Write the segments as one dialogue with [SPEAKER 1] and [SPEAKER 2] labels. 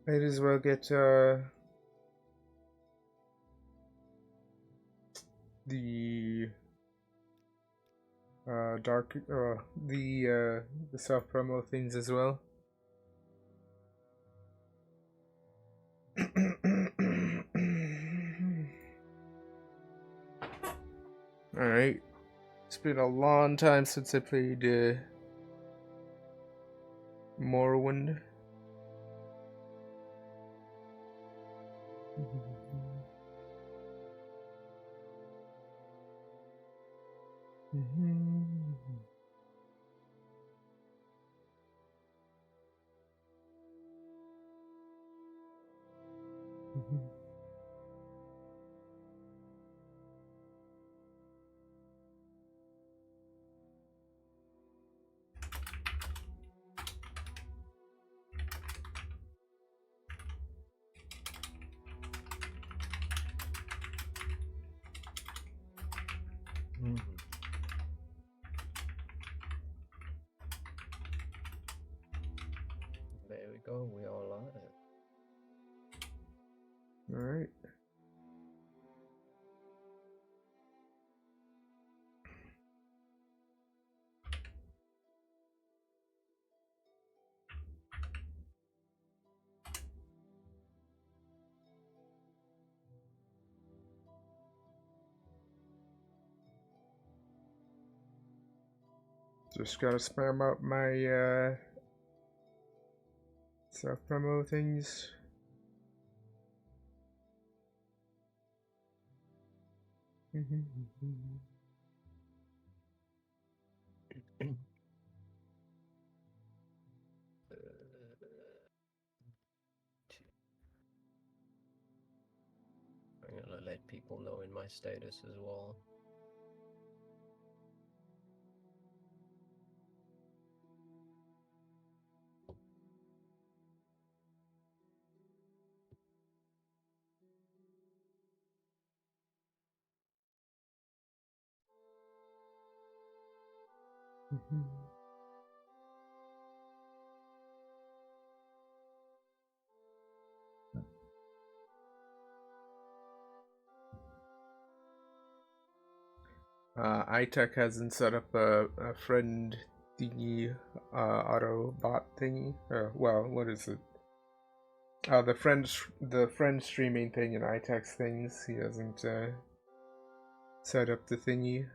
[SPEAKER 1] Might as well get the dark the self promo things as well. Alright. It's been a long time since I played Morrowind.
[SPEAKER 2] There we go, we are live.
[SPEAKER 1] Alright. Just gotta spam up my self promo things.
[SPEAKER 2] I'm gonna let people know in my status as well.
[SPEAKER 1] iTech hasn't set up a friend thingy, auto bot thingy. Well, what is it? The friend streaming thing in iTech's things. He hasn't set up the thingy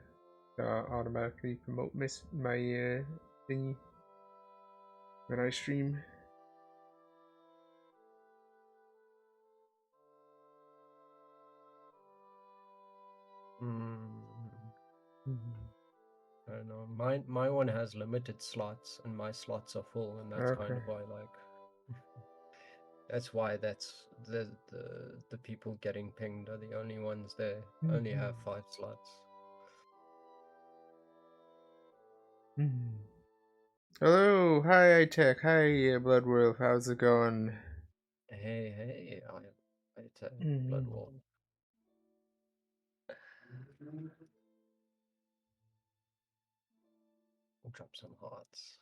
[SPEAKER 1] to automatically promote my thingy when I stream.
[SPEAKER 2] I don't know. My one has limited slots, and my slots are full, and that's kind of why, like, that's why the people getting pinged are the only ones there. Only have 5 slots.
[SPEAKER 1] Hello, hi iTech, hi Bloodwolf, how's it going?
[SPEAKER 2] Hey, it's a blood wall. We'll drop some hearts.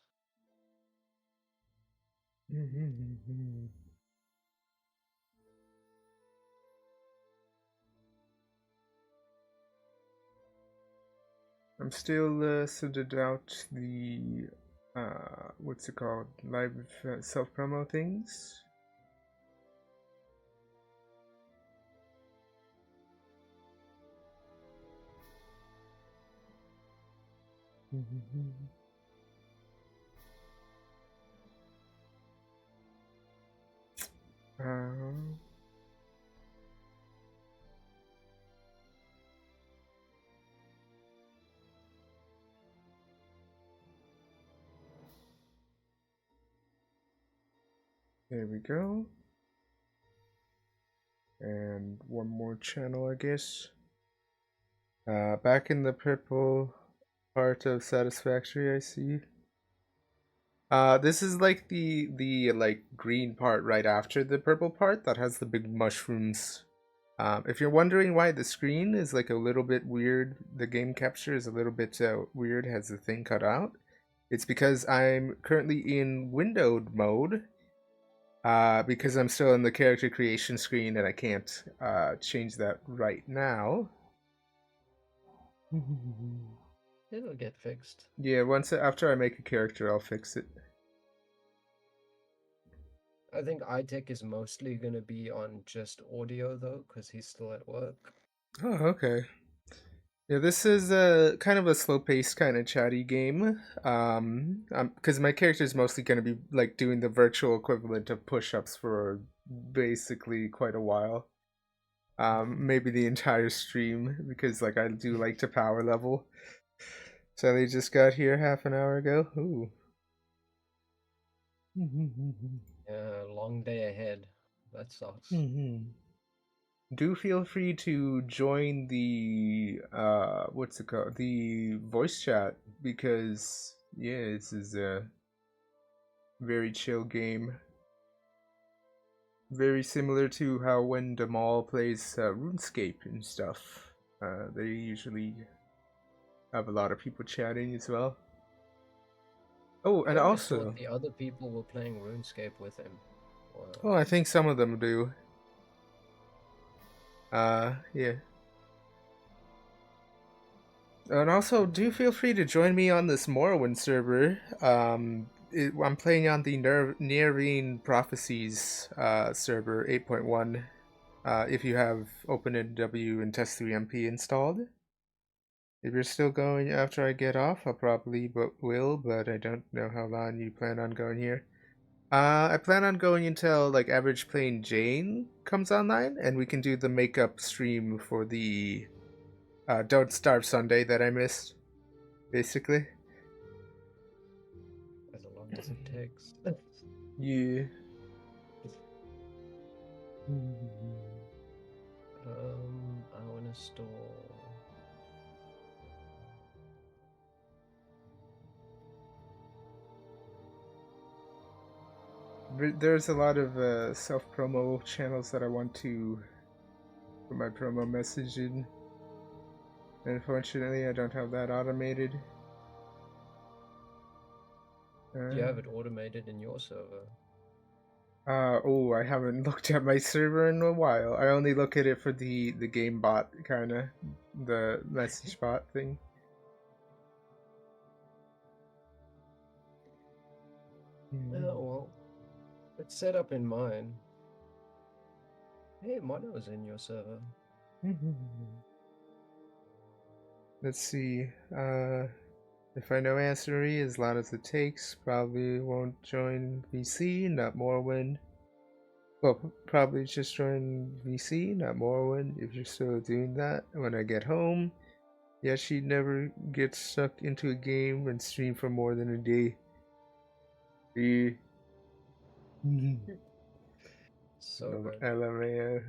[SPEAKER 1] I'm still sending out the what's it called, live self promo things. There we go. And one more channel, I guess. Back in the purple part of Satisfactory, I see. This is like the like green part right after the purple part that has the big mushrooms. If you're wondering why the screen is like a little bit weird, the game capture is a little bit weird, has the thing cut out. It's because I'm currently in windowed mode, because I'm still in the character creation screen and I can't change that right now.
[SPEAKER 2] It'll get fixed.
[SPEAKER 1] Yeah, once after I make a character, I'll fix it.
[SPEAKER 2] I think iTech is mostly going to be on just audio though, because he's still at work.
[SPEAKER 1] Oh, okay. Yeah, this is a kind of a slow-paced, kind of chatty game. Because my character is mostly going to be like doing the virtual equivalent of push-ups for basically quite a while. Maybe the entire stream because like I do like to power level. So they just got here half an hour ago. Ooh.
[SPEAKER 2] Yeah, long day ahead. That sucks.
[SPEAKER 1] Do feel free to join the what's it called? The voice chat because yeah, this is a very chill game. Very similar to how when Damal plays RuneScape and stuff. They usually have a lot of people chatting as well. Oh,
[SPEAKER 2] I
[SPEAKER 1] and
[SPEAKER 2] always thought
[SPEAKER 1] also,
[SPEAKER 2] the other people were playing RuneScape with him.
[SPEAKER 1] oh, I think some of them do. Yeah. And also, do feel free to join me on this Morrowind server. I'm playing on the Nearine Prophecies server 8.1. If you have OpenNW and Test3MP installed. If you're still going after I get off, I'll probably will, but I don't know how long you plan on going here. I plan on going until like Average Plain Jane comes online, and we can do the makeup stream for the Don't Starve Sunday that I missed, basically.
[SPEAKER 2] As long as it takes.
[SPEAKER 1] Yeah.
[SPEAKER 2] I want to store.
[SPEAKER 1] There's a lot of self-promo channels that I want to put my promo message in. Unfortunately, I don't have that automated.
[SPEAKER 2] You have it automated in your server.
[SPEAKER 1] Oh, I haven't looked at my server in a while. I only look at it for the game bot, kind of. The message bot thing.
[SPEAKER 2] Yeah, well, it's set up in mine. Hey, Mono's in your server.
[SPEAKER 1] Let's see. If I know Answery, as long as it takes, probably won't join VC, not Morrowind. Well, probably just join VC, not Morrowind, if you're still doing that. When I get home, yeah, she'd never get stuck into a game and stream for more than a day.
[SPEAKER 2] So good.
[SPEAKER 1] LMAO.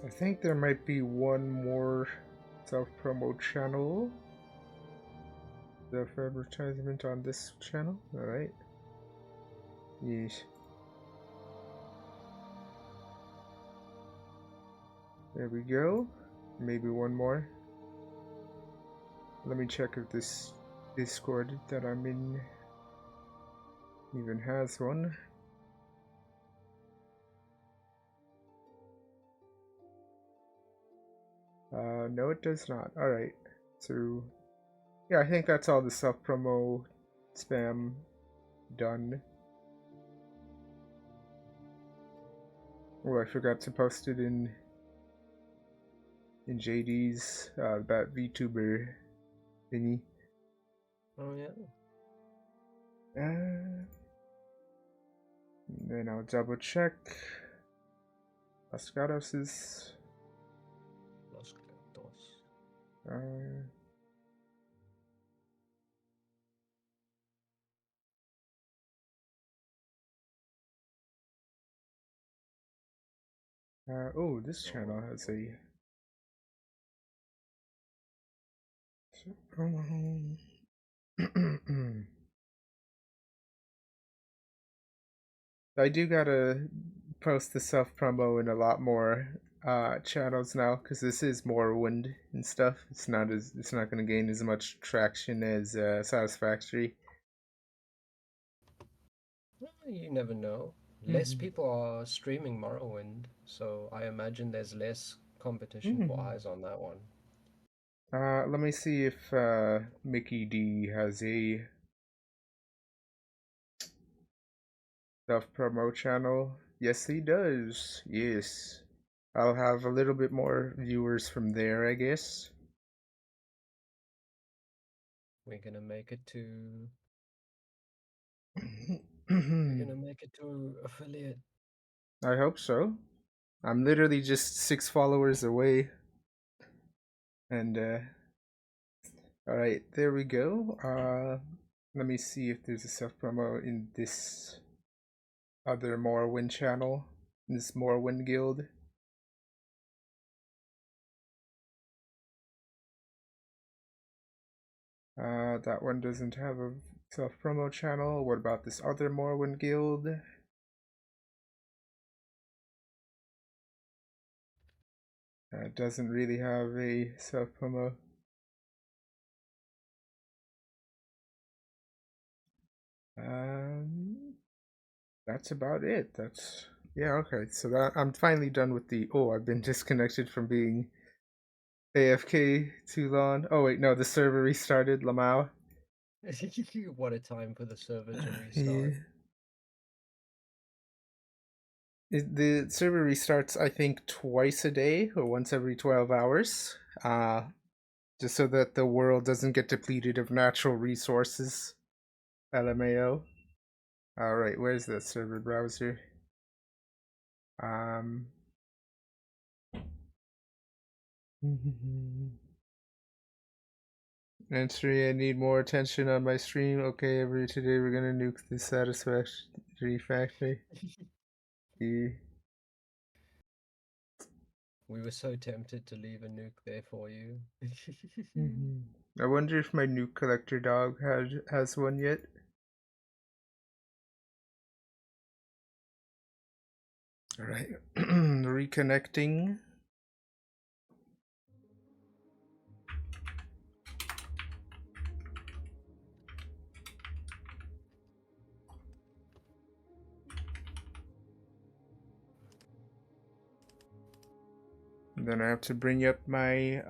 [SPEAKER 1] I think there might be one more self-promo channel. Self-advertisement on this channel. Alright. Yes. There we go. Maybe one more. Let me check if this Discord that I'm in even has one. No, it does not. Alright. So, yeah, I think that's all the self-promo spam done. Oh, I forgot to post it in JD's that VTuber thingy.
[SPEAKER 2] Oh yeah.
[SPEAKER 1] Then I'll double check. Las Gatos is.
[SPEAKER 2] Los Gatos.
[SPEAKER 1] Oh, this channel
[SPEAKER 2] So
[SPEAKER 1] has a. I do gotta post the self promo in a lot more channels now because this is morrowind and stuff. It's not gonna gain as much traction as Satisfactory.
[SPEAKER 2] you never know. Less
[SPEAKER 1] Mhm.
[SPEAKER 2] people are streaming Morrowind, so I imagine there's less competition for
[SPEAKER 1] Mhm.
[SPEAKER 2] eyes on that one.
[SPEAKER 1] Let me see if Mickey D has a self promo channel. Yes, he does. Yes. I'll have a little bit more viewers from there, I guess.
[SPEAKER 2] We're gonna make it to we're
[SPEAKER 1] I
[SPEAKER 2] gonna make it to affiliate.
[SPEAKER 1] hope so. I'm literally just 6 followers away. And, alright, there we go. Let me see if there's a self promo in this other Morrowind channel, this Morrowind guild. That one doesn't have a self promo channel. What about this other Morrowind guild? Doesn't really have a self promo. Um, that's about it. That's yeah. Okay, so that I'm finally done with the. Oh, I've been disconnected from being AFK too long. Oh wait, no, the server restarted. Lamau.
[SPEAKER 2] What a time for the server to
[SPEAKER 1] Yeah.
[SPEAKER 2] restart.
[SPEAKER 1] The server restarts, I think, twice a day or once every 12 hours. Just so that the world doesn't get depleted of natural resources. LMAO. Alright, where's the server browser? Um. Entry, I need more attention on my stream. Okay, today we're gonna nuke the Satisfactory factory. Yeah.
[SPEAKER 2] We were so tempted to leave a nuke there for you.
[SPEAKER 1] I wonder if my nuke collector dog has one yet. Alright. Reconnecting. And then I have to bring up my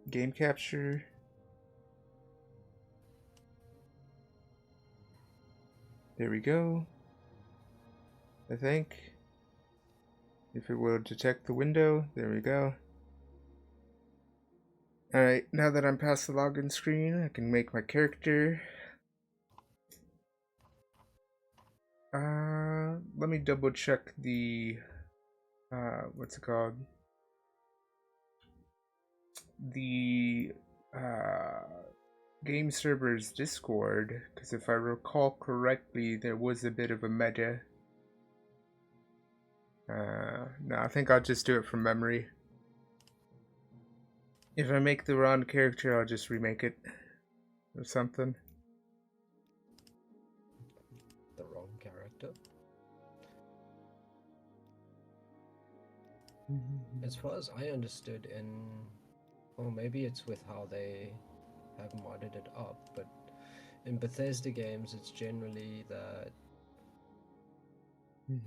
[SPEAKER 1] game capture. There we go. I think. If it will detect the window, there we go. Alright, now that I'm past the login screen, I can make my character. Let me double check the, what's it called? The, game server's Discord, because if I recall correctly, there was a bit of a meta. No, I think I'll just do it from memory. If I make the wrong character, I'll just remake it or something.
[SPEAKER 2] The wrong character. As far as I understood or maybe it's with how they have modded it up, but in Bethesda games it's generally that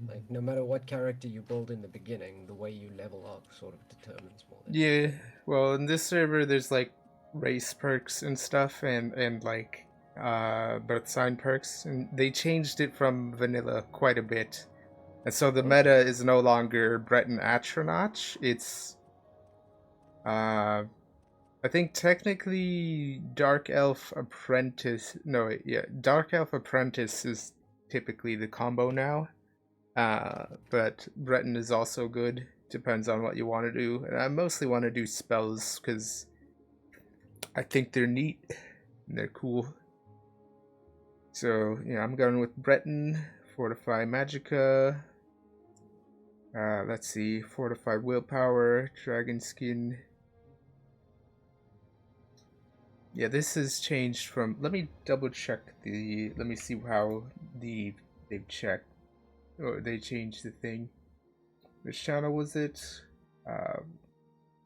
[SPEAKER 2] like no matter what character you build in the beginning, the way you level up sort of determines more than
[SPEAKER 1] Yeah,
[SPEAKER 2] anything.
[SPEAKER 1] well, in this server, there's like race perks and stuff, and like birth sign perks, and they changed it from vanilla quite a bit. And so the meta
[SPEAKER 2] Okay.
[SPEAKER 1] is no longer Breton Atronach. It's I think technically Dark Elf Apprentice. No, wait, yeah, Dark Elf Apprentice is typically the combo now. But Breton is also good. Depends on what you want to do. And I mostly want to do spells because I think they're neat and they're cool. So, yeah, I'm going with Breton Fortify Magicka. Let's see. Fortify Willpower. Dragon Skin. Yeah, this has changed from. Let me double check the. Let me see how they've checked. Or they changed the thing. Which channel was it?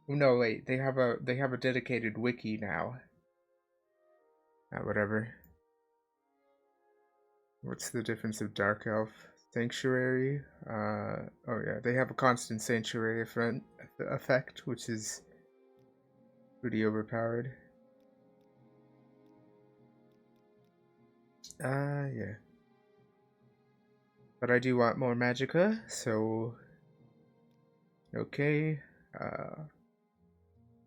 [SPEAKER 1] No, wait. They have a dedicated wiki now. Whatever. What's the difference of Dark Elf? Sanctuary? Oh yeah, they have a constant Sanctuary effect, which is pretty overpowered. Yeah. But I do want more Magicka, so... Okay.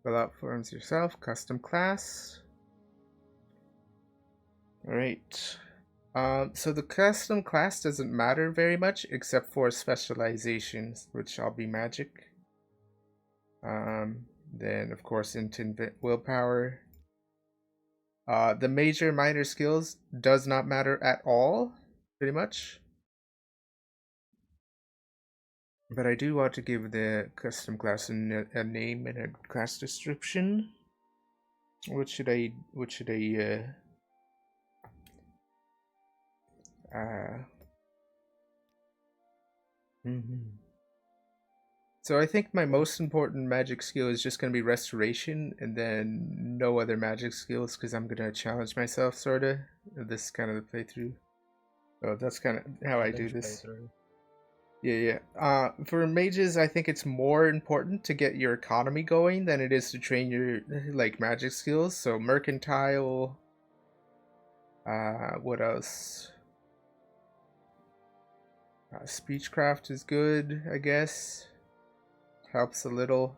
[SPEAKER 1] Fill out forms yourself, custom class. Alright. So the custom class doesn't matter very much except for specializations, which I'll be magic. Then of course instant willpower. The major minor skills does not matter at all, pretty much. But I do want to give the custom class a name and a class description. What should I So I think my most important magic skill is just going to be restoration, and then no other magic skills because I'm going to challenge myself, sort of. This kind of the playthrough. Oh, that's kind of how I do this. Playthrough. Yeah. For mages, I think it's more important to get your economy going than it is to train your like magic skills. So mercantile. What else? Speechcraft is good, I guess. Helps a little.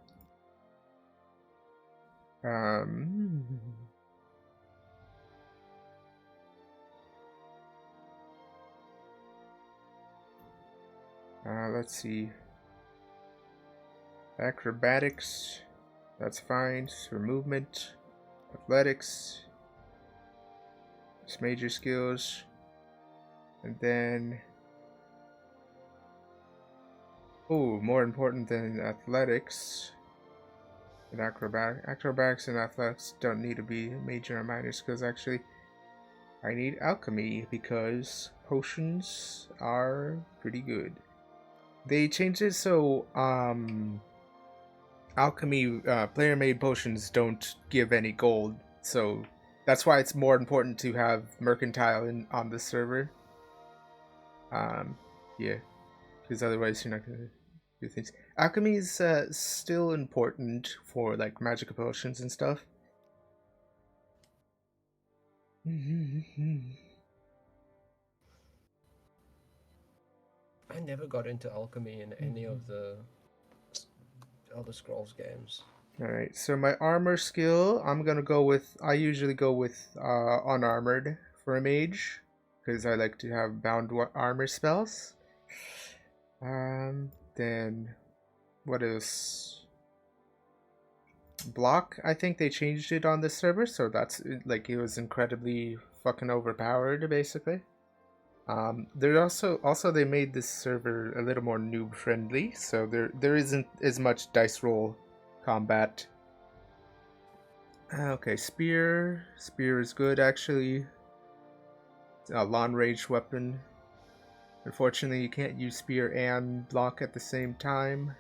[SPEAKER 1] Let's see. Acrobatics, that's fine. For movement, athletics, it's major skills, and then more important than athletics and acrobatics and athletics don't need to be major or minor skills. Actually, I need alchemy because potions are pretty good. They changed it so alchemy player-made potions don't give any gold, so that's why it's more important to have mercantile on the server. Yeah, because otherwise you're not gonna do things. Alchemy is still important for like magic potions and stuff.
[SPEAKER 2] I never got into alchemy in any of the Elder Scrolls games.
[SPEAKER 1] Alright, so my armor skill, I usually go with unarmored for a mage, because I like to have bound armor spells. Then, what else? Block, I think they changed it on this server, so that's, like, it was incredibly fucking overpowered, basically. There also they made this server a little more noob friendly, so there isn't as much dice roll combat. Okay, spear is good actually. A long range weapon. Unfortunately, you can't use spear and block at the same time.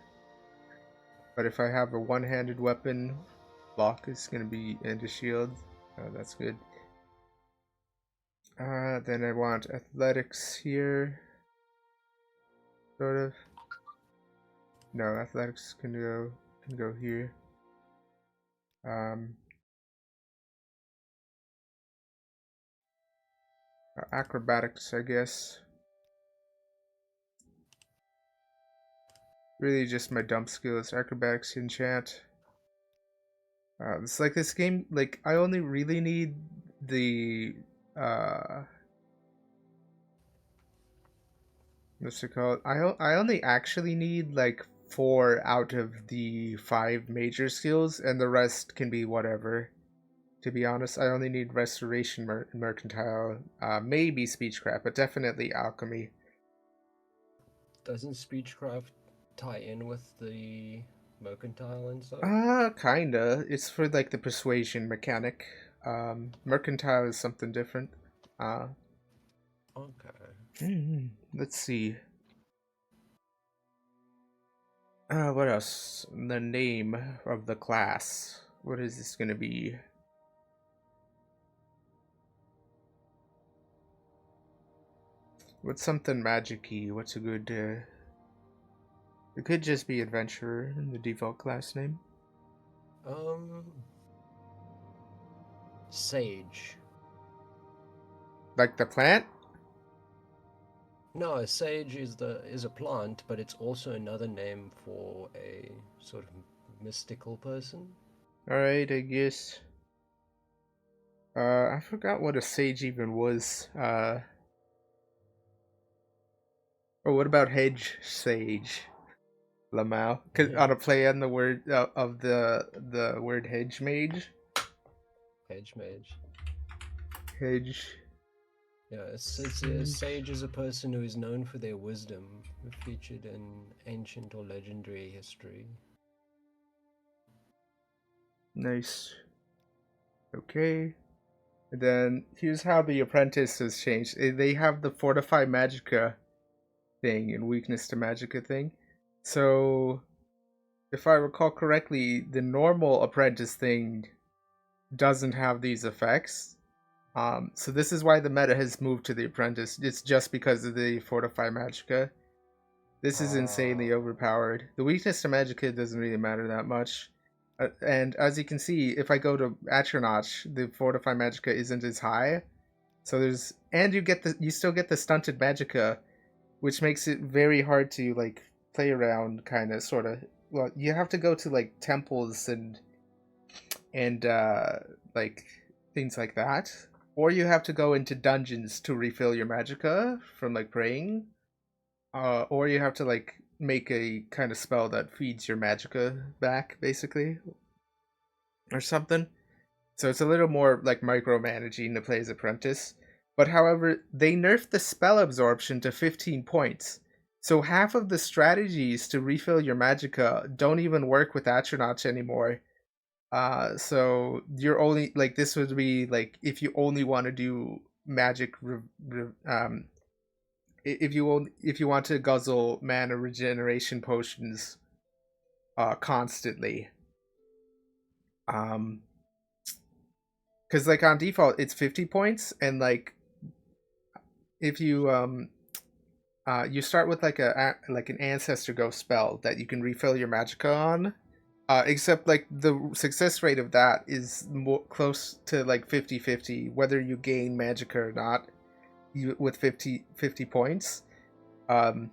[SPEAKER 1] But if I have a one-handed weapon, block is gonna be into shield. That's good. Then I want athletics here. Sort of. No, athletics can go here. Acrobatics, I guess. Really just my dump skills. Acrobatics, enchant. It's like this game, like, I only really need the, what's it called? I only actually need, like, 4 out of the 5 major skills, and the rest can be whatever. To be honest, I only need restoration, mercantile, maybe speechcraft, but definitely alchemy.
[SPEAKER 2] Doesn't speechcraft tie in with the mercantile and stuff?
[SPEAKER 1] Kinda. It's for like the persuasion mechanic. Mercantile is something different. Uh,
[SPEAKER 2] Okay.
[SPEAKER 1] let's see. What else? The name of the class. What is this gonna be? What's something magic-y? What's a good, It could just be adventurer in the default class name.
[SPEAKER 2] Um, Sage.
[SPEAKER 1] Like the plant?
[SPEAKER 2] No, sage is a plant, but it's also another name for a sort of mystical person.
[SPEAKER 1] Alright, I guess. I forgot what a sage even was. Or what about hedge sage? Lamau? Cause on a play on the word of the word hedge mage.
[SPEAKER 2] Hedge mage.
[SPEAKER 1] Hedge.
[SPEAKER 2] Yeah, sage is a person who is known for their wisdom, featured in ancient or legendary history.
[SPEAKER 1] Nice. Okay. And then here's how the apprentice has changed. They have the fortify magicka thing and weakness to magicka thing. So if I recall correctly, the normal apprentice thing doesn't have these effects. So this is why the meta has moved to the apprentice. It's just because of the fortify magicka. This is insanely overpowered. The weakness to magicka doesn't really matter that much. And as you can see, if I go to Atronach, the fortify magicka isn't as high. So there's and you still get the stunted magicka, which makes it very hard to like play around kind of sort of. Well, you have to go to like temples and like things like that, or you have to go into dungeons to refill your magicka from like praying, or you have to like make a kind of spell that feeds your magicka back basically or something. So it's a little more like micromanaging to play as apprentice. But however, they nerfed the spell absorption to 15 points. So half of the strategies to refill your magicka don't even work with Atronach anymore. So you're only like this would be like if you only want to do magic, if you want to guzzle mana regeneration potions, constantly. Um, because like on default it's 50 points, and like if you you start with like an ancestor ghost spell that you can refill your magicka on. Except like the success rate of that is more close to like 50-50, whether you gain magicka or not, with 50 points. Um,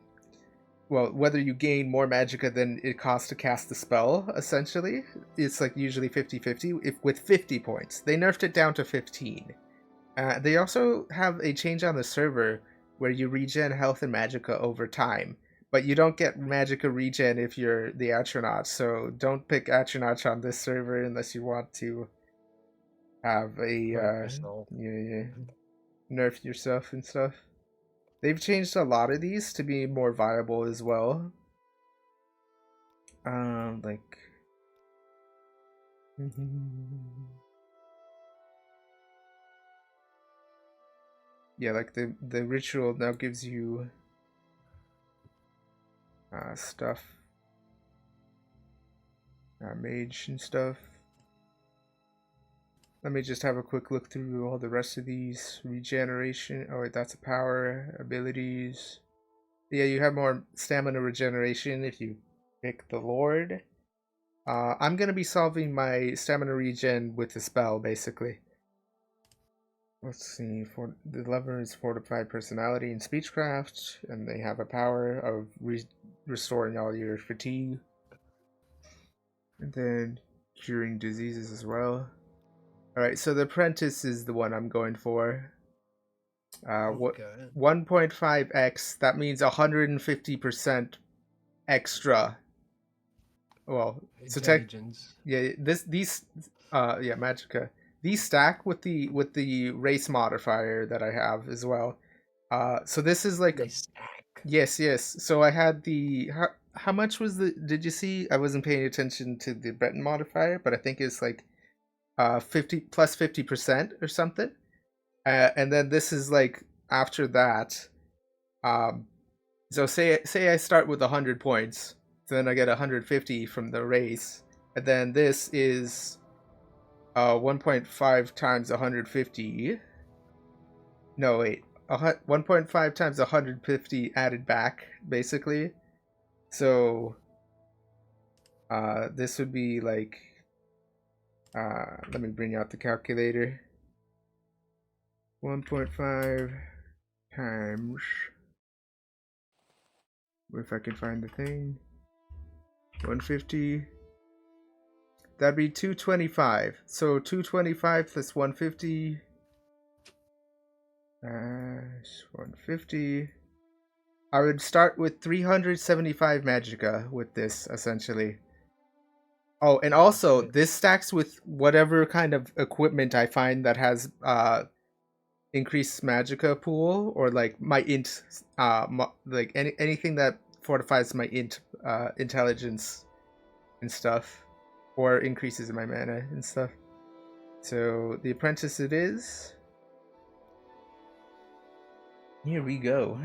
[SPEAKER 1] well, whether you gain more magicka than it costs to cast the spell, essentially, it's like usually 50-50 if with 50 points. They nerfed it down to 15. They also have a change on the server where you regen health and magicka over time, but you don't get magicka regen if you're the Atronach, so don't pick Atronach on this server unless you want to have a nerf yourself and stuff. They've changed a lot of these to be more viable as well. Like yeah, like the ritual now gives you stuff, mage and stuff. Let me just have a quick look through all the rest of these. Regeneration. Oh wait, that's a power. Abilities. Yeah, you have more stamina regeneration if you pick the Lord. I'm gonna be solving my stamina regen with the spell, basically. Let's see. For the lever is fortified personality and speechcraft, and they have a power of restoring all your fatigue, and then curing diseases as well. All right, so the apprentice is the one I'm going for. What
[SPEAKER 2] Okay.
[SPEAKER 1] 1.5x? That means 150% extra. Well, so
[SPEAKER 2] Intelligence.
[SPEAKER 1] yeah, yeah, magicka. These stack with the race modifier that I have as well. So this is like
[SPEAKER 2] They stack.
[SPEAKER 1] Yes, yes. So I had the how much was the? Did you see? I wasn't paying attention to the Breton modifier, but I think it's like 50 plus 50% or something. And then this is like after that. Um, so say I start with 100 points, then I get 150 from the race, and then this is 1.5 times 150. No, wait. 1.5 times 150 added back, basically. So this would be like, let me bring out the calculator. 1.5 times, if I can find the thing, 150. That'd be 225. So 225 plus 150. 150. I would start with 375 magicka with this, essentially. Oh, and also
[SPEAKER 2] Okay.
[SPEAKER 1] this stacks with whatever kind of equipment I find that has increased magicka pool, or like my int, like anything that fortifies my int intelligence and stuff, or increases my mana and stuff. So the apprentice it is. Here we go.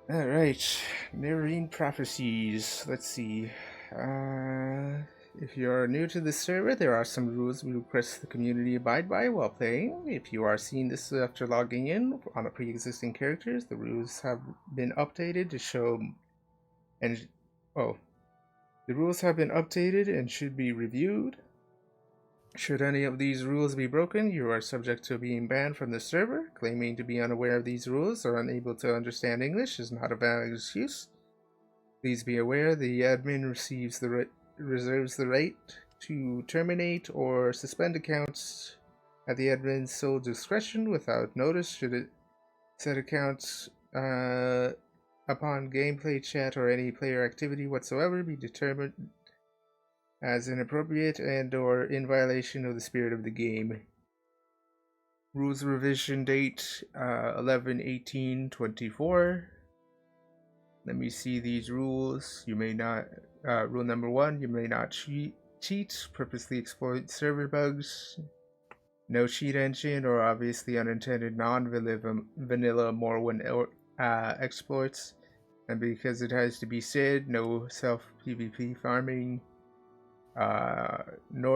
[SPEAKER 1] All right, Narine Prophecies. Let's see. If you're new to this server, there are some rules we request the community abide by while playing. If you are seeing this after logging in on a pre-existing characters, the rules have been updated to show and the rules have been updated and should be reviewed. Should any of these rules be broken, you are subject to being banned from the server. Claiming to be unaware of these rules or unable to understand English is not a valid excuse. Please be aware the admin reserves the right to terminate or suspend accounts at the admin's sole discretion without notice should it set accounts upon gameplay chat or any player activity whatsoever be determined as inappropriate and or in violation of the spirit of the game. Rules revision date 11/18/24. Let me see these rules. You may not rule number 1, you may not cheat, purposely exploit server bugs. No cheat engine or obviously unintended non-vanilla morrowind exploits. And because it has to be said, no self PvP farming. Nor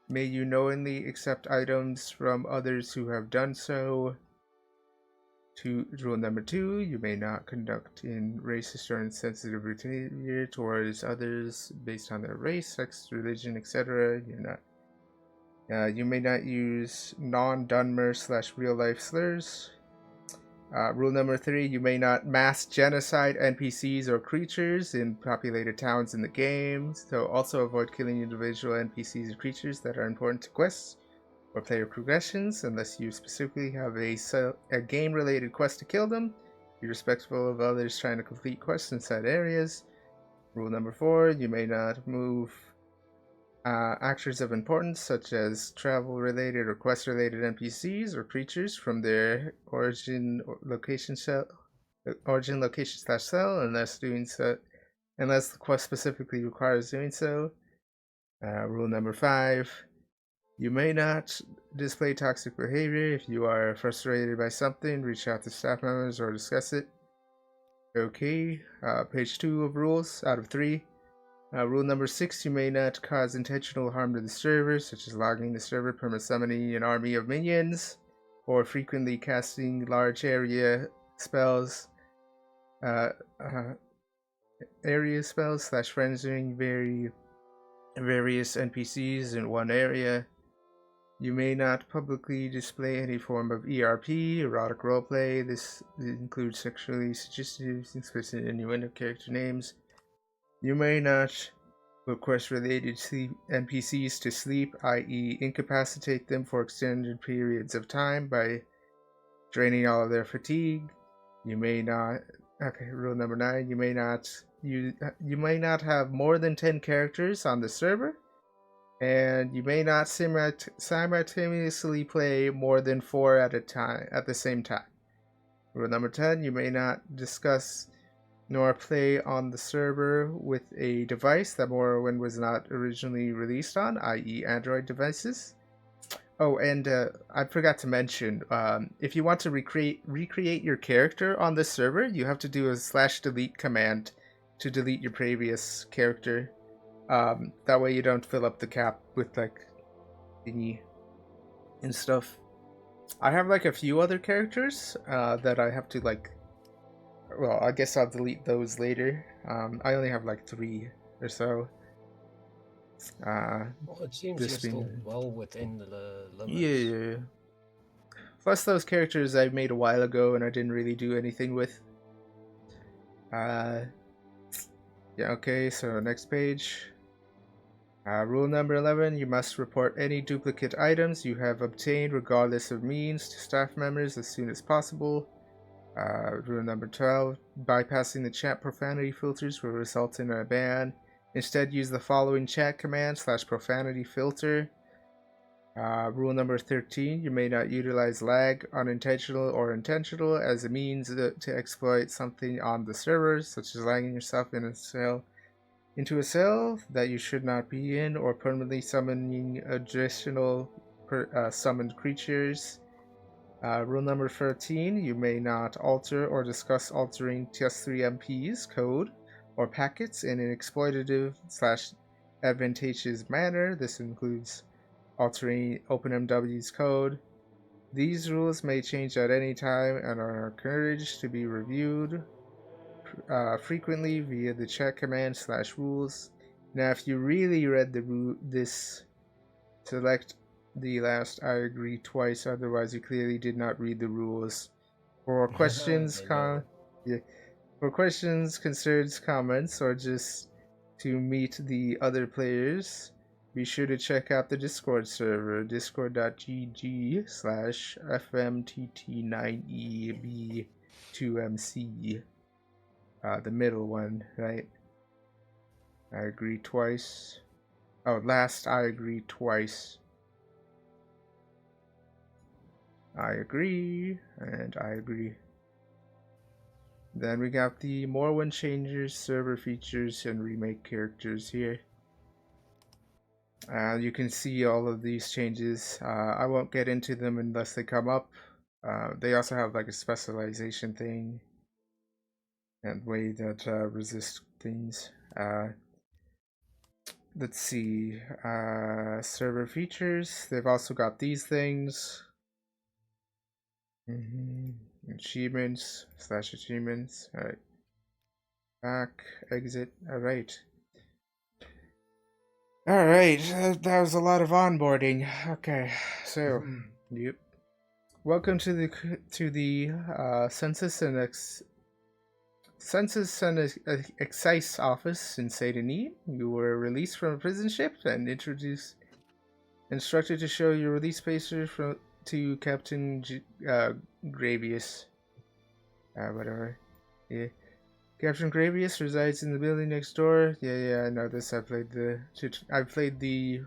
[SPEAKER 1] may you knowingly accept items from others who have done so. Rule number 2, you may not conduct in racist or insensitive behavior towards others based on their race, sex, religion, etc. You may not use non-Dunmer / real-life slurs. Rule number 3, you may not mass genocide NPCs or creatures in populated towns in the game, so also avoid killing individual NPCs or creatures that are important to quests or player progressions unless you specifically have a game-related quest to kill them. Be respectful of others trying to complete quests inside areas. Rule number 4, you may not move actors of importance such as travel-related or quest-related NPCs or creatures from their origin location /cell unless the quest specifically requires doing so. Rule number 5, you may not display toxic behavior. If you are frustrated by something, reach out to staff members or discuss it. Okay, page 2 of rules out of 3. Rule number 6, you may not cause intentional harm to the server, such as logging the server, perma-summoning an army of minions, or frequently casting large area spells, /frenzying various NPCs in one area. You may not publicly display any form of ERP, erotic roleplay. This includes sexually suggestive, explicit innuendo character names. You may not request related NPCs to sleep, i.e. incapacitate them for extended periods of time by draining all of their fatigue. You may not. Okay, rule number 9. You may not have more than 10 characters on the server. and you may not simultaneously play more than 4 at a time at the same time. Rule number 10, you may not discuss nor play on the server with a device that Morrowind was not originally released on, i.e. Android devices. Oh, and I forgot to mention, if you want to recreate your character on this server, you have to do a /delete command to delete your previous character. That way you don't fill up the cap with like thingy and stuff. I have like a few other characters that I have to like. Well, I guess I'll delete those later. I only have like 3 or so.
[SPEAKER 2] Well, it seems
[SPEAKER 1] This
[SPEAKER 2] you're still
[SPEAKER 1] being
[SPEAKER 2] well within the
[SPEAKER 1] yeah,
[SPEAKER 2] limits.
[SPEAKER 1] yeah, yeah. Plus those characters I made a while ago and I didn't really do anything with. Uh, yeah. Okay. So next page. Rule number 11, you must report any duplicate items you have obtained, regardless of means, to staff members as soon as possible. Rule number 12, bypassing the chat profanity filters will result in a ban. Instead, use the following chat command /profanity filter. Rule number 13, you may not utilize lag, unintentional or intentional, as a means to exploit something on the server, such as lagging yourself into a cell that you should not be in, or permanently summoning additional summoned creatures. Rule number 13, you may not alter or discuss altering TS3MP's code or packets in an exploitative/advantageous manner. This includes altering OpenMW's code. These rules may change at any time and are encouraged to be reviewed frequently via the chat command /rules. Now, if you really read this, select the last I agree twice, otherwise you clearly did not read the rules. For questions,
[SPEAKER 2] They know.
[SPEAKER 1] yeah, for questions, concerns, comments, or just to meet the other players, be sure to check out the Discord server, discord.gg/fmtt9eb2mc. The middle one, right? I agree twice. Oh, last I agree twice. I agree, and I agree. Then we got the Morrowind changes, server features, and remake characters here. You can see all of these changes. I won't get into them unless they come up. They also have like a specialization thing and way that resist things. Let's see. Server features. They've also got these things. Achievements /achievements. All right. Back, exit. All right. All right. That was a lot of onboarding. Okay. So, yep. Welcome to the Census and Excise Office in Saint Denis. You were released from a prison ship and instructed to show your release papers to Captain Gravius. Whatever. Yeah. Captain Gravius resides in the building next door. Yeah, I know this. I've played the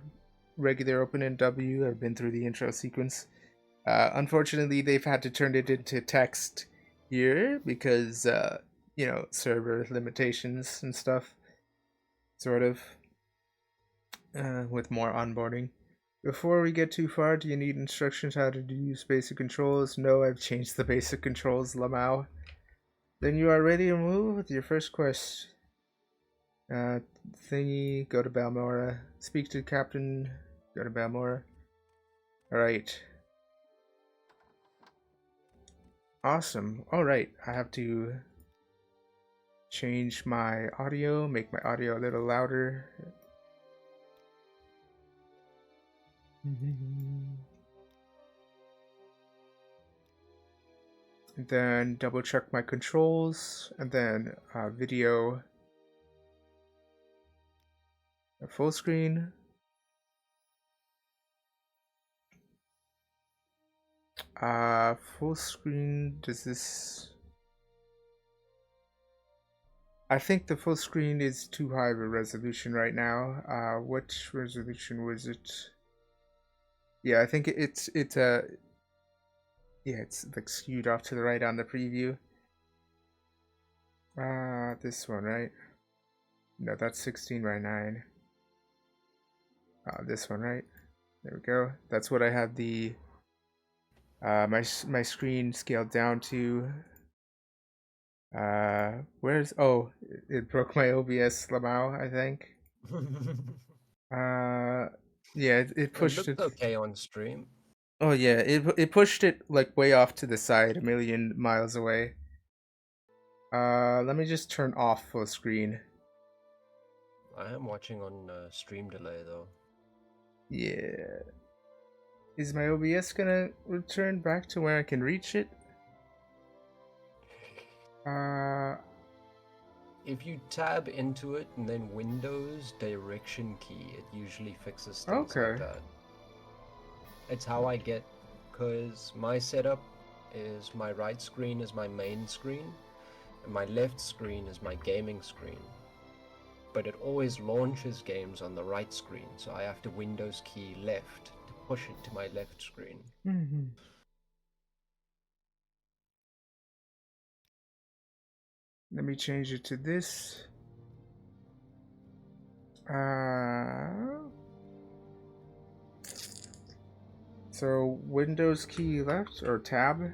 [SPEAKER 1] regular open NW. I've been through the intro sequence. Unfortunately, they've had to turn it into text here because server limitations and stuff. Sort of. With more onboarding. Before we get too far, do you need instructions how to use basic controls? No, I've changed the basic controls, Lamau. Then you are ready to move with your first quest. Thingy, go to Balmora. Speak to Captain, go to Balmora. Alright. Awesome. Alright, I have to change my audio, make my audio a little louder. Then double check my controls, and then video full screen. Full screen, does this... I think the full screen is too high of a resolution right now. Which resolution was it? Yeah, I think it's yeah, it's like skewed off to the right on the preview. This one, right? No, that's 16 by 9. This one, right? There we go. That's what I have the my screen scaled down to. Where's it broke my OBS somehow, I think. Yeah, it
[SPEAKER 2] It
[SPEAKER 1] pushed
[SPEAKER 2] looked
[SPEAKER 1] it.
[SPEAKER 2] okay on stream.
[SPEAKER 1] Oh yeah, it pushed it like way off to the side, a million miles away. Let me just turn off full screen.
[SPEAKER 2] I am watching on stream delay though.
[SPEAKER 1] Yeah. Is my OBS gonna return back to where I can reach it?
[SPEAKER 2] If you tab into it and then Windows direction key, it usually fixes things
[SPEAKER 1] Okay.
[SPEAKER 2] like that. It's how I get, because my setup is my right screen is my main screen, and my left screen is my gaming screen. But it always launches games on the right screen, so I have to Windows key left to push it to my left screen.
[SPEAKER 1] Mm-hmm. Let me change it to this. So Windows key left or tab?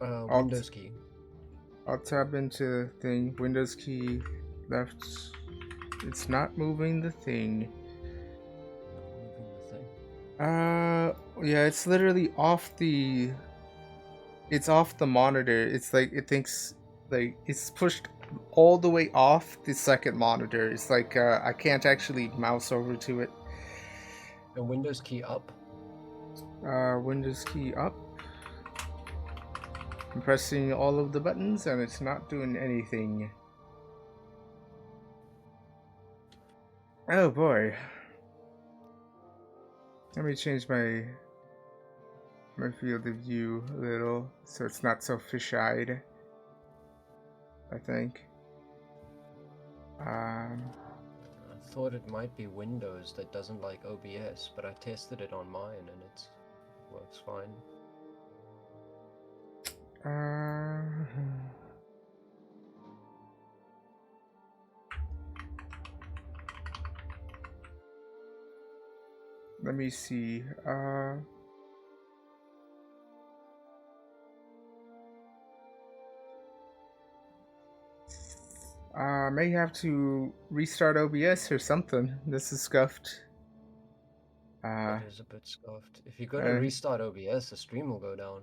[SPEAKER 2] Windows key.
[SPEAKER 1] I'll tab into thing. Windows key left. It's not moving the thing.
[SPEAKER 2] Not moving the thing.
[SPEAKER 1] Yeah, it's literally off the. It's off the monitor. It's like it thinks like it's pushed all the way off the second monitor. It's like I can't actually mouse over to it.
[SPEAKER 2] And Windows key up.
[SPEAKER 1] Windows key up. I'm pressing all of the buttons and it's not doing anything. Oh boy. Let me change my field of view a little so it's not so fish-eyed, I think.
[SPEAKER 2] I thought it might be Windows that doesn't like OBS, but I tested it on mine and it works fine.
[SPEAKER 1] Let me see. May have to restart OBS or something. This is scuffed.
[SPEAKER 2] That is a bit scuffed. If you go to restart OBS, the stream will go down.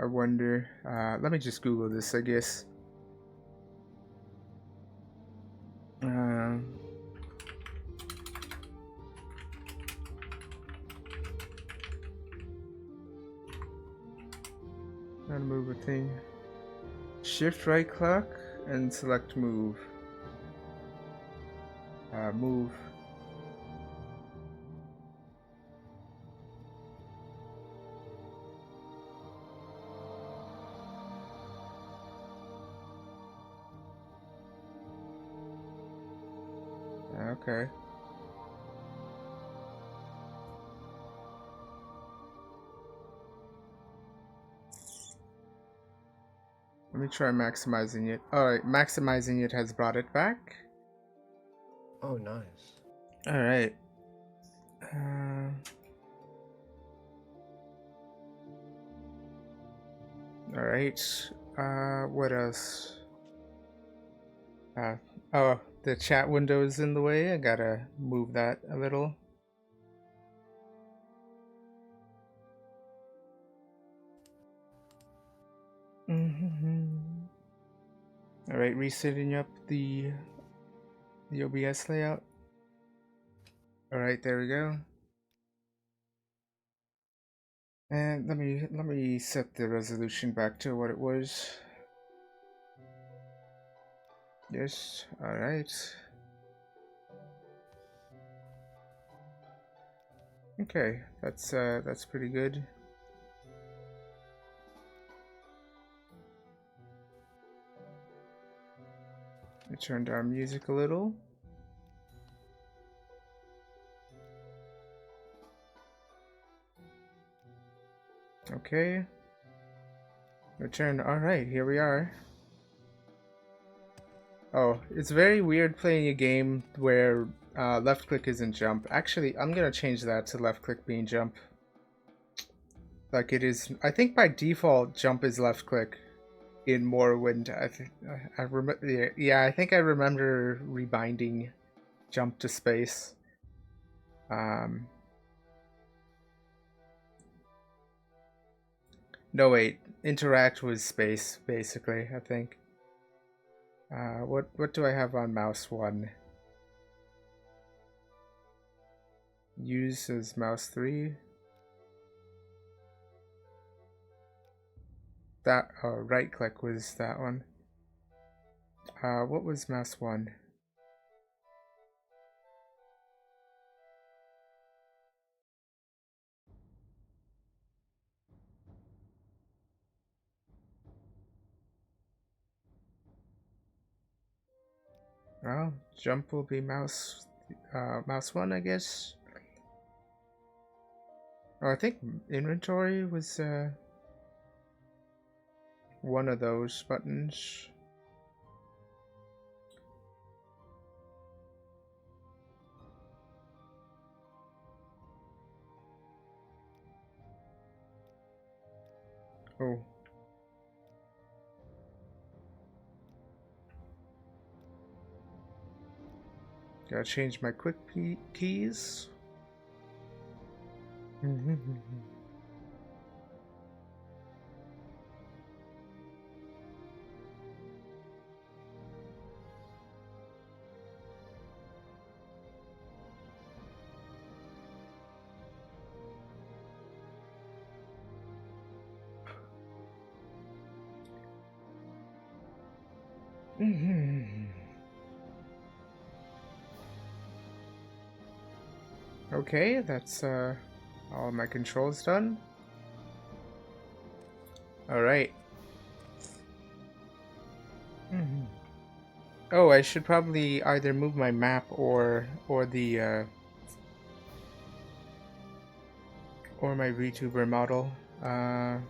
[SPEAKER 1] I wonder. Let me just Google this, I guess. How to move a thing. Shift right click and select move. Move. Okay. Let me try maximizing it. Alright, maximizing it has brought it back.
[SPEAKER 2] Oh, nice.
[SPEAKER 1] Alright. Alright. What else? Oh, the chat window is in the way. I gotta move that a little. Alright, resetting up the OBS layout. Alright, there we go. And let me set the resolution back to what it was. Yes, alright. Okay, that's pretty good. I turned down music a little. Okay. Return. Alright, here we are. Oh, it's very weird playing a game where left click isn't jump. Actually, I'm gonna change that to left click being jump. Like it is. I think by default, jump is left click in Morrowind. I remember. Yeah, I think I remember rebinding jump to space. No wait, interact with space basically. I think. What do I have on mouse 1? Use as mouse 3. That right click was that one. What was mouse 1? Well, jump will be mouse 1, I guess. Oh, I think inventory was one of those buttons. Oh. Gotta change my quick keys. Okay, that's all my controls done. Alright. Oh, I should probably either move my map or the or my VTuber model. I'd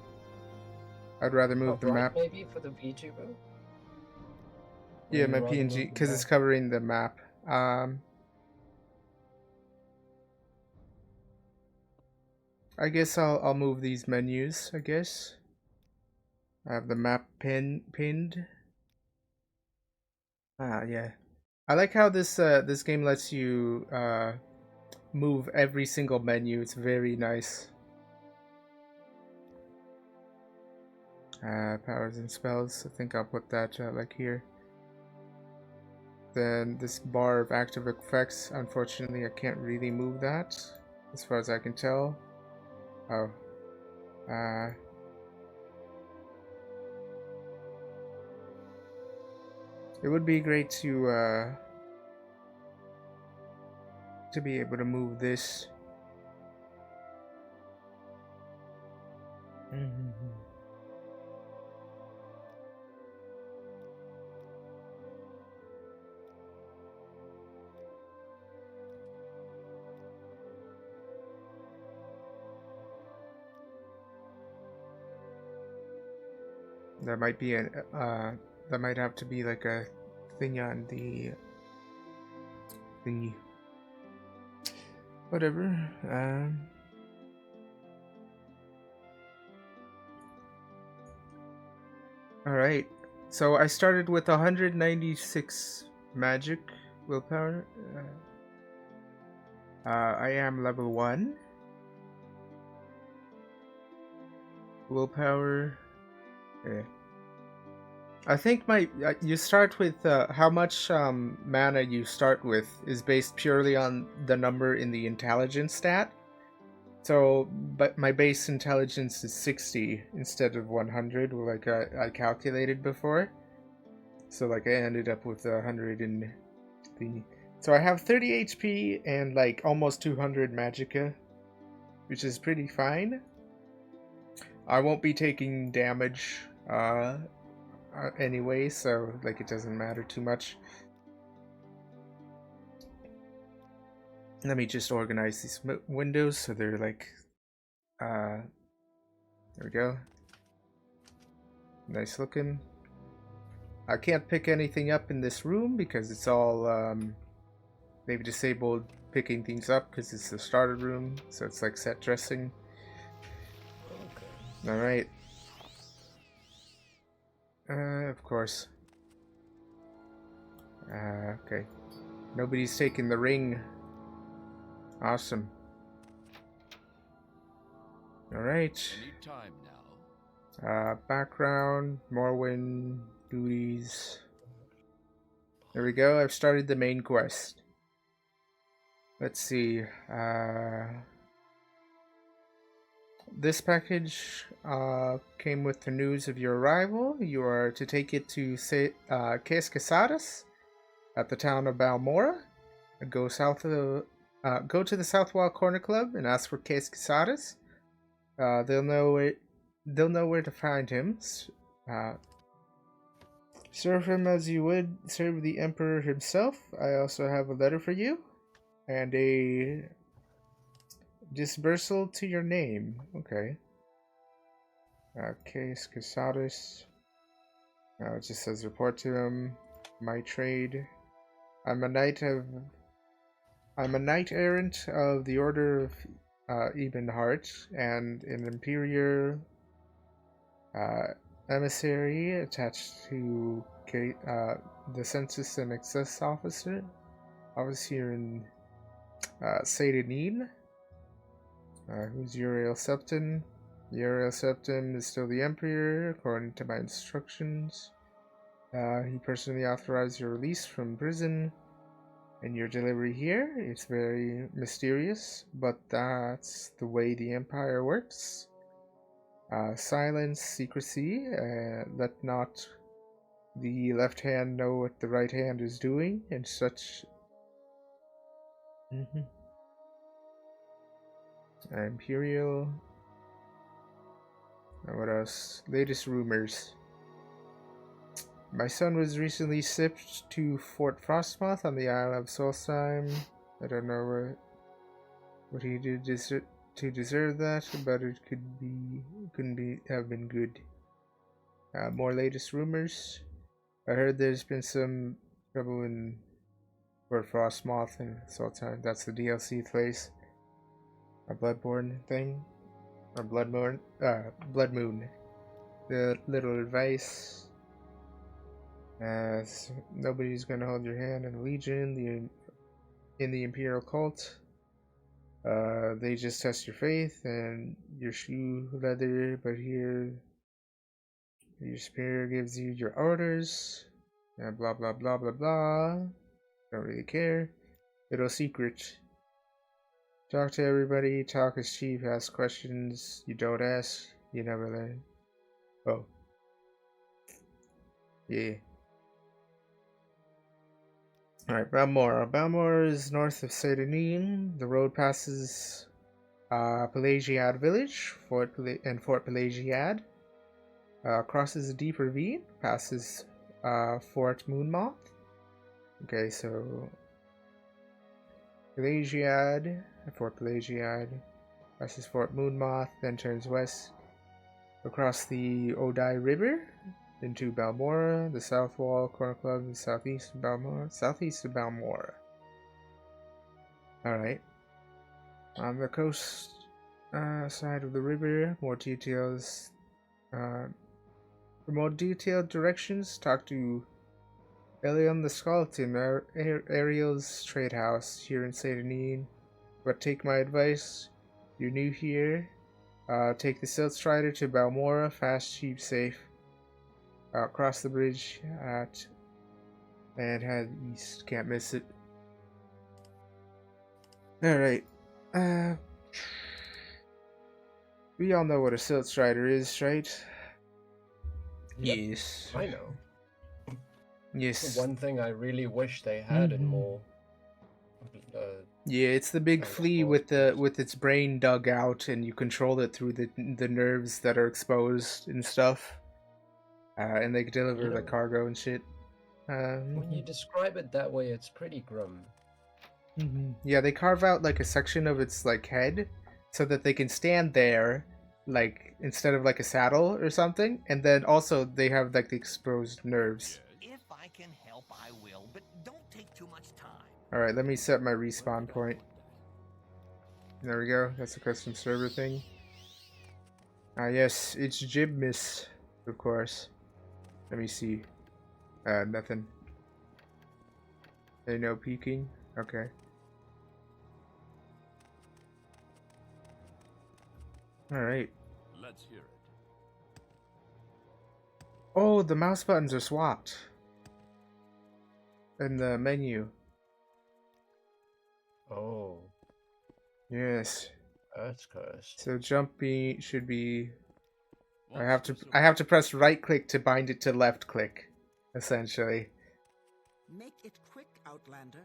[SPEAKER 1] rather move the map.
[SPEAKER 2] Maybe for the VTuber.
[SPEAKER 1] Yeah, my PNG, because it's covering the map. I guess I'll move these menus. I guess I have the map pinned. Yeah. I like how this this game lets you move every single menu. It's very nice. Powers and spells. I think I'll put that like here. Then this bar of active effects. Unfortunately, I can't really move that, as far as I can tell. Oh. It would be great to be able to move this. That might be an that might have to be like a thing on the thingy. Whatever. Alright. So I started with 196 magic willpower. I am level 1. Willpower. Yeah. I think you start with how much mana you start with is based purely on the number in the intelligence stat. So, but my base intelligence is 60 instead of 100, like I calculated before. So like I ended up with 100 in the. So I have 30 HP and like almost 200 magicka, which is pretty fine. I won't be taking damage anyway, so like it doesn't matter too much. Let me just organize these windows so they're like, there we go. Nice looking. I can't pick anything up in this room because it's all, they've disabled picking things up because it's the starter room, so it's like set dressing.
[SPEAKER 2] Okay.
[SPEAKER 1] Alright. Of course. Okay. Nobody's taking the ring. Awesome. Alright.
[SPEAKER 3] Any time now.
[SPEAKER 1] Background, morrowind, duties. There we go, I've started the main quest. Let's see. This package came with the news of your arrival. You are to take it to Quesadas at the town of Balmora. Go go to the South Wall Corner Club and ask for Quesadas. They'll know where to find him. Serve him as you would serve the Emperor himself. I also have a letter for you and a disbursal to your name. Okay. Case Quesadas. It just says report to him. My trade. I'm a knight errant of the Order of Ebenheart and an Imperial emissary attached to the Census and Excess Officer here in Seydanine. Who's Uriel Septon? Uriel Septon is still the Emperor, according to my instructions. He personally authorized your release from prison and your delivery here. It's very mysterious, but that's the way the Empire works. Silence, secrecy, let not the left hand know what the right hand is doing, and such. Imperial. What else? Latest rumors. My son was recently shipped to Fort Frostmoth on the Isle of Solstheim. I don't know what he did to deserve that, but it couldn't have been good. More latest rumors. I heard there's been some trouble in Fort Frostmoth and Solstheim. That's the DLC place. A Bloodborne thing, or Blood Moon. The little advice. Nobody's gonna hold your hand in the Legion, in the Imperial cult. They just test your faith and your shoe leather, but here your superior gives you your orders. Blah blah blah blah blah. Don't really care. Little secret. Talk to everybody, talk is cheap, ask questions, you don't ask, you never learn. Oh. Yeah. Alright, Balmora. Balmora is north of Seydanine. The road passes Pelagiad Village, Fort Pelagiad. Crosses a deep ravine, passes Fort Moonmoth. Okay, so Fort Pelagiad, passes Fort Moonmoth, then turns west across the Odai River into Balmora, the South Wall Corner Club, and southeast of Balmora. Alright. On the coast side of the river, more details. For more detailed directions, talk to Elion the Skeleton, Ariel's trade house here in Seydanine. But take my advice, you're new here. Take the Silt Strider to Balmora, fast, cheap, safe. Cross the bridge and head east. Can't miss it. Alright. We all know what a Silt Strider is, right?
[SPEAKER 2] Yep,
[SPEAKER 1] Yes.
[SPEAKER 2] I know.
[SPEAKER 1] Yes.
[SPEAKER 2] One thing I really wish they had in more.
[SPEAKER 1] Yeah, it's the big flea with its brain dug out, and you control it through the nerves that are exposed and stuff. and they deliver
[SPEAKER 2] You
[SPEAKER 1] the
[SPEAKER 2] know,
[SPEAKER 1] cargo and shit.
[SPEAKER 2] when you describe it that way, it's pretty grim.
[SPEAKER 1] Yeah, they carve out like a section of its like head so that they can stand there, like instead of like a saddle or something, and then also they have like the exposed nerves.
[SPEAKER 4] If I can help, I will, but don't take too much time.
[SPEAKER 1] All right, let me set my respawn point. There we go. That's a custom server thing. Ah, yes, it's Jibmiss, of course. Let me see. Nothing. Hey, no peeking. Okay. All right.
[SPEAKER 3] Let's hear it.
[SPEAKER 1] Oh, the mouse buttons are swapped in the menu.
[SPEAKER 2] Oh,
[SPEAKER 1] Yes.
[SPEAKER 2] that's cursed.
[SPEAKER 1] So jumpy should be. I
[SPEAKER 3] What's
[SPEAKER 1] have to press right click to bind it to left click, essentially.
[SPEAKER 5] Make it quick, Outlander.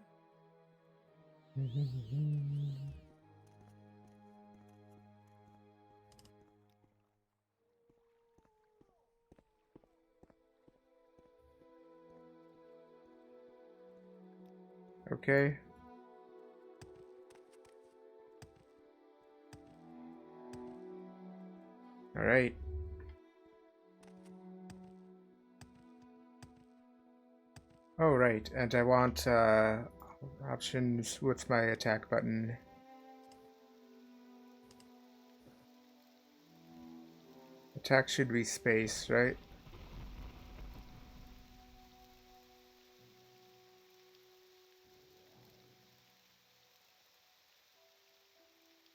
[SPEAKER 1] Okay. All right. Oh, right, and I want options with my attack button. Attack should be space, right?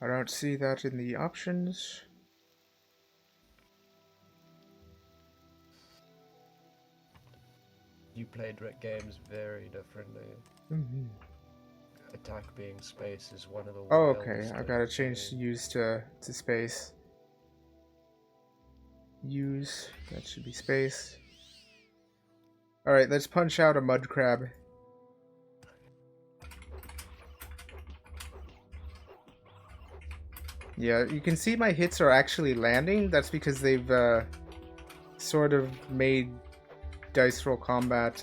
[SPEAKER 1] I don't see that in the options.
[SPEAKER 2] You played games very differently. Attack being space is one of the
[SPEAKER 1] Oh,
[SPEAKER 2] wildest
[SPEAKER 1] okay. I
[SPEAKER 2] things
[SPEAKER 1] gotta
[SPEAKER 2] in
[SPEAKER 1] change
[SPEAKER 2] gaming.
[SPEAKER 1] use to space. Use, that should be space. Alright, let's punch out a mud crab. Yeah, you can see my hits are actually landing. That's because they've sort of made dice roll combat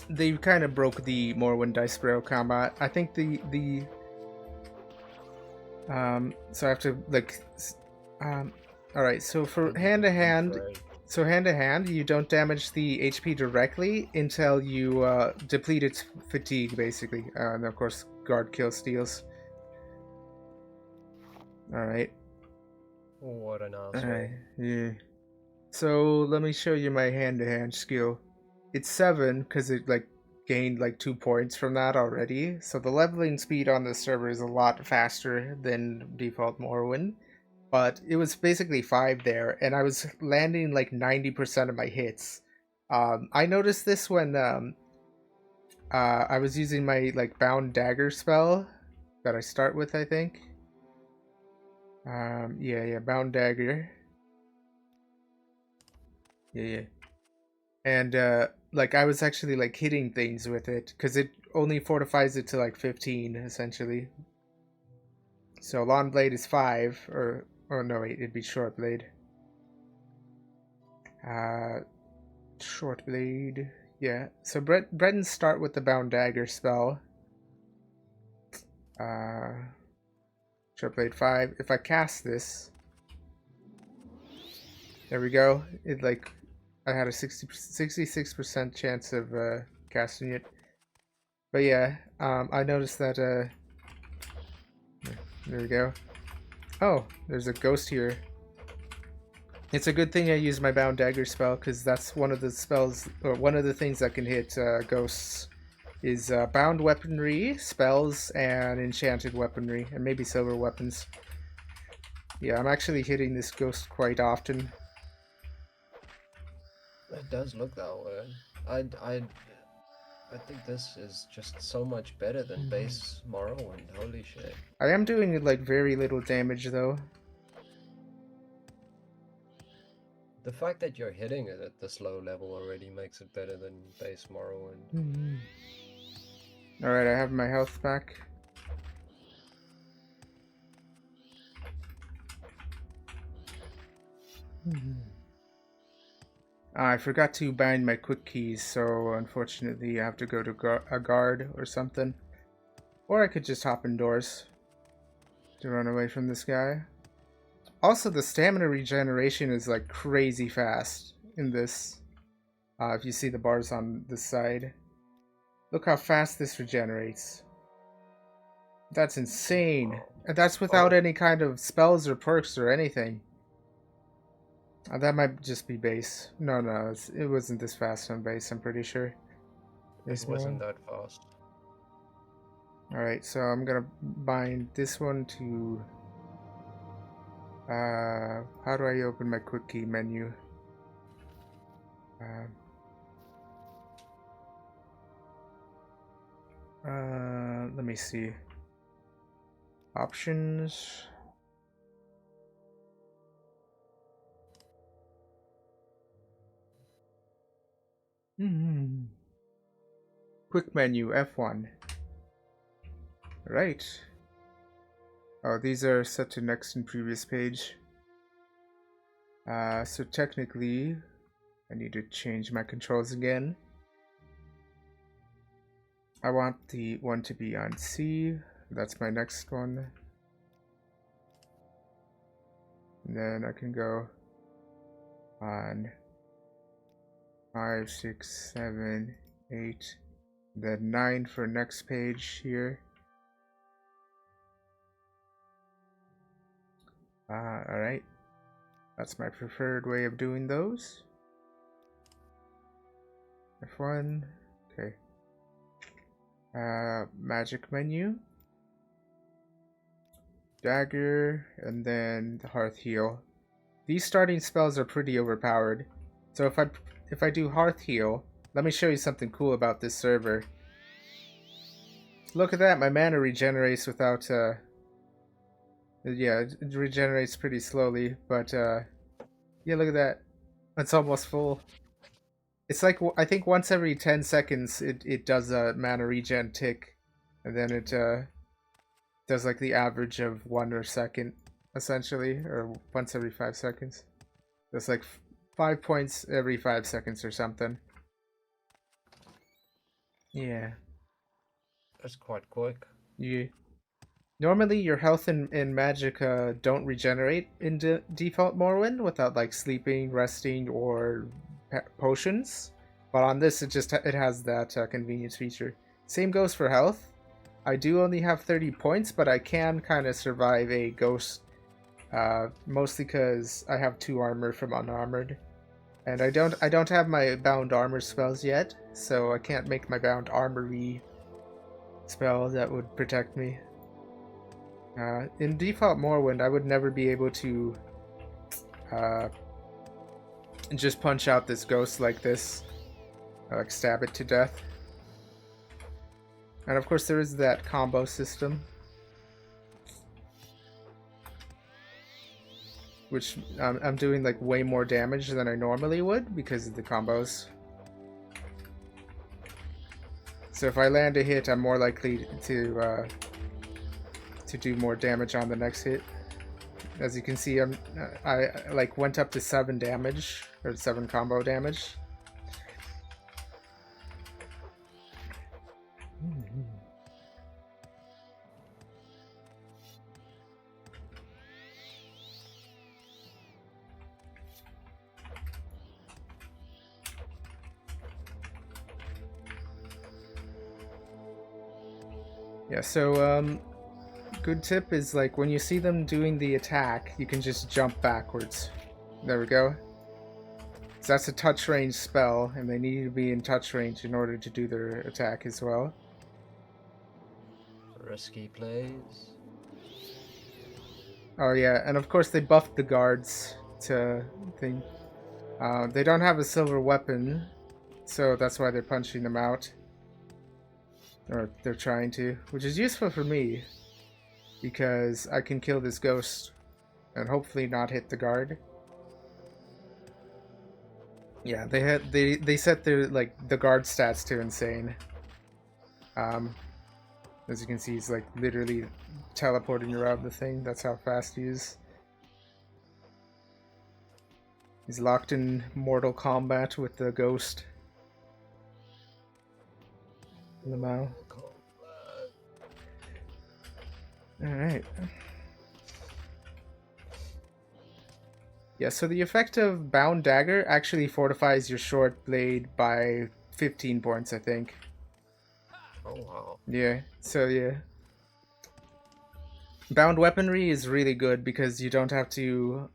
[SPEAKER 1] they kind of broke the morrowind dice roll combat. I think the so I have to like all right, so for hand to hand, you don't damage the HP directly until you deplete its fatigue, basically, and of course guard kill steals. All right.
[SPEAKER 2] What an
[SPEAKER 1] All
[SPEAKER 2] asshole.
[SPEAKER 1] right. Yeah. So let me show you my hand-to-hand skill. It's 7 because it like gained like 2 points from that already. So the leveling speed on this server is a lot faster than default Morrowind. But it was basically 5 there, and I was landing like 90% of my hits. I noticed this when I was using my like bound dagger spell that I start with, I think. Yeah, bound dagger. Yeah. And like I was actually like hitting things with it because it only fortifies it to like 15 essentially. So long blade is 5, or no, wait, it'd be short blade. Short blade, yeah. So Bretons start with the bound dagger spell. Short blade 5. If I cast this, there we go. It like I had a 66% chance of casting it. But yeah, I noticed that there we go. Oh, there's a ghost here. It's a good thing I used my bound dagger spell because that's one of the spells, or one of the things that can hit ghosts is bound weaponry, spells, and enchanted weaponry, and maybe silver weapons. Yeah, I'm actually hitting this ghost quite often.
[SPEAKER 2] It does look that way. I think this is just so much better than base Morrowind. Holy shit.
[SPEAKER 1] I am doing like very little damage though.
[SPEAKER 2] The fact that you're hitting it at this low level already makes it better than base Morrowind.
[SPEAKER 1] Alright, I have my health back. I forgot to bind my quick keys, so unfortunately I have to go to a guard or something. Or I could just hop indoors to run away from this guy. Also, the stamina regeneration is like crazy fast in this. If you see the bars on this side. Look how fast this regenerates. That's insane. And that's without any kind of spells or perks or anything. That might just be base. No, it wasn't this fast on base, I'm pretty sure.
[SPEAKER 2] It wasn't that fast.
[SPEAKER 1] Alright, so I'm gonna bind this one to... how do I open my quick key menu? Let me see. Options. Quick menu, F1. Right. Oh, these are set to next and previous page. So technically, I need to change my controls again. I want the one to be on C. That's my next one. And then I can go on 5, 6, 7, 8, then 9 for next page here. Alright. That's my preferred way of doing those. F1. Okay. Magic menu. Dagger, and then the Hearth Heal. These starting spells are pretty overpowered. So if I do Hearth Heal, let me show you something cool about this server. Look at that, my mana regenerates without yeah, it regenerates pretty slowly, but yeah, look at that. It's almost full. It's like, I think once every 10 seconds it does a mana regen tick, and then it does like the average of 1 a second, essentially, or once every 5 seconds. That's like 5 points every 5 seconds or something. Yeah.
[SPEAKER 2] That's quite quick.
[SPEAKER 1] Yeah. Normally your health in Magic don't regenerate in default Morrowind without like sleeping, resting, or potions, but on this it has that convenience feature. Same goes for health. I do only have 30 points, but I can kind of survive a ghost, mostly because I have 2 armor from unarmored, and I don't have my bound armor spells yet, so I can't make my bound armory spell that would protect me. In default Morrowind, I would never be able to just punch out this ghost like this, like stab it to death. And of course there is that combo system, which I'm doing like way more damage than I normally would because of the combos. So if I land a hit, I'm more likely to do more damage on the next hit. As you can see, I like went up to 7 damage, or 7 combo damage. Yeah, so good tip is like when you see them doing the attack, you can just jump backwards. There we go. So that's a touch range spell, and they need to be in touch range in order to do their attack as well.
[SPEAKER 2] Risky plays.
[SPEAKER 1] Oh yeah, and of course they buffed the guards to thing. They don't have a silver weapon, so that's why they're punching them out. Or they're trying to, which is useful for me, because I can kill this ghost and hopefully not hit the guard. Yeah, they set their the guard stats to insane. As you can see, he's like literally teleporting around the thing. That's how fast he is. He's locked in mortal combat with the ghost. Lamau. Alright. Yeah, so the effect of Bound Dagger actually fortifies your short blade by 15 points, I think.
[SPEAKER 2] Oh wow.
[SPEAKER 1] Yeah, so yeah. Bound Weaponry is really good because you don't have to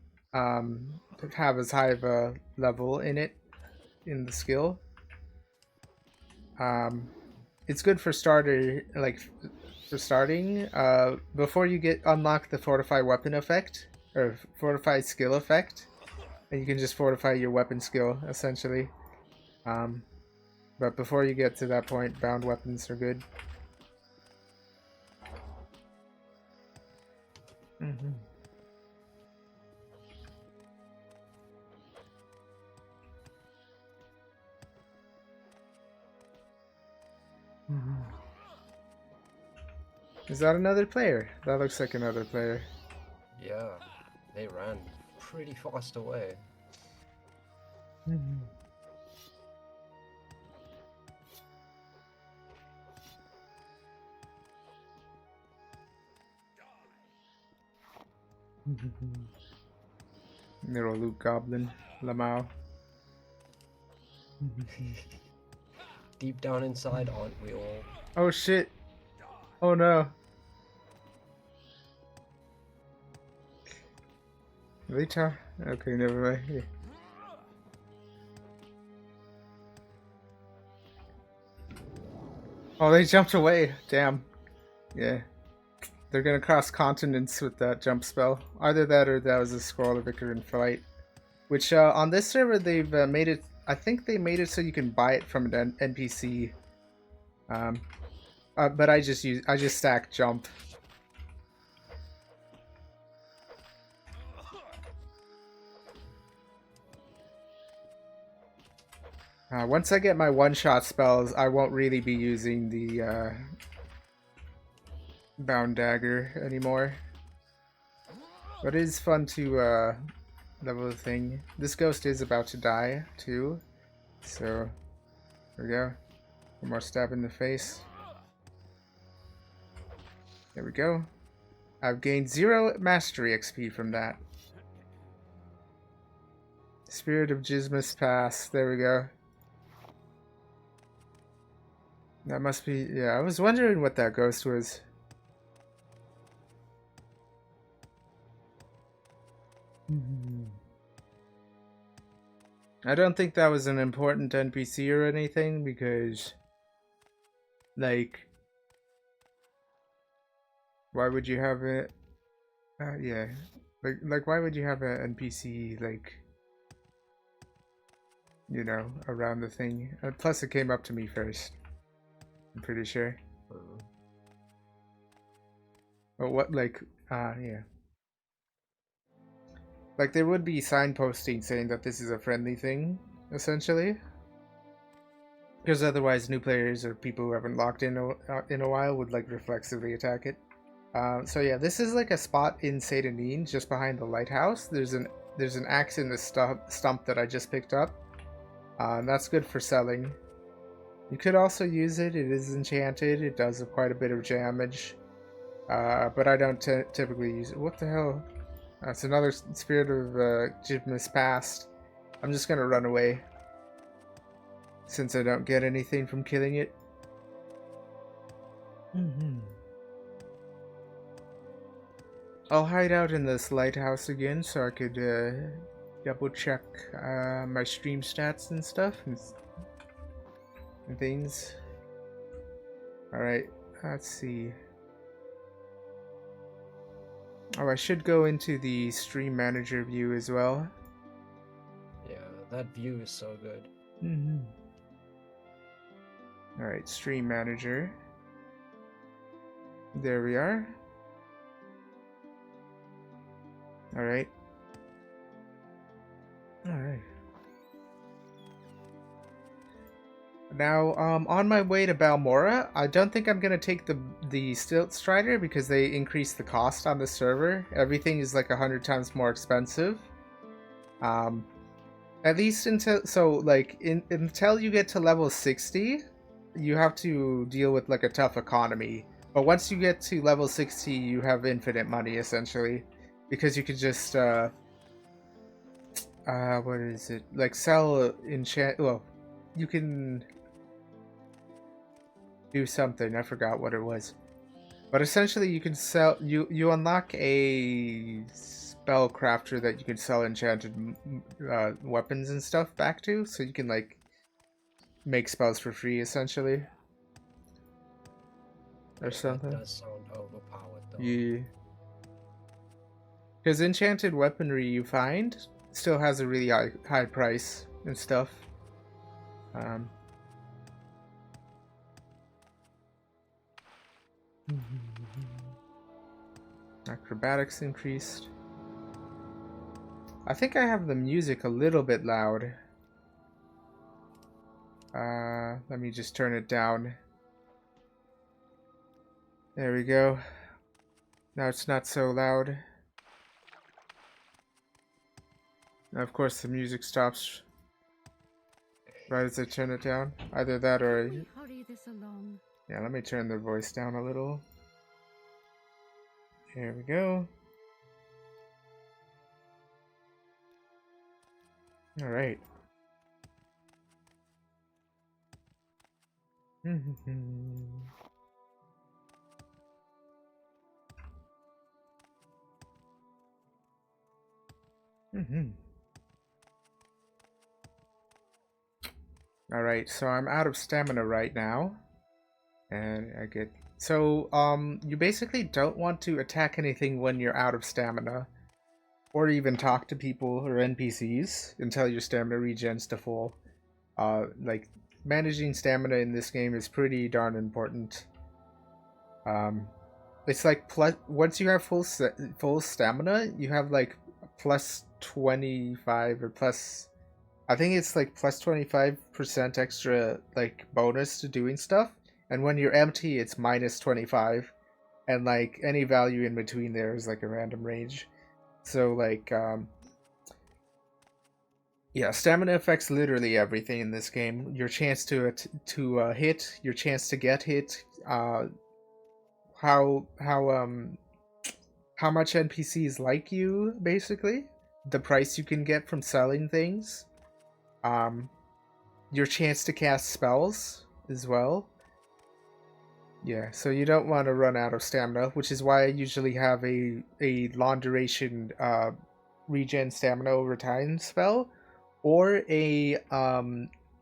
[SPEAKER 1] have as high of a level in it, in the skill. It's good for starter, like, for starting, before you unlock the Fortify Weapon effect, or Fortify Skill effect, and you can just fortify your weapon skill, essentially. But before you get to that point, bound weapons are good. Is that another player? That looks like another player.
[SPEAKER 2] Yeah, they ran pretty fast away.
[SPEAKER 1] Little Luke Goblin, Lamau.
[SPEAKER 2] Deep down inside, aren't we all?
[SPEAKER 1] Oh shit! Oh no! Later? Okay, never mind. Yeah. Oh, they jumped away. Damn. Yeah. They're gonna cross continents with that jump spell. Either that or that was a Scroll of Vicar in flight. Which, on this server, they've made it... I think they made it so you can buy it from an NPC. But I just stack jump. Once I get my one-shot spells, I won't really be using the Bound Dagger anymore. But it is fun to level the thing. This ghost is about to die, too. So, there we go. One more stab in the face. There we go. I've gained 0 mastery XP from that. Spirit of Jismus Pass. There we go. That must be... Yeah, I was wondering what that ghost was. I don't think that was an important NPC or anything, because... Like... Why would you have it? Yeah. Like, why would you have an NPC, like... You know, around the thing? Plus, it came up to me first. I'm pretty sure. But what, like, yeah. Like, there would be signposting saying that this is a friendly thing, essentially. Because otherwise, new players or people who haven't locked in a while would, like, reflexively attack it. So yeah, this is like a spot in Satanin, just behind the lighthouse. There's an axe in the stump that I just picked up. That's good for selling. You could also use it. It is enchanted. It does quite a bit of damage. But I don't typically use it. What the hell? That's another Spirit of Jismus Past. I'm just gonna run away, since I don't get anything from killing it. I'll hide out in this lighthouse again so I could double check my stream stats and stuff and things. Alright, let's see. Oh, I should go into the stream manager view as well.
[SPEAKER 2] Yeah, that view is so good.
[SPEAKER 1] Alright, stream manager. There we are. Alright. Alright. Now, on my way to Balmora, I don't think I'm gonna take the Stilt Strider because they increase the cost on the server. Everything is like 100 times more expensive. At least until you get to level 60, you have to deal with like a tough economy. But once you get to level 60, you have infinite money essentially, because you can just what is it? Like sell enchant. Well, you can do something. I forgot what it was. But essentially, you can sell. You unlock a spell crafter that you can sell enchanted weapons and stuff back to, so you can like make spells for free essentially, or something.
[SPEAKER 2] That does sound overpowered though.
[SPEAKER 1] Yeah. Because enchanted weaponry you find still has a really high price and stuff. Acrobatics increased. I think I have the music a little bit loud. Let me just turn it down. There we go. Now it's not so loud. Now, of course, the music stops right as I turn it down. Either that or...
[SPEAKER 6] Hurry this along.
[SPEAKER 1] Yeah, let me turn the voice down a little. Here we go. Alright. Alright, so I'm out of stamina right now. And I get... So, you basically don't want to attack anything when you're out of stamina. Or even talk to people or NPCs until your stamina regens to full. Like, managing stamina in this game is pretty darn important. It's like once you have full stamina, you have like plus 25 or plus... I think it's like plus 25% extra like bonus to doing stuff. And when you're empty, it's minus 25. And like any value in between there is like a random range. So like, yeah, stamina affects literally everything in this game. Your chance to hit, your chance to get hit, how much NPCs like you, basically, the price you can get from selling things, your chance to cast spells as well. Yeah, so you don't want to run out of stamina, which is why I usually have a long duration regen stamina over time spell, or a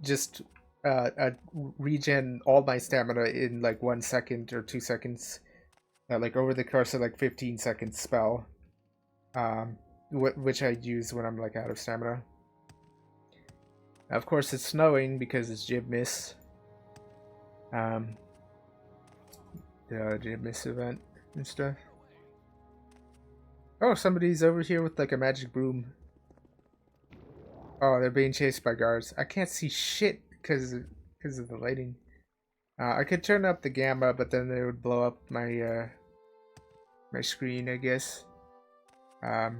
[SPEAKER 1] just a regen all my stamina in like 1 second or 2 seconds, like over the course of like 15 seconds spell, which I use when I'm like out of stamina. Of course, it's snowing because it's Jib Miss. The Jib Miss event and stuff. Oh, somebody's over here with like a magic broom. Oh, they're being chased by guards. I can't see shit because of the lighting. I could turn up the gamma, but then it would blow up my my screen, I guess. I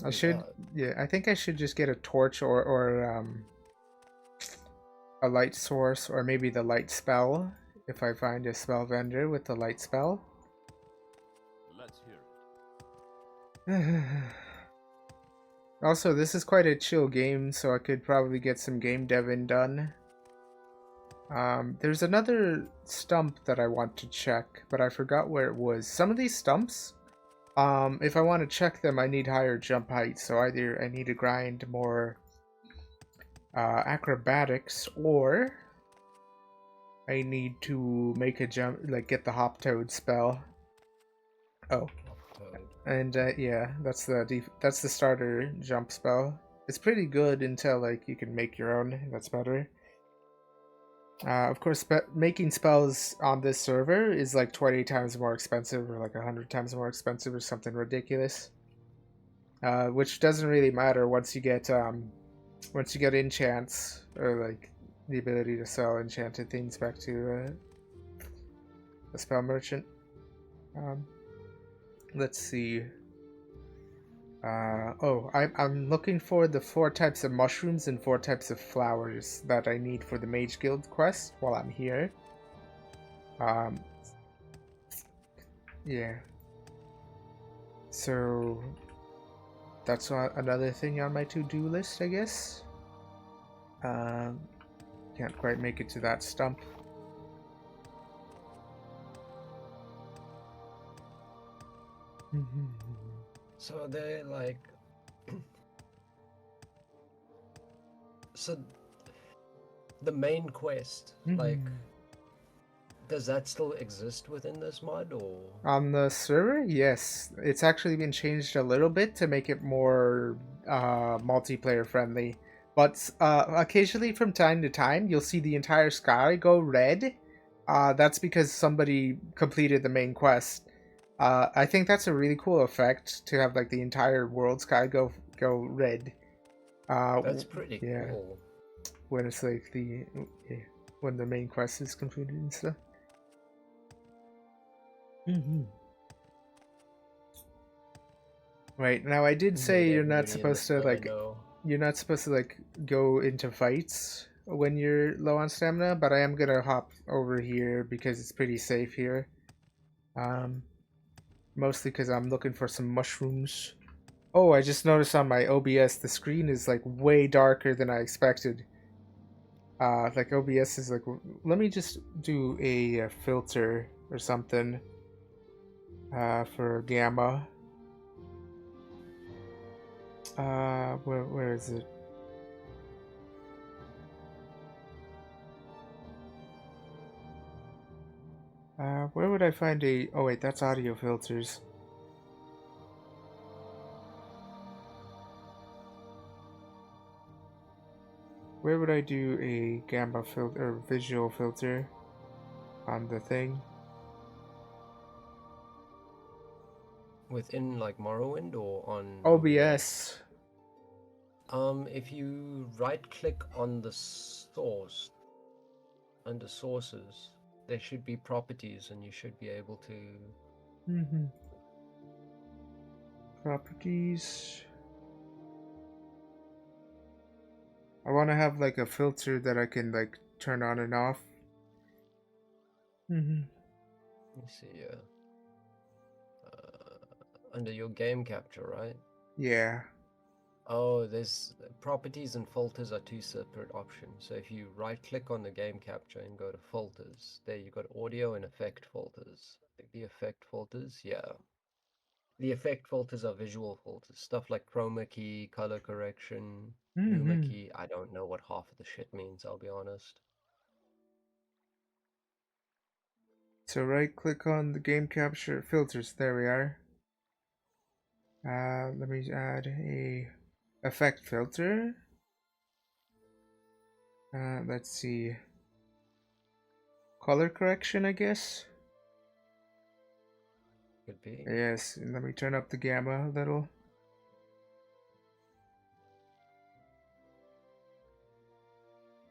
[SPEAKER 1] should, yeah, I think I should just get a torch or a light source, or maybe the light spell if I find a spell vendor with the light spell.
[SPEAKER 3] Let's hear it.
[SPEAKER 1] Also, this is quite a chill game, so I could probably get some game deving done. There's another stump that I want to check, but I forgot where it was. Some of these stumps, if I want to check them, I need higher jump height, so either I need to grind more acrobatics, or I need to make a jump, like get the hop toad spell. Oh. And yeah, that's the starter jump spell. It's pretty good until like you can make your own. That's better. Of course, making spells on this server is like 20 times more expensive, or like 100 times more expensive, or something ridiculous. Which doesn't really matter once you get enchants, or like the ability to sell enchanted things back to a spell merchant. Let's see. I'm looking for the 4 types of mushrooms and 4 types of flowers that I need for the Mage Guild quest while I'm here. Yeah. So that's another thing on my to-do list, I guess. Can't quite make it to that stump.
[SPEAKER 2] So they're like, so the main quest, like, does that still exist within this mod, or?
[SPEAKER 1] On the server, yes. It's actually been changed a little bit to make it more multiplayer friendly. But occasionally, from time to time, you'll see the entire sky go red. That's because somebody completed the main quest. I think that's a really cool effect to have like the entire world sky go red.
[SPEAKER 2] That's pretty cool.
[SPEAKER 1] When it's like when the main quest is completed and stuff. Right, now I did say you're not supposed to go into fights when you're low on stamina, but I am gonna hop over here because it's pretty safe here. Mostly because I'm looking for some mushrooms. Oh, I just noticed on my OBS the screen is like way darker than I expected. Like OBS is like, let me just do a filter or something for gamma. Where is it? Where would I find a... Oh wait, that's audio filters. Where would I do a gamma filter or visual filter on the thing?
[SPEAKER 2] Within like Morrowind or on
[SPEAKER 1] OBS?
[SPEAKER 2] If you right click on the source, under sources, there should be properties and you should be able to...
[SPEAKER 1] Properties. I want to have like a filter that I can like turn on and off.
[SPEAKER 2] Let me see, under your game capture, right?
[SPEAKER 1] Yeah.
[SPEAKER 2] Oh, there's properties and filters are 2 separate options. So if you right click on the game capture and go to filters, there you got audio and effect filters. The effect filters, yeah. The effect filters are visual filters. Stuff like chroma key, color correction, luma key. I don't know what half of the shit means, I'll be honest.
[SPEAKER 1] So right click on the game capture filters. There we are. Let me add a effect filter. Let's see. Color correction, I guess.
[SPEAKER 2] Could be.
[SPEAKER 1] Yes, and let me turn up the gamma a little.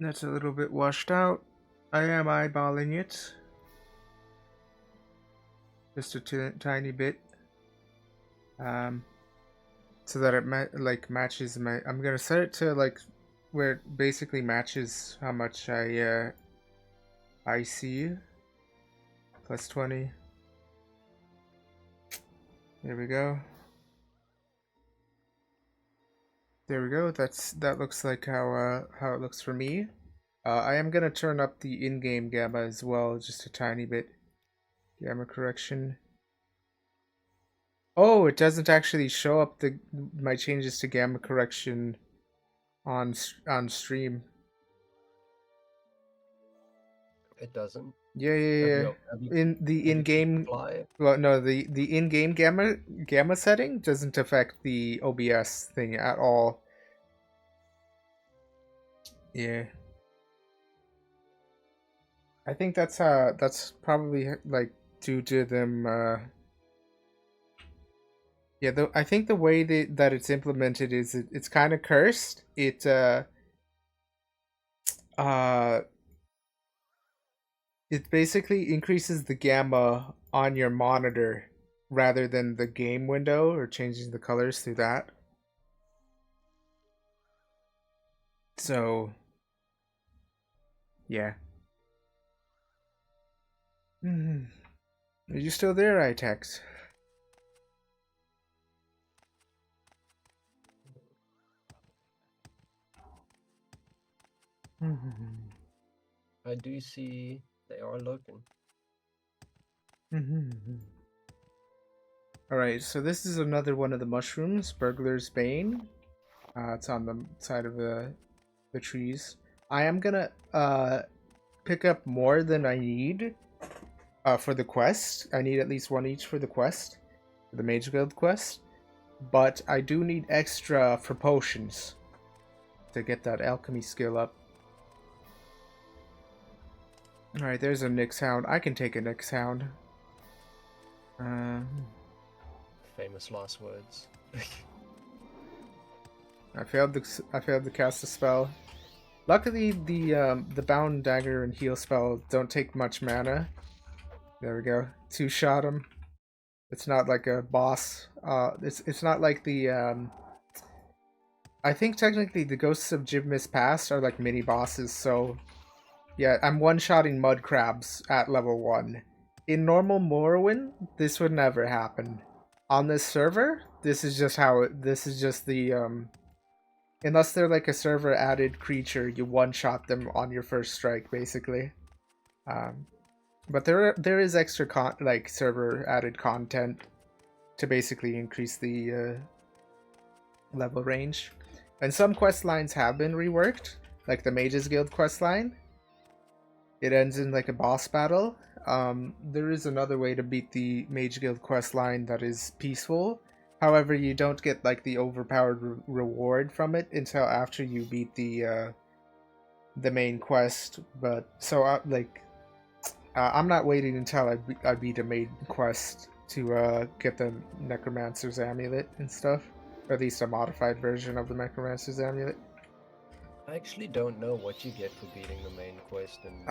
[SPEAKER 1] That's a little bit washed out. I am eyeballing it. Just a tiny bit. So that it matches my... I'm gonna set it to like where it basically matches how much I see. Plus 20. There we go. There we go. That looks like how it looks for me. I am gonna turn up the in-game gamma as well, just a tiny bit. Gamma correction. Oh, it doesn't actually show up my changes to gamma correction on stream.
[SPEAKER 2] It doesn't.
[SPEAKER 1] Yeah. In the in-game, well, no, the in-game gamma setting doesn't affect the OBS thing at all. Yeah. I think that's probably like due to them. Yeah, I think the way that it's implemented is it's kind of cursed. It basically increases the gamma on your monitor, rather than the game window or changing the colors through that. So, yeah. Are you still there, iTex?
[SPEAKER 2] I do see they are looking.
[SPEAKER 1] Alright, so this is another one of the mushrooms, Burglar's Bane. It's on the side of the trees. I am gonna pick up more than I need for the quest. I need at least one each for the quest, for the Mage Guild quest. But I do need extra for potions to get that alchemy skill up. Alright, there's a Nyx Hound. I can take a Nyx Hound.
[SPEAKER 2] Famous last words.
[SPEAKER 1] I failed to cast a spell. Luckily, the Bound Dagger and Heal spell don't take much mana. There we go. Two-shot him. It's not like a boss. It's not like the I think technically the Ghosts of Jibmis Past are like mini bosses. So yeah, I'm one-shotting mud crabs at level 1. In normal Morrowind, this would never happen. On this server, this is just how this is just the unless they're like a server added creature, you one-shot them on your first strike basically. But there is extra like server added content to basically increase the level range. And some quest lines have been reworked, like the Mages Guild quest line. It ends in like a boss battle. There is another way to beat the Mage Guild quest line that is peaceful. However, you don't get like the overpowered reward from it until after you beat the main quest. But so I'm not waiting until I beat a main quest to get the Necromancer's Amulet and stuff. Or at least a modified version of the Necromancer's Amulet.
[SPEAKER 2] I actually don't know what you get for beating the main quest. And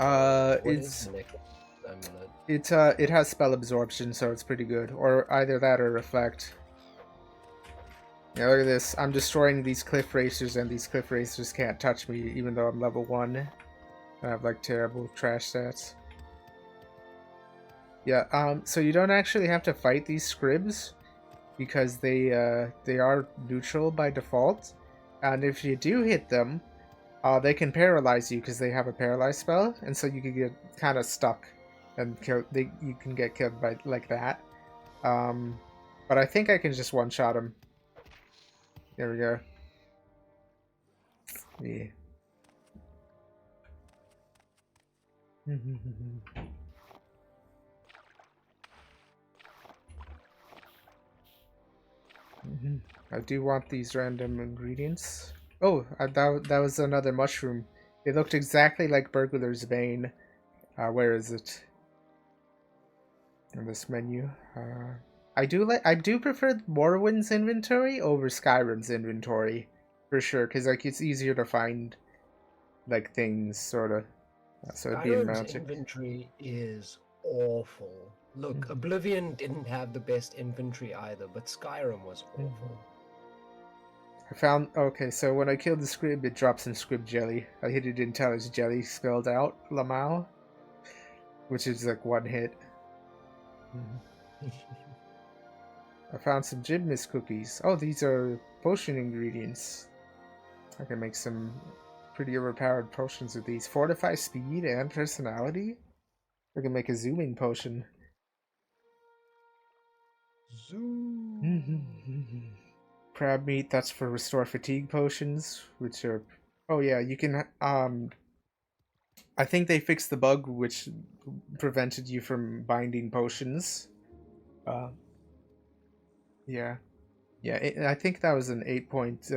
[SPEAKER 1] it has spell absorption, so it's pretty good. Or either that or reflect. Yeah, look at this. I'm destroying these cliff racers, and these cliff racers can't touch me, even though I'm level 1. I have like terrible trash stats. Yeah, so you don't actually have to fight these scribs because they are neutral by default, and if you do hit them, they can paralyze you because they have a paralyze spell, and so you can get kind of stuck and you can get killed by like that. But I think I can just one-shot them. There we go. Yeah. I do want these random ingredients. Oh, that was another mushroom. It looked exactly like Burglar's Bane. Where is it? In this menu. I do prefer Morrowind's inventory over Skyrim's inventory, for sure, because like it's easier to find like things, sort of. So it'd be in
[SPEAKER 2] Skyrim's
[SPEAKER 1] magic.
[SPEAKER 2] inventory is awful. Look, Oblivion didn't have the best inventory either, but Skyrim was awful.
[SPEAKER 1] I found, okay, so when I killed the scrib, it drops some scrib jelly. I hit it until it's jelly spelled out, Lamau, which is like one hit. I found some Jibmis cookies. Oh, these are potion ingredients. I can make some pretty overpowered potions with these. Fortify speed and personality? I can make a zooming potion.
[SPEAKER 2] Zoom.
[SPEAKER 1] Crab meat, that's for restore fatigue potions, which are... Oh yeah, you can... I think they fixed the bug which prevented you from binding potions. Yeah. Yeah, I think that was an 8 point...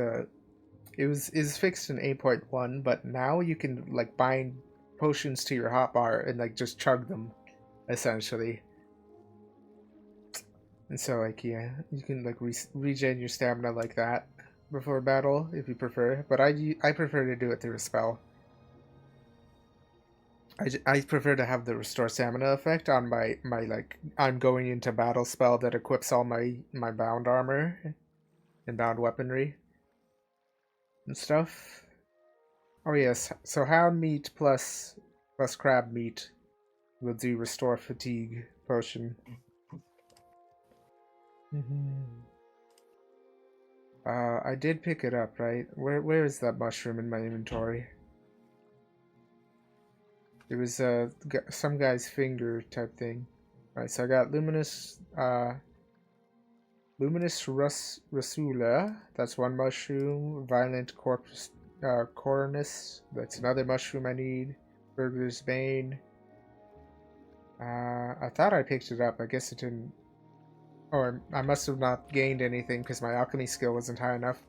[SPEAKER 1] It was fixed in 8.1, but now you can like bind potions to your hotbar and like just chug them, essentially. And so like yeah, you can like regen your stamina like that before battle if you prefer. But I prefer to do it through a spell. I prefer to have the restore stamina effect on my like I'm going into battle spell that equips all my bound armor and bound weaponry and stuff. Oh yes, so hound meat plus crab meat will do restore fatigue potion. I did pick it up, right? Where is that mushroom in my inventory? It was some guy's finger type thing. Alright, so I got luminous Rasula, that's one mushroom. Violent Cornus, that's another mushroom I need. Burger's Bane. I thought I picked it up, I guess it didn't. Or I must have not gained anything because my alchemy skill wasn't high enough.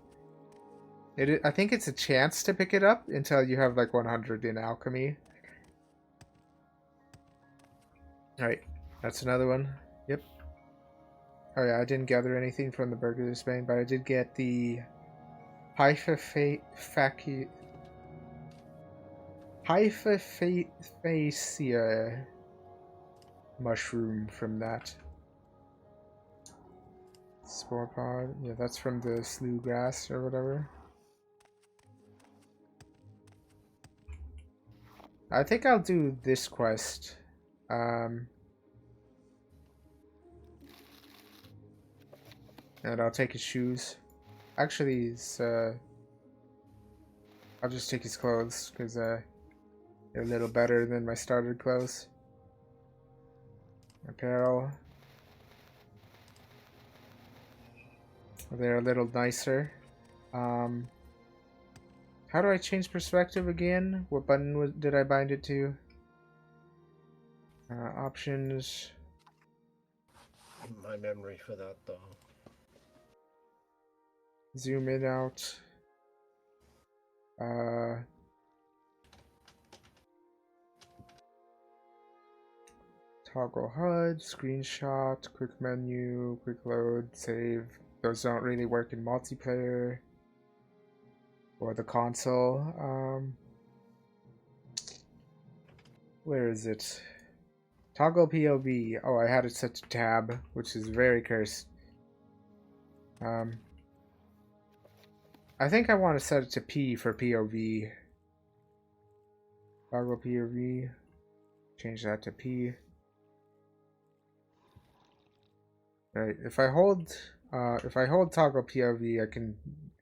[SPEAKER 1] I think it's a chance to pick it up until you have like 100 in alchemy. Alright, that's another one. Yep. Oh yeah, I didn't gather anything from the Burger's Bane, but I did get the Hyphafacia mushroom from that. Spore pod, yeah, that's from the slough grass or whatever. I think I'll do this quest. And I'll take his shoes. Actually, I'll just take his clothes because they're a little better than my starter clothes. Apparel. They're a little nicer. How do I change perspective again? What button did I bind it to? Options.
[SPEAKER 2] My memory for that though.
[SPEAKER 1] Zoom in out. Toggle HUD, screenshot, quick menu, quick load, save. Those don't really work in multiplayer or the console. Where is it? Toggle POV. Oh, I had it set to tab, which is very cursed. I think I want to set it to P for POV. Toggle POV. Change that to P. Right. If I hold toggle POV, I can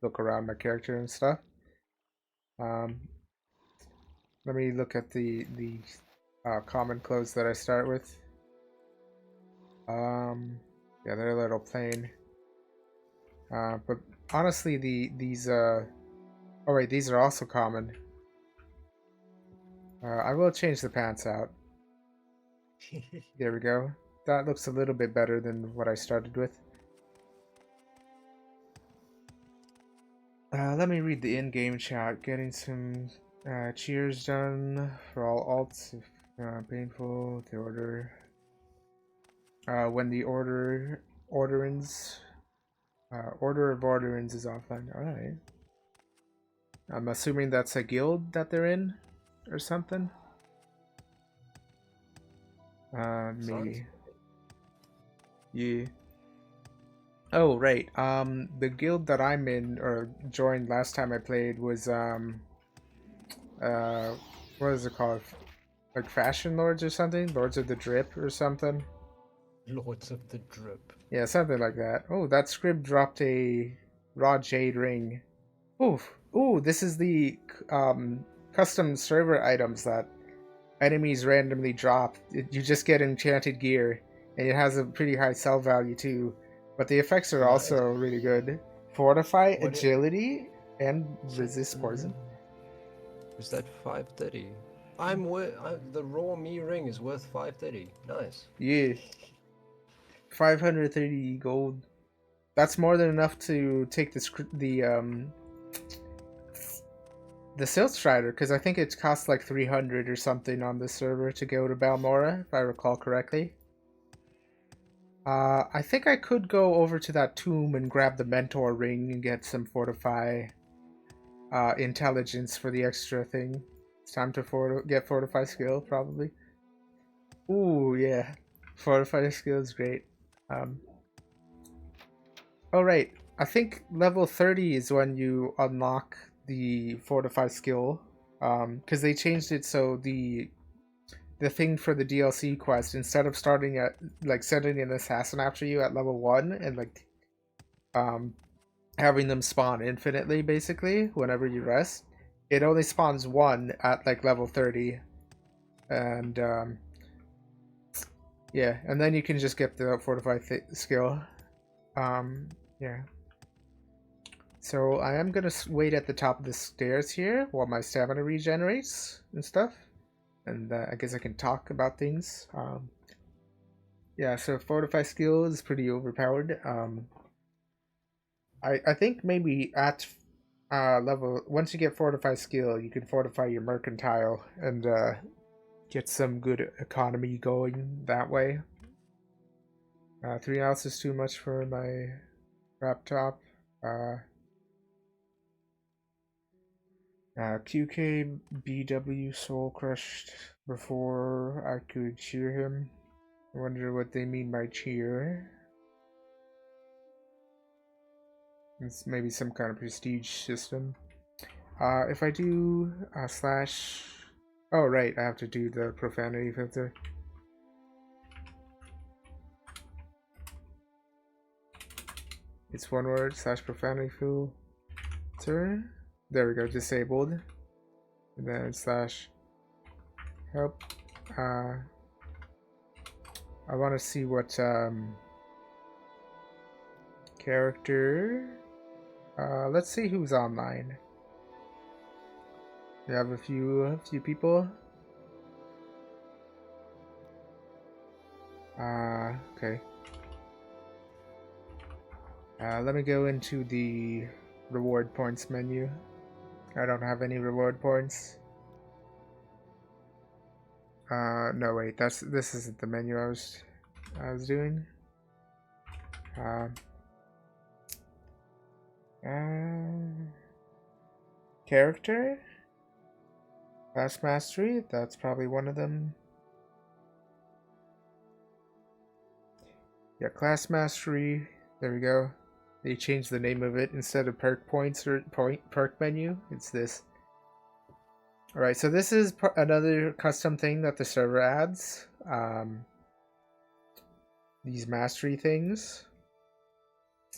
[SPEAKER 1] look around my character and stuff. Let me look at the common clothes that I start with. Yeah, they're a little plain. But honestly, these oh wait, these are also common. I will change the pants out. There we go. That looks a little bit better than what I started with. Let me read the in-game chat. Getting some cheers done for all alts. If painful, the order. When the order of orderings is offline. Alright. I'm assuming that's a guild that they're in or something. Maybe. Yeah. Oh, right. The guild that I'm in or joined last time I played was what is it called? Like Fashion Lords or something? Lords of the Drip or something?
[SPEAKER 2] Lords of the Drip.
[SPEAKER 1] Yeah, something like that. Oh, that script dropped a raw jade ring. Oof. Ooh, this is the custom server items that enemies randomly drop. You just get enchanted gear, and it has a pretty high sell value too. But the effects are also really good. Fortify, agility, and resist poison.
[SPEAKER 2] Is that 530? The raw me ring is worth 530. Nice.
[SPEAKER 1] Yeah. 530 gold. That's more than enough to take the Silt Strider, because I think it costs like 300 or something on this server to go to Balmora, if I recall correctly. I think I could go over to that tomb and grab the Mentor ring and get some Fortify intelligence for the extra thing. It's time to get fortify skill, probably. Ooh, yeah. Fortify skill is great. Oh, right. I think level 30 is when you unlock the fortify skill. Because they changed it so the thing for the DLC quest, instead of starting at, like, sending an assassin after you at level 1 and, like, having them spawn infinitely, basically, whenever you rest, it only spawns one at, like, level 30. And, yeah, and then you can just get the fortify skill. Yeah. So I am gonna wait at the top of the stairs here while my stamina regenerates and stuff. And I guess I can talk about things. Yeah, so fortify skill is pretty overpowered. I think maybe at level, once you get fortify skill, you can fortify your mercantile and get some good economy going that way. 3 ounces is too much for my laptop. QKBW soul crushed before I could cheer him. I wonder what they mean by cheer. It's maybe some kind of prestige system. If I do slash... Oh, right, I have to do the profanity filter. It's one word, slash profanity filter. There we go, disabled. And then slash help. I want to see what character. Let's see who's online. We have a few people. Okay. Let me go into the reward points menu. I don't have any reward points. No wait, this isn't the menu I was doing. Character? Class mastery? That's probably one of them. Yeah, class mastery. There we go. They changed the name of it. Instead of perk points or perk menu, it's this. Alright, so this is another custom thing that the server adds. These mastery things.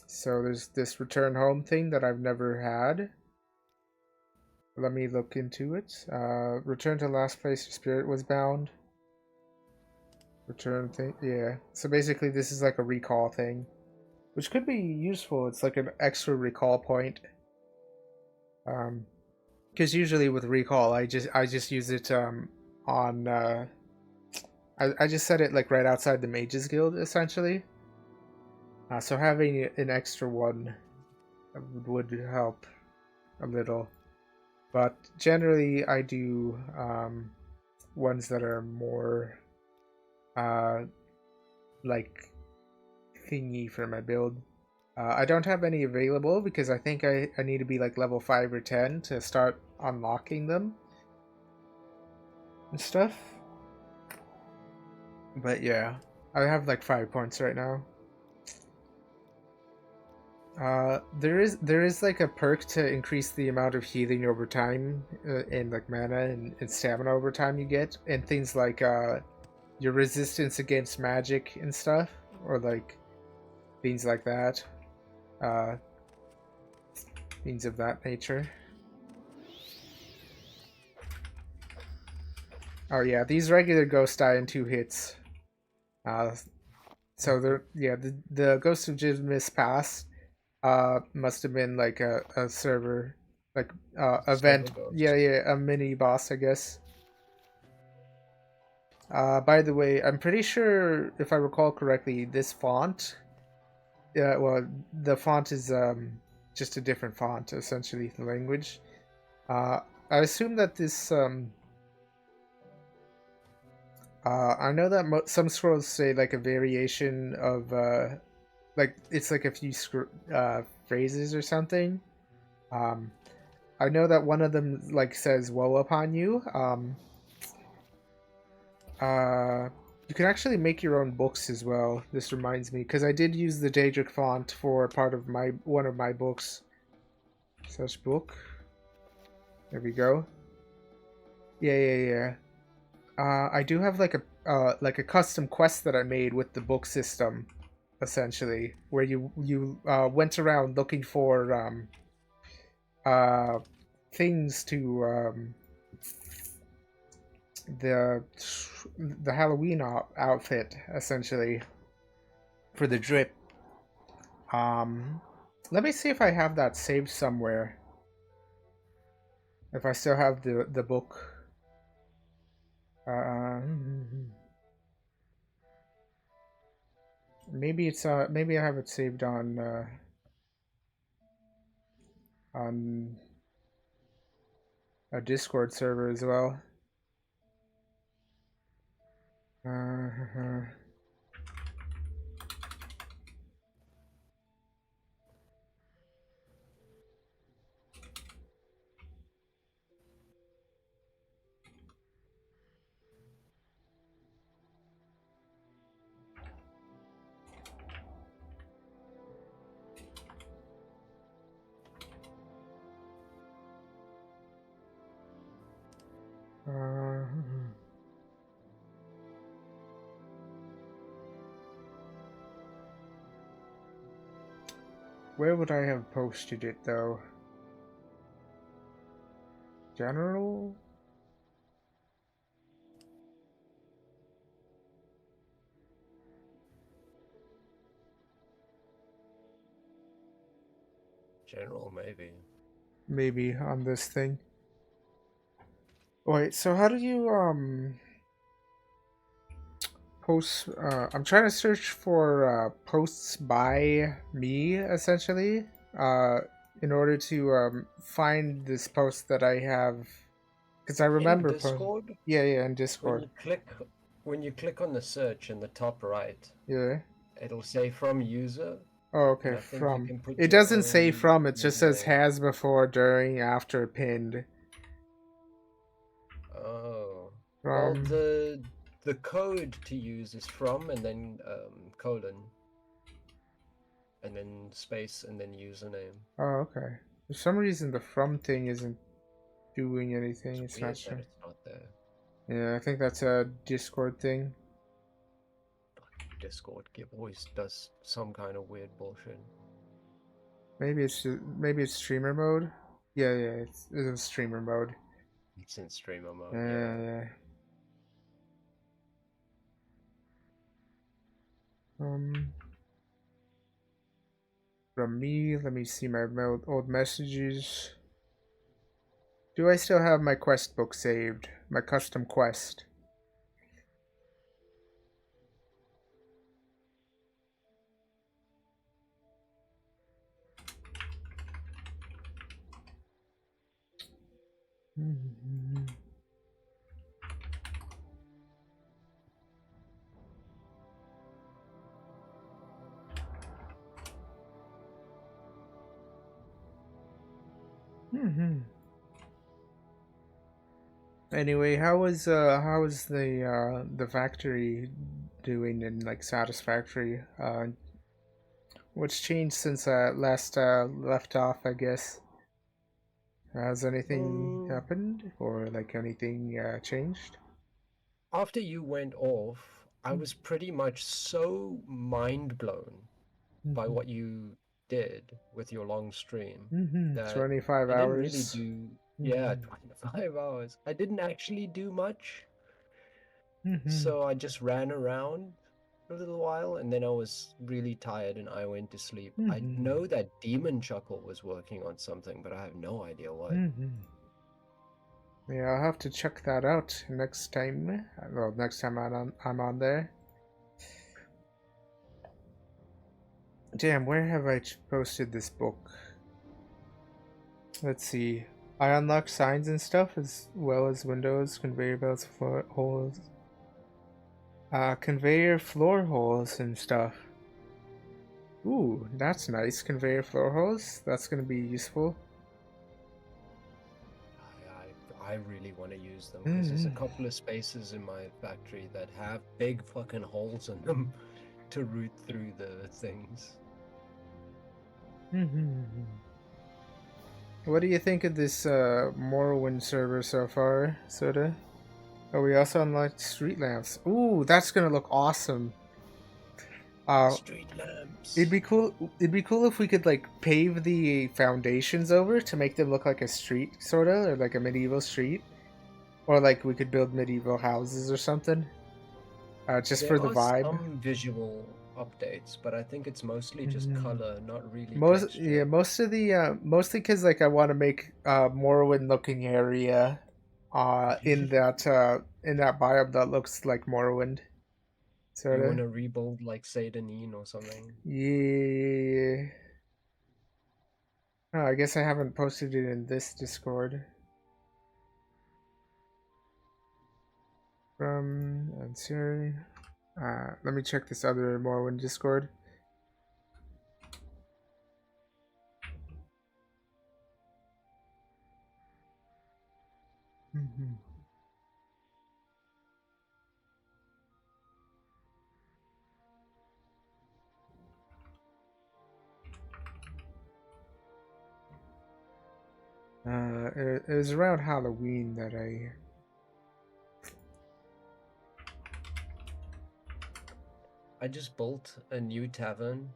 [SPEAKER 1] So there's this return home thing that I've never had. Let me look into it. Return to last place your spirit was bound. Return thing, yeah. So basically this is like a recall thing, which could be useful. It's like an extra recall point. Because usually with recall, I just use it on. I just set it like right outside the Mages Guild essentially. So having an extra one would help a little. But generally, I do ones that are more like thingy for my build. I don't have any available because I think I need to be like level 5 or 10 to start unlocking them and stuff. But yeah, I have like 5 points right now. There is like a perk to increase the amount of healing over time, and like mana and stamina over time you get, and things like your resistance against magic and stuff, or like things like that. Things of that nature. Oh yeah, these regular ghosts die in 2 hits. So the Ghost of Jimis Pass must have been like a server, like event. Yeah, a mini boss, I guess. By the way, I'm pretty sure, if I recall correctly, this font, well, the font is just a different font, essentially, the language. I assume that this, I know that some scrolls say like a variation of, like, it's like a few phrases or something. I know that one of them like says "woe upon you." You can actually make your own books as well. This reminds me, because I did use the Daedric font for part of one of my books. Such book. There we go. Yeah. I do have like a custom quest that I made with the book system, essentially, where you went around looking for uh things to the Halloween outfit, essentially, for the drip. Let me see if I have that saved somewhere. If I still have the book. Maybe it's maybe I have it saved on a Discord server as well. Where would I have posted it though? General?
[SPEAKER 2] General, maybe.
[SPEAKER 1] Maybe on this thing. Wait, so how do you post I'm trying to search for posts by me, essentially, in order to find this post that I have, because I remember
[SPEAKER 2] in Discord.
[SPEAKER 1] Yeah, in
[SPEAKER 2] When
[SPEAKER 1] Discord.
[SPEAKER 2] you click on the search in the top right,
[SPEAKER 1] Yeah.
[SPEAKER 2] it'll say from user.
[SPEAKER 1] Oh, okay.
[SPEAKER 2] And I think you
[SPEAKER 1] From.
[SPEAKER 2] can put
[SPEAKER 1] It
[SPEAKER 2] your
[SPEAKER 1] doesn't say
[SPEAKER 2] own
[SPEAKER 1] from. It just says
[SPEAKER 2] username.
[SPEAKER 1] has before, during, after, pinned.
[SPEAKER 2] Oh. Well,
[SPEAKER 1] From.
[SPEAKER 2] the code to use is from and then colon and then space and then username.
[SPEAKER 1] Oh, okay. For some reason, the from thing isn't doing anything. It's
[SPEAKER 2] weird
[SPEAKER 1] not sure.
[SPEAKER 2] that it's not there.
[SPEAKER 1] Yeah, I think that's a Discord thing.
[SPEAKER 2] Discord always does some kind of weird bullshit.
[SPEAKER 1] Maybe it's streamer mode. Yeah, it's in streamer mode.
[SPEAKER 2] It's in streamer mode.
[SPEAKER 1] Yeah. From me, let me see my old messages. Do I still have my quest book saved? My custom quest. Anyway, how was the factory doing in like Satisfactory? What's changed since I last left off, I guess? Has anything happened or like anything changed?
[SPEAKER 2] After you went off, I was pretty much so mind blown by what you did with your long stream that
[SPEAKER 1] 25
[SPEAKER 2] I didn't really
[SPEAKER 1] hours.
[SPEAKER 2] do 25 hours. I didn't actually do much. So I just ran around for a little while and then I was really tired and I went to sleep. I know that Demon Chuckle was working on something, but I have no idea what.
[SPEAKER 1] Yeah, I'll have to check that out next time. Well, next time I'm on there. Damn, where have I posted this book? Let's see. I unlocked signs and stuff as well as windows, conveyor belts, floor holes. Conveyor floor holes and stuff. Ooh, that's nice. Conveyor floor holes. That's gonna be useful.
[SPEAKER 2] I really want to use them because there's a couple of spaces in my factory that have big fucking holes in them to root through the things.
[SPEAKER 1] What do you think of this Morrowind server so far, Soda? Oh, we also unlocked street lamps. Ooh, that's gonna look awesome.
[SPEAKER 2] Street lamps.
[SPEAKER 1] It'd be cool. It'd be cool if we could like pave the foundations over to make them look like a street, sorta, or like a medieval street, or like we could build medieval houses or something. Just for the
[SPEAKER 2] There are
[SPEAKER 1] vibe.
[SPEAKER 2] some visual updates, but I think it's mostly just color, not really
[SPEAKER 1] Most
[SPEAKER 2] texture.
[SPEAKER 1] most of the mostly because like I want to make Morrowind looking area, in that biome that looks like Morrowind.
[SPEAKER 2] You want
[SPEAKER 1] Sorta.
[SPEAKER 2] to rebuild like Seydonin or something?
[SPEAKER 1] Yeah. Oh, I guess I haven't posted it in this Discord. From Ansari. Let me check this other Morrowind Discord. It was around Halloween that
[SPEAKER 2] I just built a new tavern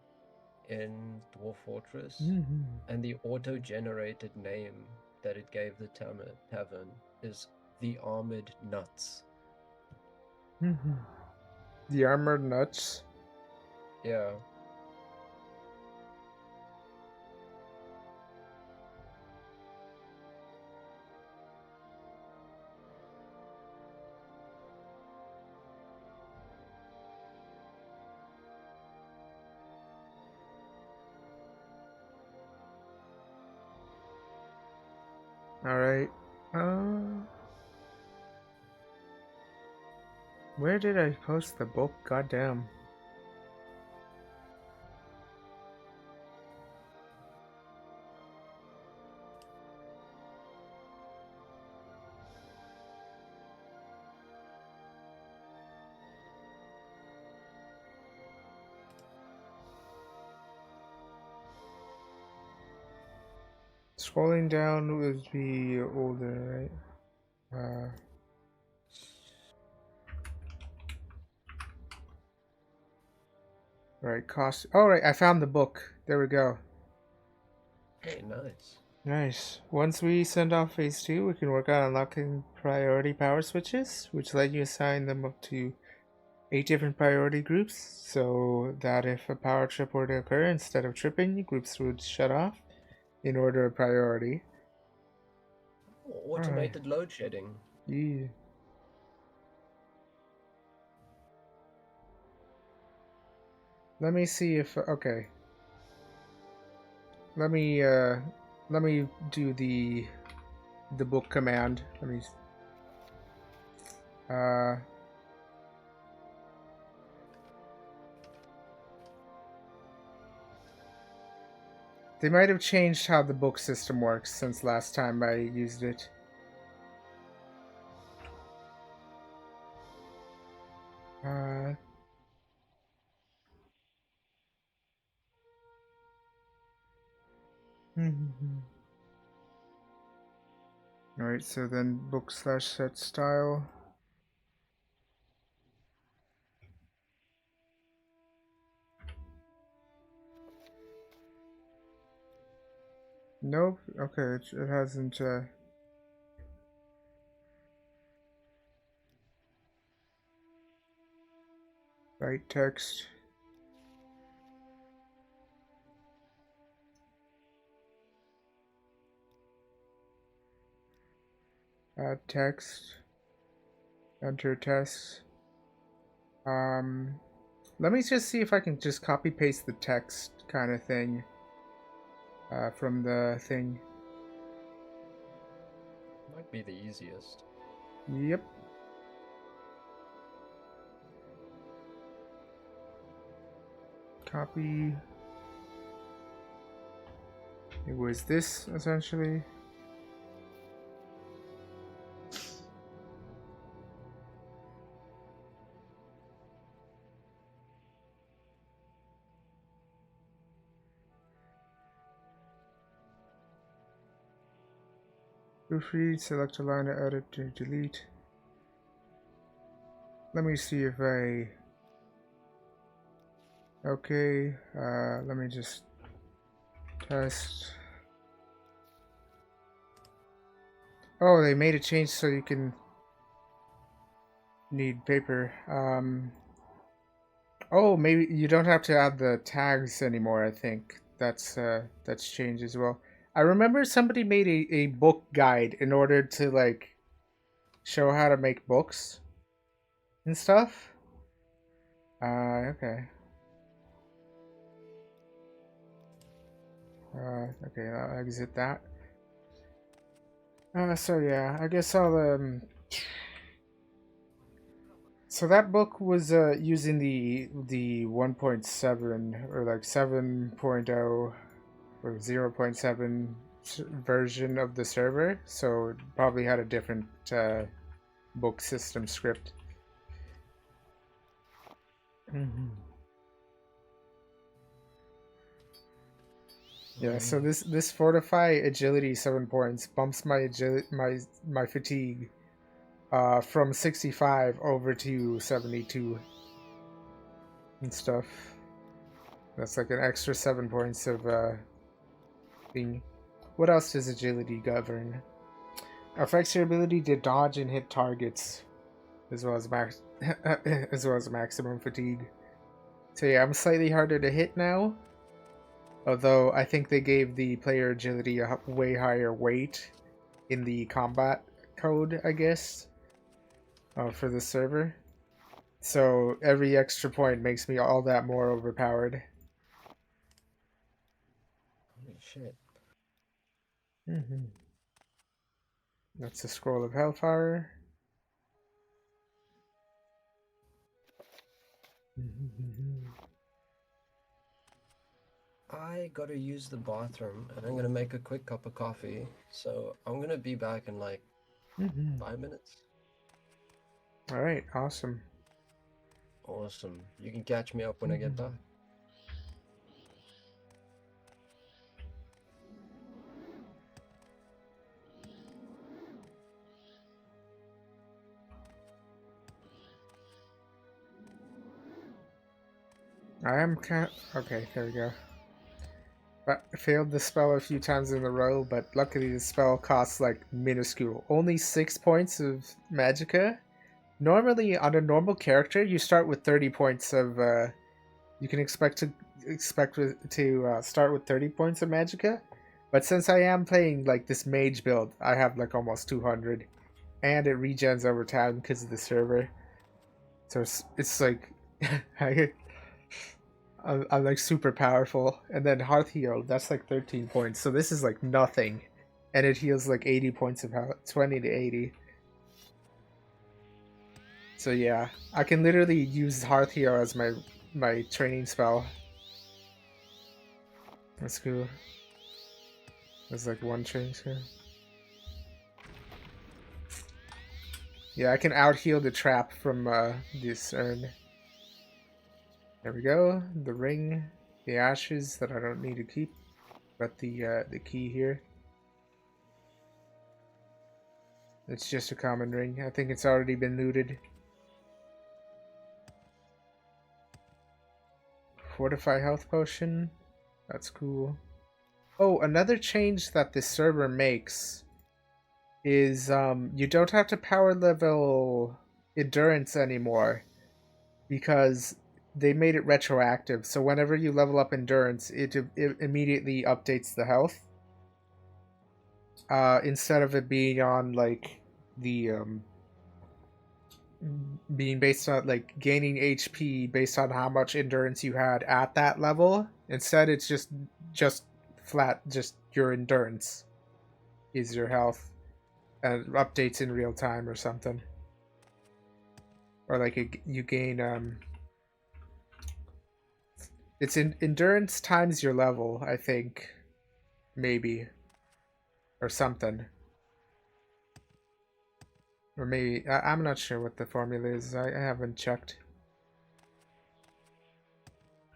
[SPEAKER 2] in Dwarf Fortress, and the auto-generated name that it gave the tavern is the Armored Nuts.
[SPEAKER 1] The Armored Nuts.
[SPEAKER 2] Yeah.
[SPEAKER 1] Alright. Where did I post the book? Goddamn. Scrolling down would be older, right? Right, cost. Oh, right, I found the book. There we go.
[SPEAKER 2] Hey, nice.
[SPEAKER 1] Nice. Once we send off phase 2, we can work on unlocking priority power switches, which let you assign them up to 8 different priority groups, so that if a power trip were to occur, instead of tripping, groups would shut off in order of priority.
[SPEAKER 2] Automated load shedding.
[SPEAKER 1] Yeah. Let me see if okay. Let me do the book command. Let me they might have changed how the book system works since last time I used it. Alright, so then book / set style. Nope. Okay, it hasn't. Write text. Add text. Enter text. Let me just see if I can just copy paste the text kind of thing. From the thing.
[SPEAKER 2] Might be the easiest.
[SPEAKER 1] Yep. Copy. It was this, essentially. Proofread, select a line to edit to delete. Let me see if I... Okay, let me just test. Oh, they made a change so you can need paper. Oh, maybe you don't have to add the tags anymore, I think. That's changed as well. I remember somebody made a book guide in order to like show how to make books and stuff. Okay. Okay, I'll exit that. So yeah, I guess I'll so that book was using the 1.7 or like 7.0 or 0.7 version of the server, so it probably had a different book system script. Yeah, so this fortify agility 7 points bumps my my fatigue from 65 over to 72 and stuff. That's like an extra 7 points of thing. What else does agility govern? Affects your ability to dodge and hit targets, as well as maximum fatigue. So yeah, I'm slightly harder to hit now. Although I think they gave the player agility a way higher weight in the combat code, I guess, for the server. So every extra point makes me all that more overpowered.
[SPEAKER 2] Holy shit.
[SPEAKER 1] That's a scroll of hellfire.
[SPEAKER 2] I gotta use the bathroom and I'm gonna make a quick cup of coffee. So I'm gonna be back in like 5 minutes.
[SPEAKER 1] Alright, awesome.
[SPEAKER 2] Awesome. You can catch me up when I get back.
[SPEAKER 1] I am okay, there we go. I failed the spell a few times in a row, but luckily the spell costs like minuscule. Only 6 points of magicka. Normally, on a normal character, you start with 30 points of. You can expect to start with 30 points of magicka, but since I am playing like this mage build, I have like almost 200, and it regens over time because of the server. So it's like I'm like super powerful, and then hearth heal, that's like 13 points. So this is like nothing, and it heals like 80 points of health, 20 to 80. So yeah, I can literally use hearth heal as my training spell. That's cool. There's like one training spell. Yeah, I can out heal the trap from this urn. There we go. The ring, the ashes that I don't need to keep, but the key here. It's just a common ring. I think it's already been looted. Fortify health potion. That's cool. Oh, another change that this server makes is you don't have to power level endurance anymore because they made it retroactive. So whenever you level up endurance, it immediately updates the health. Instead of it being on like the being based on like gaining HP based on how much endurance you had at that level. Instead, it's just flat, just your endurance is your health, and it updates in real time or something. Or like you gain it's in endurance times your level, I think, maybe, or something. Or maybe I'm not sure what the formula is. I haven't checked.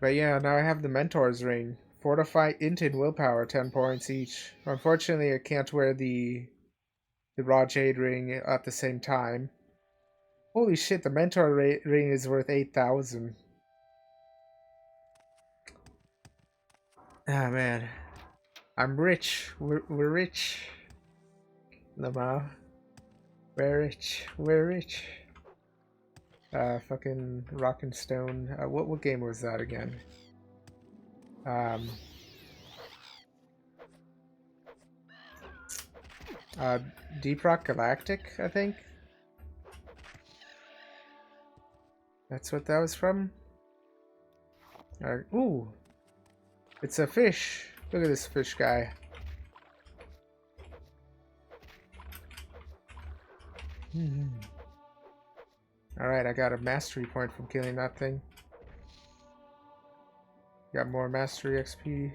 [SPEAKER 1] But yeah, now I have the Mentor's Ring. Fortify, Int, and Willpower, 10 points each. Unfortunately, I can't wear the the raw jade ring at the same time. Holy shit, the mentor ring is worth 8,000. Ah man, I'm rich. We're rich. Lamau. We're rich. We're rich. Fucking Rock and Stone. What game was that again? Deep Rock Galactic, I think. That's what that was from. Ooh, it's a fish. Look at this fish guy. Alright, I got a mastery point from killing that thing. Got more mastery XP.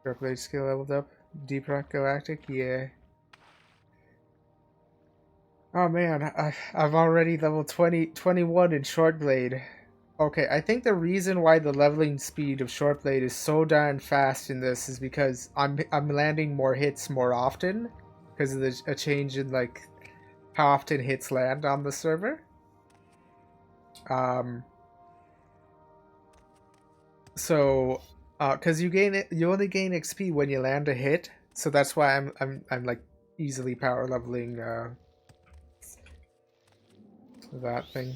[SPEAKER 1] Dark Blade skill leveled up. Deep Rock Galactic, yeah. Oh man, I've already leveled 21 in Short Blade. Okay, I think the reason why the leveling speed of Short Blade is so darn fast in this is because I'm landing more hits more often because of a change in like how often hits land on the server. So because you only gain XP when you land a hit, so that's why I'm like easily power leveling that thing.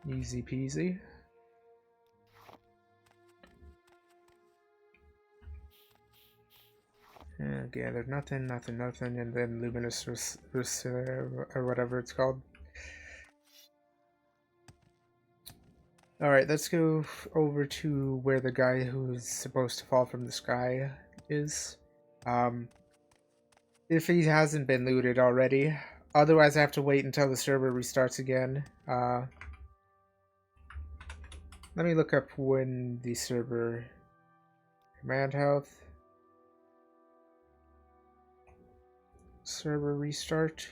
[SPEAKER 1] Easy peasy. Gathered nothing, and then Luminous or whatever it's called. Alright, let's go over to where the guy who's supposed to fall from the sky is. If he hasn't been looted already. Otherwise I have to wait until the server restarts again. Let me look up when the server... Command health. Server restart.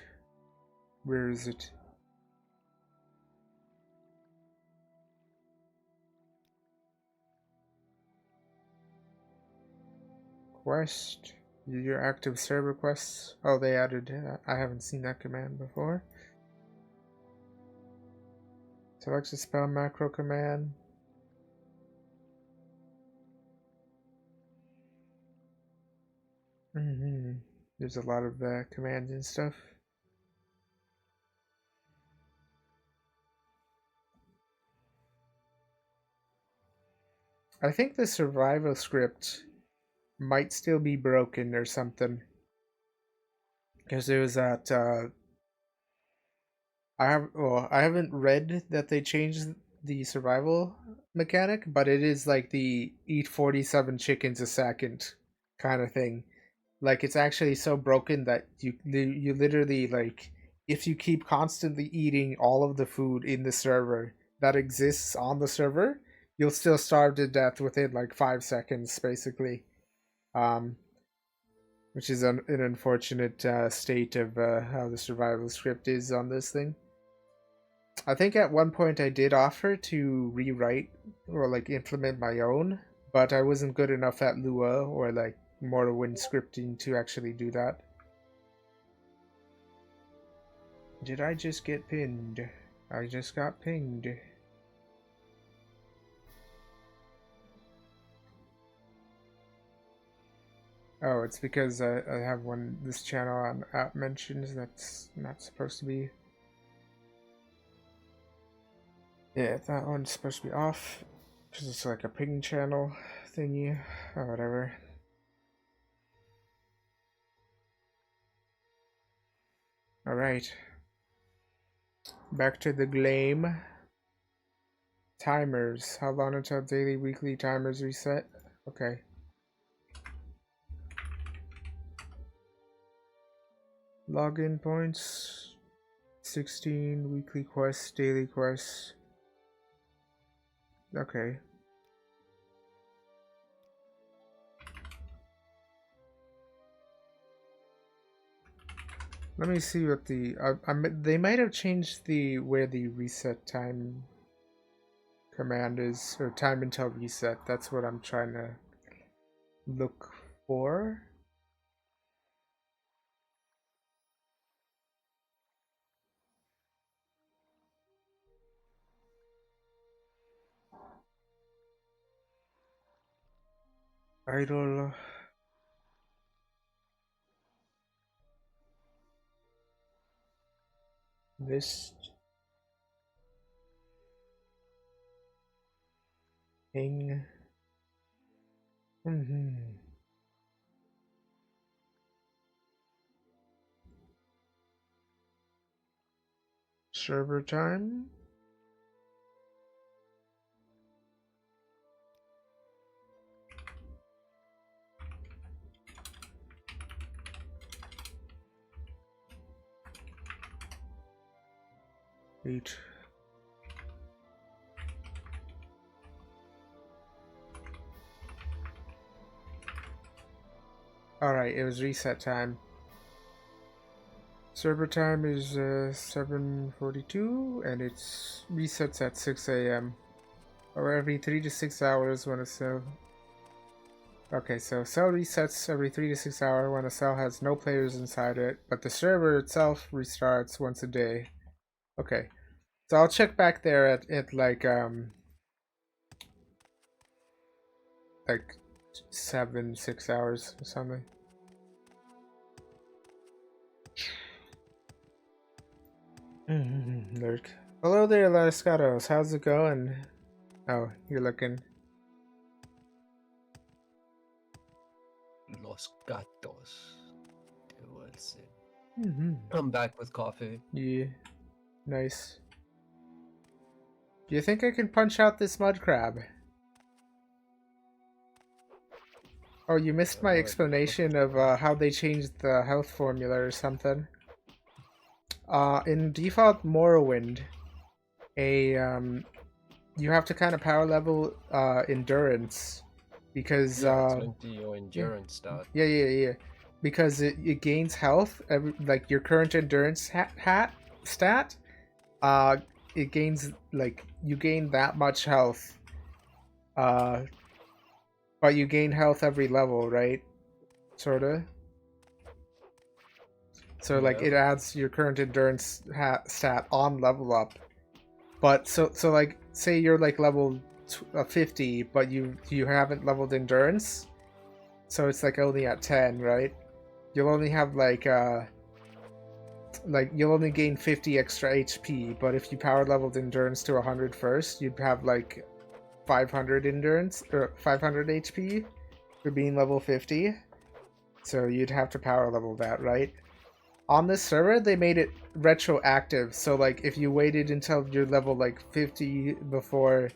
[SPEAKER 1] Where is it? Quest. Your active server quests. Oh, they added. I haven't seen that command before. Select a spell macro command. There's a lot of commands and stuff. I think the survival script might still be broken or something. Because there was that I haven't read that they changed the survival mechanic, but it is like the eat 47 chickens a second kind of thing. Like it's actually so broken that you literally like if you keep constantly eating all of the food in the server that exists on the server, you'll still starve to death within like 5 seconds basically. Which is an unfortunate state of how the survival script is on this thing. I think at one point I did offer to rewrite or like implement my own, but I wasn't good enough at Lua or like morrowind scripting to actually do that. Did I just get pinned? I just got pinged. Oh, it's because I have this channel on app mentions that's not supposed to be. Yeah, that one's supposed to be off because it's like a ping channel thingy or whatever. Alright. Back to the Glame. Timers. How long until daily, weekly timers reset? Okay. Login points. 16 weekly quests, daily quests. Okay. Let me see what the they might have changed the where the reset time command is, or time until reset. That's what I'm trying to look for. Idle. List. Ping. Server time. Eight. Alright, it was reset time. Server time is 7:42 and it's resets at 6 a.m. or every 3 to 6 hours when a cell. Okay, so cell resets every 3 to 6 hours when a cell has no players inside it, but the server itself restarts once a day. Okay, so I'll check back there at like 6 hours or something. Lurk. Hello there, Lascatos. How's it going? Oh, you're looking.
[SPEAKER 2] Los gatos. I'm back with coffee.
[SPEAKER 1] Yeah, nice. Do you think I can punch out this mud crab? Oh, you missed my explanation of how they changed the health formula or something. In default Morrowind, you have to kind of power level endurance because
[SPEAKER 2] it's linked to your endurance stat.
[SPEAKER 1] Yeah. Because it gains health like your current endurance stat. It gains like you gain that much health. But you gain health every level, right? Sorta. So like it adds your current endurance stat on level up. But so like say you're like level 50, but you haven't leveled endurance. So it's like only at 10, right? You'll only have like you'll only gain 50 extra HP, but if you power leveled endurance to 100 first, you'd have like 500 endurance or 500 HP for being level 50. So you'd have to power level that, right? On this server, they made it retroactive. So like if you waited until you're level like 50 before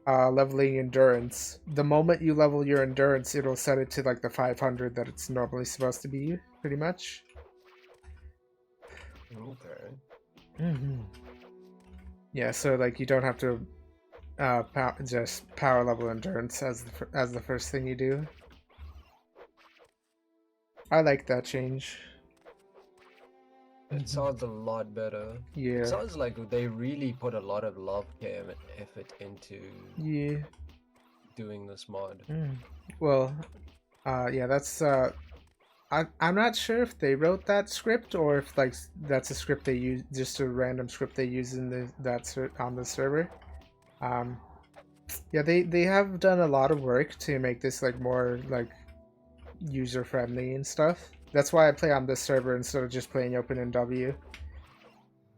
[SPEAKER 1] leveling endurance, the moment you level your endurance, it'll set it to like the 500 that it's normally supposed to be, pretty much.
[SPEAKER 2] Okay.
[SPEAKER 1] Yeah, so like you don't have to just power level endurance as the first thing you do. I like that change.
[SPEAKER 2] It sounds a lot better.
[SPEAKER 1] Yeah.
[SPEAKER 2] It sounds like they really put a lot of love, care, and effort into doing this mod.
[SPEAKER 1] Well, yeah, that's I'm not sure if they wrote that script or if like that's a script they use, just a random script they use in on the server. Yeah, they have done a lot of work to make this like more like user friendly and stuff. That's why I play on this server instead of just playing OpenNW.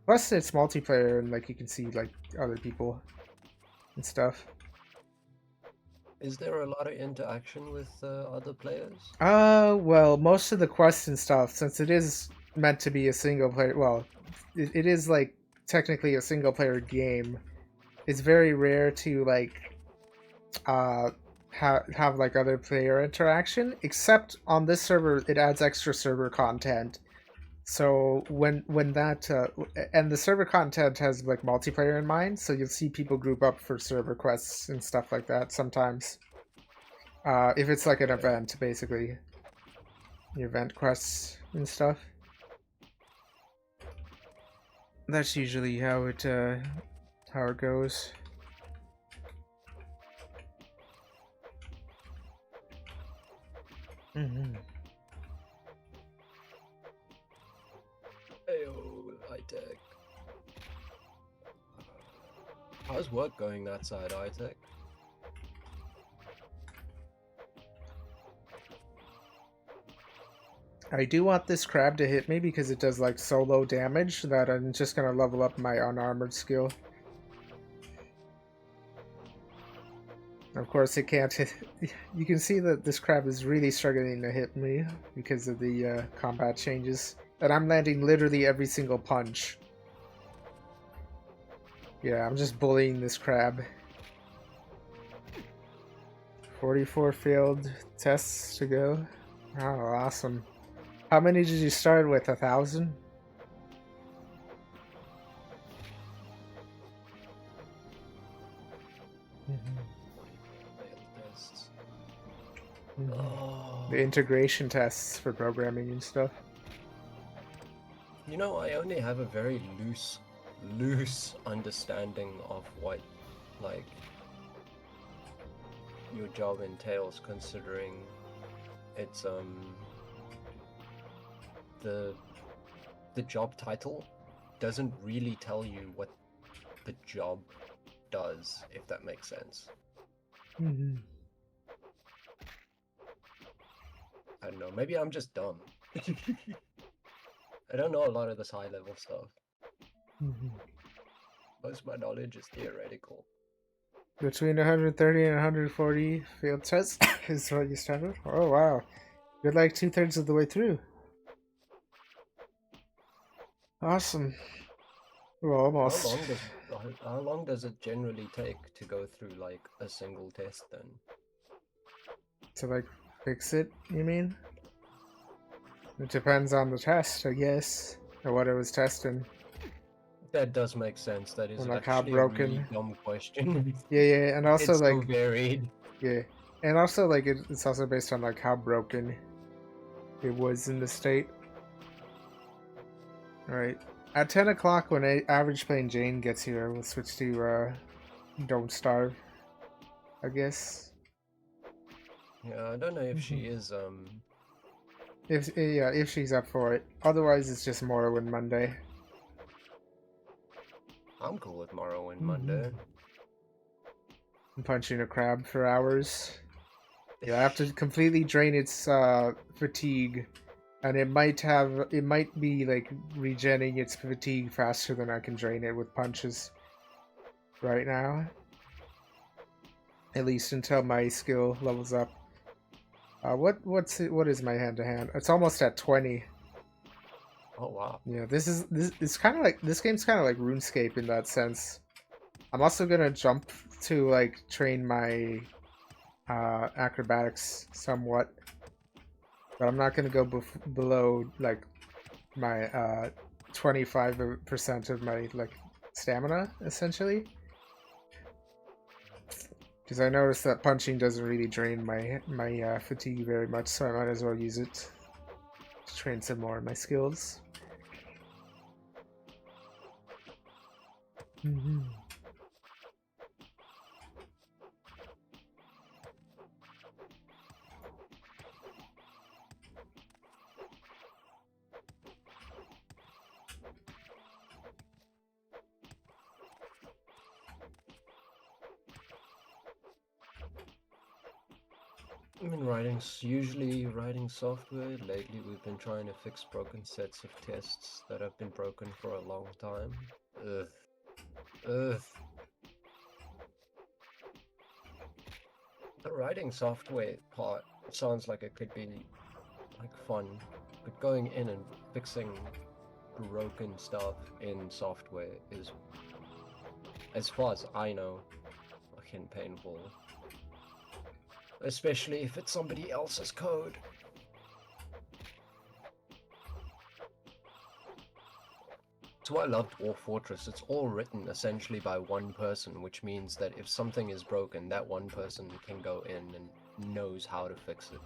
[SPEAKER 1] Plus, it's multiplayer and like you can see like other people and stuff.
[SPEAKER 2] Is there a lot of interaction with other players?
[SPEAKER 1] Well, most of the quests and stuff, since it is meant to be a single player, well, it is like technically a single player game. It's very rare to like have like other player interaction, except on this server it adds extra server content. So when that and the server content has like multiplayer in mind, so you'll see people group up for server quests and stuff like that sometimes. If it's like an event, basically, the event quests and stuff. That's usually how it goes.
[SPEAKER 2] iTech. How's work going that side, iTech?
[SPEAKER 1] I do want this crab to hit me because it does like solo damage that I'm just gonna level up my unarmored skill. Of course it can't hit. You can see that this crab is really struggling to hit me because of the combat changes. And I'm landing literally every single punch. Yeah, I'm just bullying this crab. 44 failed tests to go. Oh, awesome. How many did you start with? 1,000?
[SPEAKER 2] Oh.
[SPEAKER 1] The integration tests for programming and stuff.
[SPEAKER 2] You know, I only have a very loose understanding of what, like, your job entails, considering it's the job title doesn't really tell you what the job does, if that makes sense.
[SPEAKER 1] Mm-hmm.
[SPEAKER 2] I don't know, maybe I'm just dumb. I don't know a lot of this high level stuff.
[SPEAKER 1] Mm-hmm.
[SPEAKER 2] Most of my knowledge is theoretical.
[SPEAKER 1] Between 130 and 140 failed tests is what you started? Oh wow. You're like 2/3 of the way through. Awesome. Well, almost.
[SPEAKER 2] How long does it generally take to go through like a single test then?
[SPEAKER 1] To like fix it, you mean? It depends on the test, I guess. Or what it was testing.
[SPEAKER 2] That does make sense. That is
[SPEAKER 1] And like how
[SPEAKER 2] actually a
[SPEAKER 1] broken.
[SPEAKER 2] really dumb question.
[SPEAKER 1] Yeah, and also
[SPEAKER 2] it's
[SPEAKER 1] like
[SPEAKER 2] so varied.
[SPEAKER 1] yeah. And also like it's also based on like how broken it was in the state. Alright. At 10 o'clock when average plain Jane gets here, we'll switch to Don't Starve, I guess.
[SPEAKER 2] Yeah, I don't know if she is
[SPEAKER 1] If she's up for it. Otherwise it's just Morrowind Monday.
[SPEAKER 2] I'm cool with Morrowind Monday.
[SPEAKER 1] I'm punching a crab for hours. Yeah, I have to completely drain its fatigue. And it might be like regenerating its fatigue faster than I can drain it with punches right now. At least until my skill levels up. What is my hand to hand? It's almost at 20.
[SPEAKER 2] Oh wow.
[SPEAKER 1] Yeah, it's kind of like this game's kind of like RuneScape in that sense. I'm also gonna jump to like train my acrobatics somewhat. But I'm not going to go below, like, my 25% of my, like, stamina, essentially. Because I noticed that punching doesn't really drain my fatigue very much, so I might as well use it to train some more of my skills. Mm-hmm.
[SPEAKER 2] I've been usually writing software. Lately we've been trying to fix broken sets of tests that have been broken for a long time. Ugh. The writing software part sounds like it could be like fun, but going in and fixing broken stuff in software is, as far as I know, fucking painful. Especially if it's somebody else's code. That's why I love Dwarf Fortress. It's all written essentially by one person, which means that if something is broken, that one person can go in and knows how to fix it.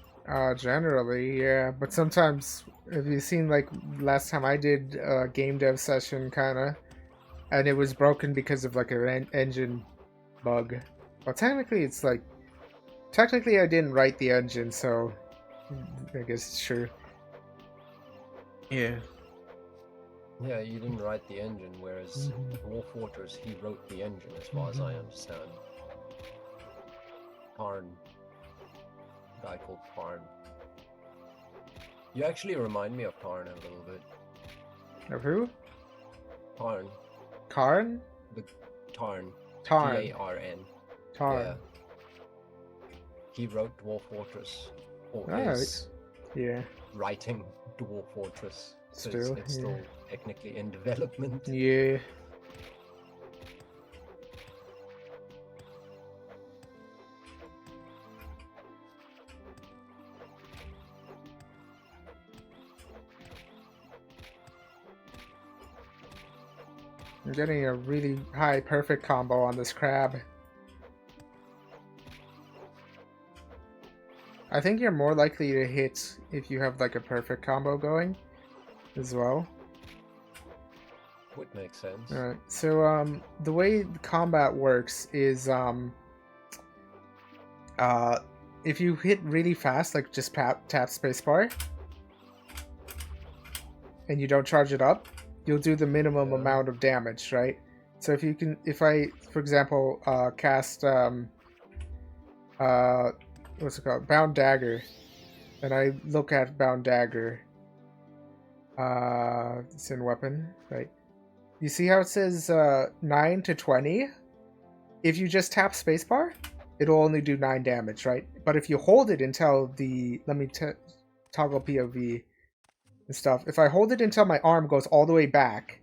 [SPEAKER 1] Generally, yeah. But sometimes, have you seen, like, last time I did a game dev session, kinda, and it was broken because of, like, an engine bug. Well, technically I didn't write the engine, so I guess it's true. Yeah.
[SPEAKER 2] Yeah, you didn't write the engine, whereas Dwarf Fortress, he wrote the engine, as far as I understand. Parn. A guy called Parn. You actually remind me of Parn a little bit.
[SPEAKER 1] Of who?
[SPEAKER 2] Parn.
[SPEAKER 1] Karn?
[SPEAKER 2] The Tarn.
[SPEAKER 1] Tarn.
[SPEAKER 2] Tarn.
[SPEAKER 1] Tarn.
[SPEAKER 2] Yeah. He wrote Dwarf Fortress. Or
[SPEAKER 1] Alright.
[SPEAKER 2] is
[SPEAKER 1] Yeah.
[SPEAKER 2] writing Dwarf Fortress. So
[SPEAKER 1] Still,
[SPEAKER 2] it's
[SPEAKER 1] yeah.
[SPEAKER 2] still technically in development.
[SPEAKER 1] Yeah. I'm getting a really high perfect combo on this crab. I think you're more likely to hit if you have like a perfect combo going as well.
[SPEAKER 2] Would make sense.
[SPEAKER 1] Alright, so the way the combat works is if you hit really fast, like just tap spacebar, and you don't charge it up, you'll do the minimum amount of damage, right? So if you can, if I, for example, cast what's it called, Bound Dagger, and I look at Bound Dagger, it's in weapon, right? You see how it says 9 to 20? If you just tap spacebar, it'll only do 9 damage, right? But if you hold it until the, let me toggle POV and stuff. If I hold it until my arm goes all the way back,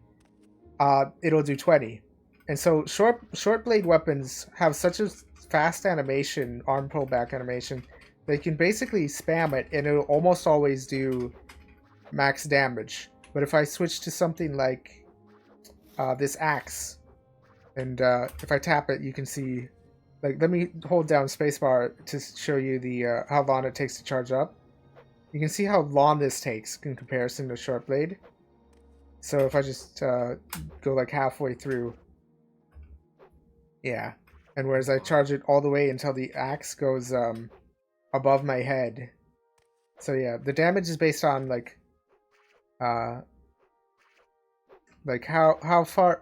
[SPEAKER 1] it'll do 20. And so short blade weapons have such a fast animation, arm pullback animation, they can basically spam it and it'll almost always do max damage. But if I switch to something like this axe, and if I tap it, you can see, like, let me hold down spacebar to show you the how long it takes to charge up. You can see how long this takes in comparison to short blade. So if I just go like halfway through, yeah, and whereas I charge it all the way until the axe goes above my head. So yeah, the damage is based on like how far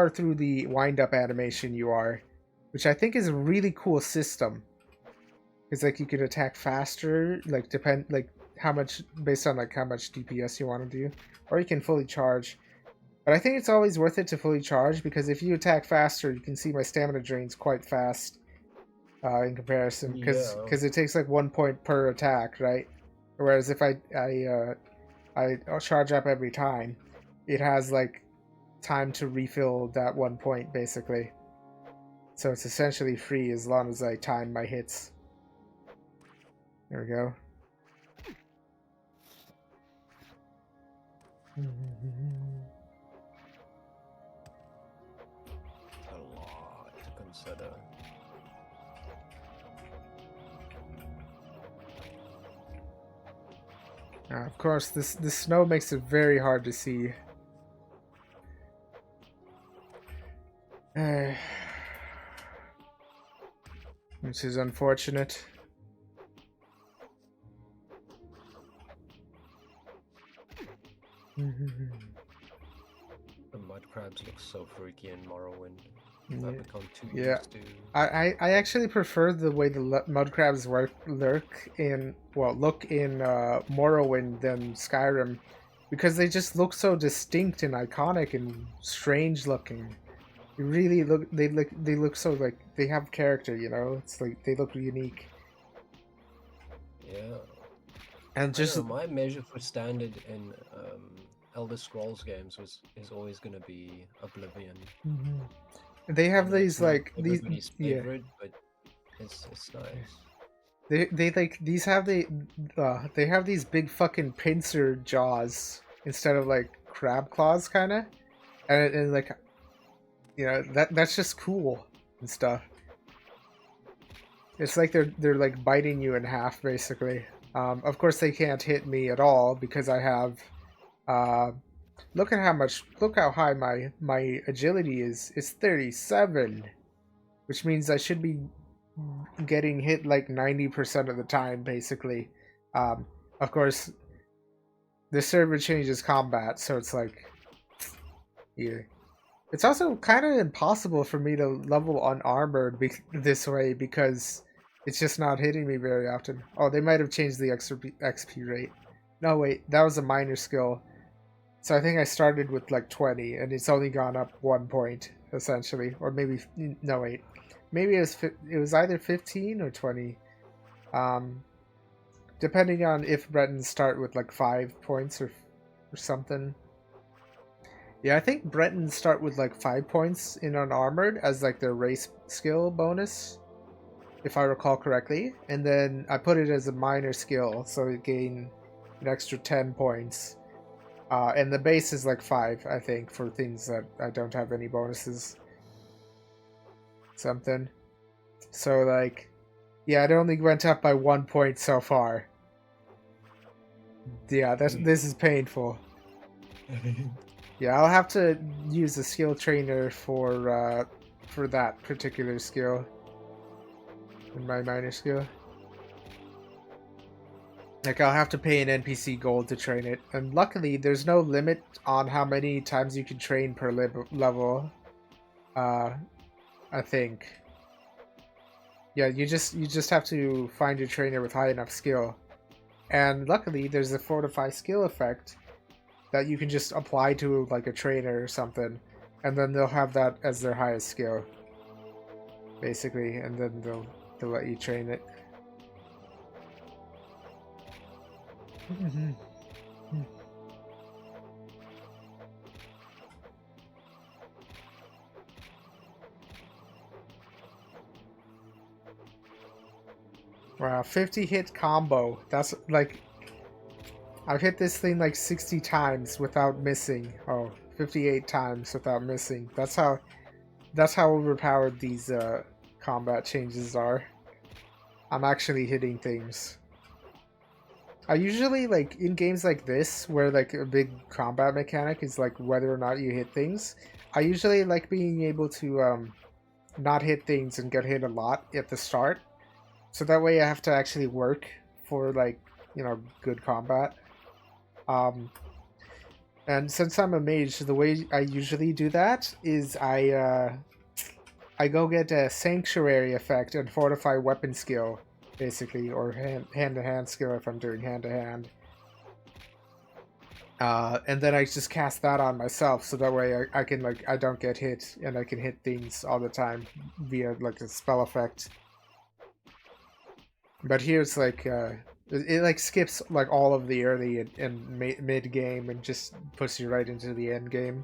[SPEAKER 1] through the wind up animation you are, which I think is a really cool system. It's like you could attack faster, like how much, based on like how much DPS you want to do, or you can fully charge. But I think it's always worth it to fully charge, because if you attack faster, you can see my stamina drains quite fast in comparison, because it takes like 1 point per attack, right? Whereas if I charge up every time, it has like time to refill that 1 point basically. So it's essentially free as long as I time my hits. There we go.
[SPEAKER 2] A lot to consider.
[SPEAKER 1] Of course, this snow makes it very hard to see. Which is unfortunate.
[SPEAKER 2] The mud crabs look so freaky in Morrowind. I've become too used to.
[SPEAKER 1] I actually prefer the way the mud crabs look in Morrowind than Skyrim, because they just look so distinct and iconic and strange looking. They really look. They look so like they have character. You know, it's like they look unique.
[SPEAKER 2] Yeah.
[SPEAKER 1] And just
[SPEAKER 2] my measure for standard in Elder Scrolls games is always gonna be Oblivion.
[SPEAKER 1] They have these like these
[SPEAKER 2] favorite, but it's nice.
[SPEAKER 1] They like these have they have these big fucking pincer jaws instead of like crab claws kind of, and like, you know, that's just cool and stuff. It's like they're like biting you in half basically. Of course they can't hit me at all because I have look how high my agility is. It's 37, which means I should be getting hit like 90% of the time basically. Of course this server changes combat, so it's like, yeah. It's also kind of impossible for me to level unarmored this way because it's just not hitting me very often. Oh, they might have changed the XP rate. No, wait, that was a minor skill. So I think I started with like 20, and it's only gone up 1 point, essentially. Or maybe, no, wait. Maybe it was either 15 or 20. Depending on if Bretons start with like 5 points or something. Yeah, I think Bretons start with like 5 points in unarmored as like their race skill bonus, if I recall correctly. And then I put it as a minor skill, so it gain an extra 10 points. And the base is like 5, I think, for things that I don't have any bonuses. Something. So like, yeah, it only went up by 1 point so far. Yeah, this is painful. Yeah, I'll have to use a skill trainer for that particular skill. In my minor skill. Like, I'll have to pay an NPC gold to train it. And luckily, there's no limit on how many times you can train per level. I think. Yeah, you just have to find a trainer with high enough skill. And luckily, there's a fortify skill effect that you can just apply to like a trainer or something, and then they'll have that as their highest skill, basically, and then they'll let you train it. Wow, 50 hit combo. That's like, I've hit this thing like 60 times without missing. Oh, 58 times without missing. That's how overpowered these combat changes are. I'm actually hitting things. I usually, like, in games like this, where like a big combat mechanic is like whether or not you hit things, I usually like being able to not hit things and get hit a lot at the start. So that way I have to actually work for, like, you know, good combat. And since I'm a mage, the way I usually do that is I go get a sanctuary effect and fortify weapon skill, basically, or hand-to-hand skill if I'm doing hand-to-hand. And then I just cast that on myself, so that way I can, like, I don't get hit, and I can hit things all the time via, like, a spell effect. But here it's like, it like skips like all of the early and mid game and just puts you right into the end game.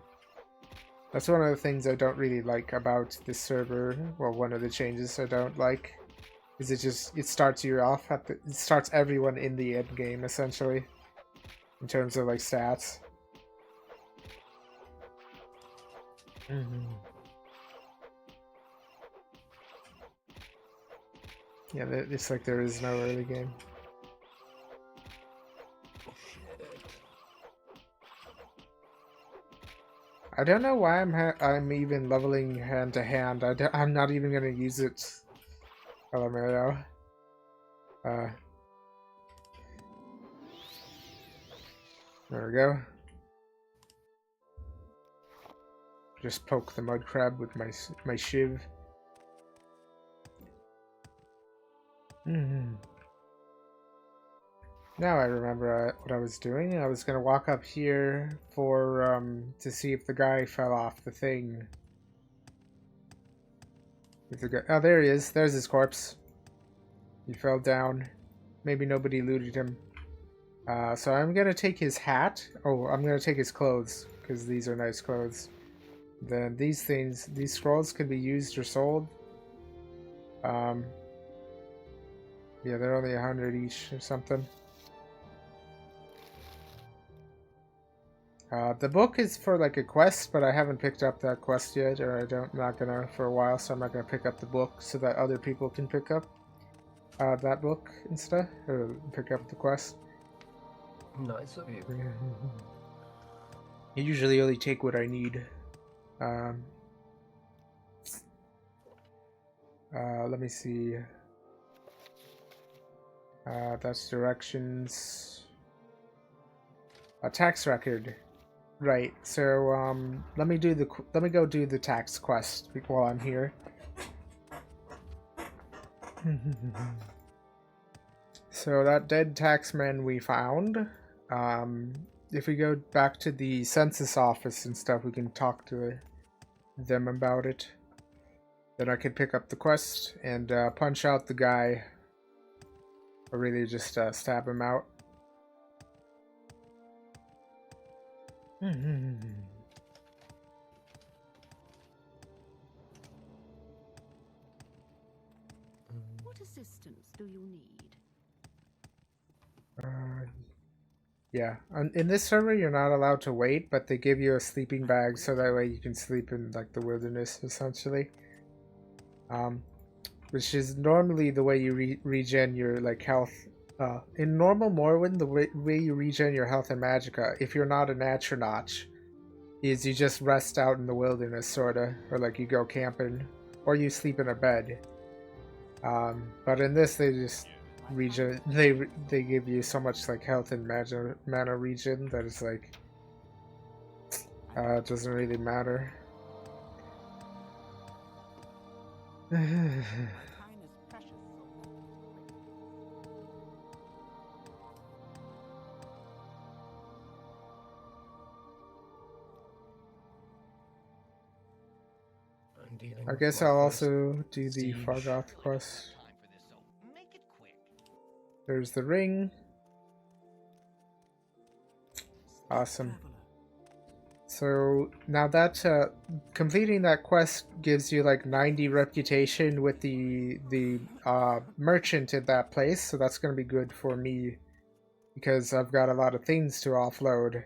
[SPEAKER 1] That's one of the things I don't really like about this server. Well, one of the changes I don't like is it starts you off at it starts everyone in the end game essentially, in terms of like stats. Yeah, it's like there is no early game. I don't know why I'm even leveling hand to hand. I'm not even gonna use it. LMAO. There we go. Just poke the mud crab with my shiv. Now I remember what I was doing. I was gonna walk up here for to see if the guy fell off the thing. If the guy, oh, there he is. There's his corpse. He fell down. Maybe nobody looted him. So I'm gonna take his hat. Oh, I'm gonna take his clothes because these are nice clothes. Then these scrolls can be used or sold. Yeah, they're only 100 each or something. The book is for like a quest, but I haven't picked up that quest yet, or I'm not gonna for a while, so I'm not gonna pick up the book so that other people can pick up that book instead, or pick up the quest.
[SPEAKER 2] Nice of you.
[SPEAKER 1] I usually only take what I need. Let me see. That's directions. A tax record. Right. So let me go do the tax quest while I'm here. So that dead taxman we found. If we go back to the census office and stuff, we can talk to them about it. Then I can pick up the quest and punch out the guy. Or really just stab him out.
[SPEAKER 6] What assistance do you need?
[SPEAKER 1] Yeah, in this server you're not allowed to wait, but they give you a sleeping bag so that way you can sleep in like the wilderness essentially. Which is normally the way you regen your like health. In normal Morrowind, the way you regen your health in Magicka, if you're not an astronaut, is you just rest out in the wilderness sorta, or like you go camping, or you sleep in a bed. But in this they just regen. They give you so much like health and mana regen that it's like it doesn't really matter.
[SPEAKER 5] Time is precious.
[SPEAKER 1] I guess I'll also do the Fargoth quest.
[SPEAKER 4] Time for this, so make it quick.
[SPEAKER 1] There's the ring. Awesome. So now that completing that quest gives you like 90 reputation with the merchant at that place, so that's going to be good for me because I've got a lot of things to offload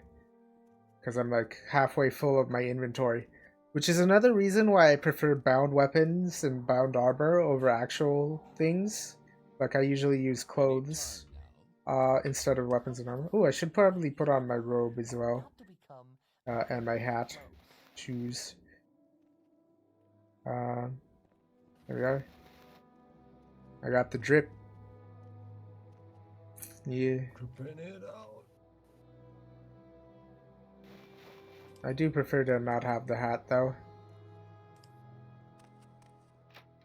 [SPEAKER 1] because I'm like halfway full of my inventory, which is another reason why I prefer bound weapons and bound armor over actual things. Like I usually use clothes instead of weapons and armor. Oh, I should probably put on my robe as well. And my hat, shoes. There we go. I got the drip. Yeah.
[SPEAKER 2] Dripping it out.
[SPEAKER 1] I do prefer to not have the hat though.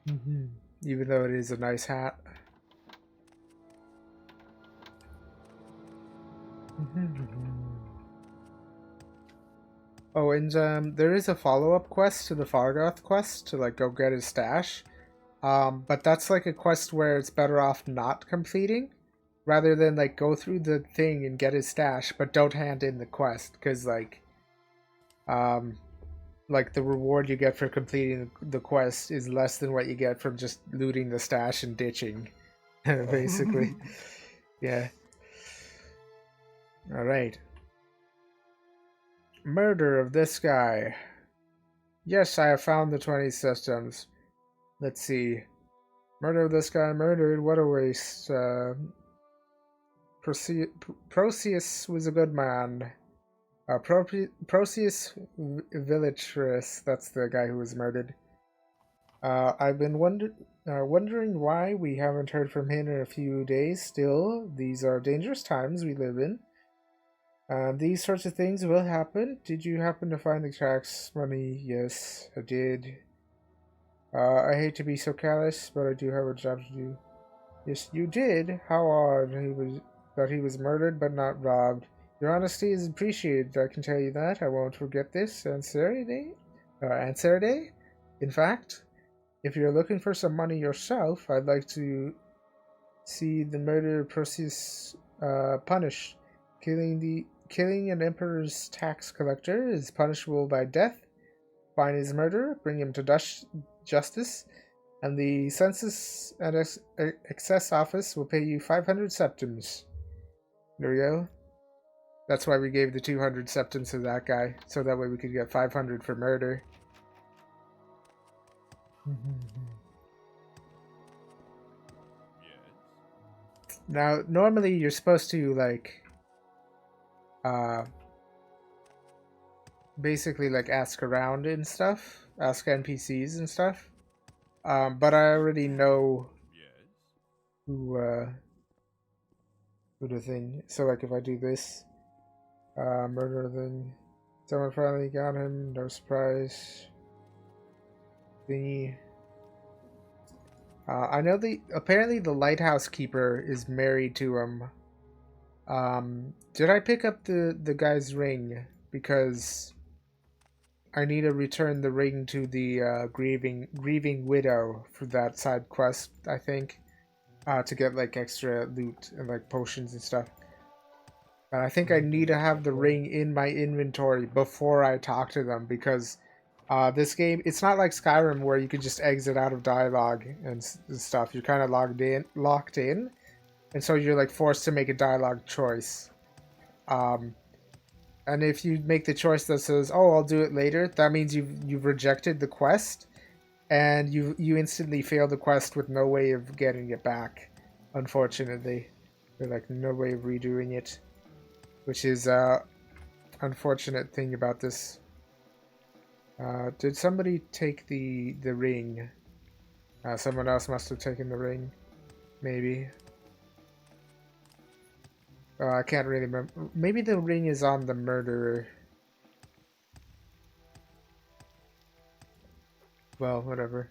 [SPEAKER 1] Even though it is a nice hat. Oh, and there is a follow-up quest to the Fargoth quest to like go get his stash. But that's like a quest where it's better off not completing rather than like go through the thing and get his stash, but don't hand in the quest because like the reward you get for completing the quest is less than what you get from just looting the stash and ditching, basically. Yeah. All right. Murder of this guy. Yes, I have found the 20 systems. Let's see. Murder of this guy murdered. What a waste. Proceus was a good man. Proceus Villitris. That's the guy who was murdered. I've been wondering why we haven't heard from him in a few days still. These are dangerous times we live in. These sorts of things will happen. Did you happen to find the tax money? Yes, I did. I hate to be so callous, but I do have a job to do. Yes, you did. How odd that he was murdered but not robbed. Your honesty is appreciated, I can tell you that. I won't forget this. Answer day? In fact, if you're looking for some money yourself, I'd like to see the murder process punished. Killing an emperor's tax collector is punishable by death. Find his murderer, bring him to justice, and the census and excess office will pay you 500 septims. There we go. That's why we gave the 200 septims to that guy, so that way we could get 500 for murder. Now, normally you're supposed to, like, basically, like, ask around and stuff. Ask NPCs and stuff. But I already know who the thing. So, like, if I do this, Murder thing. Someone finally got him. No surprise. Thingy. I know apparently the lighthouse keeper is married to him. Did I pick up the guy's ring? Because I need to return the ring to the grieving widow for that side quest, I think. To get like extra loot and like potions and stuff. But I think I need to have the ring in my inventory before I talk to them, because this game, it's not like Skyrim where you can just exit out of dialogue and stuff. You're kind of locked in, and so you're like forced to make a dialogue choice. And if you make the choice that says, "Oh, I'll do it later," that means you've rejected the quest, and you instantly fail the quest with no way of getting it back. Unfortunately, there's like no way of redoing it, which is unfortunate thing about this. Did somebody take the ring? Someone else must have taken the ring, maybe. I can't really remember. Maybe the ring is on the murderer. Well, whatever.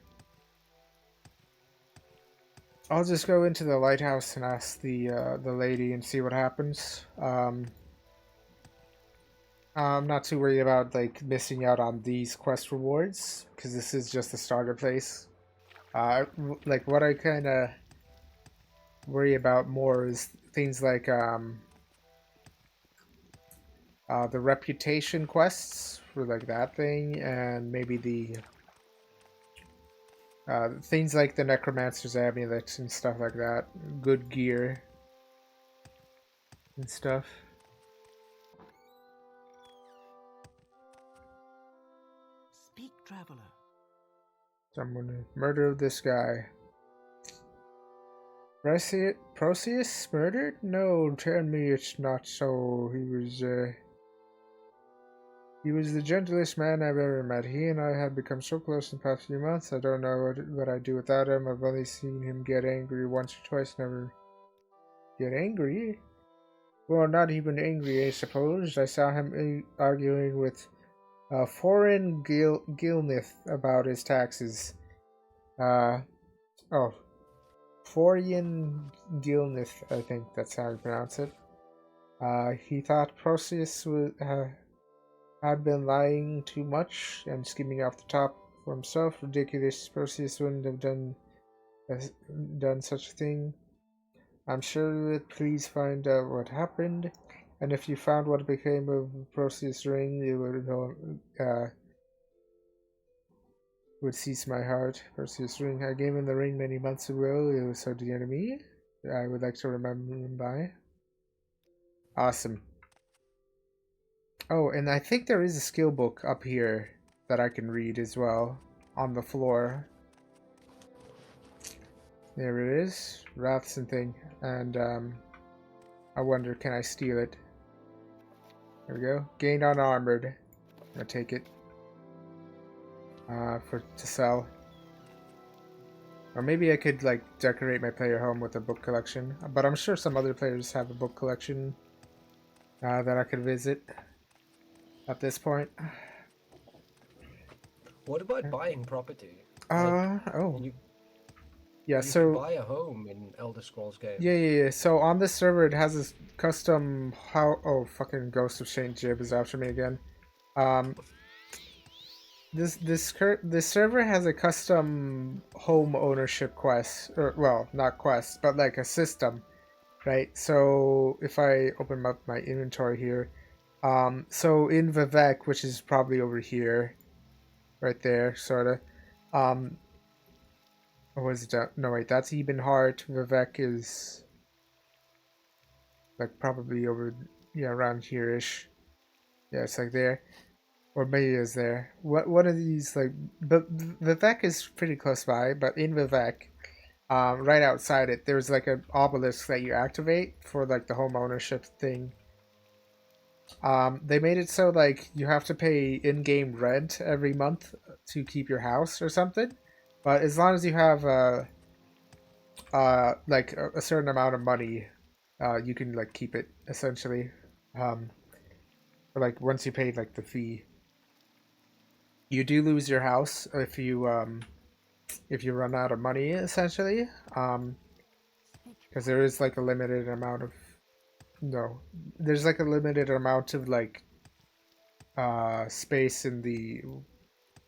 [SPEAKER 1] I'll just go into the lighthouse and ask the lady and see what happens. I'm not too worried about like missing out on these quest rewards, because this is just the starter place. Like what I kind of worry about more is things like the reputation quests for like that thing, and maybe the things like the necromancer's amulet and stuff like that. Good gear and stuff.
[SPEAKER 4] Speak, traveler.
[SPEAKER 1] Someone murdered this guy. Proceus murdered? No, tell me it's not so. He was the gentlest man I've ever met. He and I have become so close in the past few months. I don't know what I'd do without him. I've only seen him get angry once or twice. Never get angry? Well, not even angry, I suppose. I saw him arguing with foreign Gilnith about his taxes. Forian Gilnith, I think that's how you pronounce it. He thought Proceus had been lying too much and skimming off the top for himself. Ridiculous. Proceus wouldn't have done such a thing. I'm sure that please find out what happened, and if you found what became of Proceus' ring, you would cease my heart. Perseus' ring. I gave him the ring many months ago. It was so dear to me. I would like to remember him by. Awesome. Oh, and I think there is a skill book up here that I can read as well on the floor. There it is. Wraths and thing. And I wonder, can I steal it? There we go. Gained unarmored. I'm gonna take it. To sell. Or maybe I could like decorate my player home with a book collection. But I'm sure some other players have a book collection that I could visit at this point.
[SPEAKER 2] What about buying property?
[SPEAKER 1] Yeah,
[SPEAKER 2] you
[SPEAKER 1] so
[SPEAKER 2] could buy a home in Elder Scrolls game.
[SPEAKER 1] Yeah. So on this server, it has this custom fucking Ghost of Saint Jib is after me again. This server has a custom home ownership quest, or well, not quest, but like a system, right? So if I open up my inventory here, so in Vivek, which is probably over here, right there, sorta, or was it no wait, that's Ebenheart. Vivek is like probably over, yeah, around here-ish. Yeah, it's like there. Or maybe it's there. One of these, like, but Vivek is pretty close by, but in Vivek, right outside it, there's like an obelisk that you activate for like the home ownership thing. They made it so like you have to pay in-game rent every month to keep your house or something, but as long as you have like a certain amount of money, you can like keep it essentially. Or like once you pay like the fee. You do lose your house if you run out of money essentially. Because there is like a limited amount of there's like a limited amount of like space in the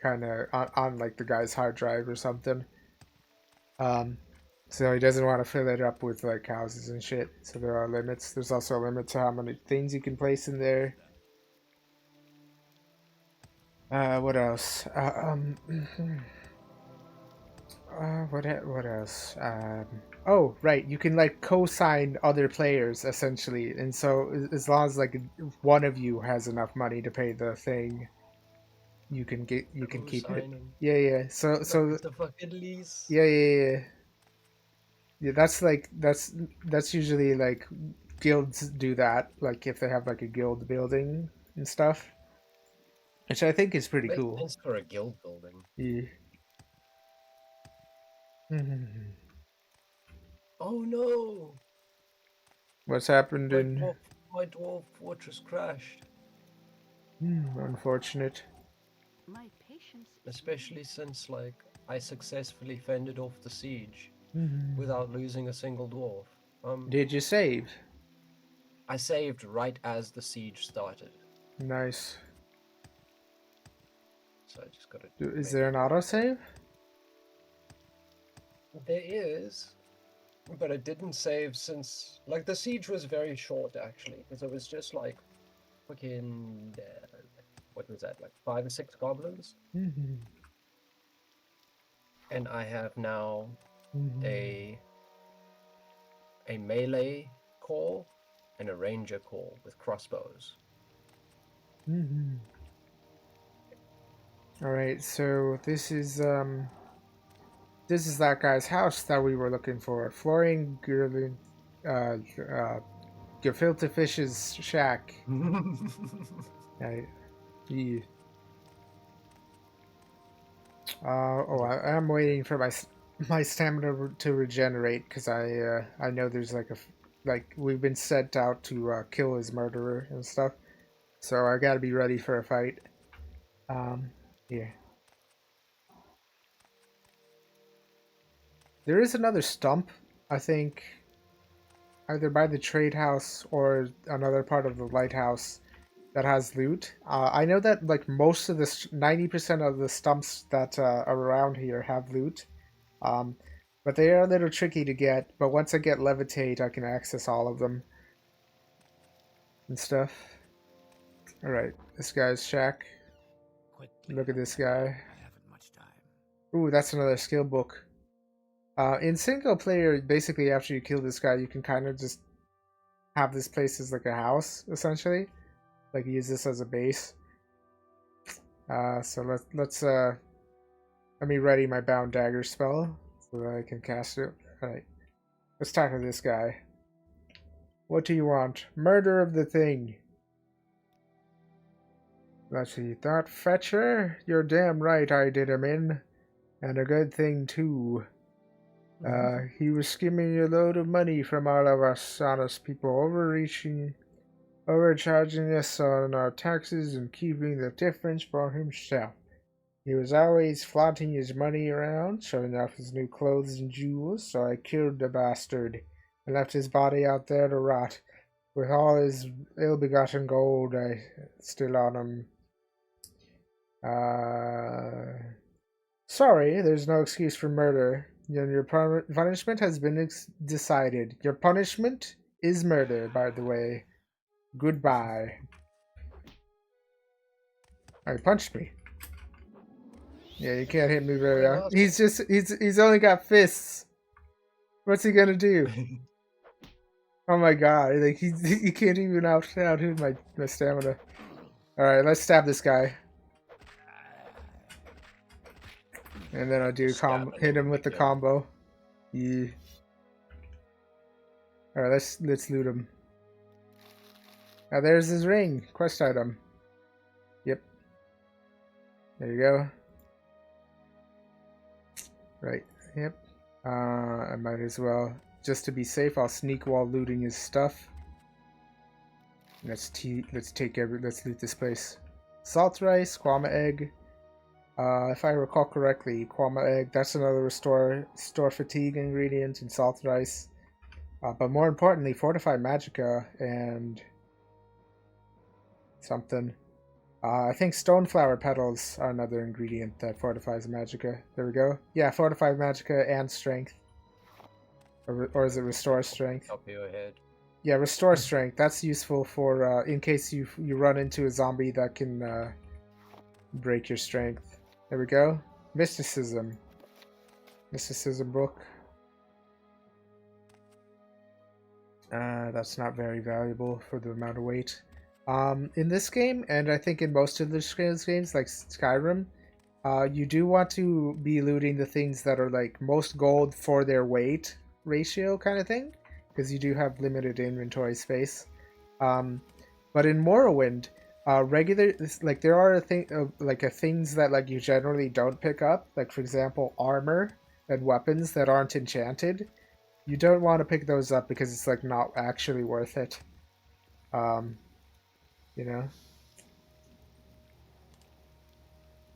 [SPEAKER 1] kind of on like the guy's hard drive or something. So he doesn't want to fill it up with like houses and shit. So there are limits. There's also a limit to how many things you can place in there. What else? What else? Oh, right. You can like co-sign other players essentially, and so as long as like one of you has enough money to pay the thing, you can keep it. Yeah, yeah. So
[SPEAKER 2] the fucking lease.
[SPEAKER 1] Yeah. Yeah, that's usually like guilds do that, like if they have like a guild building and stuff, which I think is pretty
[SPEAKER 2] Makes
[SPEAKER 1] cool.
[SPEAKER 2] sense for a guild building.
[SPEAKER 1] Yeah.
[SPEAKER 2] Oh no!
[SPEAKER 1] What's happened in?
[SPEAKER 2] My dwarf fortress crashed.
[SPEAKER 1] Unfortunate.
[SPEAKER 6] My patience.
[SPEAKER 2] Especially since like I successfully fended off the siege without losing a single dwarf.
[SPEAKER 1] Did you save?
[SPEAKER 2] I saved right as the siege started.
[SPEAKER 1] Nice.
[SPEAKER 2] So I just gotta.
[SPEAKER 1] Is there an autosave?
[SPEAKER 2] There is, but it didn't save since like the siege was very short actually, because it was just like fucking what was that, like 5 or 6 goblins, and I have now a melee corps and a ranger corps with crossbows.
[SPEAKER 1] All right, so this is that guy's house that we were looking for. Florian Gerlin, Gefilte Fish's shack. Right. Yeah. I'm waiting for my stamina to regenerate because I know there's like we've been sent out to kill his murderer and stuff, so I gotta be ready for a fight. Yeah. There is another stump, I think, either by the trade house or another part of the lighthouse that has loot. I know that like most of the 90% of the stumps that are around here have loot, but they are a little tricky to get. But once I get levitate, I can access all of them and stuff. All right, this guy's shack. Look at this guy. Ooh, that's another skill book. In single player, basically after you kill this guy, you can kind of just have this place as like a house, essentially. Like use this as a base. So let's let me ready my bound dagger spell so that I can cast it. Alright. Let's talk to this guy. What do you want? Murder of the thing. Let's see. That fetcher? You're damn right I did him in. And a good thing too. He was skimming a load of money from all of us honest people, overcharging us on our taxes and keeping the difference for himself. He was always flaunting his money around, showing off his new clothes and jewels, so I killed the bastard and left his body out there to rot. With all his ill-begotten gold still on him. Sorry, there's no excuse for murder. Your punishment has been decided. Your punishment is murder, by the way. Goodbye. Oh, he punched me. Yeah, you can't hit me very hard. He's only got fists. What's he gonna do? Oh my god, like he can't even out hit my stamina. Alright, let's stab this guy. And then I'll do hit him with the combo. Yeah. Alright, let's loot him. Now there's his ring. Quest item. Yep. There you go. Right. Yep. I might as well. Just to be safe, I'll sneak while looting his stuff. Let's loot this place. Salt rice, kwama egg. If I recall correctly, kwama egg, that's another restore fatigue ingredient in salt rice. But more importantly, fortified magicka and something. I think stoneflower petals are another ingredient that fortifies magicka. There we go. Yeah, fortified magicka and strength. Or is it restore strength?
[SPEAKER 2] Top of your head.
[SPEAKER 1] Yeah, restore strength. That's useful for in case you run into a zombie that can break your strength. There we go. Mysticism. Mysticism book. That's not very valuable for the amount of weight. In this game, and I think in most of the games like Skyrim, you do want to be looting the things that are like most gold for their weight ratio kind of thing, because you do have limited inventory space. But in Morrowind, there are things that like you generally don't pick up, like for example armor and weapons that aren't enchanted. You don't want to pick those up because it's like not actually worth it. You know.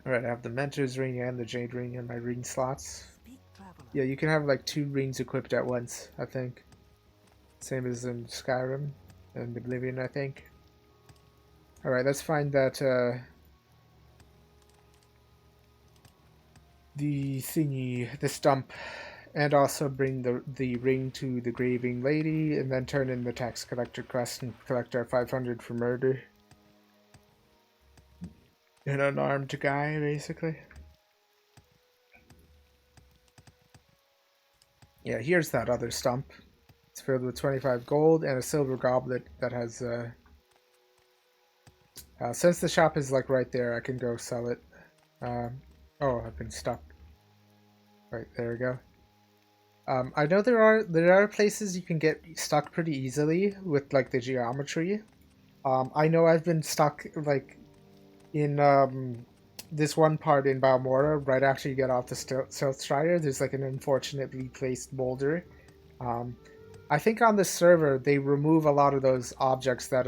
[SPEAKER 1] Alright, I have the Mentor's Ring and the Jade Ring in my ring slots. Yeah, you can have like 2 rings equipped at once, I think. Same as in Skyrim and Oblivion, I think. Alright, let's find that, the thingy, the stump, and also bring the ring to the Graving Lady, and then turn in the tax collector quest and collect our 500 for murder. An unarmed guy, basically. Yeah, here's that other stump. It's filled with 25 gold and a silver goblet that has, since the shop is like right there, I can go sell it. Oh, I've been stuck. Right, there we go. I know there are places you can get stuck pretty easily with like the geometry. I know I've been stuck like in this one part in Balmora right after you get off the Stealth Strider. There's like an unfortunately placed boulder. I think on this server they remove a lot of those objects that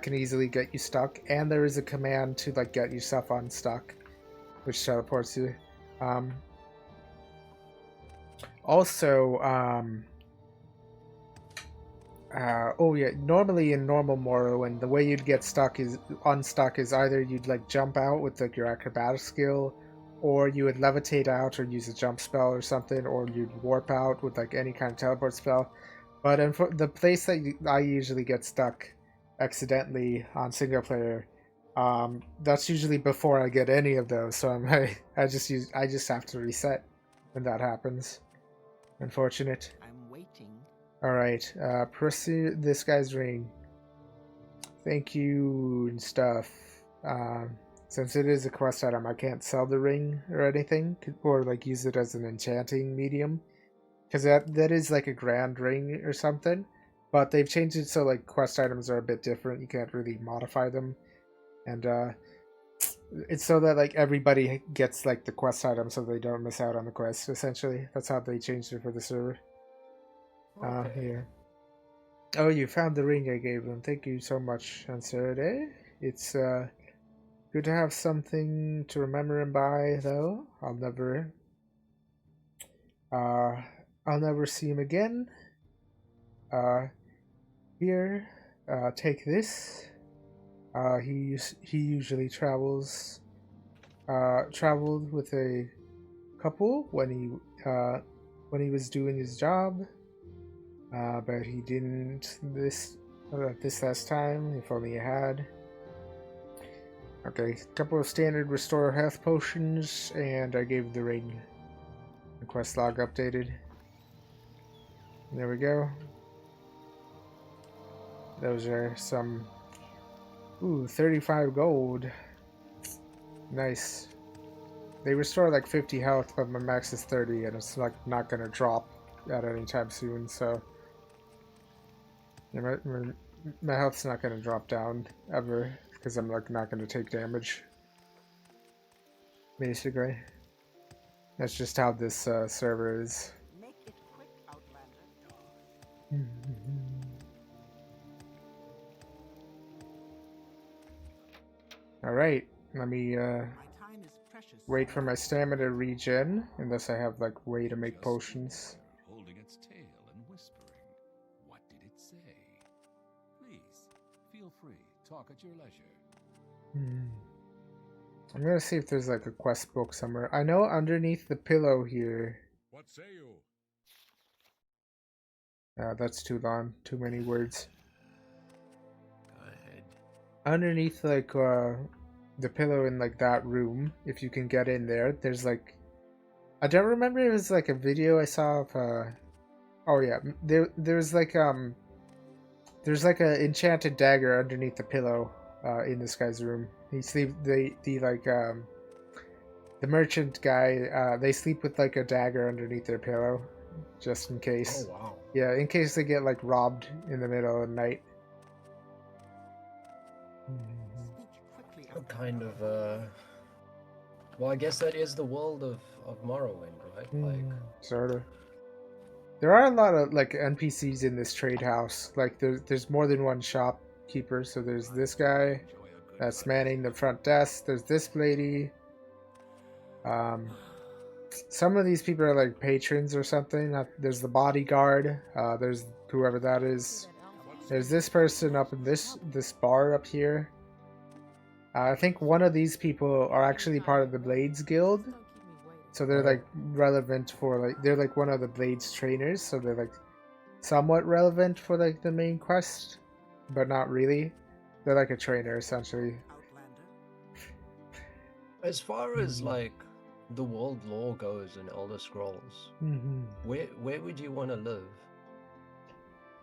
[SPEAKER 1] can easily get you stuck, and there is a command to like get yourself unstuck, which teleports you. Also, oh yeah, normally in normal Morrowind, the way you'd get unstuck is either you'd like jump out with like your acrobatic skill, or you would levitate out or use a jump spell or something, or you'd warp out with like any kind of teleport spell. But the place that I usually get stuck accidentally on single player, that's usually before I get any of those. So I just have to reset when that happens. Unfortunate.
[SPEAKER 4] I'm waiting.
[SPEAKER 1] Alright, pursue this guy's ring. Thank you and stuff. Since it is a quest item, I can't sell the ring or anything, or like use it as an enchanting medium, because that is like a grand ring or something. But they've changed it so like quest items are a bit different. You can't really modify them, and it's so that like everybody gets like the quest item, so they don't miss out on the quest. Essentially, that's how they changed it for the server. Here. Oh, you found the ring I gave them. Thank you so much, Anserde. It's good to have something to remember him by, though. I'll never see him again. Here, take this. He usually traveled with a couple when he was doing his job. But he didn't this last time, if only he had. Okay, a couple of standard restore health potions, and I gave the ring. The quest log updated. There we go. Those are some... Ooh, 35 gold. Nice. They restore like 50 health, but my max is 30, and it's like not gonna drop at any time soon, so... Yeah, my health's not going to drop down ever because I'm like not going to take damage. Basically, that's just how this server is.
[SPEAKER 5] Make it quick, Outlander.
[SPEAKER 1] Alright, let me
[SPEAKER 5] My time is precious.
[SPEAKER 1] wait for my stamina to regen, unless I have like way to make
[SPEAKER 3] Just
[SPEAKER 1] potions.
[SPEAKER 3] there, holding its tail and whispering. What did it say? Please, feel free. Talk at your leisure.
[SPEAKER 1] I'm gonna see if there's like a quest book somewhere. I know underneath the pillow here.
[SPEAKER 3] What say you?
[SPEAKER 1] That's too long. Too many words.
[SPEAKER 3] Go ahead.
[SPEAKER 1] Underneath like the pillow in like that room, if you can get in there, there's like, I don't remember, it was like a video I saw of oh yeah, there's like a enchanted dagger underneath the pillow in this guy's room. He sleep the merchant guy, they sleep with like a dagger underneath their pillow just in case.
[SPEAKER 2] Oh wow.
[SPEAKER 1] Yeah, in case they get like robbed in the middle of the night.
[SPEAKER 5] Speak quickly,
[SPEAKER 2] What
[SPEAKER 5] Outlander.
[SPEAKER 2] kind of well, I guess that is the world of Morrowind, right? Like
[SPEAKER 1] Sort of. There are a lot of like NPCs in this trade house. Like there's more than one shopkeeper. So there's this guy that's manning the front desk. There's this lady. Some of these people are like patrons or something. There's the bodyguard. There's whoever that is. There's this person up in this bar up here. I think one of these people are actually part of the Blades Guild. So they're like relevant for like, they're like one of the Blades trainers, so they're like somewhat relevant for like the main quest, but not really. They're like a trainer essentially.
[SPEAKER 5] Outlander.
[SPEAKER 2] as far as like the world lore goes in Elder Scrolls, where would you want to live?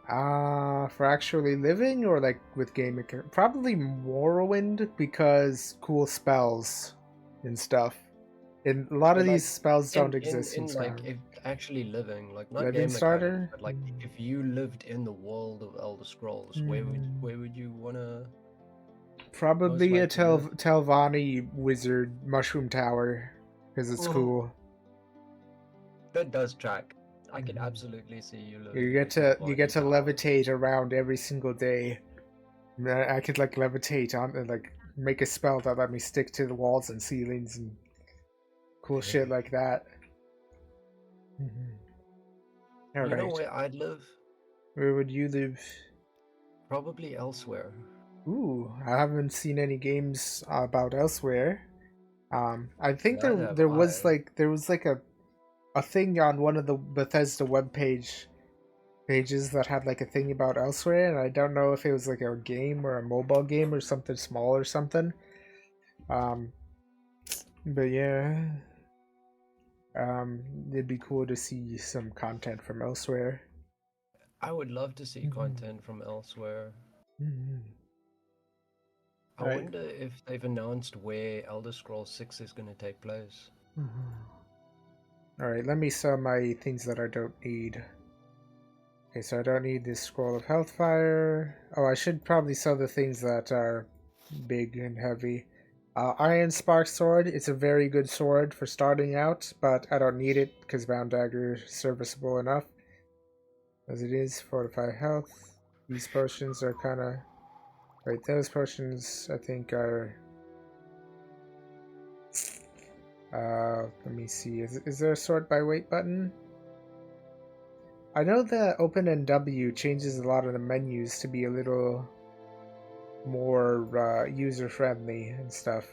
[SPEAKER 1] For actually living or like with game mechanics? Probably Morrowind, because cool spells and stuff. And a lot of these spells don't exist in
[SPEAKER 2] like
[SPEAKER 1] Skyrim.
[SPEAKER 2] if actually living, like not
[SPEAKER 1] Living
[SPEAKER 2] game
[SPEAKER 1] starter?
[SPEAKER 2] mechanics, but like if you lived in the world of Elder Scrolls, where would you wanna?
[SPEAKER 1] Probably a
[SPEAKER 2] most likely live?
[SPEAKER 1] Telvanni wizard mushroom tower, because it's cool.
[SPEAKER 2] That does track. I can absolutely see you living.
[SPEAKER 1] You get to levitate around every single day. I could like levitate on and like make a spell that let me stick to the walls and ceilings and cool shit like that. All
[SPEAKER 2] You know
[SPEAKER 1] right.
[SPEAKER 2] where I'd live?
[SPEAKER 1] Where would you live?
[SPEAKER 2] Probably elsewhere.
[SPEAKER 1] Ooh, I haven't seen any games about elsewhere. I think
[SPEAKER 2] Neither have
[SPEAKER 1] there was
[SPEAKER 2] I.
[SPEAKER 1] like a thing on one of the Bethesda pages that had like a thing about elsewhere, and I don't know if it was like a game or a mobile game or something small or something. But yeah, it'd be cool to see some content from elsewhere.
[SPEAKER 2] I would love to see content from elsewhere. I
[SPEAKER 1] Right.
[SPEAKER 2] wonder if they've announced where Elder Scrolls 6 is going to take place.
[SPEAKER 1] Alright, let me sell my things that I don't need. Okay, so I don't need this Scroll of Healthfire. Oh, I should probably sell the things that are big and heavy. Iron Spark Sword, it's a very good sword for starting out, but I don't need it because Bound Dagger is serviceable enough as it is. Fortify health. These potions are kind of... Wait, those potions I think are... let me see. Is there a sort by weight button? I know that Open and W changes a lot of the menus to be a little more user-friendly and stuff.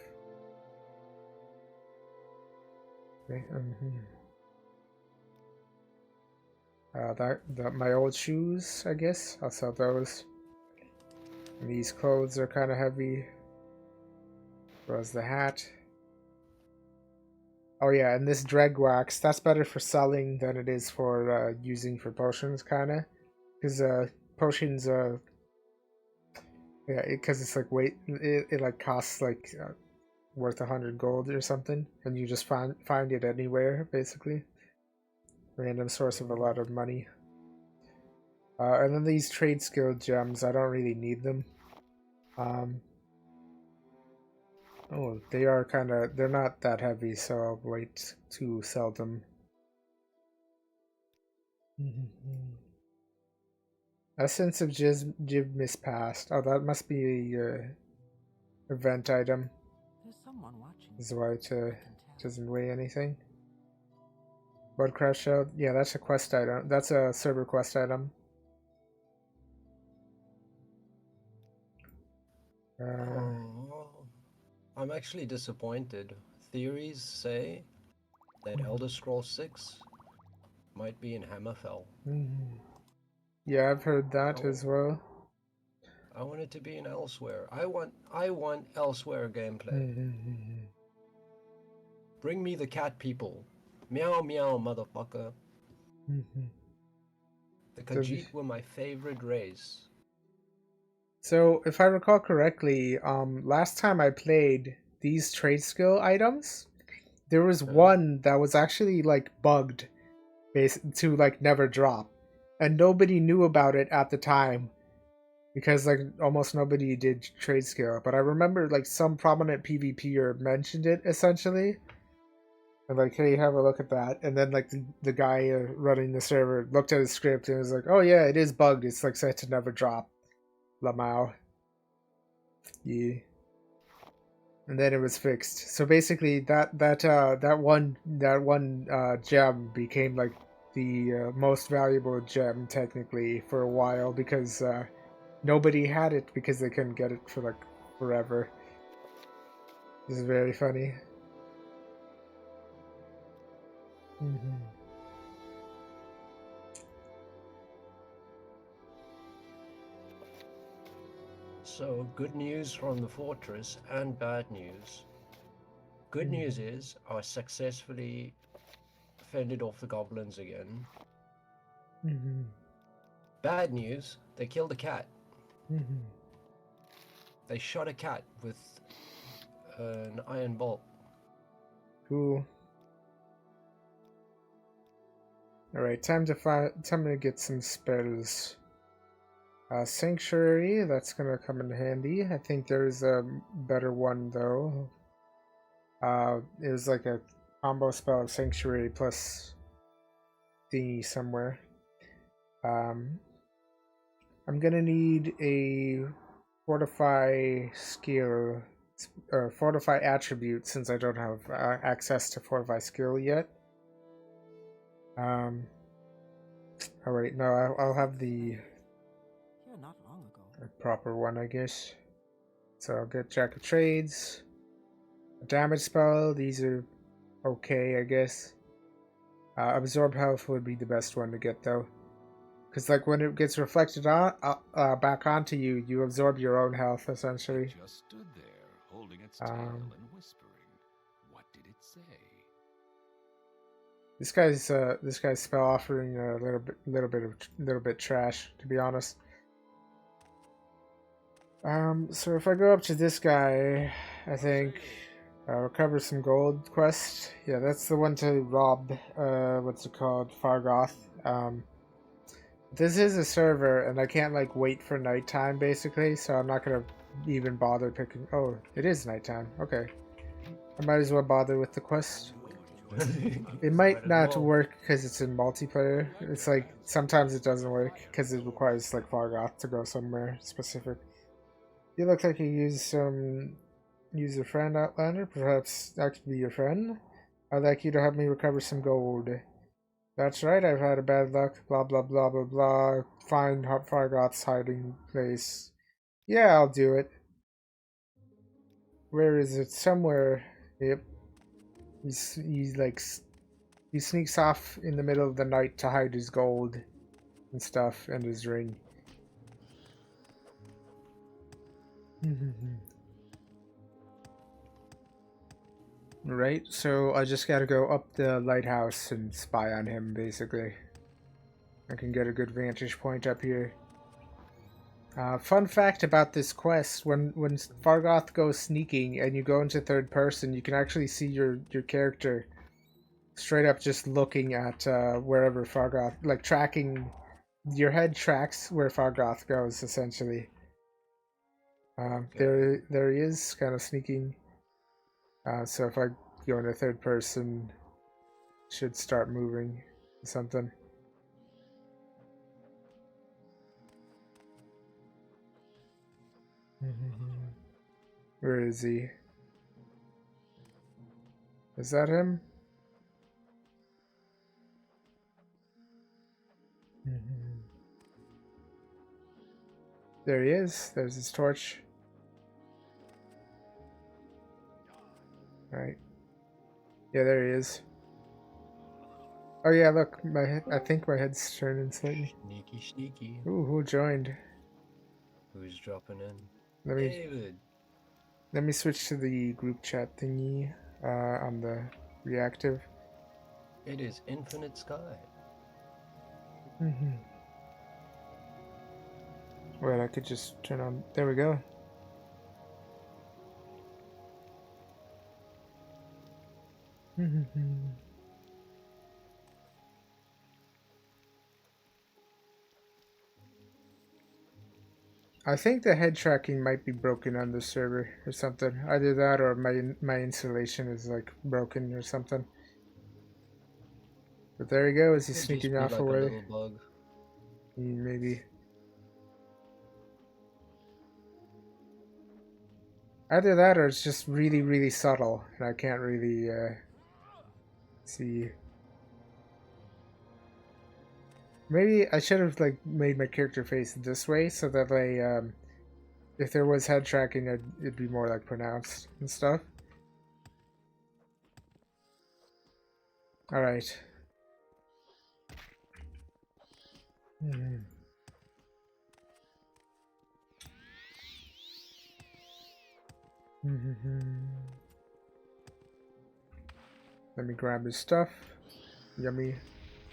[SPEAKER 1] Okay, my old shoes, I guess. I'll sell those. And these clothes are kind of heavy. Where's the hat? Oh yeah, and this dreg wax, that's better for selling than it is for using for potions, kind of. Because potions, yeah, because it's like weight, it like costs like worth 100 gold or something, and you just find it anywhere, basically. Random source of a lot of money. And then these trade skill gems, I don't really need them. Oh, they are kind of, they're not that heavy, so I'll wait to sell them. Essence of Jib mispassed. Oh, that must be a event item.
[SPEAKER 5] someone watching.
[SPEAKER 1] This is why it
[SPEAKER 5] I can tell.
[SPEAKER 1] doesn't weigh anything. Blood crash out. Yeah, that's a quest item. That's a server quest item.
[SPEAKER 2] Oh, I'm actually disappointed. Theories say that Elder Scrolls 6 might be in Hammerfell.
[SPEAKER 1] Yeah, I've heard that
[SPEAKER 2] Oh.
[SPEAKER 1] as well.
[SPEAKER 2] I want it to be in Elsewhere. I want Elsewhere gameplay. Bring me the cat people. Meow meow, motherfucker. The Khajiit were my favorite race.
[SPEAKER 1] So, if I recall correctly, last time I played these trade skill items, there was one that was actually like bugged, to like never drop, and nobody knew about it at the time because like almost nobody did trade skill. But I remember like some prominent PvPer mentioned it essentially, and like, hey, have a look at that. And then like the guy running the server looked at his script and was like, oh yeah, it is bugged. It's like set to never drop. Lamau. Yeah. And then it was fixed. So basically, that one gem became like the most valuable gem technically for a while because nobody had it because they couldn't get it for like forever. This is very funny.
[SPEAKER 2] So, good news from the fortress and bad news. Good news is I successfully fended off the goblins again. Bad news, they killed a cat. They shot a cat with an iron bolt.
[SPEAKER 1] Cool. All right, time to get some spells. Sanctuary, that's gonna come in handy. I think there's a better one though. It was like a combo spell of Sanctuary plus thingy somewhere. I'm gonna need a Fortify skill, or Fortify attribute since I don't have access to Fortify skill yet. Oh wait, no, I'll have the
[SPEAKER 5] Here not long ago.
[SPEAKER 1] proper one, I guess. So I'll get Jack of Trades. A damage spell, these are okay, I guess. Absorb health would be the best one to get though. Because like when it gets reflected on back onto you, you absorb your own health essentially.
[SPEAKER 3] It just stood there, holding its tail and whispering. What did it say?
[SPEAKER 1] This guy's spell offering a little bit trash, to be honest. So if I go up to this guy, I think recover some gold quest. Yeah, that's the one to rob. What's it called? Fargoth. This is a server, and I can't like wait for nighttime basically, so I'm not gonna even bother picking. Oh, it is nighttime. Okay, I might as well bother with the quest. It might not work because it's in multiplayer. It's like sometimes it doesn't work because it requires like Fargoth to go somewhere specific. You look like you use some user friend Outlander. Perhaps that could be your friend. I'd like you to help me recover some gold. That's right, I've had a bad luck. Blah blah blah blah blah. Find Fargoth's hiding place. Yeah, I'll do it. Where is it? Somewhere. Yep. He sneaks off in the middle of the night to hide his gold and stuff and his ring. Right, so I just gotta go up the lighthouse and spy on him, basically. I can get a good vantage point up here. Fun fact about this quest, when Fargoth goes sneaking and you go into third person, you can actually see your character straight up just looking at wherever Fargoth, like tracking, your head tracks where Fargoth goes, essentially. There he is, kind of sneaking. So if I go into third person, should start moving something. Where is he? Is that him? There he is. There's his torch. Right. Yeah, there he is. Oh yeah, look, my head, I think my head's turning slightly.
[SPEAKER 2] Sneaky, sneaky.
[SPEAKER 1] Ooh, who joined?
[SPEAKER 2] Who's dropping in?
[SPEAKER 1] Let me
[SPEAKER 2] David.
[SPEAKER 1] switch to the group chat thingy on the reactive.
[SPEAKER 2] It is Infinite Sky.
[SPEAKER 1] Wait, I could just turn on. There we go. I think the head tracking might be broken on the server or something. Either that or my installation is like broken or something. But there he goes. He's sneaking off
[SPEAKER 2] like
[SPEAKER 1] away.
[SPEAKER 2] A little bug.
[SPEAKER 1] Maybe. Either that or it's just really, really subtle, and I can't really see. Maybe I should have like made my character face this way so that if there was head tracking, it'd be more like pronounced and stuff. All right. Let me grab his stuff. Yummy.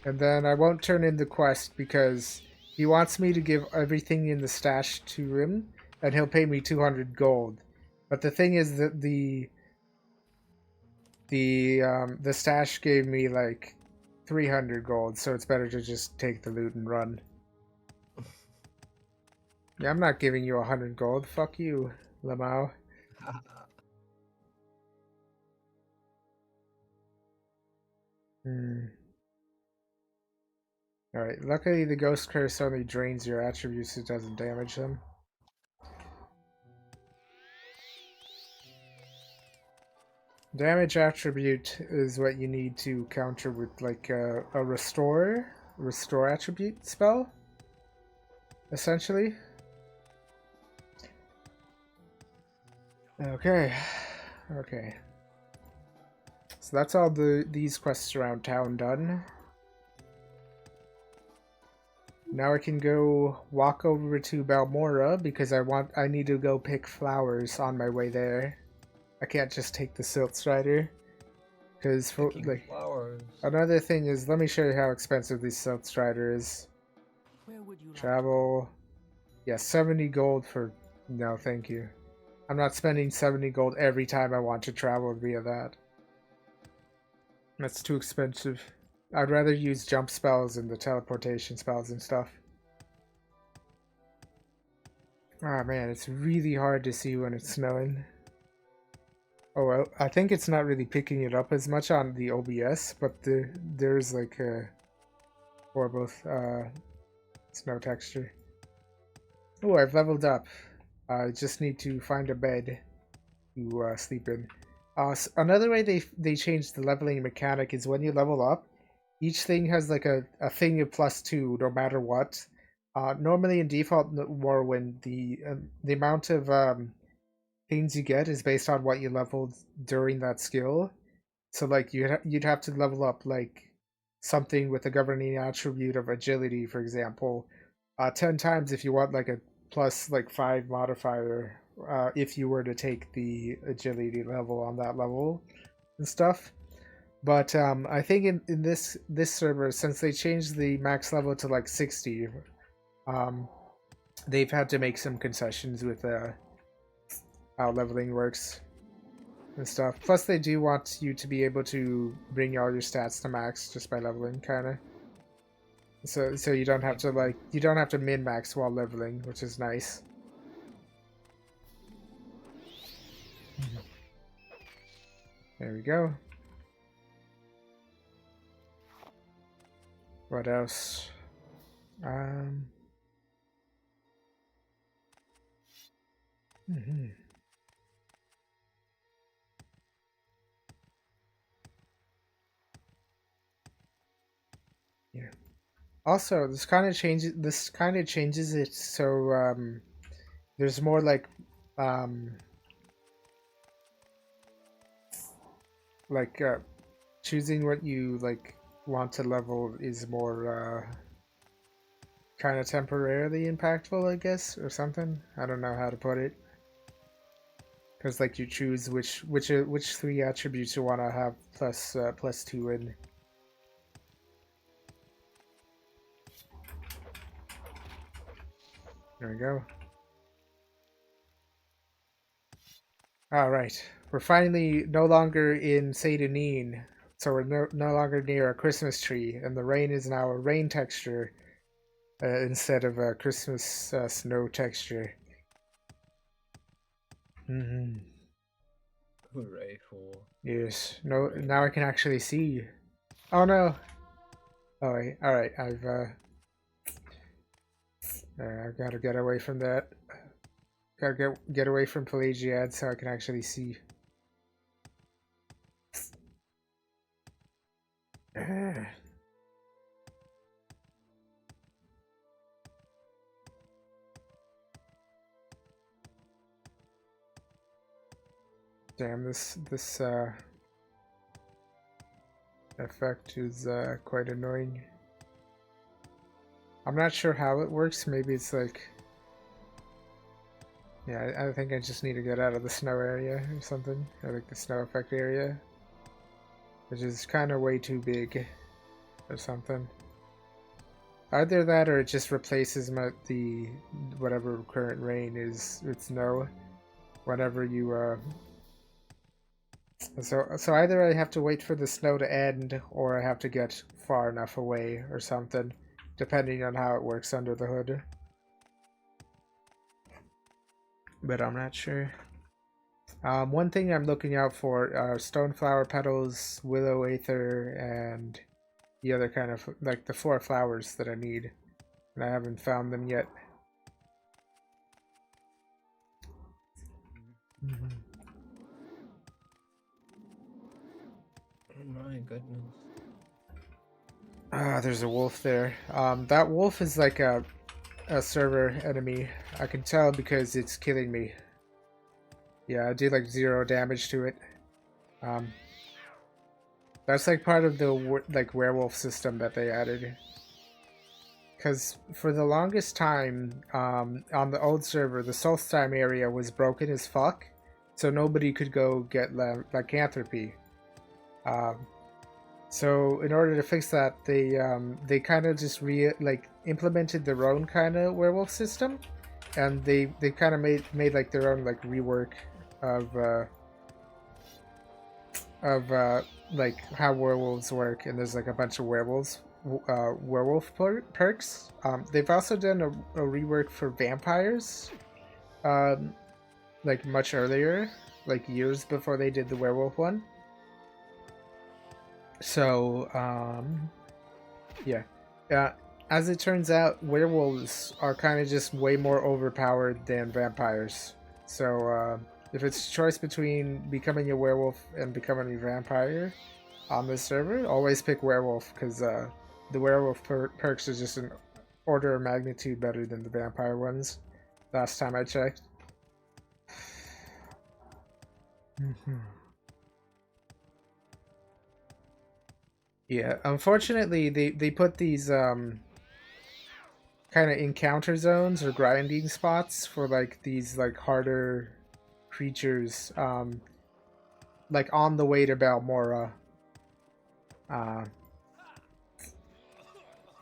[SPEAKER 1] And then I won't turn in the quest because he wants me to give everything in the stash to him, and he'll pay me 200 gold. But the thing is that the stash gave me like 300 gold, so it's better to just take the loot and run. Yeah, I'm not giving you 100 gold. Fuck you, Lamau. Alright, luckily the ghost curse only drains your attributes, it doesn't damage them. Damage attribute is what you need to counter with like a restore attribute spell, essentially. Okay. So that's all these quests around town done. Now I can go walk over to Balmora because I need to go pick flowers on my way there. I can't just take the Silt Strider. Because
[SPEAKER 2] flowers.
[SPEAKER 1] Another thing is, let me show you how expensive this Silt Strider is.
[SPEAKER 5] Where would you
[SPEAKER 1] Travel. Yeah, 70 gold for... No, thank you. I'm not spending 70 gold every time I want to travel via that. That's too expensive. I'd rather use jump spells and the teleportation spells and stuff. Ah, man, it's really hard to see when it's snowing. Oh, well, I think it's not really picking it up as much on the OBS, but there's like a horrible snow texture. Oh, I've leveled up. I just need to find a bed to sleep in. Another way they changed the leveling mechanic is when you level up, each thing has like a thing of +2 no matter what. Normally in default Morrowind, the amount of things you get is based on what you leveled during that skill. So like you'd have to level up like something with a governing attribute of agility, for example, 10 times if you want like a plus like 5 modifier if you were to take the agility level on that level and stuff. But I think in this server, since they changed the max level to like 60, they've had to make some concessions with how leveling works and stuff. Plus, they do want you to be able to bring all your stats to max just by leveling, kind of. So you don't have to min max while leveling, which is nice. There we go. What else? Yeah. Also, this kind of changes it so there's more um like choosing what you want to level is more kind of temporarily impactful, I guess, or something. I don't know how to put it. Because you choose which 3 attributes you want to have plus 2 in. There we go. All right, we're finally no longer in Seydanine, so we're no longer near a Christmas tree, and the rain is now a rain texture instead of a Christmas snow texture. Mm-hmm.
[SPEAKER 2] Hooray for...
[SPEAKER 1] Yes. No.
[SPEAKER 2] rain.
[SPEAKER 1] Now I can actually see. Oh no. Oh wait. All right. I've got to get away from that. Gotta get away from Pelagiad so I can actually see. Damn, this effect is quite annoying. I'm not sure how it works. Maybe it's yeah, I think I just need to get out of the snow area or something. I like the snow effect area, which is kind of way too big or something. Either that or it just replaces the whatever current rain is with snow whenever you so either I have to wait for the snow to end or I have to get far enough away or something, depending on how it works under the hood. But I'm not sure. One thing I'm looking out for are stoneflower petals, willow aether, and the other kind of the 4 flowers that I need, and I haven't found them yet. Mm-hmm.
[SPEAKER 2] Oh my goodness.
[SPEAKER 1] Ah, there's a wolf there. That wolf is like a server enemy. I can tell because it's killing me. Yeah, I do 0 damage to it. That's part of the werewolf system that they added. Because for the longest time, on the old server, the Solstheim area was broken as fuck, so nobody could go get lycanthropy. So in order to fix that, they kind of just implemented their own kind of werewolf system, and they kind of made their own rework of how werewolves work. And there's a bunch of werewolf perks. They've also done a rework for vampires, much earlier, years before they did the werewolf one. So, yeah. As it turns out, werewolves are kind of just way more overpowered than vampires. So, if it's a choice between becoming a werewolf and becoming a vampire on this server, always pick werewolf, because the werewolf perks are just an order of magnitude better than the vampire ones, last time I checked. Yeah, unfortunately, they put these kind of encounter zones or grinding spots for these harder creatures on the way to Balmora,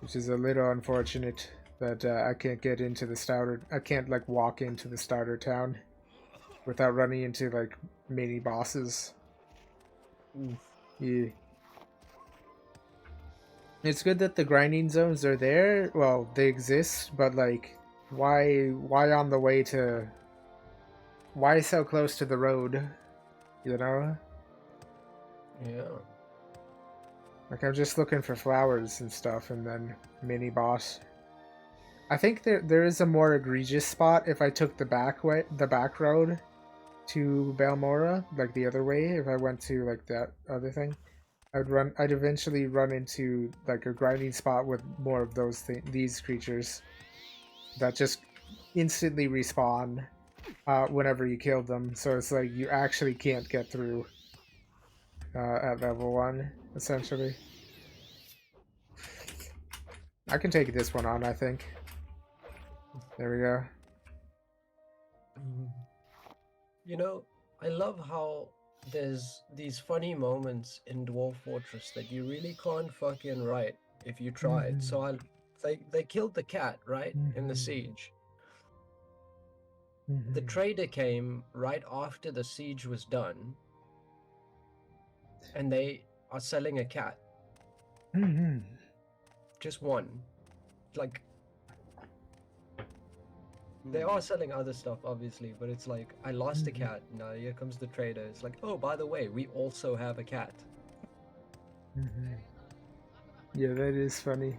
[SPEAKER 1] which is a little unfortunate that I can't get into the starter. I can't walk into the starter town without running into mini bosses.
[SPEAKER 2] Oof.
[SPEAKER 1] Yeah. It's good that the grinding zones are there. Well, they exist, but why on the way to? Why so close to the road? You know?
[SPEAKER 2] Yeah.
[SPEAKER 1] I'm just looking for flowers and stuff, and then mini boss. I think there is a more egregious spot if I took the back road to Balmora, the other way. If I went to that other thing, I'd eventually run into like a grinding spot with more of these creatures that just instantly respawn whenever you kill them. So it's like you actually can't get through at level 1, essentially. I can take this one on, I think. There we go.
[SPEAKER 2] You know, I love how there's these funny moments in Dwarf Fortress that you really can't fucking write if you tried. So they killed the cat, right? In the siege. The trader came right after the siege was done, and they are selling a cat. Just one. Like, they are selling other stuff, obviously, but it's like, I lost a cat. Now here comes the trader. It's like, oh, by the way, we also have a cat.
[SPEAKER 1] Yeah, that is funny.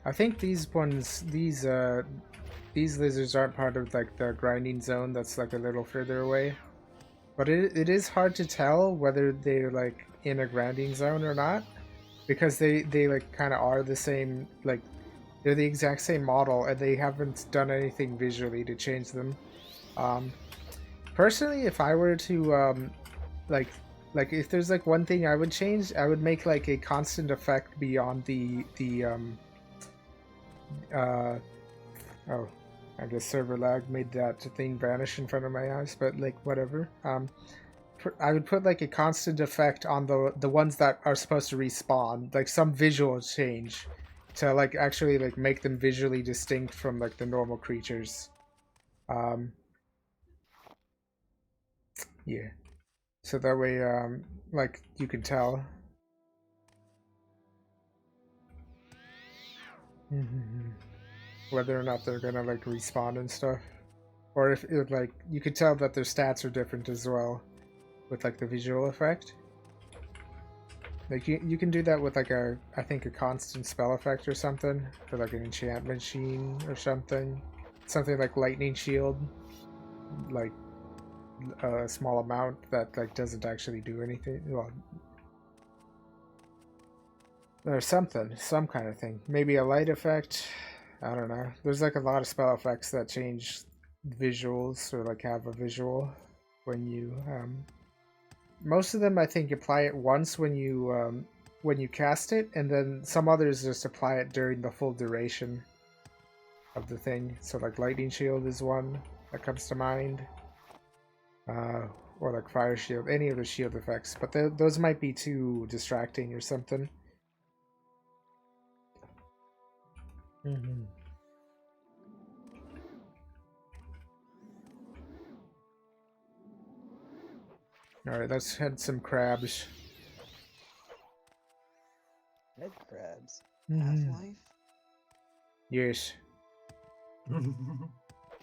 [SPEAKER 1] I think these lizards aren't part of like the grinding zone that's like a little further away. But it is hard to tell whether they're like in a grinding zone or not, because they like kind of are the same, like they're the exact same model, and they haven't done anything visually to change them. Personally, if I were to like if there's like one thing I would change, I would make like a constant effect beyond the oh, I guess server lag made that thing vanish in front of my eyes, but like whatever. I would put like a constant effect on the ones that are supposed to respawn, like some visual change to like actually like make them visually distinct from like the normal creatures. Yeah. So that way like you can tell. Whether or not they're gonna like respawn and stuff. Or if it, like you could tell that their stats are different as well with like the visual effect. Like you can do that with like I think a constant spell effect or something, for like an enchantment sheen or something. Something like lightning shield, like a small amount that like doesn't actually do anything. Well, or something, some kind of thing. Maybe a light effect. I don't know. There's like a lot of spell effects that change visuals or like have a visual when you most of them I think apply it once when you cast it, and then some others just apply it during the full duration of the thing. So like lightning shield is one that comes to mind, or like fire shield, any of the shield effects, but those might be too distracting or something. Alright, let's head some crabs.
[SPEAKER 7] Head crabs.
[SPEAKER 5] Half-Life?
[SPEAKER 1] Yes.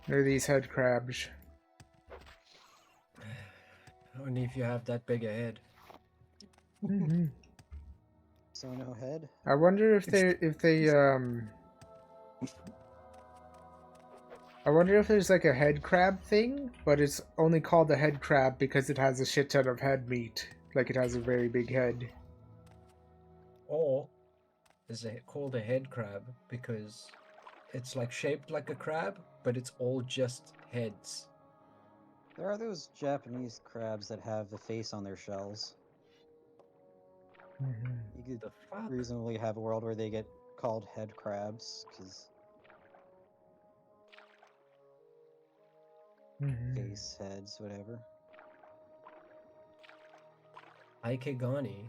[SPEAKER 1] They're these head crabs.
[SPEAKER 2] Only if you have that big a head.
[SPEAKER 7] So no head?
[SPEAKER 1] I wonder if I wonder if there's like a head crab thing, but it's only called a head crab because it has a shit ton of head meat. Like it has a very big head.
[SPEAKER 2] Or is it called a head crab because it's like shaped like a crab, but it's all just heads.
[SPEAKER 7] There are those Japanese crabs that have the face on their shells. You could
[SPEAKER 2] The fuck?
[SPEAKER 7] reasonably have a world where they get called head crabs, because face, heads, whatever.
[SPEAKER 2] Aikegani.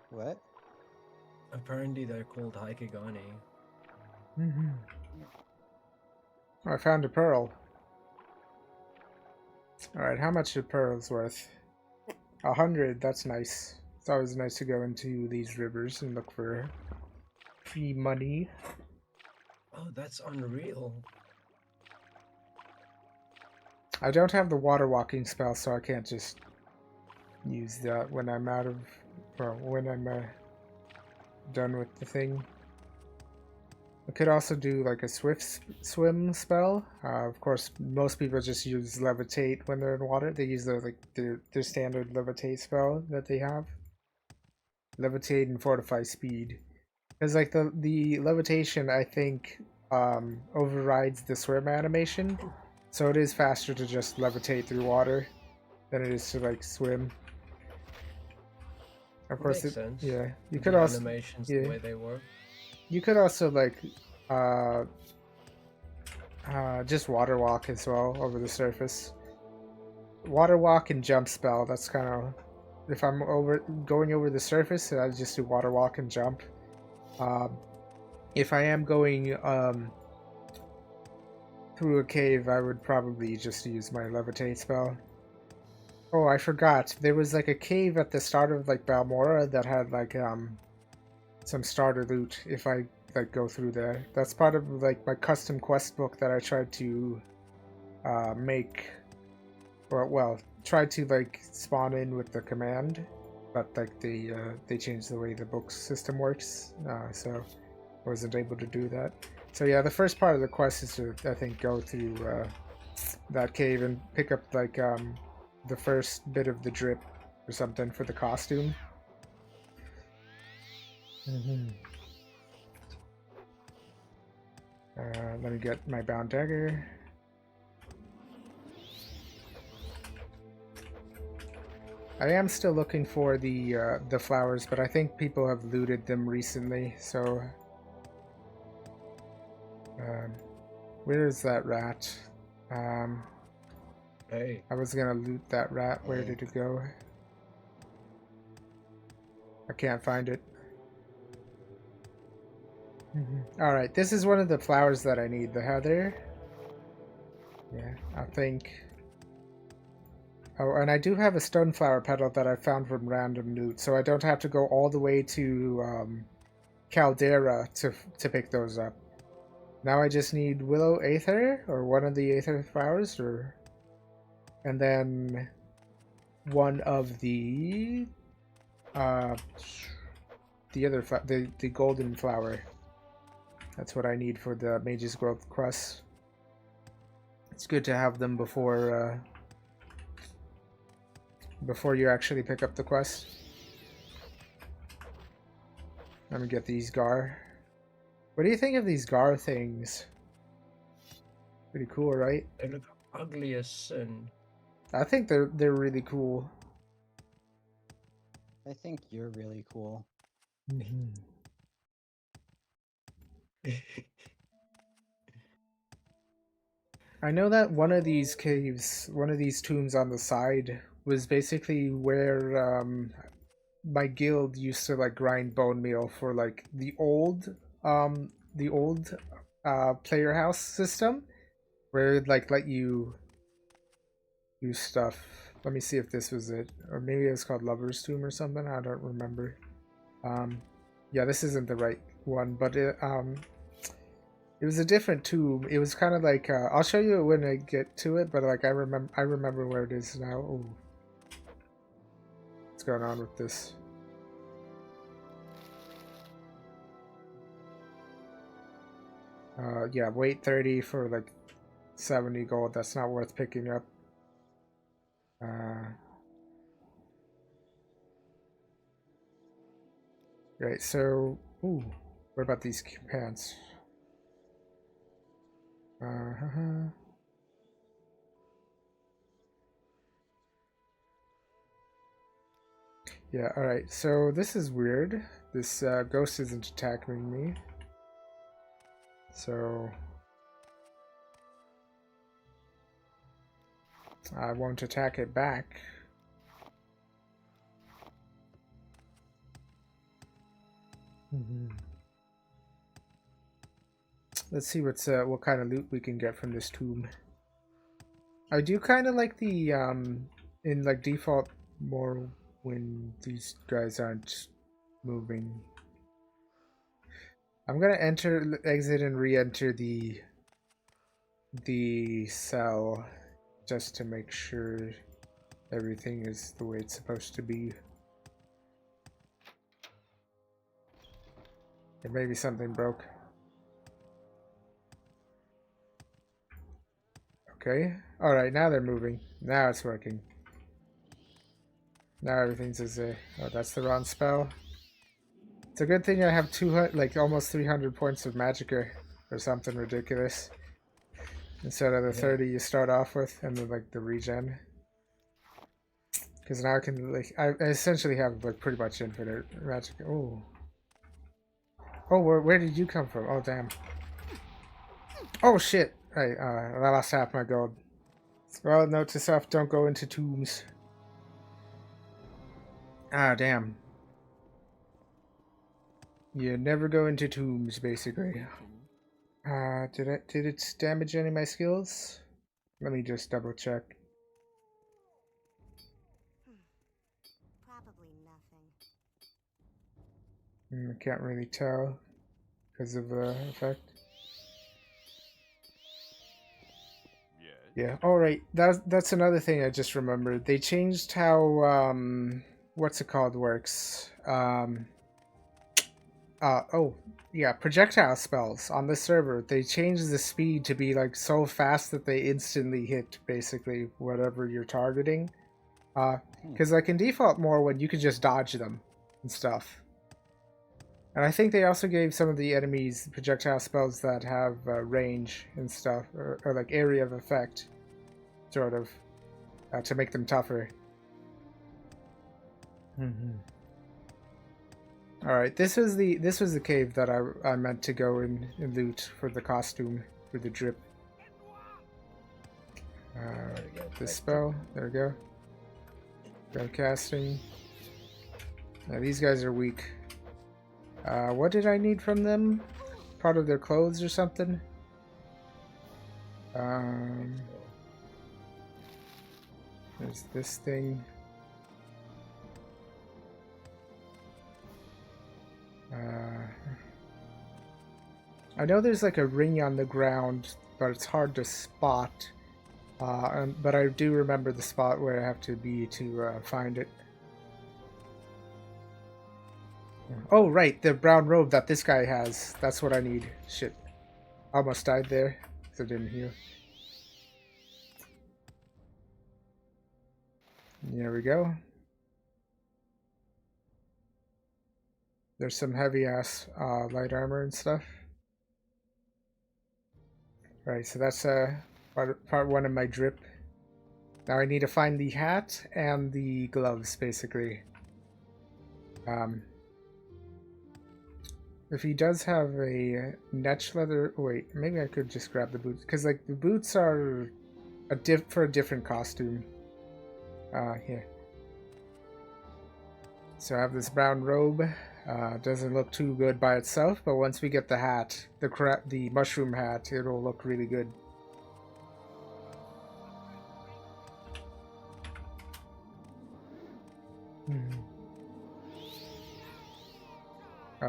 [SPEAKER 7] What?
[SPEAKER 2] Apparently they're called Aikegani.
[SPEAKER 1] I found a pearl. Alright, how much are pearls worth? 100, that's nice. It's always nice to go into these rivers and look for free money.
[SPEAKER 2] Oh, that's unreal.
[SPEAKER 1] I don't have the water walking spell, so I can't just use that when I'm out of, well, when I'm done with the thing. I could also do like a swift swim spell. Of course, most people just use levitate when they're in water. They use their standard levitate spell that they have. Levitate and fortify speed. Because like the levitation, I think, overrides the swim animation, so it is faster to just levitate through water than it is to like swim. Of course,
[SPEAKER 2] Makes sense.
[SPEAKER 1] yeah. You
[SPEAKER 2] The
[SPEAKER 1] could also
[SPEAKER 2] animations,
[SPEAKER 1] yeah.
[SPEAKER 2] the way they work.
[SPEAKER 1] You could also like just water walk as well over the surface. Water walk and jump spell. That's kind of if I'm going over the surface, I just do water walk and jump. If I am going through a cave, I would probably just use my levitate spell. Oh, I forgot. There was like a cave at the start of like Balmora that had like some starter loot if I like go through there. That's part of like my custom quest book that I tried to make, or well, tried to like spawn in with the command, but like they changed the way the book system works, so I wasn't able to do that. So yeah, the first part of the quest is to, I think, go through that cave and pick up like the first bit of the drip or something for the costume. Let me get my bound dagger. I am still looking for the flowers, but I think people have looted them recently, so where is that rat?
[SPEAKER 2] Hey.
[SPEAKER 1] I was gonna loot that rat. Where did it go? I can't find it. Alright, this is one of the flowers that I need. The heather. Yeah, I think. Oh, and I do have a stoneflower petal that I found from random loot, so I don't have to go all the way to Caldera to pick those up. Now I just need willow aether, or one of the aether flowers, or and then one of the other the golden flower. That's what I need for the Mage's Growth crust. It's good to have them before you actually pick up the quest. Let me get these Gar. What do you think of these Gar things? Pretty cool, right?
[SPEAKER 2] They look ugly as sin.
[SPEAKER 1] I think they're really cool.
[SPEAKER 7] I think you're really cool.
[SPEAKER 1] I know that one of these caves, one of these tombs on the side, was basically where my guild used to like grind bone meal for like the old player house system, where it'd like let you use stuff. Let me see if this was it, or maybe it was called Lover's Tomb or something. I don't remember. Yeah, this isn't the right one, but it was a different tomb. It was kind of like I'll show you when I get to it, but like I remember where it is now. Ooh. What's going on with this? Yeah, wait 30 for like 70 gold. That's not worth picking up. Right, so ooh, what about these pants? Yeah, alright, so this is weird. This ghost isn't attacking me. So I won't attack it back. Let's see what kind of loot we can get from this tomb. I do kind of like the in like default more when these guys aren't moving. I'm gonna enter, exit, and re-enter the cell just to make sure everything is the way it's supposed to be. Or maybe something broke. Okay. Alright, now they're moving. Now it's working. Now everything's as a... Oh, that's the wrong spell. It's a good thing I have 200, like almost 300 points of magicka or something ridiculous. Instead of the 30 you start off with and then like the regen. Because now I can like I essentially have like pretty much infinite magicka. Oh. Oh, where did you come from? Oh damn. Oh shit! Right, I lost half my gold. Well, note to self, don't go into tombs. Ah, damn. You never go into tombs, basically. Did it damage any of my skills? Let me just double check.
[SPEAKER 6] Probably nothing.
[SPEAKER 1] I can't really tell because of the effect. Yeah. All right. That's another thing I just remembered. They changed how what's it called works. Oh yeah, projectile spells on this server. They changed the speed to be like so fast that they instantly hit basically whatever you're targeting. Because like in default Morrowind, you could just dodge them and stuff. And I think they also gave some of the enemies projectile spells that have range and stuff, or like area of effect, sort of, to make them tougher. All right, this was the cave that I meant to go and loot for the costume for the drip. This spell, there we go. Red casting. Now these guys are weak. What did I need from them? Part of their clothes or something? There's this thing. I know there's like a ring on the ground, but it's hard to spot. But I do remember the spot where I have to be to find it. Oh, right, the brown robe that this guy has. That's what I need. Shit. I almost died there, because I didn't heal. There we go. There's some heavy-ass light armor and stuff. Right, so that's part one of my drip. Now I need to find the hat and the gloves, basically. If he does have a netch leather... Wait, maybe I could just grab the boots. Because, like, the boots are for a different costume. Here. So I have this brown robe. Doesn't look too good by itself, but once we get the hat, the mushroom hat, it'll look really good.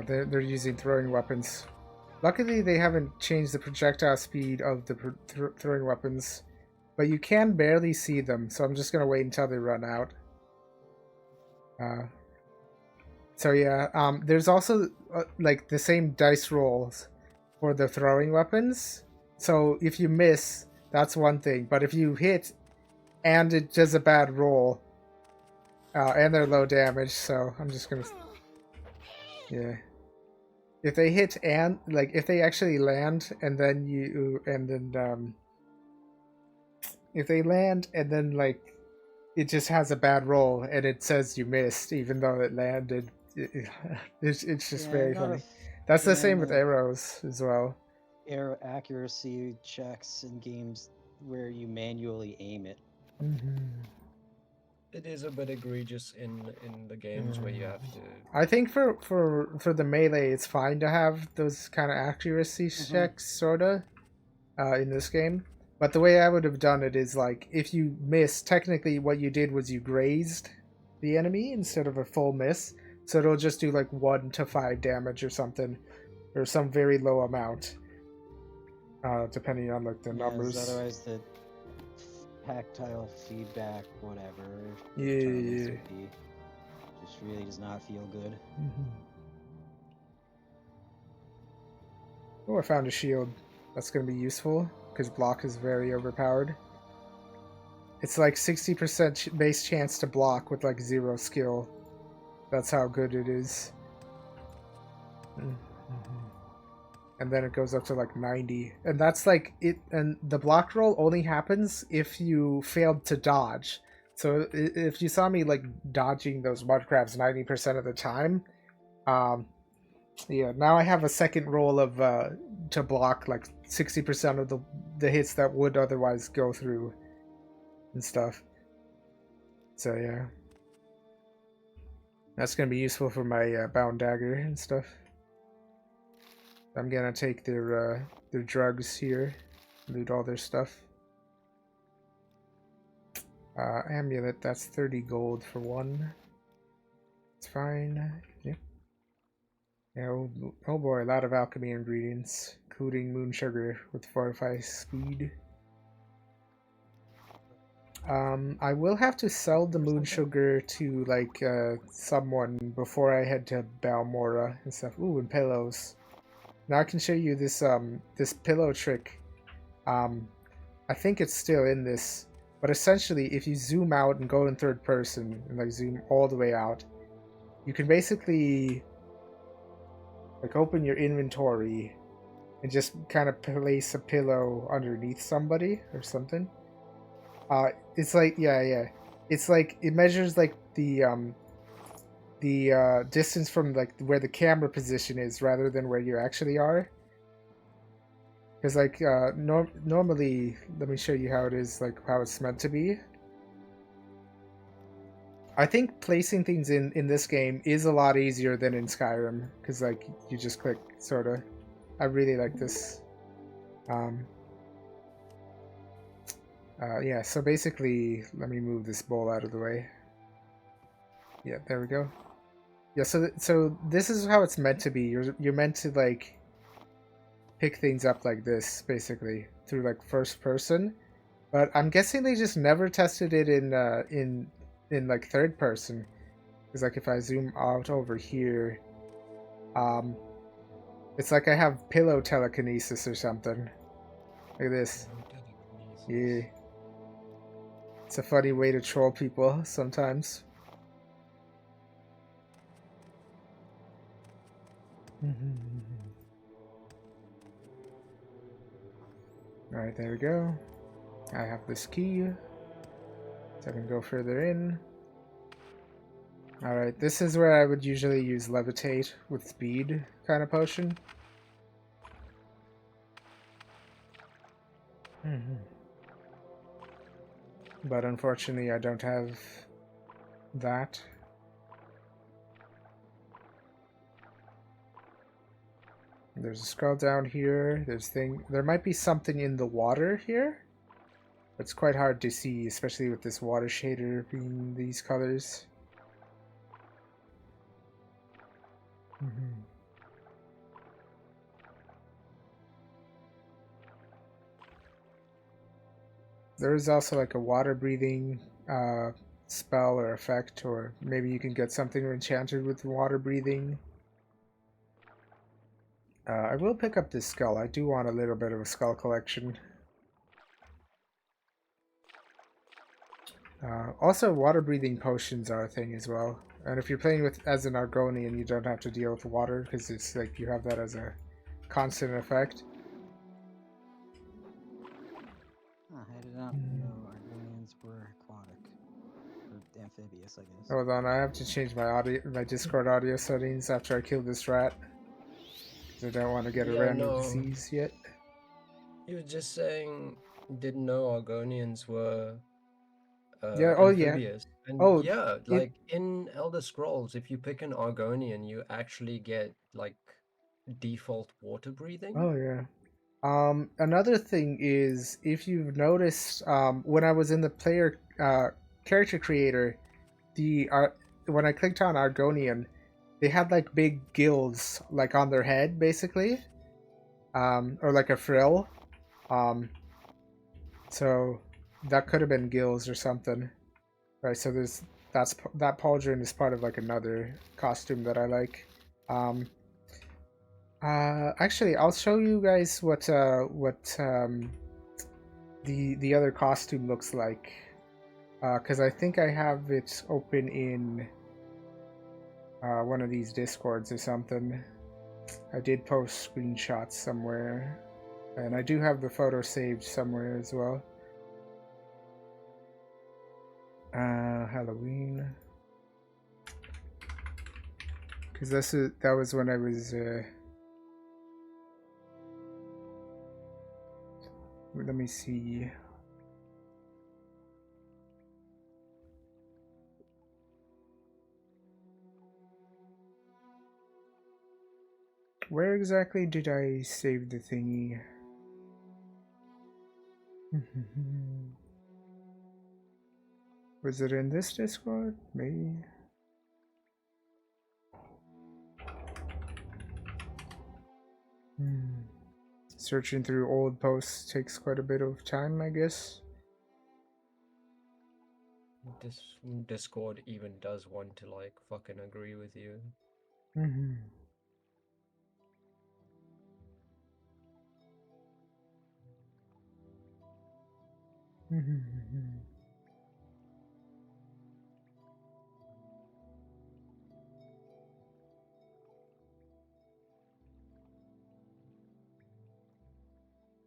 [SPEAKER 1] They're using throwing weapons. Luckily, they haven't changed the projectile speed of the throwing weapons, but you can barely see them, so I'm just going to wait until they run out. So yeah, there's also like the same dice rolls for the throwing weapons. So if you miss, that's one thing, but if you hit and it does a bad roll, and they're low damage, so I'm just going to... Yeah. If they hit and like if they actually land and then if they land and then like it just has a bad roll and it says you missed even though it landed, it's just very funny. That's the same with arrows as well.
[SPEAKER 7] Arrow accuracy checks in games where you manually aim it.
[SPEAKER 2] It is a bit egregious in the games where you have to...
[SPEAKER 1] I think for the melee, it's fine to have those kind of accuracy checks, sorta, in this game. But the way I would have done it is, like, if you miss, technically what you did was you grazed the enemy instead of a full miss. So it'll just do, like, 1 to 5 damage or something, or some very low amount, depending on, like, the numbers.
[SPEAKER 7] Otherwise, the tactile feedback, whatever.
[SPEAKER 1] Yeah.
[SPEAKER 7] Just really does not feel good.
[SPEAKER 1] Oh, I found a shield. That's going to be useful. because block is very overpowered. It's like 60% base chance to block with like 0 skill. That's how good it is. And then it goes up to like 90. And that's like it. And the block roll only happens if you failed to dodge. So if you saw me like dodging those mud crabs 90% of the time, yeah, now I have a second roll of to block like 60% of the hits that would otherwise go through and stuff. So yeah, that's gonna be useful for my bound dagger and stuff. I'm gonna take their drugs here, loot all their stuff. Amulet, that's 30 gold for one. It's fine. Yep. Yeah, oh boy, a lot of alchemy ingredients, including moon sugar with fortified speed. I will have to sell the moon sugar to like someone before I head to Balmora and stuff. Ooh, and pillows. Now I can show you this this pillow trick. I think it's still in this, but essentially if you zoom out and go in third person and like zoom all the way out, you can basically like open your inventory and just kind of place a pillow underneath somebody or something. It's like yeah. It's like it measures like the distance from like where the camera position is rather than where you actually are. Because like normally, let me show you how it is, like how it's meant to be. I think placing things in this game is a lot easier than in Skyrim, because like you just click, sorta. I really like this. Yeah, so basically, let me move this bowl out of the way. Yeah, there we go. Yeah, so this is how it's meant to be. You're meant to like pick things up like this, basically, through like first person. But I'm guessing they just never tested it in like third person. Because like if I zoom out over here, it's like I have pillow telekinesis or something. Look at this. Yeah. It's a funny way to troll people sometimes. Alright, there we go. I have this key, so I can go further in. Alright, this is where I would usually use levitate with speed kind of potion. But unfortunately I don't have that. There's a skull down here. There might be something in the water here. It's quite hard to see, especially with this water shader being these colors. There is also like a water breathing spell or effect, or maybe you can get something enchanted with water breathing. I will pick up this skull. I do want a little bit of a skull collection. Also, water-breathing potions are a thing as well. And if you're playing with as an Argonian, you don't have to deal with water, because it's like you have that as a constant effect.
[SPEAKER 7] I did not know Argonians were aquatic. Or amphibious, I guess.
[SPEAKER 1] Hold on, I have to change my Discord audio settings after I kill this rat. I don't want to get a random disease yet.
[SPEAKER 2] You were just saying didn't know Argonians were
[SPEAKER 1] amphibious.
[SPEAKER 2] Yeah. And yeah, like in Elder Scrolls, if you pick an Argonian, you actually get like default water breathing.
[SPEAKER 1] Oh yeah. Another thing is, if you've noticed, when I was in the player character creator, when I clicked on Argonian, they had like big gills like on their head, basically, or like a frill. So that could have been gills or something, right? So that pauldron is part of like another costume that I like. Actually, I'll show you guys what the other costume looks like. Because I think I have it open in one of these discords or something. I did post screenshots somewhere, and I do have the photo saved somewhere as well. Halloween, because that was when I was. Let me see. Where exactly did I save the thingy? Was it in this Discord? Maybe. Searching through old posts takes quite a bit of time, I guess.
[SPEAKER 2] This Discord even does want to like fucking agree with you.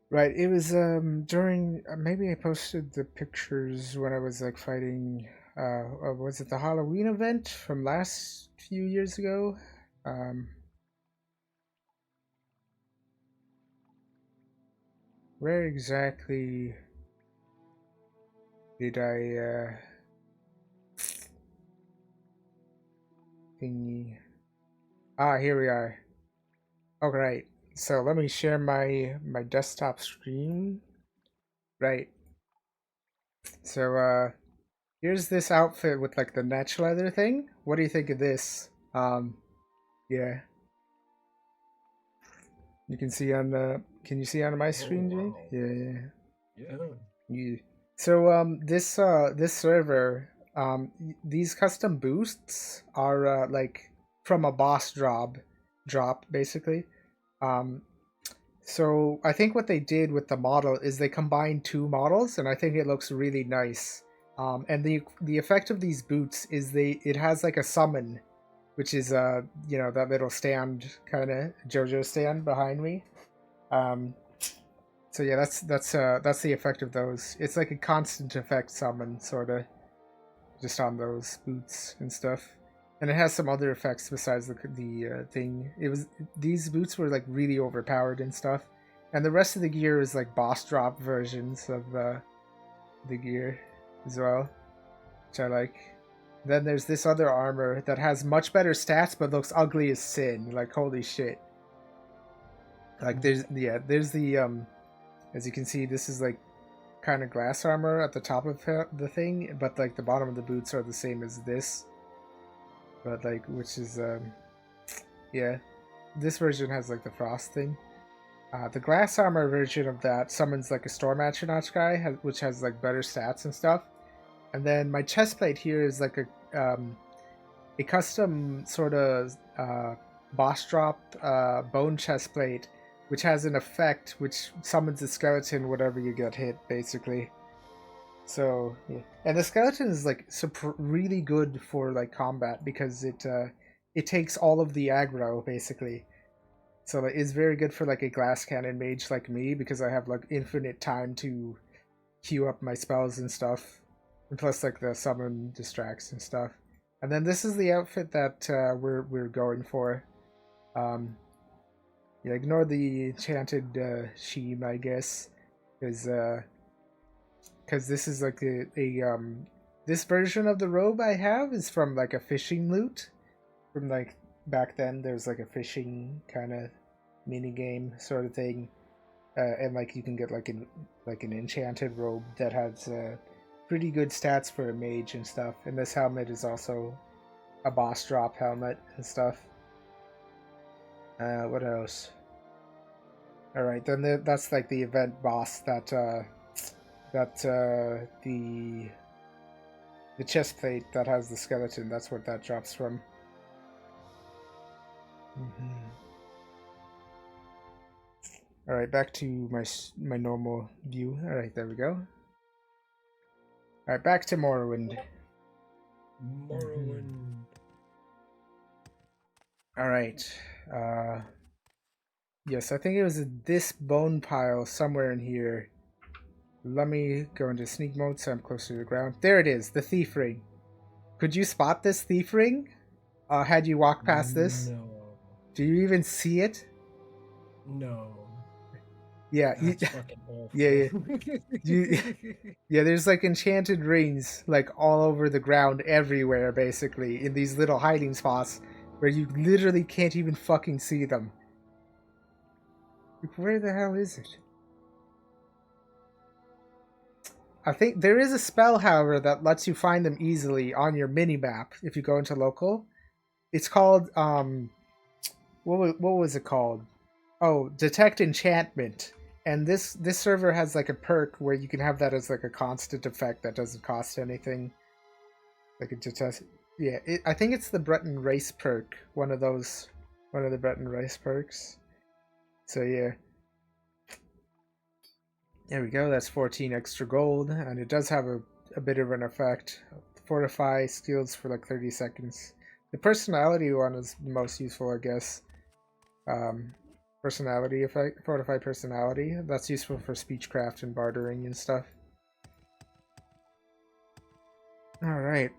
[SPEAKER 1] Right, it was during maybe I posted the pictures when I was like fighting was it the Halloween event from last few years ago? Where exactly did I thingy? Ah, here we are. Oh, right. So let me share my desktop screen. Right. So here's this outfit with like the netch leather thing. What do you think of this? Yeah. You can see on the. Can you see on my screen, Jake?
[SPEAKER 2] Wow.
[SPEAKER 1] Yeah.
[SPEAKER 2] Yeah.
[SPEAKER 1] You. So this server these custom boosts are like from a boss drop basically. Um, so I think what they did with the model is they combined two models, and I think it looks really nice. And the effect of these boots is it has like a summon, which is you know, that little stand kind of JoJo stand behind me. So yeah, that's the effect of those. It's like a constant effect summon, sort of, just on those boots and stuff. And it has some other effects besides the thing. These boots were like really overpowered and stuff, and the rest of the gear is like boss drop versions of the gear as well, which I like. Then there's this other armor that has much better stats but looks ugly as sin. Like holy shit. Like there's the as you can see, this is like kind of glass armor at the top of the thing, but like the bottom of the boots are the same as this. But like, which is yeah, this version has like the frost thing. The glass armor version of that summons like a storm atronach guy, which has like better stats and stuff. And then my chest plate here is like a custom sort of boss drop bone chest plate, which has an effect which summons a skeleton whenever you get hit, basically. So yeah, and the skeleton is like really good for like combat because it takes all of the aggro basically. So like, it's very good for like a glass cannon mage like me because I have like infinite time to queue up my spells and stuff, and plus like the summon distracts and stuff. And then this is the outfit that we're going for. Yeah, ignore the enchanted sheen, I guess, because this is like this version of the robe I have is from like a fishing loot from like back then. There's like a fishing kind of mini game sort of thing, and like you can get like an enchanted robe that has pretty good stats for a mage and stuff. And this helmet is also a boss drop helmet and stuff. What else? All right, then that's like the event boss that the chest plate that has the skeleton. That's what that drops from. All right, back to my normal view. All right, there we go. All right, back to Morrowind.
[SPEAKER 2] Morrowind.
[SPEAKER 1] All right. Yes, I think it was this bone pile somewhere in here. Let me go into sneak mode so I'm closer to the ground. There it is, the thief ring. Could you spot this thief ring? Had you walked past this?
[SPEAKER 2] No.
[SPEAKER 1] Do you even see it?
[SPEAKER 2] No.
[SPEAKER 1] Yeah,
[SPEAKER 2] That's fucking awful.
[SPEAKER 1] yeah. Yeah, there's like enchanted rings like all over the ground everywhere, basically, in these little hiding spots where you literally can't even fucking see them. Like, where the hell is it? I think there is a spell, however, that lets you find them easily on your mini-map if you go into local. It's called, what was it called? Oh, Detect Enchantment. And this server has like a perk where you can have that as like a constant effect that doesn't cost anything. Like it detect, yeah. I think it's the Breton Race perk, one of the Breton Race perks. So yeah, there we go. That's 14 extra gold, and it does have a bit of an effect. Fortify skills for like 30 seconds. The personality one is the most useful, I guess. Personality effect, fortify personality. That's useful for speechcraft and bartering and stuff. Alright.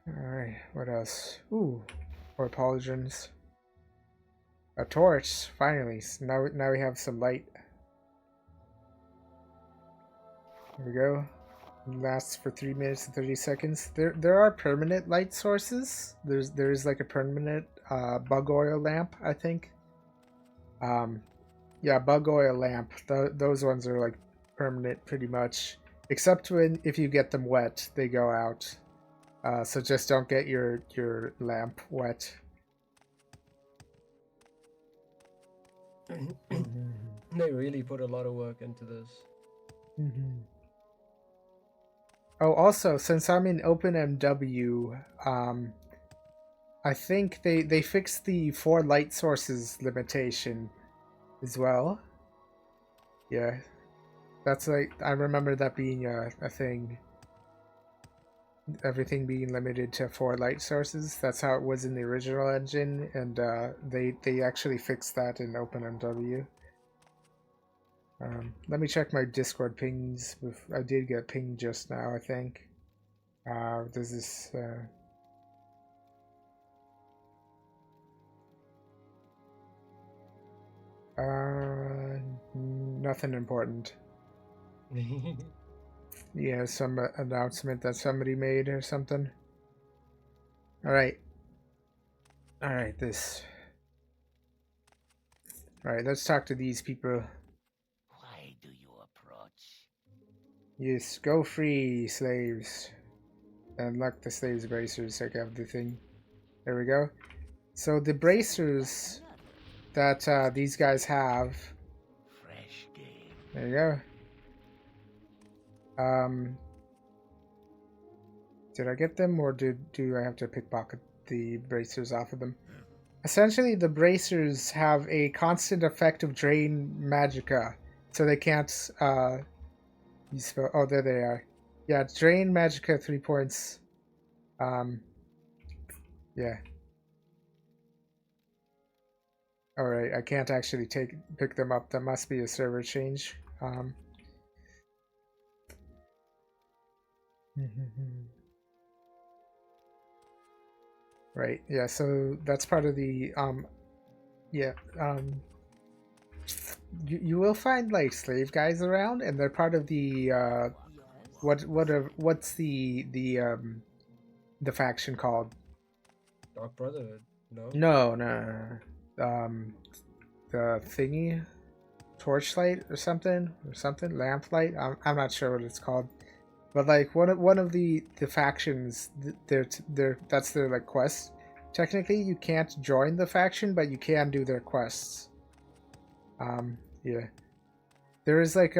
[SPEAKER 1] Alright, what else? Ooh, more polygens. A torch, finally. So now we have some light. There we go. Lasts for 3 minutes and 30 seconds. There are permanent light sources. There is like a permanent bug oil lamp, I think. Yeah, bug oil lamp. Those ones are like permanent pretty much, except if you get them wet, they go out. So just don't get your lamp wet.
[SPEAKER 2] They really put a lot of work into this.
[SPEAKER 1] Oh, also, since I'm in OpenMW, I think they fixed the 4 light sources limitation as well. Yeah, that's like, I remember that being a thing. Everything being limited to 4 light sources. That's how it was in the original engine, and they actually fixed that in OpenMW. Let me check my Discord pings. I did get pinged just now, I think. Does this... nothing important. Yeah, some announcement that somebody made or something. Alright. Alright, this. Alright, let's talk to these people.
[SPEAKER 4] Why do you approach?
[SPEAKER 1] Yes, go free, slaves. Unlock the slaves' bracers, like everything. There we go. So the bracers that these guys have.
[SPEAKER 4] Fresh game.
[SPEAKER 1] There you go. Did I get them, or do I have to pickpocket the bracers off of them? Essentially, the bracers have a constant effect of drain magicka, so they can't use spell. Oh, there they are. Yeah, drain magicka 3 points. Yeah. Alright, I can't actually pick them up. That must be a server change. Right, yeah, so that's part of the you will find like slave guys around, and they're part of the what's the faction called?
[SPEAKER 2] Dark Brotherhood, no?
[SPEAKER 1] No. The thingy, torchlight or something, lamplight. I'm not sure what it's called, but like one of the factions, that's their like quest. Technically, you can't join the faction, but you can do their quests. Yeah, there is like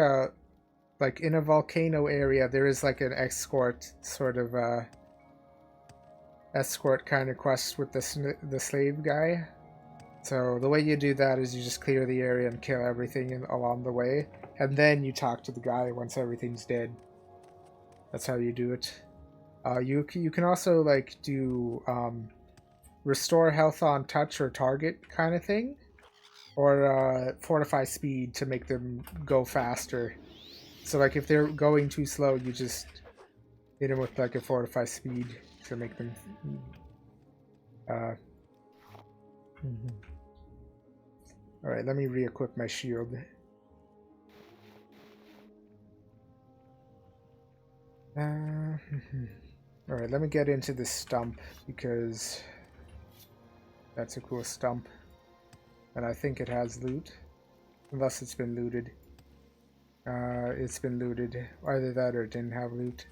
[SPEAKER 1] in a volcano area, there is like an escort sort of escort kind of quest with the slave guy. So the way you do that is you just clear the area and kill everything along the way, and then you talk to the guy once everything's dead. That's how you do it. You can also like do restore health on touch or target kind of thing, or fortify speed to make them go faster. So like if they're going too slow, you just hit them with like a fortify speed to make them. All right, let me re-equip my shield. All right, let me get into this stump because that's a cool stump, and I think it has loot, unless it's been looted. It's been looted. Either that or it didn't have loot.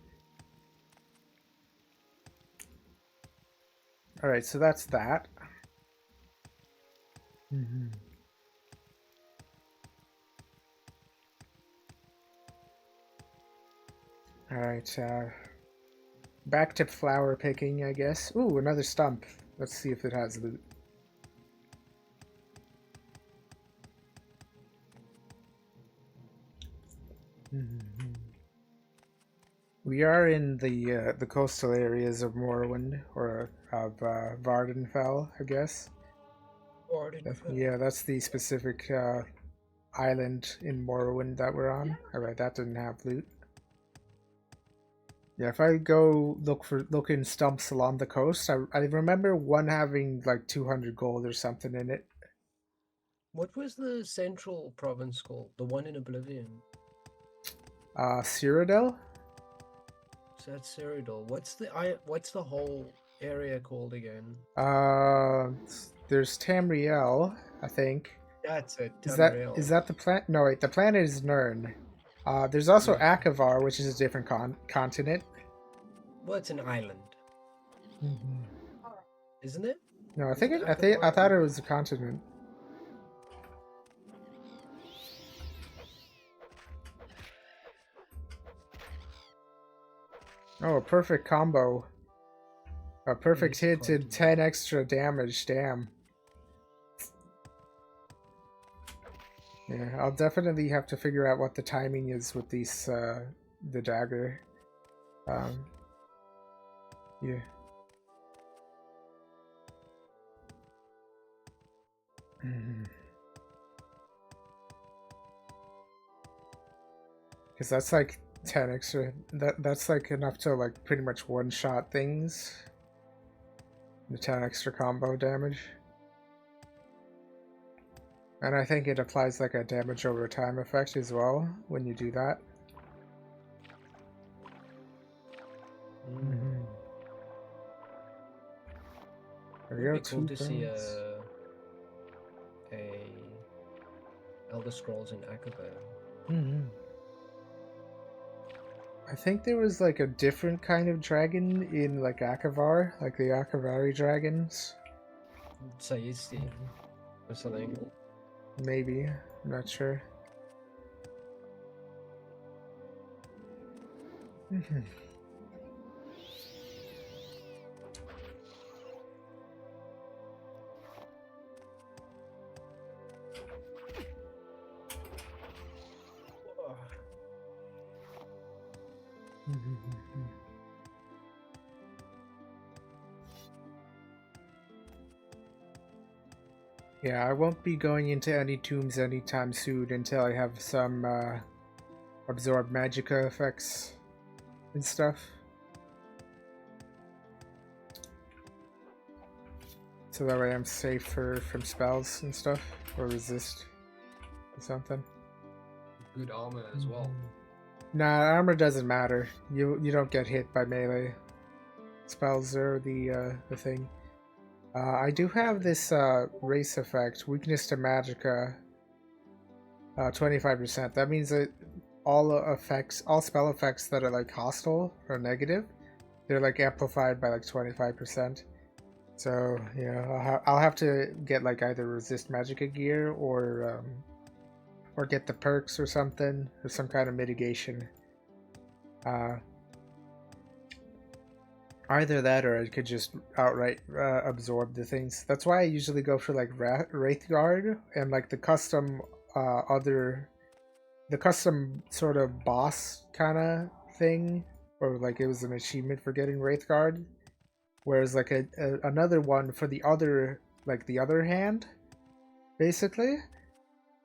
[SPEAKER 1] All right, so that's that. All right, back to flower picking, I guess. Ooh, another stump. Let's see if it has loot. We are in the coastal areas of Morrowind, or of Vardenfell, I guess. Yeah, that's the specific island in Morrowind that we're on. Alright, that didn't have loot. Yeah, if I go look in stumps along the coast, I remember one having like 200 gold or something in it.
[SPEAKER 2] What was the central province called? The one in Oblivion?
[SPEAKER 1] Cyrodiil?
[SPEAKER 2] Is that Cyrodiil? What's the whole area called again?
[SPEAKER 1] There's Tamriel, I think.
[SPEAKER 2] That's it.
[SPEAKER 1] Is
[SPEAKER 2] Tamriel.
[SPEAKER 1] that the planet? No, wait, the planet is Nirn. There's also Akavar, which is a different continent.
[SPEAKER 2] Well, it's an island, isn't it?
[SPEAKER 1] No, I thought it was a continent. Oh, a perfect combo. A perfect hit did 10 extra damage, damn. Yeah, I'll definitely have to figure out what the timing is with these, the dagger. Yeah. Because that's like 10 extra. That's like enough to like pretty much one-shot things. The 10 extra combo damage. And I think it applies like a damage over time effect as well when you do that. There we go,
[SPEAKER 2] It'd be cool to see
[SPEAKER 1] points.
[SPEAKER 2] a Elder Scrolls in Akavar.
[SPEAKER 1] I think there was like a different kind of dragon in like Akavar, like the Akavari dragons.
[SPEAKER 2] Sayesti or something.
[SPEAKER 1] Maybe, I'm not sure. Yeah, I won't be going into any tombs anytime soon until I have some absorb magicka effects and stuff. So that way I'm safe from spells and stuff, or resist or something.
[SPEAKER 2] Good armor as well.
[SPEAKER 1] Nah, armor doesn't matter. You don't get hit by melee spells or the thing. I do have this race effect, weakness to magicka, 25%. That means that all spell effects that are like hostile or negative, they're like amplified by like 25%. So yeah, I'll have to get like either resist magicka gear or get the perks or something, or some kind of mitigation. I Either that or I could just outright absorb the things. That's why I usually go for like Wraith Guard and like the custom the custom sort of boss kind of thing, or like it was an achievement for getting Wraith Guard. Whereas like another one for the other, like the other hand, basically,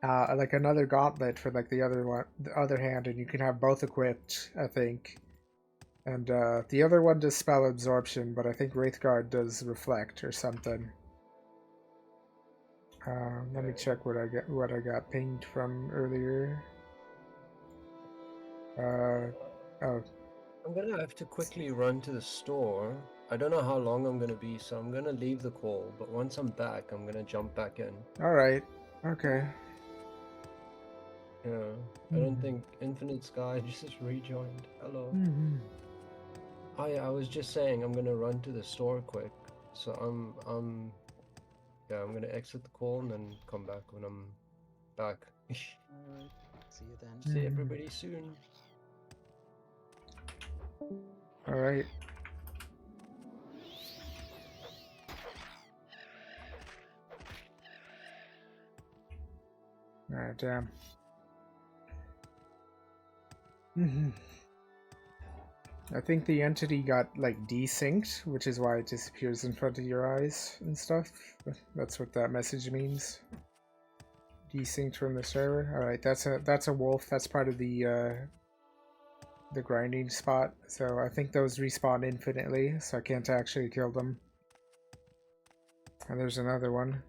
[SPEAKER 1] like another gauntlet for like the other hand, and you can have both equipped, I think. And the other one does spell absorption, but I think Wraithguard does reflect or something. Let me check what I got pinged from earlier. Oh.
[SPEAKER 2] I'm gonna have to quickly run to the store. I don't know how long I'm gonna be, so I'm gonna leave the call. But once I'm back, I'm gonna jump back in.
[SPEAKER 1] All right. Okay.
[SPEAKER 2] Yeah. I don't think Infinite Sky just rejoined. Hello. Oh yeah, I was just saying I'm gonna run to the store quick. So I'm gonna exit the call and then come back when I'm back.
[SPEAKER 7] Alright, see you then.
[SPEAKER 2] See everybody soon.
[SPEAKER 1] All right. Ah, damn. I think the entity got like desynced, which is why it disappears in front of your eyes and stuff. That's what that message means. Desynced from the server. All right, that's a wolf. That's part of the grinding spot. So I think those respawn infinitely, so I can't actually kill them. And there's another one.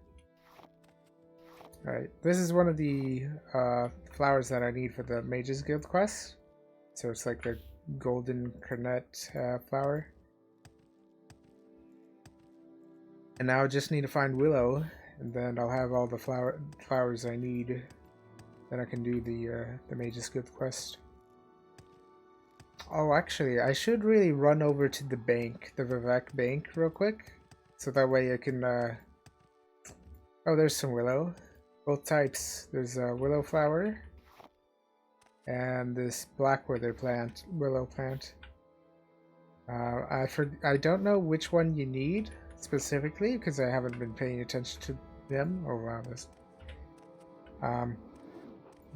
[SPEAKER 1] All right, this is one of the flowers that I need for the Mages Guild quest. So it's like the golden cornet flower. And now I just need to find Willow, and then I'll have all the flowers I need. Then I can do the Mage's Guild quest. Oh, actually, I should really run over to the bank, the Vivek bank, real quick, so that way I can. Oh, there's some willow, both types. There's a willow flower. And this black willow plant. I don't know which one you need specifically because I haven't been paying attention to them. Oh wow, this.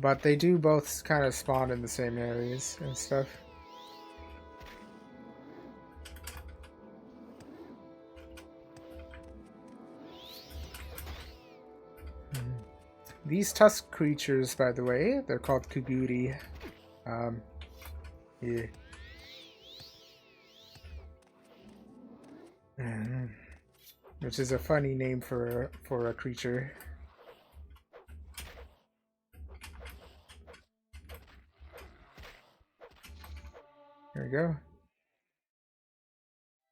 [SPEAKER 1] But they do both kind of spawn in the same areas and stuff. These tusk creatures, by the way, they're called Kuguri. Yeah. Which is a funny name for a creature. There we go.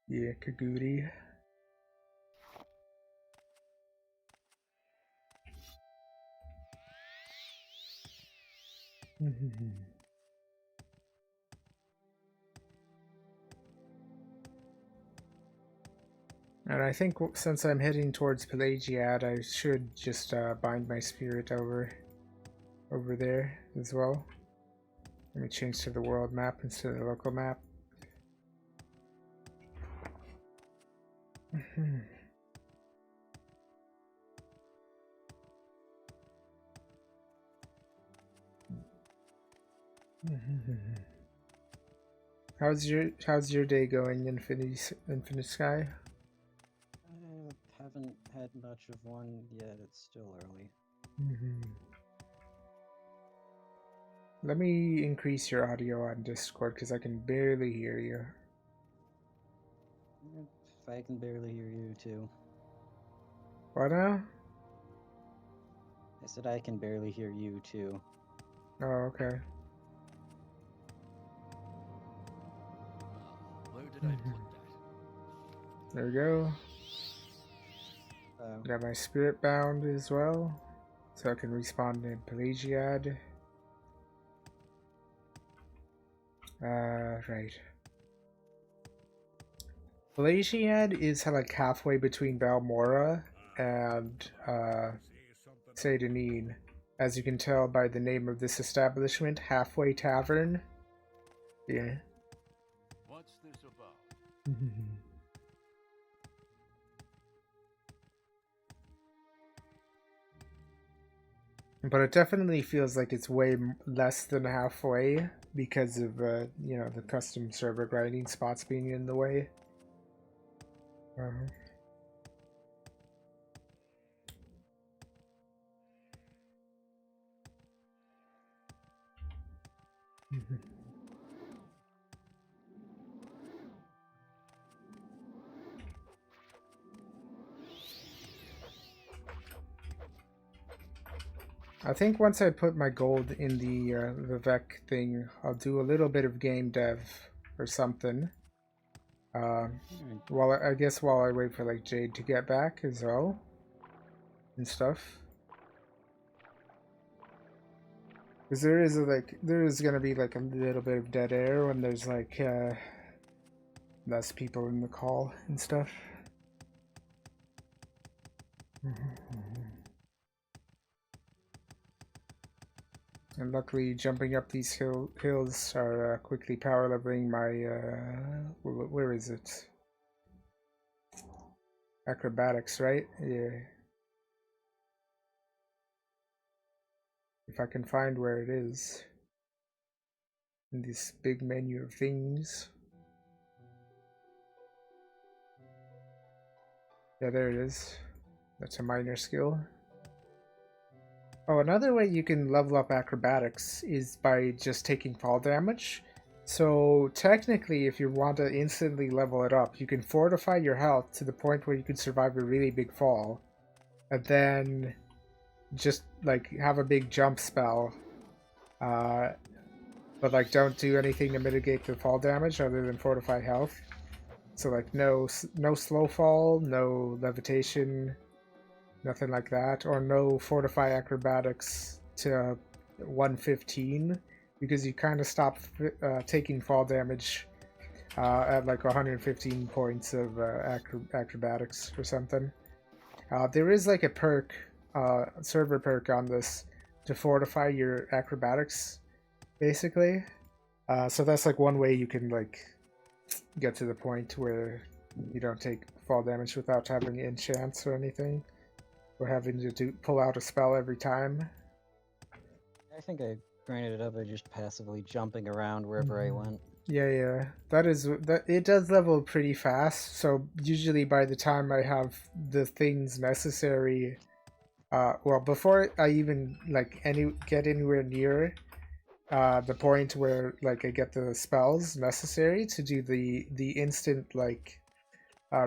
[SPEAKER 1] Yeah, Kuguri. And I think since I'm heading towards Pelagiad, I should just bind my spirit over there as well. Let me change to the world map instead of the local map. How's your day going, Infinite Sky?
[SPEAKER 7] I haven't had much of one yet. It's still early.
[SPEAKER 1] Let me increase your audio on Discord because I can barely hear you.
[SPEAKER 7] If I can barely hear you too.
[SPEAKER 1] What now?
[SPEAKER 7] I said I can barely hear you too.
[SPEAKER 1] Oh, okay.
[SPEAKER 3] Where did I put that?
[SPEAKER 1] There we go. Got my spirit bound as well, so I can respawn in Pelagiad. Right. Pelagiad is like halfway between Balmora and Seydanine, as you can tell by the name of this establishment, Halfway Tavern. Yeah.
[SPEAKER 3] What's this about?
[SPEAKER 1] But it definitely feels like it's way less than halfway because of, you know, the custom server grinding spots being in the way. I think once I put my gold in the Vivek thing, I'll do a little bit of game dev or something. While I guess while I wait for like Jade to get back as well and stuff. Because there is gonna be like a little bit of dead air when there's like less people in the call and stuff. And luckily, jumping up these hills are quickly power leveling my where is it? Acrobatics, right? Yeah. If I can find where it is in this big menu of things. Yeah, there it is. That's a minor skill. Oh, another way you can level up acrobatics is by just taking fall damage. So technically, if you want to instantly level it up, you can fortify your health to the point where you can survive a really big fall. And then just like have a big jump spell. But like don't do anything to mitigate the fall damage other than fortify health. So like no slow fall, no levitation, nothing like that, or no fortify acrobatics to 115 because you kind of stop taking fall damage at like 115 points of acrobatics or something. There is like a perk, server perk on this to fortify your acrobatics, basically. So that's like one way you can like get to the point where you don't take fall damage without having enchants or anything. Or having to pull out a spell every time.
[SPEAKER 7] I think I grinded it up by just passively jumping around wherever I went.
[SPEAKER 1] Yeah. That it does level pretty fast, so usually by the time I have the things necessary, well, before I even like get anywhere near the point where like I get the spells necessary to do the instant like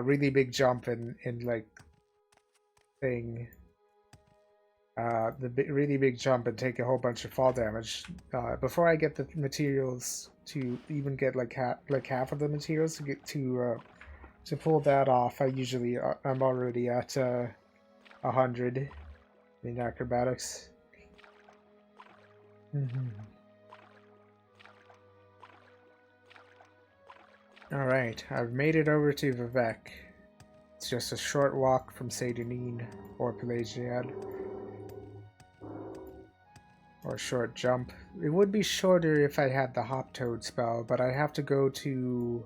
[SPEAKER 1] really big jump in like thing, really big jump and take a whole bunch of fall damage. Before I get the materials to even get like half of the materials to get to pull that off, I'm already at 100 in acrobatics. All right, I've made it over to Vivek. It's just a short walk from Saint Denis or Pelagiad. Or short jump. It would be shorter if I had the Hop Toad spell, but I have to go to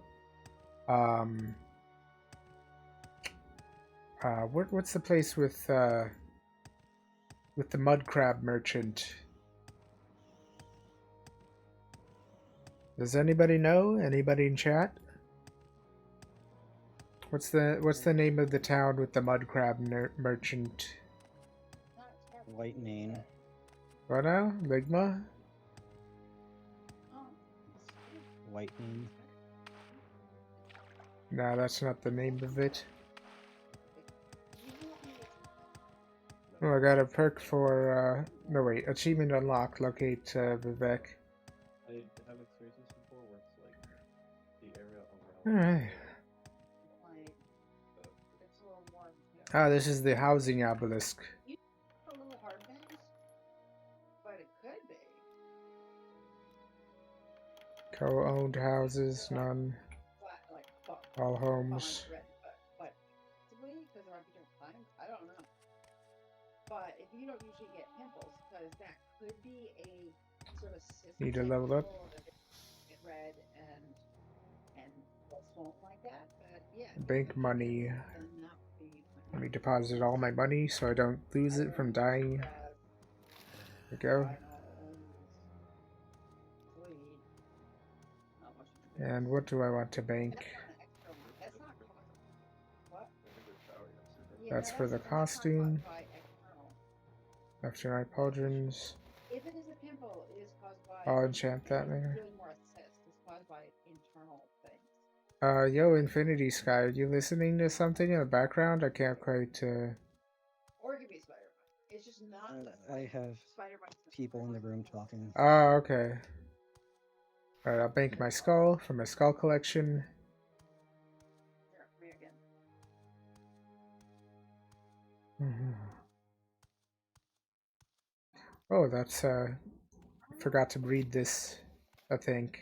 [SPEAKER 1] what's the place with the mud crab merchant? Does anybody know? Anybody in chat? What's the name of the town with the mud crab merchant?
[SPEAKER 7] Lightning.
[SPEAKER 1] What now? Ligma?
[SPEAKER 7] Lightning.
[SPEAKER 1] No, that's not the name of it. Oh, I got a perk for, no wait, achievement unlocked, locate Vivek.
[SPEAKER 8] I have experienced this before where it's like the area around.
[SPEAKER 1] Alright. Ah, this is the housing obelisk. Co-owned houses, none. All homes.
[SPEAKER 6] But if you don't usually get pimples, because that could be a sort of system.
[SPEAKER 1] Need to level up.
[SPEAKER 6] Get red and swamp like that. But yeah.
[SPEAKER 1] Bank money. Let me deposit all my money so I don't lose it from dying. we go. And what do I want to bank?
[SPEAKER 6] That's not caused. What?
[SPEAKER 1] That's for the costume. After my pauldrons.
[SPEAKER 6] If it is a pimple, it is caused by.
[SPEAKER 1] I'll enchant that there.
[SPEAKER 6] Doing more assist. It's caused by internal things.
[SPEAKER 1] Yo, Infinity Sky, are you listening to something in the background? I can't quite,
[SPEAKER 6] Or it could be spider bite. It's just not.
[SPEAKER 7] I have
[SPEAKER 6] Spider bites.
[SPEAKER 7] people in the room talking.
[SPEAKER 1] Oh, okay. Alright, I'll bank my skull for my skull collection.
[SPEAKER 6] Here, come here again.
[SPEAKER 1] Oh, that's, forgot to read this, I think.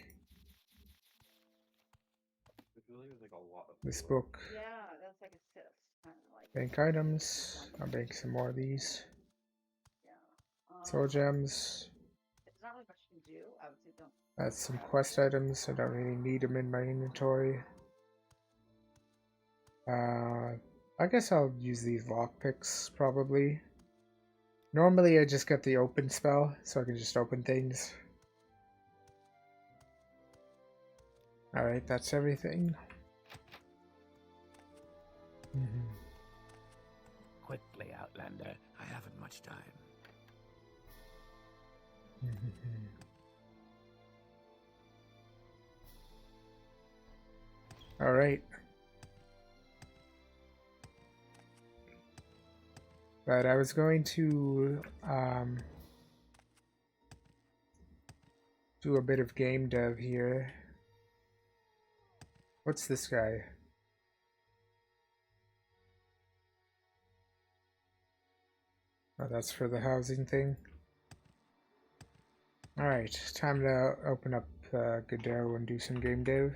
[SPEAKER 1] This book.
[SPEAKER 6] Yeah, that's like assist. Kind of like.
[SPEAKER 1] Bank items. I'll bank some more of these.
[SPEAKER 6] Yeah.
[SPEAKER 1] Soul gems.
[SPEAKER 6] It's not really much you can do. I would say don't.
[SPEAKER 1] That's some quest items. I don't really need them in my inventory. I guess I'll use these lockpicks probably. Normally I just get the open spell, so I can just open things. Alright, that's everything.
[SPEAKER 3] Quickly, Outlander. I haven't much time.
[SPEAKER 1] Alright. But I was going to do a bit of game dev here. What's this guy? Oh, that's for the housing thing. Alright, time to open up Godot and do some game dev.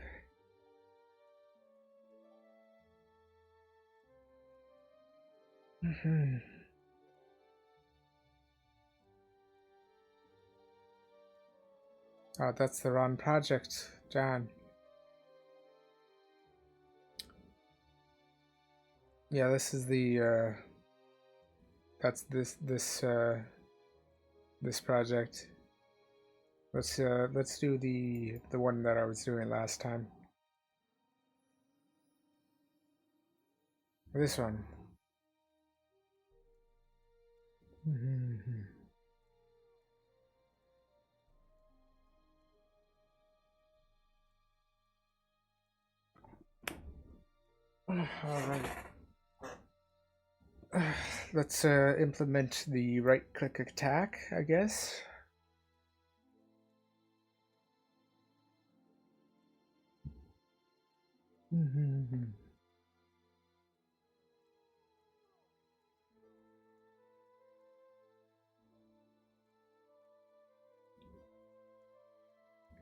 [SPEAKER 1] Oh, that's the wrong project, John. Yeah, this is the that's this project. Let's do the one that I was doing last time. This one. Alright. Let's implement the right-click attack, I guess.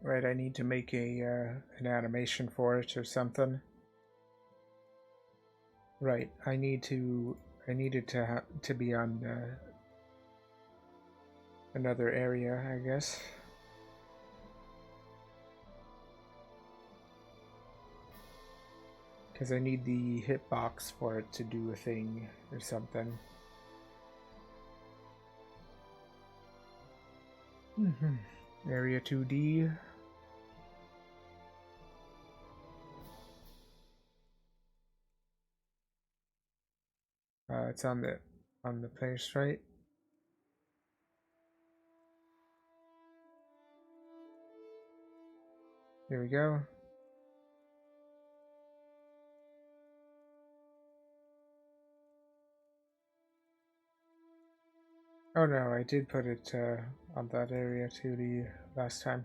[SPEAKER 1] Right, I need to make a an animation for it or something. Right, I need it to be on another area, I guess. Because I need the hitbox for it to do a thing or something. Area 2D. It's on the place, right? Here we go. Oh no, I did put it on that area 2D last time.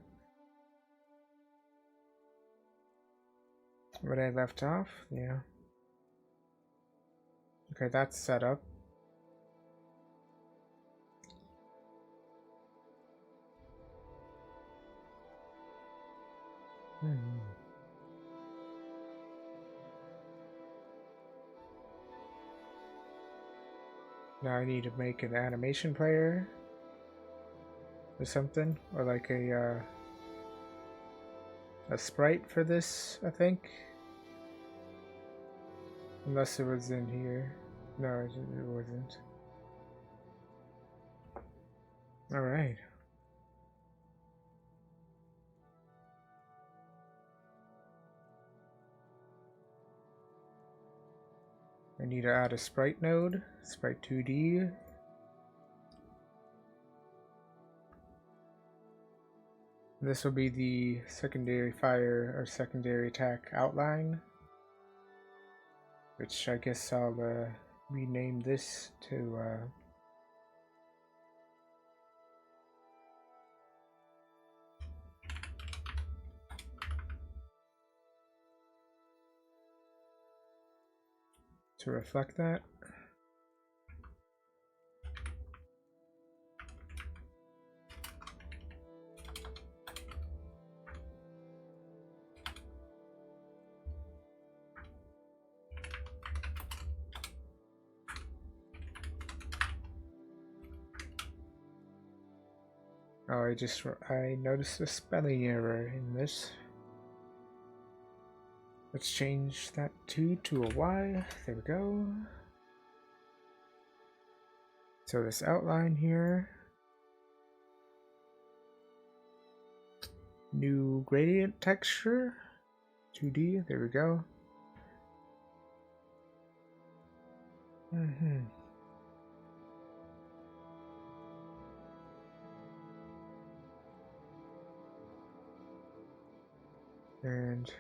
[SPEAKER 1] When I left off, yeah. Okay, that's set up. Now I need to make an animation player or something, or like a sprite for this, I think. Unless it was in here. No, it wasn't. All right. I need to add a sprite node, sprite 2D. This will be the secondary fire or secondary attack outline, which I guess I'll rename this to reflect that. Oh, I noticed a spelling error in this. Let's change that to a Y. There we go. So this outline here. New gradient texture. 2D. There we go. And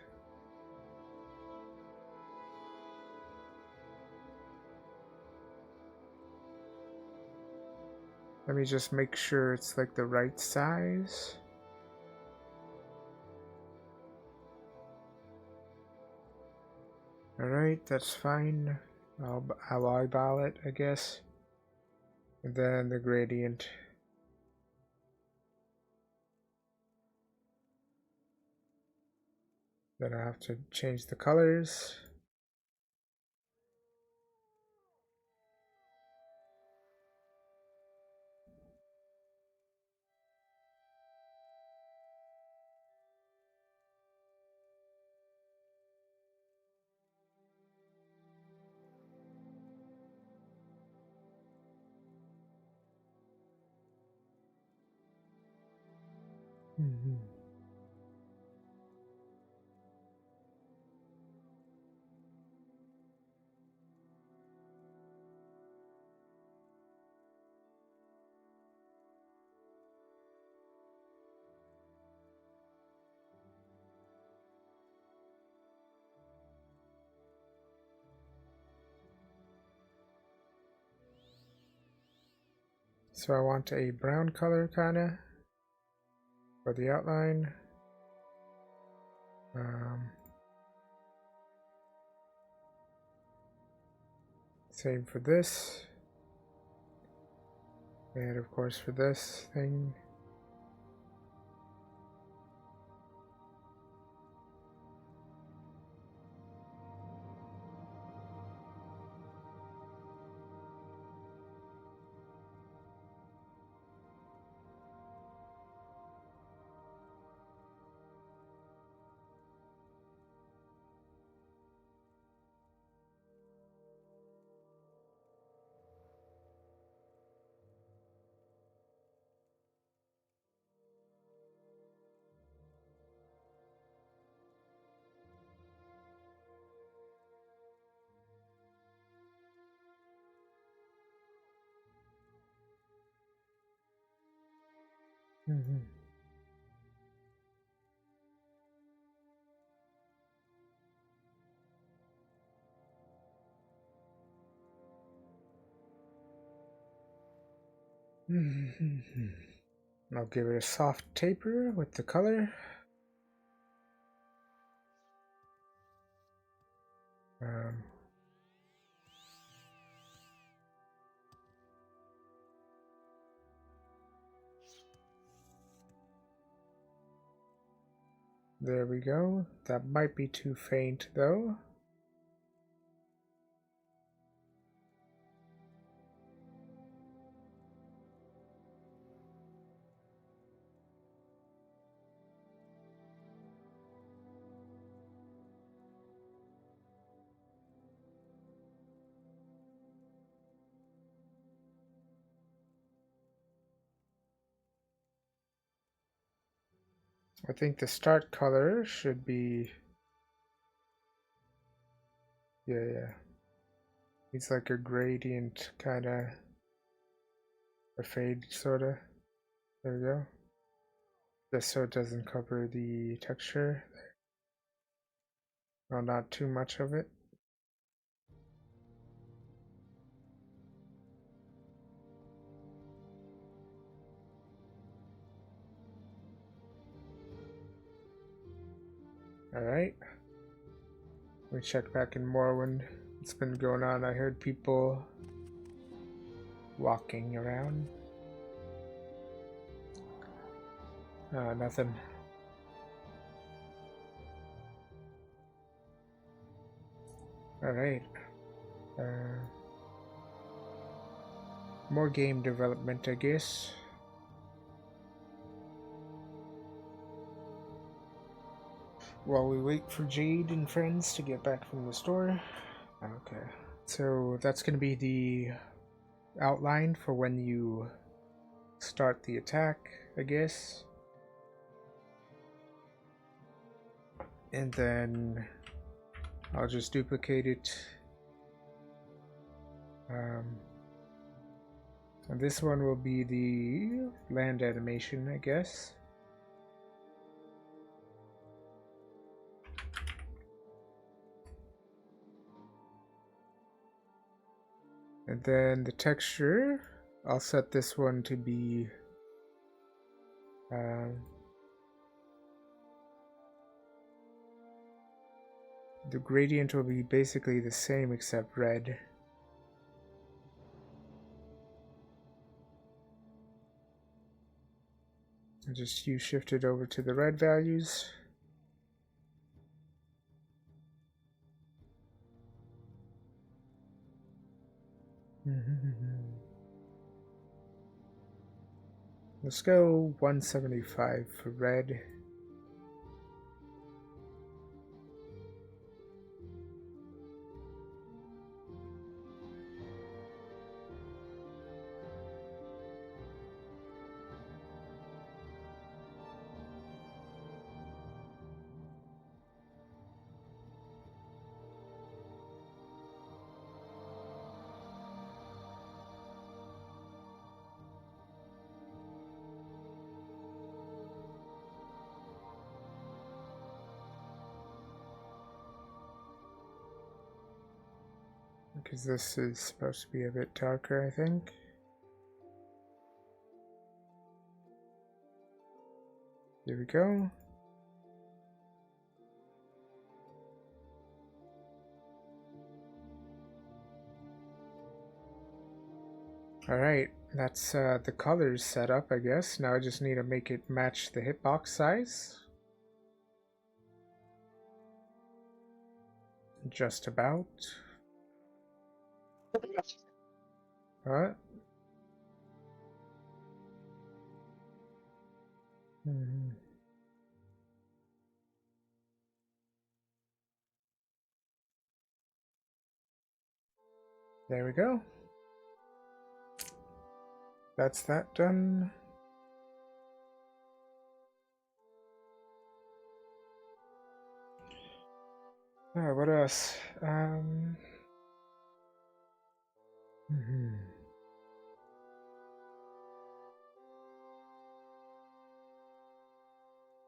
[SPEAKER 1] let me just make sure it's like the right size. Alright, that's fine. I'll eyeball it, I guess. And then the gradient. Then I have to change the colors. So I want a brown color kinda for the outline. Same for this. And of course for this thing. I'll give it a soft taper with the color. There we go. That might be too faint though. I think the start color should be, yeah. It's like a gradient kind of, a fade sort of. There we go. Just so it doesn't cover the texture. Well, not too much of it. Alright. We check back in Morrowind. What's been going on? I heard people walking around. Nothing. Alright. More game development, I guess. While we wait for Jade and friends to get back from the store. Okay. So that's going to be the outline for when you start the attack, I guess. And then I'll just duplicate it. And this one will be the land animation, I guess. And then the texture, I'll set this one to be the gradient will be basically the same except red. I'll just shift it over to the red values. Let's go 175 for red. Because this is supposed to be a bit darker, I think. Here we go. Alright, that's the colors set up, I guess. Now I just need to make it match the hitbox size. Just about. What? There we go. That's that done. What else?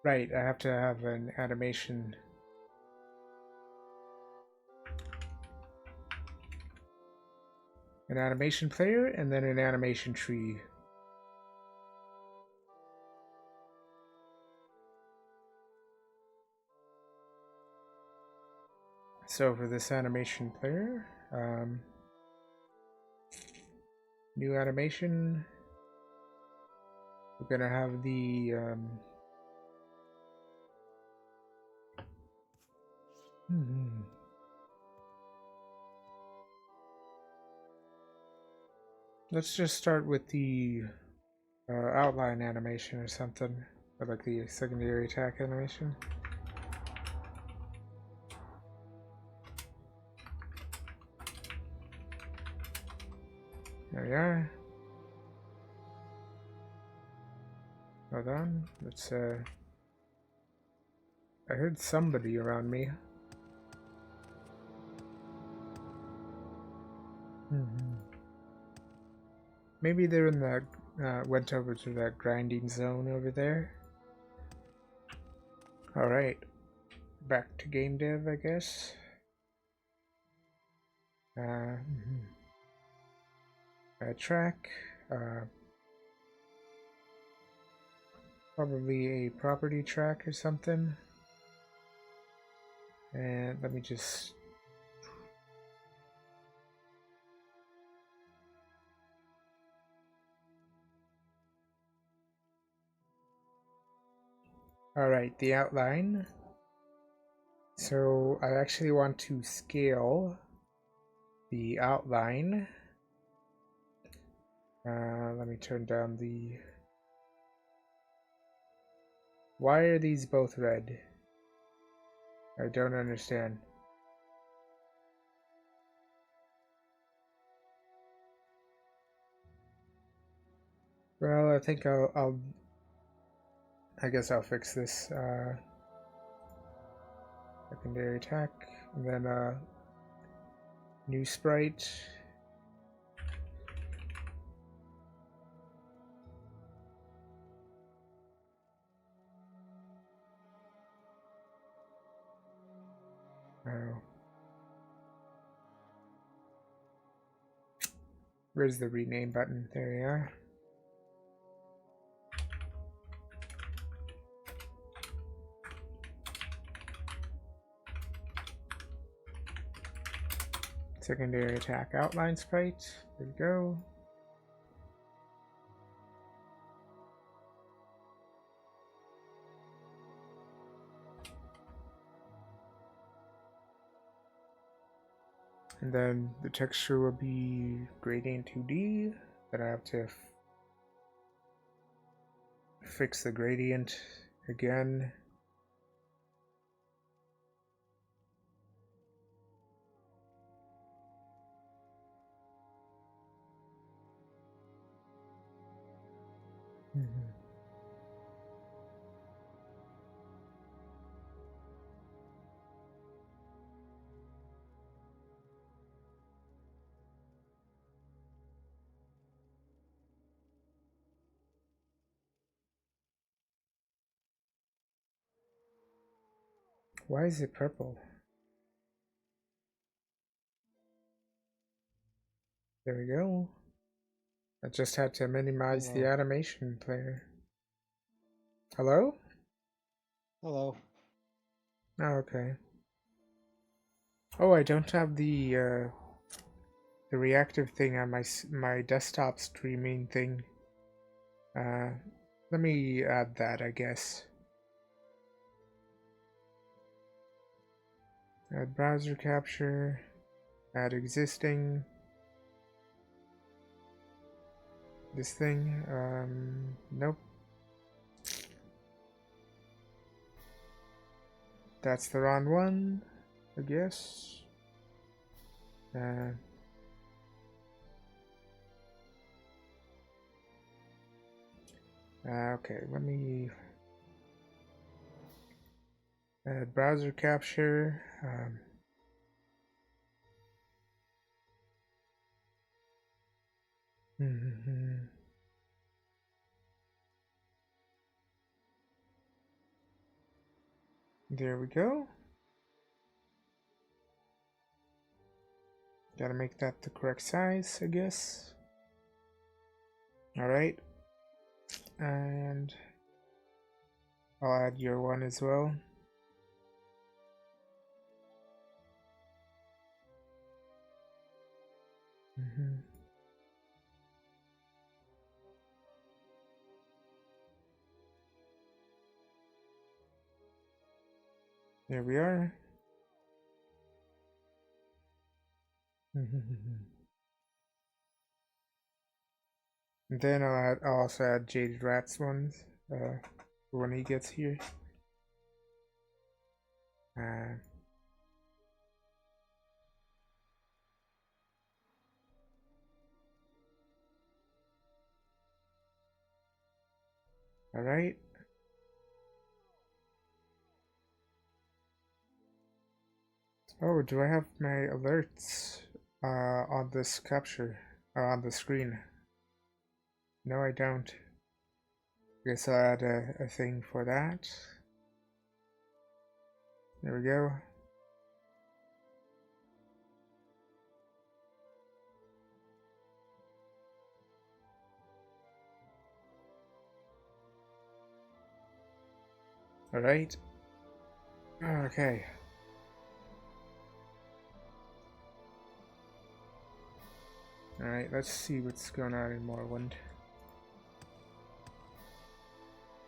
[SPEAKER 1] Right, I have to have an animation. An animation player and then an animation tree. So for this animation player, new animation, we're gonna have the let's just start with the outline animation or something, or like the secondary attack animation. There we are. Hold on, let's I heard somebody around me. Maybe they're in that, went over to that grinding zone over there. Alright. Back to game dev, I guess. Track. Probably a property track or something. And let me just... Alright, the outline. So I actually want to scale the outline. Let me turn down the... Why are these both red? I don't understand. Well, I think I guess I'll fix this. Secondary attack, and then new sprite. Oh. Where's the rename button? There we are. Secondary attack outline sprite. There we go. And then the texture will be gradient 2D. Then I have to fix the gradient again. Why is it purple? There we go. I just had to minimize the animation player. Hello?
[SPEAKER 7] Hello.
[SPEAKER 1] Oh, okay. Oh, I don't have the reactive thing on my desktop streaming thing. Let me add that, I guess. Add browser capture. Add existing. This thing. Nope. That's the wrong one, I guess. Okay, let me add browser capture. There we go. Gotta make that the correct size, I guess. Alright. And I'll add your one as well. There we are. And then I'll also add Jaded Rat's ones when he gets here. Alright. Oh, do I have my alerts on this capture on the screen? No, I don't. Guess I'll add a thing for that. There we go. Alright. Okay. Alright, let's see what's going on in Morrowind.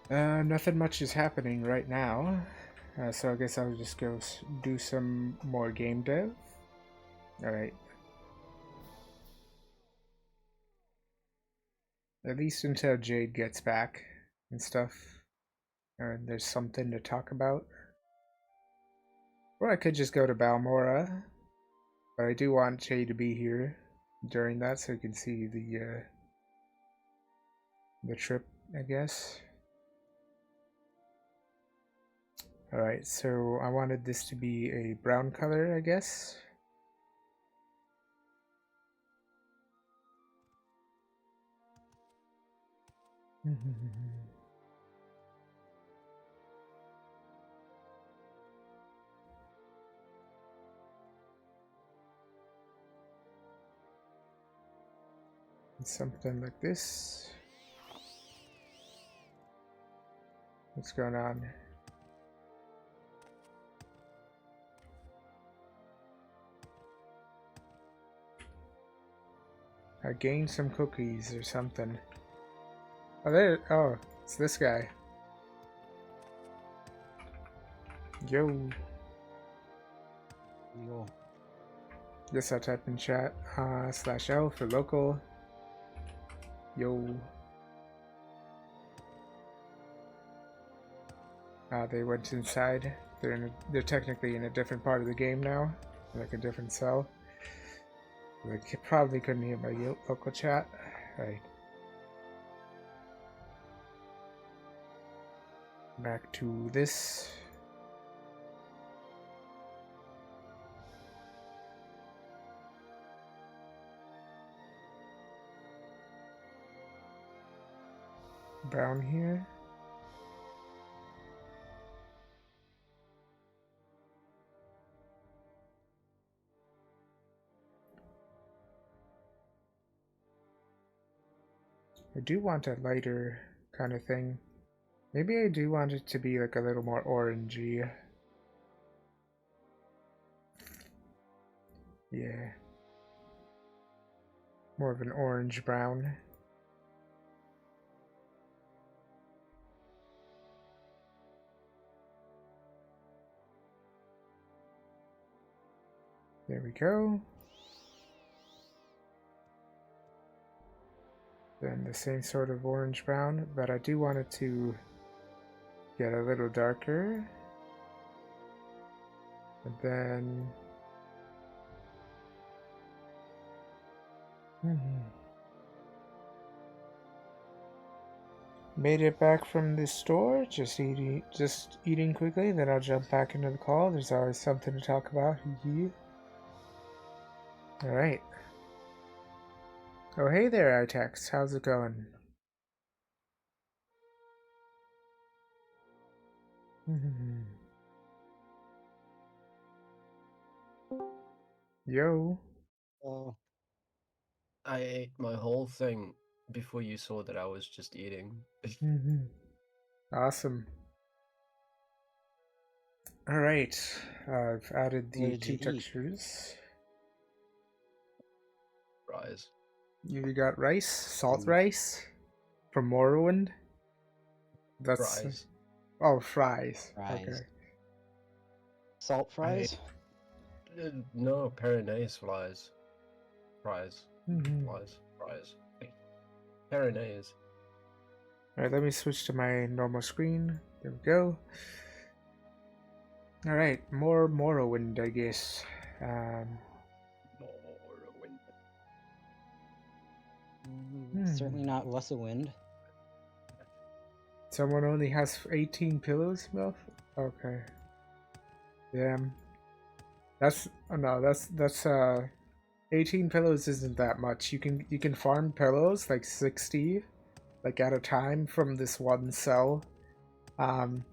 [SPEAKER 1] Nothing much is happening right now. So I guess I'll just go do some more game dev. Alright. At least until Jade gets back and stuff. And there's something to talk about. Or I could just go to Balmora. But I do want Jade to be here during that so you can see the trip, I guess. Alright, so I wanted this to be a brown color, I guess. Something like this. What's going on? I gained some cookies or something. Oh, there. Oh, it's this guy. Yo.
[SPEAKER 7] Yo.
[SPEAKER 1] Guess I'll type in chat. /L for local. Yo. They went inside. They're technically in a different part of the game now, like a different cell. They probably couldn't hear my local chat. Right. Back to this. Brown here. I do want a lighter kind of thing. Maybe I do want it to be like a little more orangey. Yeah. More of an orange brown. There we go. Then the same sort of orange brown, but I do want it to get a little darker. And then made it back from the store, just eating quickly, then I'll jump back into the call. There's always something to talk about. Alright. Oh, hey there, iTex. How's it going? Yo.
[SPEAKER 7] Oh.
[SPEAKER 2] I ate my whole thing before you saw that I was just eating.
[SPEAKER 1] Awesome. Alright. I've added the two textures.
[SPEAKER 2] Fries.
[SPEAKER 1] You got rice? Salt rice? From Morrowind? That's
[SPEAKER 2] Fries.
[SPEAKER 1] Oh, fries.
[SPEAKER 7] Fries.
[SPEAKER 1] Okay.
[SPEAKER 7] Salt fries?
[SPEAKER 2] No, Pyrenees fries. Fries. Fries. Pyrenees.
[SPEAKER 1] Alright, let me switch to my normal screen. There we go. Alright, more Morrowind, I guess.
[SPEAKER 7] Certainly not less a wind.
[SPEAKER 1] Someone only has 18 pillows, Melf? Okay. Damn. That's no, that's 18 pillows isn't that much. You can farm pillows like 60 like at a time from this one cell. Um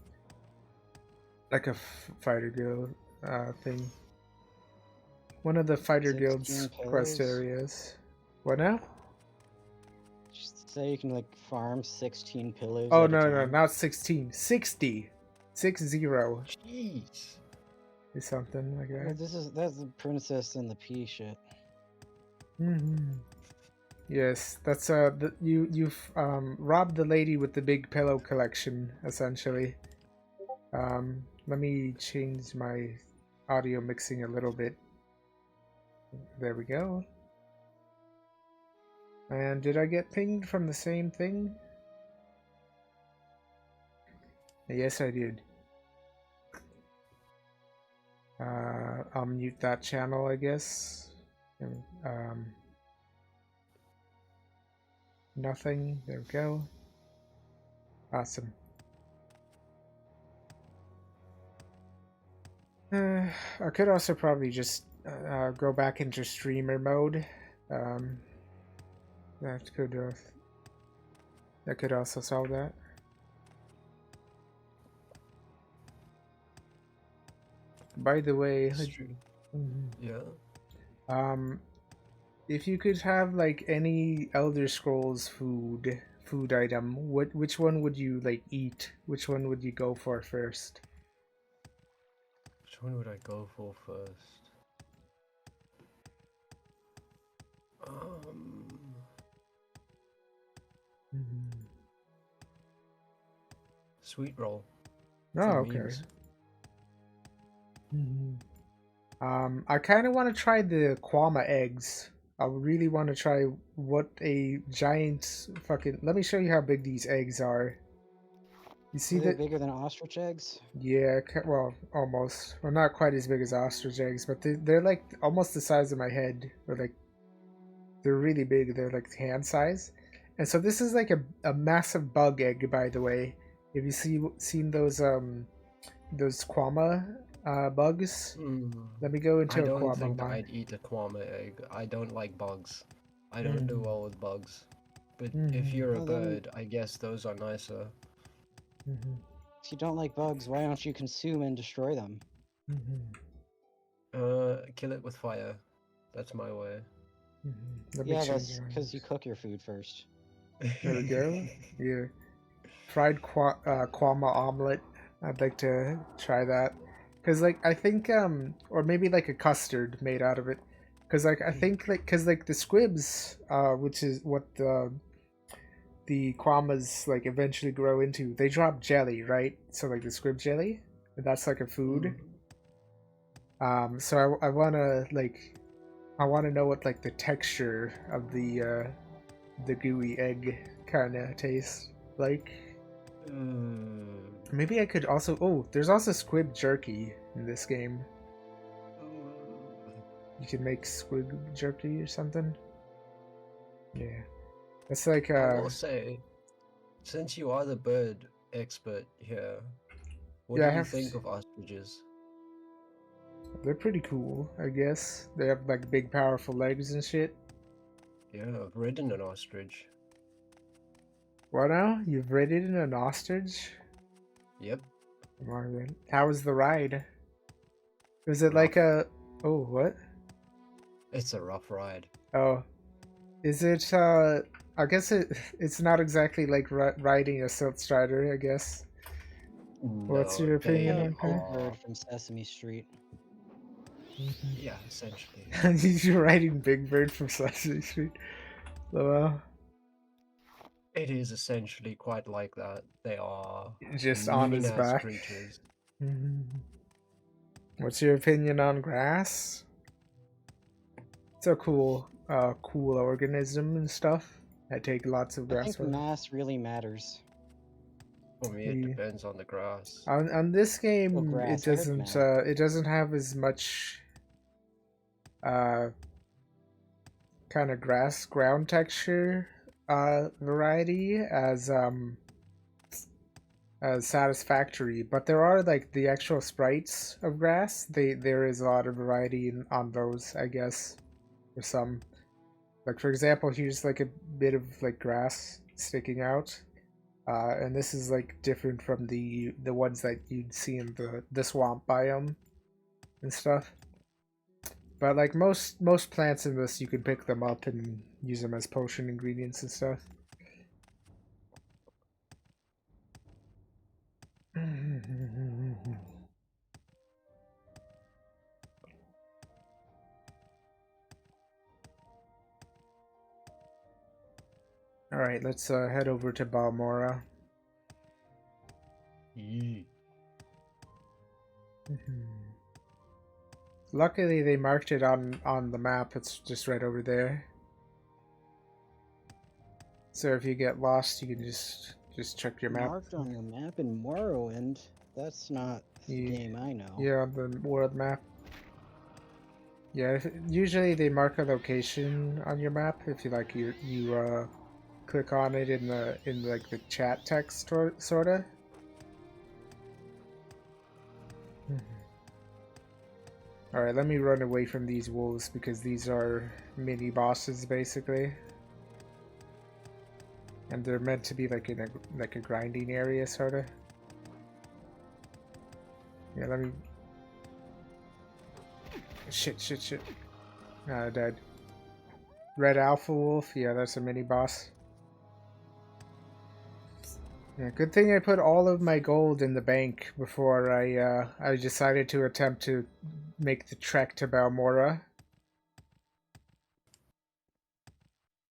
[SPEAKER 1] like a fighter guild thing. One of the fighter
[SPEAKER 7] 16
[SPEAKER 1] guild's quest
[SPEAKER 7] pillows?
[SPEAKER 1] areas. What now?
[SPEAKER 7] Just say you can like farm 16 pillows
[SPEAKER 1] Oh
[SPEAKER 7] at a
[SPEAKER 1] no,
[SPEAKER 7] time.
[SPEAKER 1] not 16. 60. 60
[SPEAKER 2] Jeez.
[SPEAKER 1] is something like
[SPEAKER 7] Well,
[SPEAKER 1] that.
[SPEAKER 7] that's the princess and the pea shit.
[SPEAKER 1] Yes, that's you've robbed the lady with the big pillow collection essentially. Let me change my audio mixing a little bit. There we go. And did I get pinged from the same thing? Yes, I did. I'll mute that channel, I guess. And, nothing. There we go. Awesome. I could also probably just go back into streamer mode. That could also solve that. By the way,
[SPEAKER 2] Yeah.
[SPEAKER 1] If you could have like any Elder Scrolls food item, which one would you like eat? Which one would you go for first?
[SPEAKER 2] Which one would I go for first? Sweet roll.
[SPEAKER 1] Oh, okay. I kind of want to try the Kwama eggs. I really want to try what a giant fucking. Let me show you how big these eggs are. You see
[SPEAKER 7] Are they
[SPEAKER 1] that?
[SPEAKER 7] bigger than ostrich eggs?
[SPEAKER 1] Yeah, well, almost. Well, not quite as big as ostrich eggs, but they're like almost the size of my head. Or like, they're really big. They're like hand size. And so this is like a massive bug egg, by the way. Have you seen those Kwama bugs? Let me go into
[SPEAKER 2] I
[SPEAKER 1] a
[SPEAKER 2] don't
[SPEAKER 1] Kwama
[SPEAKER 2] think
[SPEAKER 1] one.
[SPEAKER 2] I'd eat a kwama egg. I don't like bugs. I don't do well with bugs. But if you're a
[SPEAKER 7] Well, then-
[SPEAKER 2] bird, I guess those are nicer.
[SPEAKER 7] If you don't like bugs, why don't you consume and destroy them?
[SPEAKER 2] Kill it with fire. That's my way.
[SPEAKER 1] Let me
[SPEAKER 7] Yeah,
[SPEAKER 1] change
[SPEAKER 7] that's
[SPEAKER 1] mine.
[SPEAKER 7] because you cook your food first.
[SPEAKER 1] There we go. Yeah. Fried Kwama omelet. I'd like to try that. Cause like I think or maybe like a custard made out of it. Cause like I think like cause like the squibs, which is what the Kwamas like eventually grow into, they drop jelly, right? So like the squib jelly, that's like a food. So I wanna like I wanna know what like the texture of the gooey egg kind of tastes like. Maybe I could also. Oh, there's also squib jerky in this game. You can make squib jerky or something. Yeah, it's like
[SPEAKER 2] I will say, since you are the bird expert here, what do you think of ostriches?
[SPEAKER 1] They're pretty cool, I guess. They have like big, powerful legs and shit.
[SPEAKER 2] Yeah, I've ridden an ostrich.
[SPEAKER 1] What now? You've ridden an ostrich?
[SPEAKER 2] Yep.
[SPEAKER 1] Marvin, how was the ride? Was it like a? Oh, what?
[SPEAKER 2] It's a rough ride.
[SPEAKER 1] Oh, is it? I guess it's not exactly like riding a Silk Strider, I guess. What's your opinion on
[SPEAKER 7] Big
[SPEAKER 1] that?
[SPEAKER 7] Bird from Sesame Street.
[SPEAKER 2] Yeah, essentially.
[SPEAKER 1] You're riding Big Bird from Sesame Street. Oh, well.
[SPEAKER 2] It is essentially quite like that. They are
[SPEAKER 1] Just on his
[SPEAKER 2] mean-ass
[SPEAKER 1] back.
[SPEAKER 2] creatures.
[SPEAKER 1] What's your opinion on grass? It's a cool organism and stuff. I take lots of
[SPEAKER 7] I
[SPEAKER 1] grass.
[SPEAKER 7] think mass really matters.
[SPEAKER 2] For me, it depends on the grass.
[SPEAKER 1] On this game,
[SPEAKER 7] Well, grass,
[SPEAKER 1] it doesn't have as much kind of grass ground texture variety as satisfactory, but there are like the actual sprites of grass. There is a lot of variety on those, I guess. For some, like for example, here's like a bit of like grass sticking out, and this is like different from the ones that you'd see in the swamp biome and stuff. But like most plants in this, you can pick them up and use them as potion ingredients and stuff. All right, let's head over to Balmora. Luckily, they marked it on the map. It's just right over there. So if you get lost, you can just check your map.
[SPEAKER 7] Marked on the map in Morrowind? That's not the game I know.
[SPEAKER 1] Yeah, on the world map. Yeah, usually they mark a location on your map if you like you click on it in like the chat text sorta. All right, let me run away from these wolves because these are mini bosses basically, and they're meant to be like in a grinding area sorta. Yeah, let me. Shit. Ah, dead. Red Alpha Wolf, yeah, that's a mini boss. Yeah, good thing I put all of my gold in the bank before I decided to attempt to make the trek to Balmora.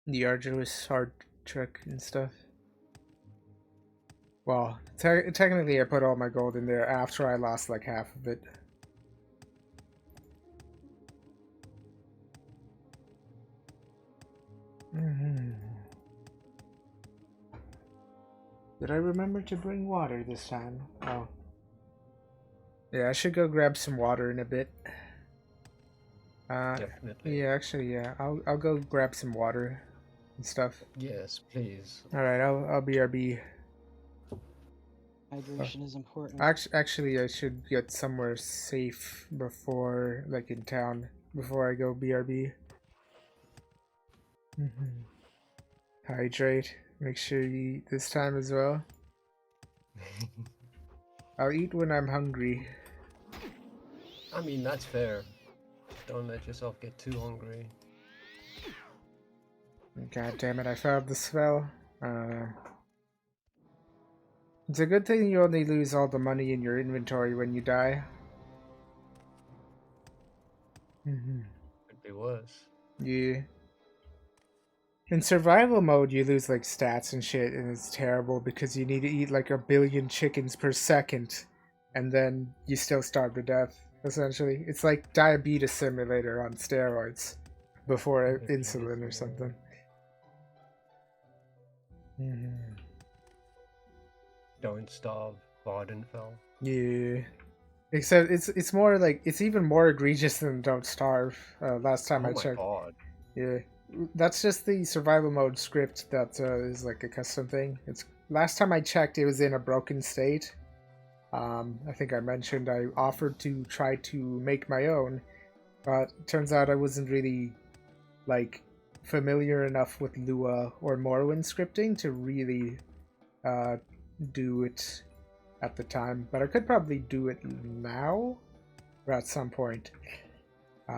[SPEAKER 1] The arduous hard trek and stuff. Well, technically I put all my gold in there after I lost like half of it. Did I remember to bring water this time? Oh. Yeah, I should go grab some water in a bit.
[SPEAKER 2] Definitely.
[SPEAKER 1] Yeah, actually, yeah. I'll go grab some water and stuff.
[SPEAKER 2] Yes, please.
[SPEAKER 1] Alright, I'll BRB.
[SPEAKER 7] Hydration is important.
[SPEAKER 1] Actually, I should get somewhere safe before, like in town, before I go BRB. Hydrate. Make sure you eat this time as well. I'll eat when I'm hungry.
[SPEAKER 2] I mean, that's fair. Don't let yourself get too hungry.
[SPEAKER 1] God damn it, I found the spell. It's a good thing you only lose all the money in your inventory when you die.
[SPEAKER 2] Could be worse.
[SPEAKER 1] Yeah. In survival mode, you lose like stats and shit, and it's terrible because you need to eat like 1 billion chickens per second, and then you still starve to death, essentially. It's like diabetes simulator on steroids before insulin or something.
[SPEAKER 2] Don't starve, vods-n-stuff.
[SPEAKER 1] Yeah. Except it's more like, it's even more egregious than Don't Starve. Last time I checked.
[SPEAKER 2] Oh my god.
[SPEAKER 1] Yeah. That's just the survival mode script that is like a custom thing. It's last time I checked, it was in a broken state. I think I mentioned I offered to try to make my own, but it turns out I wasn't really like familiar enough with Lua or Morrowind scripting to really do it at the time. But I could probably do it now or at some point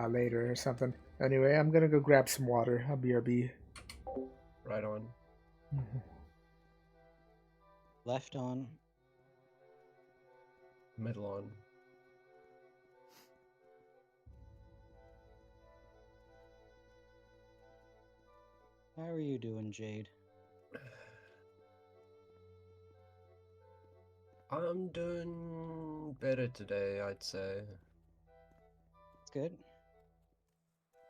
[SPEAKER 1] later or something. Anyway, I'm gonna go grab some water. I'll BRB.
[SPEAKER 2] Right on.
[SPEAKER 7] Left on.
[SPEAKER 2] Middle on.
[SPEAKER 7] How are you doing, Jade?
[SPEAKER 2] I'm doing better today, I'd say.
[SPEAKER 7] It's good.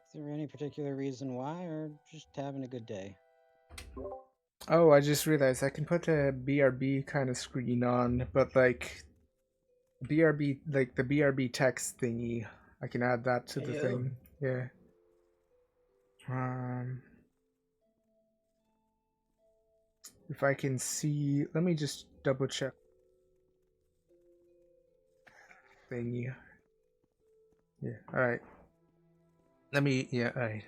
[SPEAKER 7] Is there any particular reason why, or just having a good day?
[SPEAKER 1] Oh, I just realized I can put a BRB kind of screen on, but like BRB, like the BRB text thingy, I can add that to the thing. Yeah. If I can see, let me just double check. thingy. Yeah, alright. Let me, yeah, alright.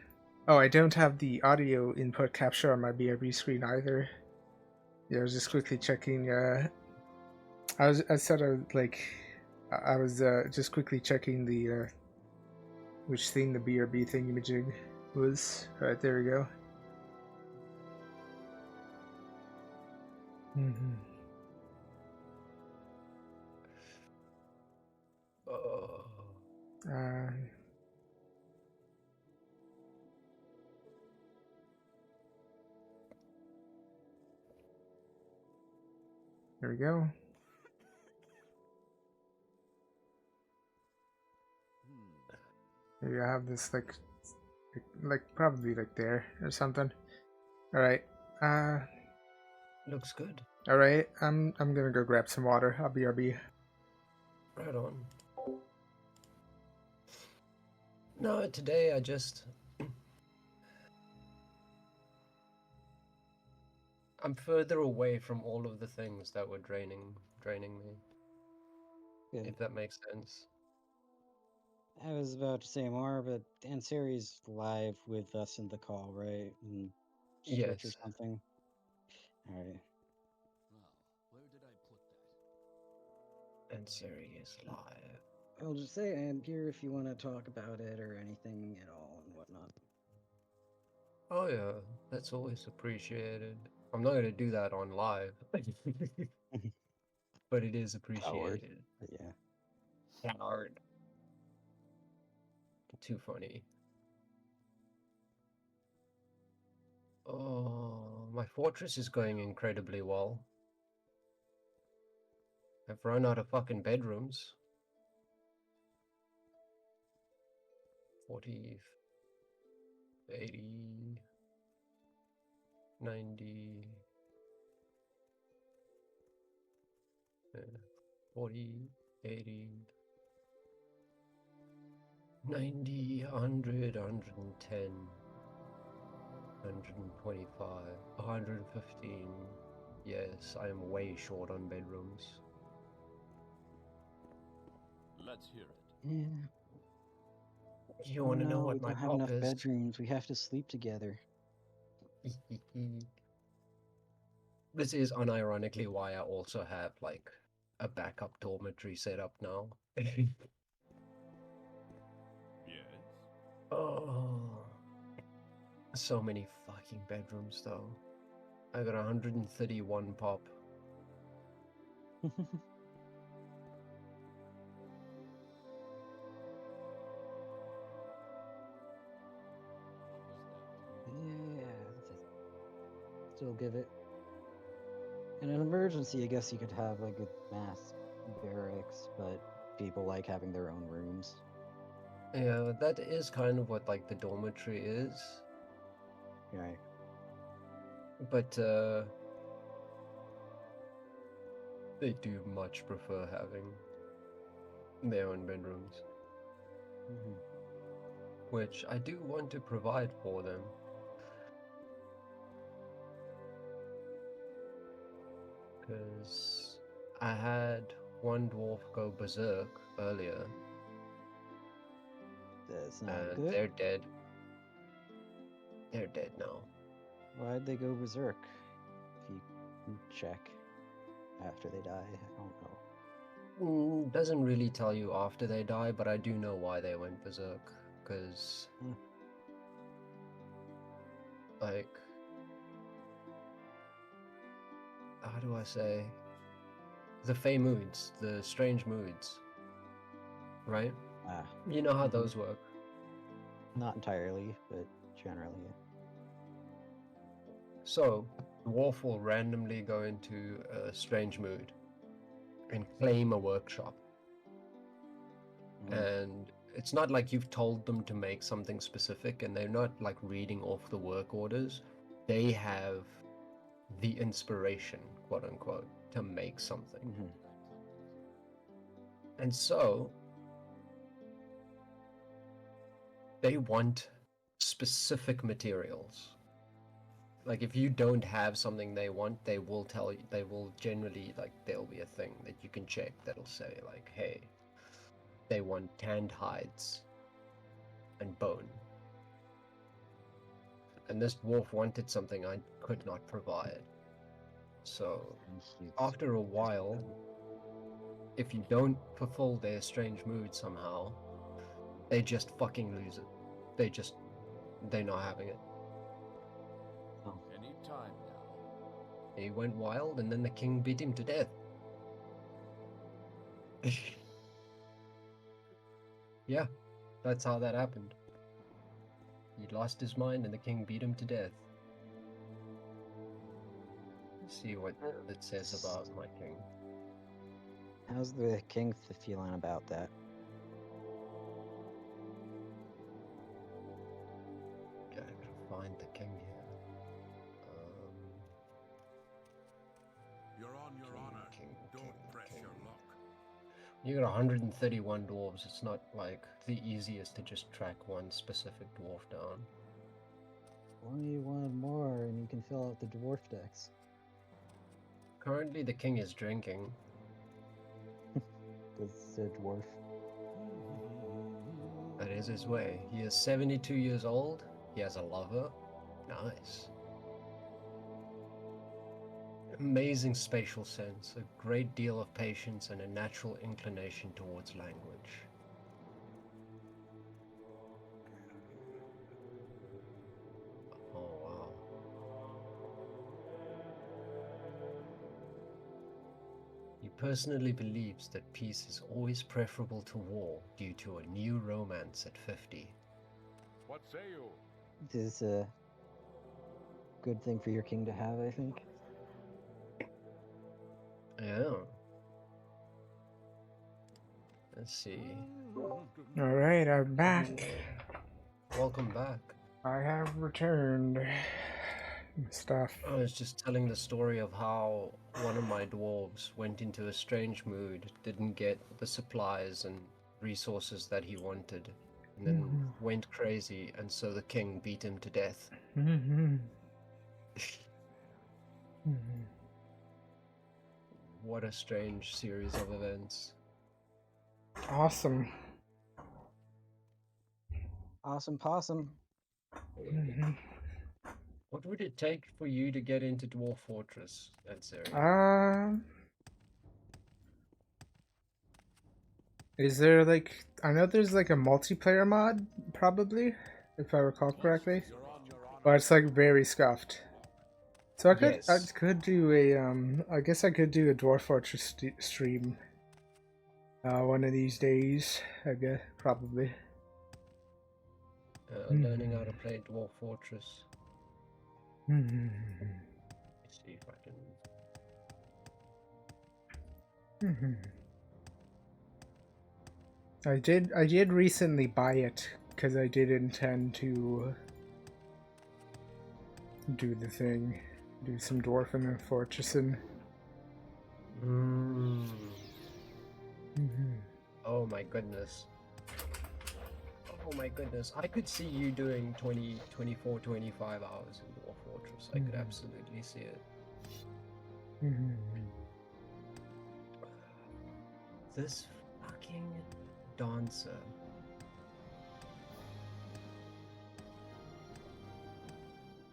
[SPEAKER 1] Oh, I don't have the audio input capture on my BRB screen either. Yeah, I was just quickly checking, I said I was like, I was just quickly checking the, which thing the BRB thingamajig was. Alright, there we go. Mm-hmm.
[SPEAKER 2] Oh.
[SPEAKER 1] There we go. Maybe I have this like probably like there or something. All right.
[SPEAKER 2] Looks good.
[SPEAKER 1] All right. I'm gonna go grab some water. I'll BRB.
[SPEAKER 2] Right on. No, today I just... I'm further away from all of the things that were draining me.
[SPEAKER 7] Good.
[SPEAKER 2] If that makes sense.
[SPEAKER 7] I was about to say more, but Ansari's live with us in the call, right? And Twitch or
[SPEAKER 2] Yes.
[SPEAKER 7] something. All right.
[SPEAKER 3] Well, where did I put that?
[SPEAKER 2] And Siri is live.
[SPEAKER 7] I'll just say I'm here if you want to talk about it or anything at all and whatnot.
[SPEAKER 2] Oh yeah, that's always appreciated. I'm not gonna do that on live. But it is
[SPEAKER 7] Coward.
[SPEAKER 2] appreciated.
[SPEAKER 7] But yeah.
[SPEAKER 2] Hard. Too funny. Oh, my fortress is going incredibly well. I've run out of fucking bedrooms. 40, 80, 90, 40, 80, 90, 100, 110, 125, 115. Yes, I am way short on bedrooms.
[SPEAKER 3] Let's hear it.
[SPEAKER 7] Yeah.
[SPEAKER 2] You want to know what
[SPEAKER 7] we
[SPEAKER 2] my
[SPEAKER 7] don't have
[SPEAKER 2] top
[SPEAKER 7] enough
[SPEAKER 2] is?
[SPEAKER 7] bedrooms. We have to sleep together.
[SPEAKER 2] This is unironically why I also have like a backup dormitory set up now.
[SPEAKER 3] Yes?
[SPEAKER 2] Oh, so many fucking bedrooms though. I got 131 pop.
[SPEAKER 7] Yeah. Still give it. In an emergency, I guess you could have like a mass barracks, but people like having their own rooms.
[SPEAKER 2] Yeah, that is kind of what like the dormitory is.
[SPEAKER 7] Right.
[SPEAKER 2] But they do much prefer having their own bedrooms.
[SPEAKER 7] Mm-hmm.
[SPEAKER 2] Which I do want to provide for them. Because I had one dwarf go berserk earlier.
[SPEAKER 7] That's not
[SPEAKER 2] And
[SPEAKER 7] good.
[SPEAKER 2] they're dead. They're dead now.
[SPEAKER 7] Why'd they go berserk? If you can check after they die, I don't know.
[SPEAKER 2] Doesn't really tell you after they die, but I do know why they went berserk. Because, like, how do I say? The fey moods, the strange moods, right? You know how those work.
[SPEAKER 7] Not entirely, but generally.
[SPEAKER 2] So, dwarf will randomly go into a strange mood and claim a workshop. And it's not like you've told them to make something specific and they're not like reading off the work orders. They have the inspiration, quote unquote, to make something. And so they want specific materials. Like if you don't have something they want, they will tell you, they will generally, like, there'll be a thing that you can check that'll say like, hey, they want tanned hides and bone. And this dwarf wanted something I could not provide. So, after a while, if you don't fulfill their strange mood somehow, they just fucking lose it. They're not having it.
[SPEAKER 3] Any time now.
[SPEAKER 2] He went wild, and then the king beat him to death. Yeah, that's how that happened. He lost his mind, and the king beat him to death. Let's see what it says about my king.
[SPEAKER 7] How's the king feeling about that?
[SPEAKER 2] Okay, I'm gonna find the king here.
[SPEAKER 3] You're on your honor. Don't press your luck.
[SPEAKER 2] You got 131 dwarves. It's not like the easiest to just track one specific dwarf down.
[SPEAKER 7] Only one more, and you can fill out the dwarf decks.
[SPEAKER 2] Currently, the king is drinking.
[SPEAKER 7] Because it's a dwarf.
[SPEAKER 2] That is his way. He is 72 years old. He has a lover. Nice. Amazing spatial sense, a great deal of patience, and a natural inclination towards language. Oh, wow. He personally believes that peace is always preferable to war due to a new romance at 50.
[SPEAKER 3] What say you?
[SPEAKER 7] This is a good thing for your king to have, I think.
[SPEAKER 2] Yeah. Let's see.
[SPEAKER 1] Alright, I'm back.
[SPEAKER 2] Welcome back.
[SPEAKER 1] I have returned. Stuff.
[SPEAKER 2] I was just telling the story of how one of my dwarves went into a strange mood, didn't get the supplies and resources that he wanted, and then went crazy, and so the king beat him to death. What a strange series of events.
[SPEAKER 1] Awesome.
[SPEAKER 7] Awesome possum.
[SPEAKER 2] What would it take for you to get into Dwarf Fortress, Ansari?
[SPEAKER 1] Is there like, I know there's like a multiplayer mod, probably, if I recall correctly, but it's like very scuffed. So I could do a I guess I could do a Dwarf Fortress stream one of these days, I guess, probably.
[SPEAKER 2] Learning how to play Dwarf Fortress. Let's see if I can.
[SPEAKER 1] I did recently buy it because I did intend to do the thing, do some dwarfing and fortressing.
[SPEAKER 2] Oh my goodness. Oh my goodness. I could see you doing 20, 24, 25 hours in Dwarf Fortress. I could absolutely see it. This fucking dancer.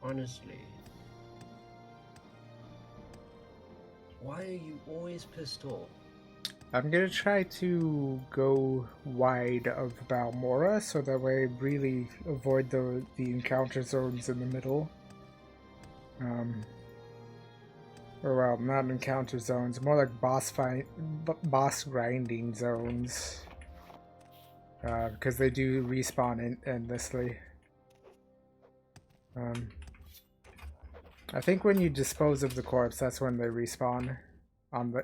[SPEAKER 2] Honestly. Why are you always pissed off?
[SPEAKER 1] I'm gonna try to go wide of Balmora so that way I really avoid the encounter zones in the middle. Or well, not encounter zones, more like boss grinding zones. Because they do respawn endlessly. I think when you dispose of the corpse, that's when they respawn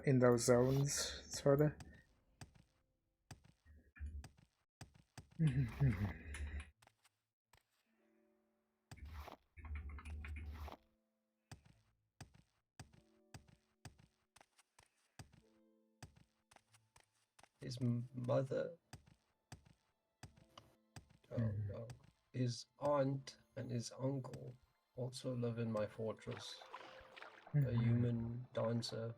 [SPEAKER 1] in those zones, sorta.
[SPEAKER 2] His mother, no, his aunt and his uncle also live in my fortress. A human dancer.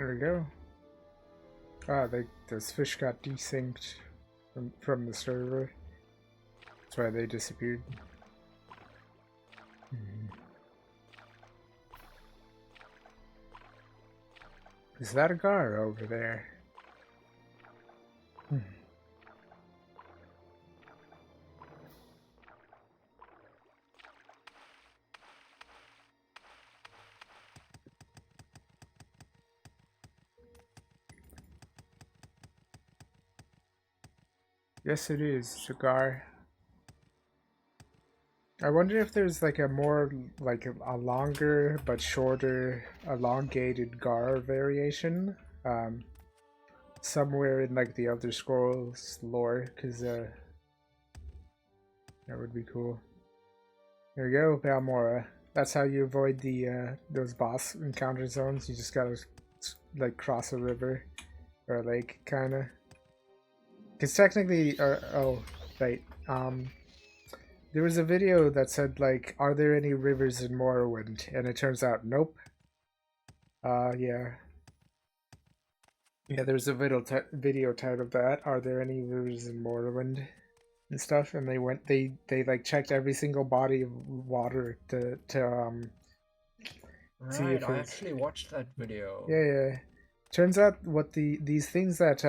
[SPEAKER 1] There we go. Ah, those fish got desynced from the server. That's why they disappeared. Is that a gar over there? Yes, it is, Cigar. I wonder if there's like a more, like a longer but shorter, elongated Gar variation. Somewhere in like the Elder Scrolls lore, because that would be cool. There we go, Balmora. That's how you avoid the those boss encounter zones. You just gotta like cross a river or a lake, kinda. Because technically, oh, right. There was a video that said like, are there any rivers in Morrowind? And it turns out, nope. Yeah. Yeah, there's a video titled that. Are there any rivers in Morrowind and stuff? And they like checked every single body of water to see
[SPEAKER 2] Right,
[SPEAKER 1] if
[SPEAKER 2] I
[SPEAKER 1] it's...
[SPEAKER 2] actually watched that video.
[SPEAKER 1] Yeah. Turns out what these things that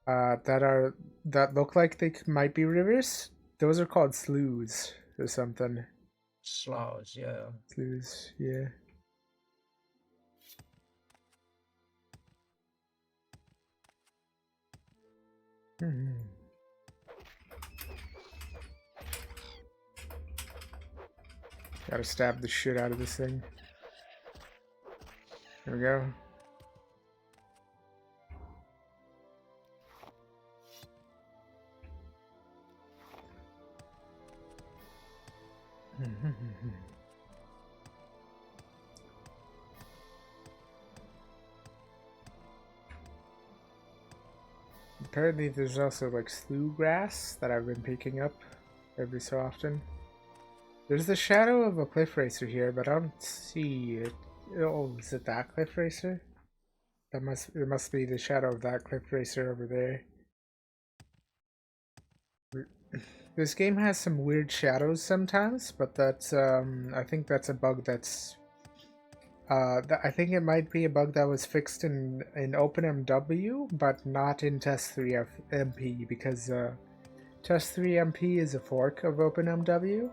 [SPEAKER 1] that look like they might be rivers, those are called sloughs or something.
[SPEAKER 2] Sloughs, yeah.
[SPEAKER 1] Sloughs, yeah. Gotta stab the shit out of this thing. There we go. Apparently there's also like slough grass that I've been picking up every so often. There's the shadow of a cliff racer here, but I don't see it. Oh, is it that cliff racer? It must be the shadow of that cliff racer over there. This game has some weird shadows sometimes, but that's I think that's a bug that's I think it might be a bug that was fixed in OpenMW, but not in Test 3 MP, because Test 3 MP is a fork of OpenMW,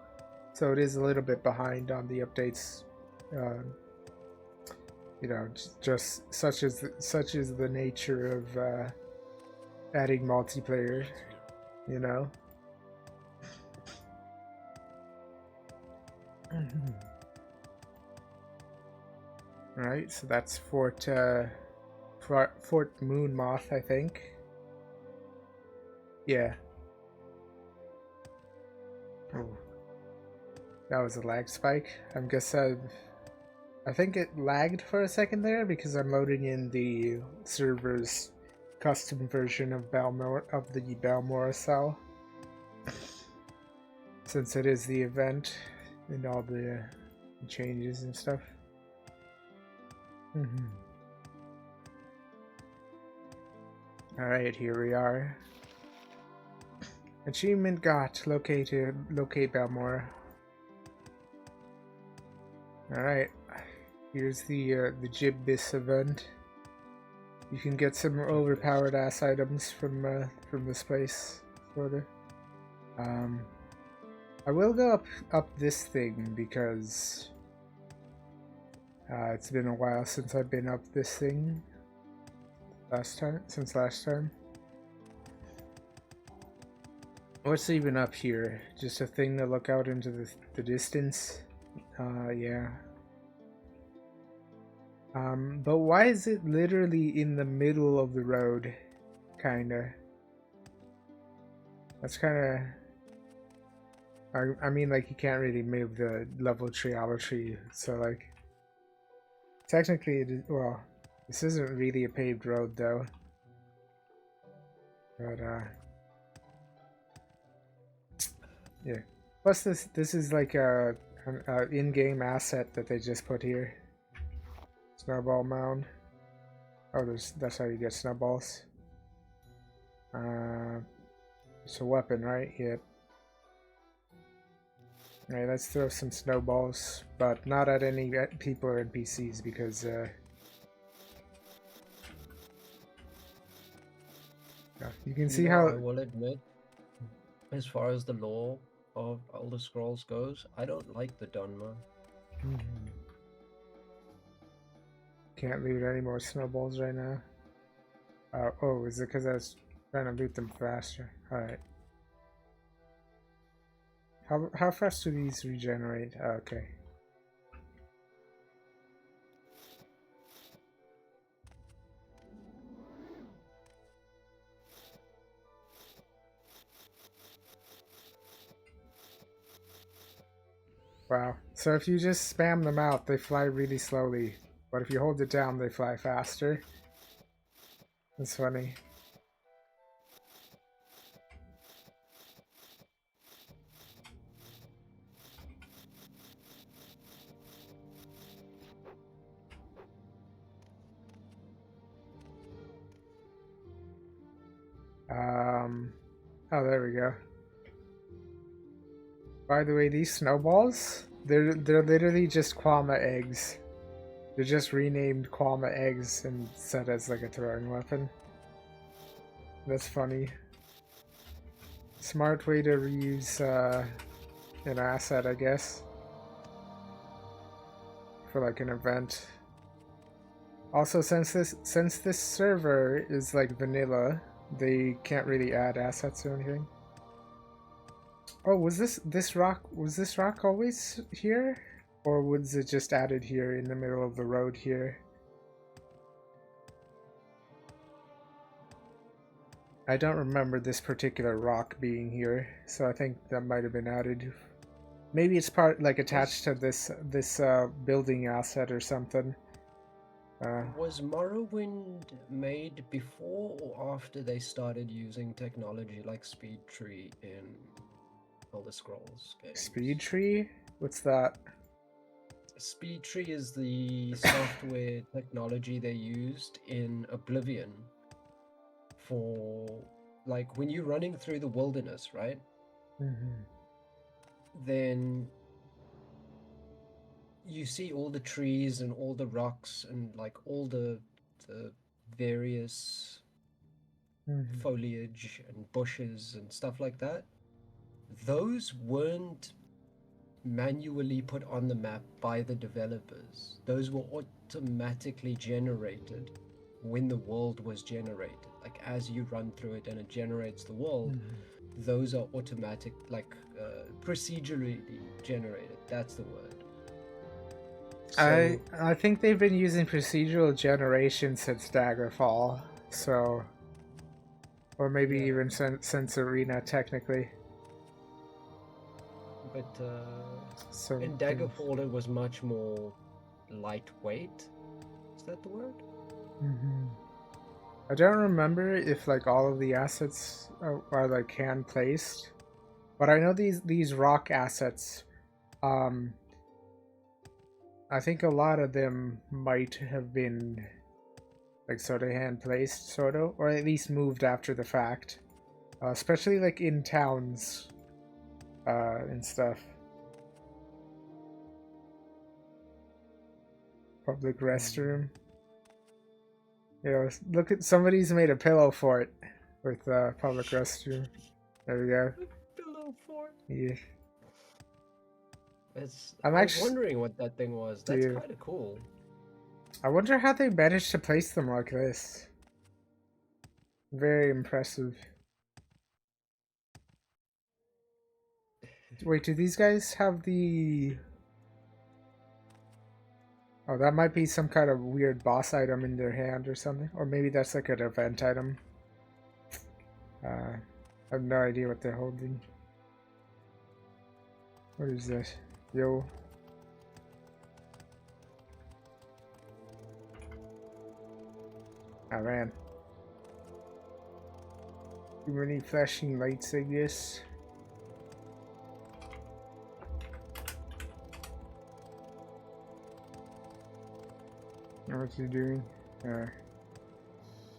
[SPEAKER 1] so it is a little bit behind on the updates. You know, just such is the nature of adding multiplayer. You know. Alright, so that's Fort Moon Moth, I think. Yeah. Oh. That was a lag spike. I think it lagged for a second there because I'm loading in the server's custom version of the Balmora cell. Since it is the event and all the changes and stuff. Alright, here we are. Achievement got. Locate Balmora. Alright. Here's the Jibbis event. You can get some overpowered ass items from this place, sorta. I will go up this thing because it's been a while since I've been up this thing. Since last time. What's even up here? Just a thing to look out into the distance. Yeah. But why is it literally in the middle of the road? Kinda. That's kinda... I mean, like, you can't really move the level treology, so, like... Technically, it is, well, this isn't really a paved road, though. But, yeah. Plus, this is like a in-game asset that they just put here. Snowball mound. Oh, that's how you get snowballs. It's a weapon, right? Yep. Alright, let's throw some snowballs, but not at any people or NPCs because you can see how
[SPEAKER 2] I will admit, as far as the lore of Elder Scrolls goes, I don't like the Dunmer.
[SPEAKER 1] Can't loot any more snowballs right now. Oh, is it because I was trying to loot them faster? Alright. How fast do these regenerate? Okay. Wow. So if you just spam them out, they fly really slowly. But if you hold it down, they fly faster. That's funny. Oh, there we go. By the way, these snowballs, they're literally just Kwama eggs. They're just renamed Kwama eggs and set as like a throwing weapon. That's funny. Smart way to reuse an asset, I guess. For like an event. Also, since this server is like vanilla, they can't really add assets or anything. Oh, was this rock always here? Or was it just added here in the middle of the road here? I don't remember this particular rock being here, so I think that might have been added. Maybe it's like attached to this building asset or something.
[SPEAKER 2] Was Morrowind made before or after they started using technology like Speed Tree in Elder Scrolls games?
[SPEAKER 1] Speed Tree? What's that?
[SPEAKER 2] Speed Tree is the software technology they used in Oblivion for, like, when you're running through the wilderness, right? Then you see all the trees and all the rocks and like all the various foliage and bushes and stuff like that. Those weren't manually put on the map by the developers. Those were automatically generated when the world was generated. Like as you run through it and it generates the world, those are automatic, like procedurally generated. That's the word. So,
[SPEAKER 1] I think they've been using procedural generation since Daggerfall, so, or maybe even since Arena technically.
[SPEAKER 2] But in Daggerfall it was much more lightweight. Is that the word?
[SPEAKER 1] I don't remember if like all of the assets are like hand placed, but I know these rock assets. I think a lot of them might have been like sort of hand placed, sort of, or at least moved after the fact, especially like in towns and stuff. Public restroom. You know, look at somebody's made a pillow fort with public restroom. There we go.
[SPEAKER 2] Pillow fort.
[SPEAKER 1] Yeah.
[SPEAKER 2] I was wondering what that thing was. That's kind of cool.
[SPEAKER 1] I wonder how they managed to place them like this. Very impressive. Wait, do these guys have the... Oh, that might be some kind of weird boss item in their hand or something. Or maybe that's like an event item. I have no idea what they're holding. What is this? Yo. Oh man. Too many flashing lights, I guess. What's he doing?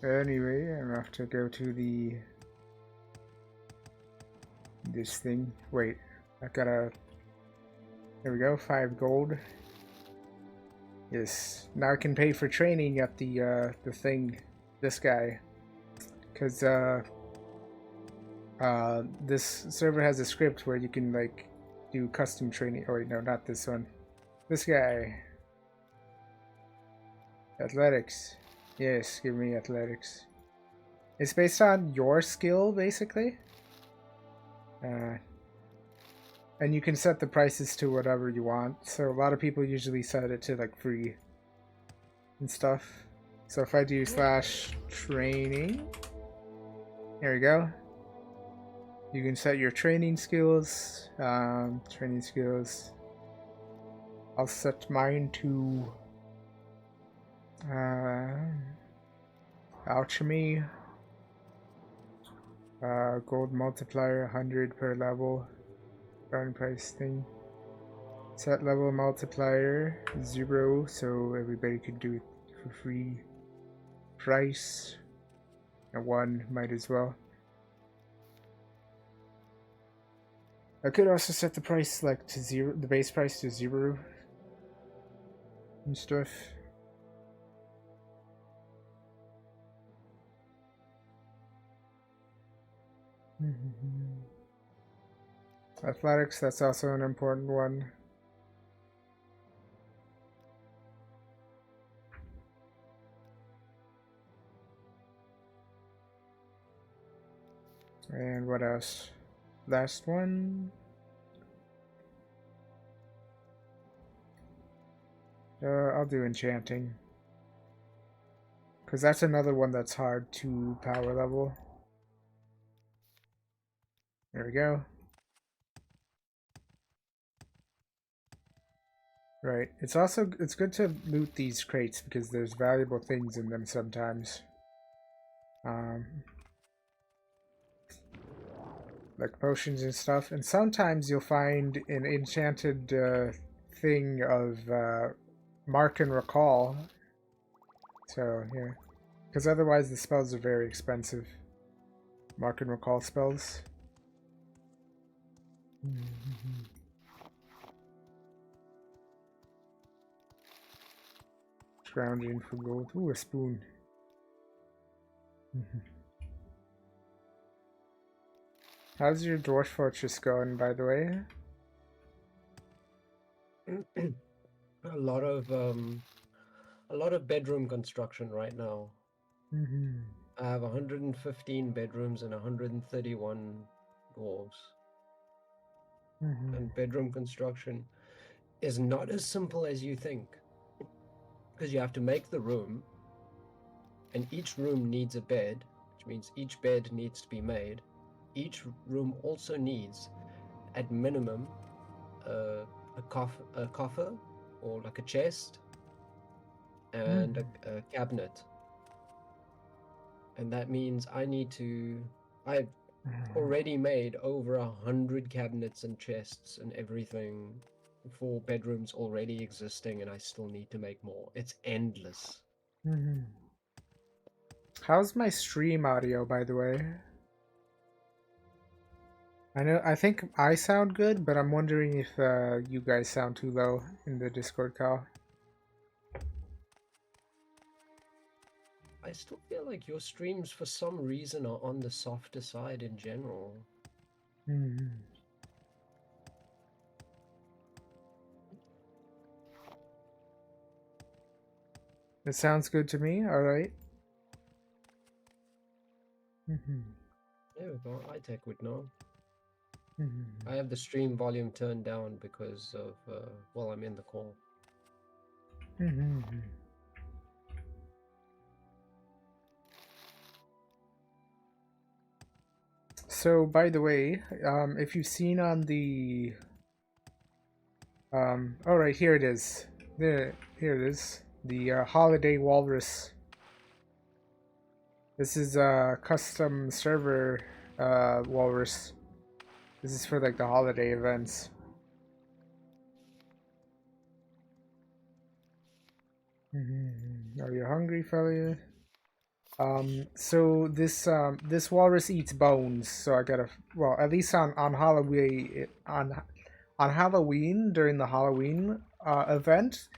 [SPEAKER 1] Anyway, I'm gonna have to go to this thing. Wait, I gotta. There we go. 5 gold. Yes. Now I can pay for training at the thing. This guy, because this server has a script where you can like do custom training. Oh wait, no, not this one. This guy. Athletics. Yes, give me athletics. It's based on your skill, basically. And you can set the prices to whatever you want. So a lot of people usually set it to like free and stuff. So if I do /training, there we go. You can set your training skills. Training skills. I'll set mine to alchemy. Gold multiplier 100 per level. Starting price thing. Set level multiplier 0, so everybody can do it for free. Price and 1 might as well. I could also set the price like to 0, the base price to 0 and stuff. Athletics, that's also an important one. And what else? Last one. I'll do enchanting. Because that's another one that's hard to power level. There we go. Right. It's good to loot these crates because there's valuable things in them sometimes. Like potions and stuff. And sometimes you'll find an enchanted thing of mark and recall. So, yeah. Because otherwise the spells are very expensive. Mark and recall spells. Scrounging for gold. Ooh, a spoon. How's your dwarf fortress going, by the way?
[SPEAKER 2] A lot of bedroom construction right now. I have 115 bedrooms and 131 dwarves. And bedroom construction is not as simple as you think. Because you have to make the room, and each room needs a bed, which means each bed needs to be made. Each room also needs, at minimum, a coffer or like a chest and a cabinet. And that means I've already made over 100 cabinets and chests and everything for bedrooms already existing, and I still need to make more. It's endless.
[SPEAKER 1] How's my stream audio, by the way? I think I sound good, but I'm wondering if you guys sound too low in the Discord call.
[SPEAKER 2] I still feel like your streams for some reason are on the softer side in general.
[SPEAKER 1] It sounds good to me, alright.
[SPEAKER 2] There we go, iTech would know. I have the stream volume turned down because of, well, I'm in the call.
[SPEAKER 1] So, by the way, if you've seen on the... alright, here it is. Here it is. The Holiday Walrus. This is a custom server walrus. This is for like the holiday events. Are you hungry, fella? So this walrus eats bones, so I gotta, well, at least on Halloween, on Halloween, during the Halloween event,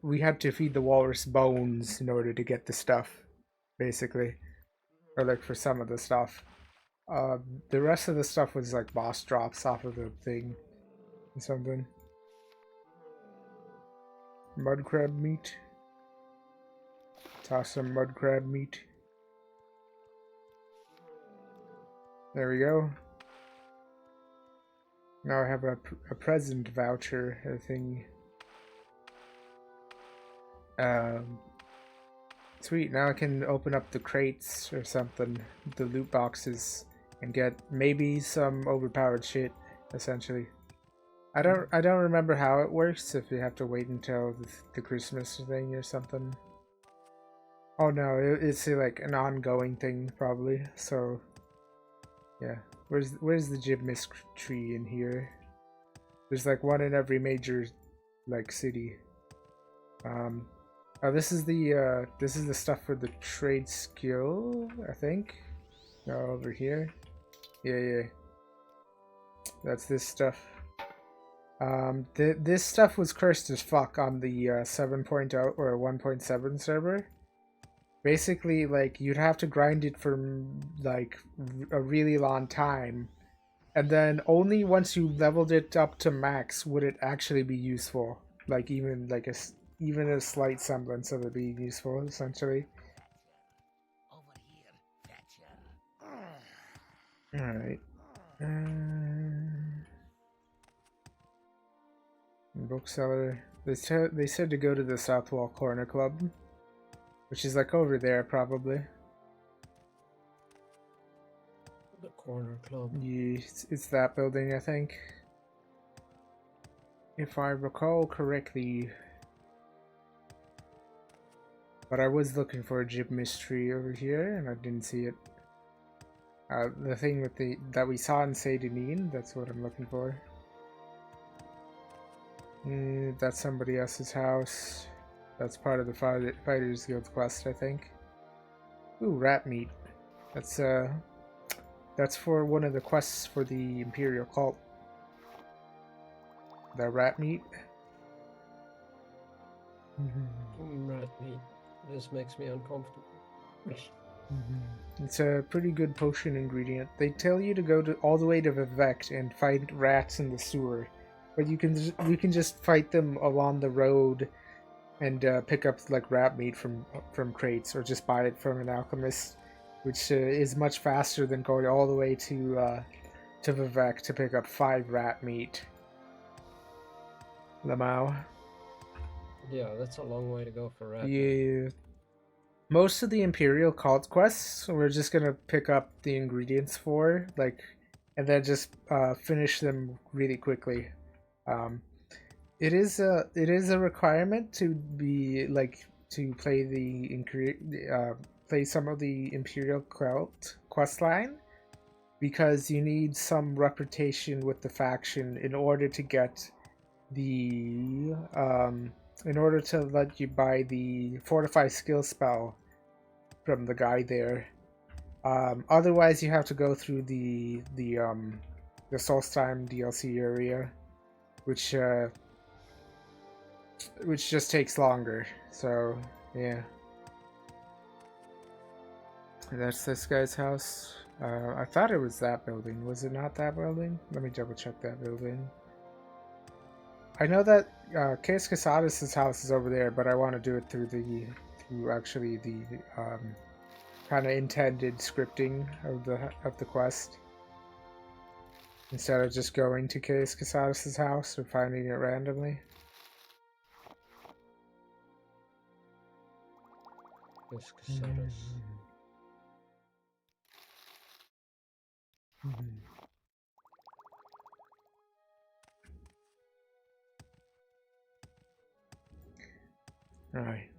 [SPEAKER 1] we had to feed the walrus bones in order to get the stuff, basically, or like for some of the stuff. The rest of the stuff was like boss drops off of the thing or something. Mud crab meat. Toss some mud crab meat. There we go. Now I have a present voucher thing. Sweet, now I can open up the crates or something, the loot boxes, and get maybe some overpowered shit, essentially. I don't remember how it works, if you have to wait until the Christmas thing or something. Oh no, it's like an ongoing thing probably, so yeah. Where's the Gibmis tree in here? There's like one in every major like city. Oh, this is the stuff for the trade skill, I think. No, over here. Yeah. That's this stuff. This stuff was cursed as fuck on the 7.0 or 1.7 server. Basically, like, you'd have to grind it for like a really long time, and then only once you leveled it up to max would it actually be useful. Like even a slight semblance of it being useful, essentially.
[SPEAKER 4] Over here,
[SPEAKER 1] All right. Bookseller. They said to go to the South Wall Corner Club, which is like over there probably.
[SPEAKER 2] The corner club.
[SPEAKER 1] Yeah, it's that building, I think. If I recall correctly. But I was looking for a Jib mystery over here, and I didn't see it. The thing with that we saw in Saint Denis, that's what I'm looking for. That's somebody else's house. That's part of the Fighters Guild quest, I think. Ooh, rat meat. That's for one of the quests for the Imperial cult. The rat meat.
[SPEAKER 2] Rat meat. This makes me uncomfortable.
[SPEAKER 1] It's a pretty good potion ingredient. They tell you to go all the way to Vivect and fight rats in the sewer, but you can just fight them along the road and pick up like rat meat from crates, or just buy it from an alchemist, which is much faster than going all the way to Vivek to pick up 5 rat meat. Lamau.
[SPEAKER 2] Yeah, that's a long way to go for rat.
[SPEAKER 1] Yeah. Most of the Imperial cult quests, we're just gonna pick up the ingredients for, like, and then just finish them really quickly. It is a requirement to be like to play play some of the Imperial cult quest line, because you need some reputation with the faction in order to get the in order to let you buy the Fortify skill spell from the guy there. Otherwise, you have to go through the Solstheim DLC area, which just takes longer. So yeah, that's this guy's house. I thought it was that building. Was it not that building? Let me double check that building. I know that Case Casadis' house is over there, but I want to do it through actually the kind of intended scripting of the quest, instead of just going to Case Casadis' house or finding it randomly.
[SPEAKER 2] Case Casadis.
[SPEAKER 1] Alright.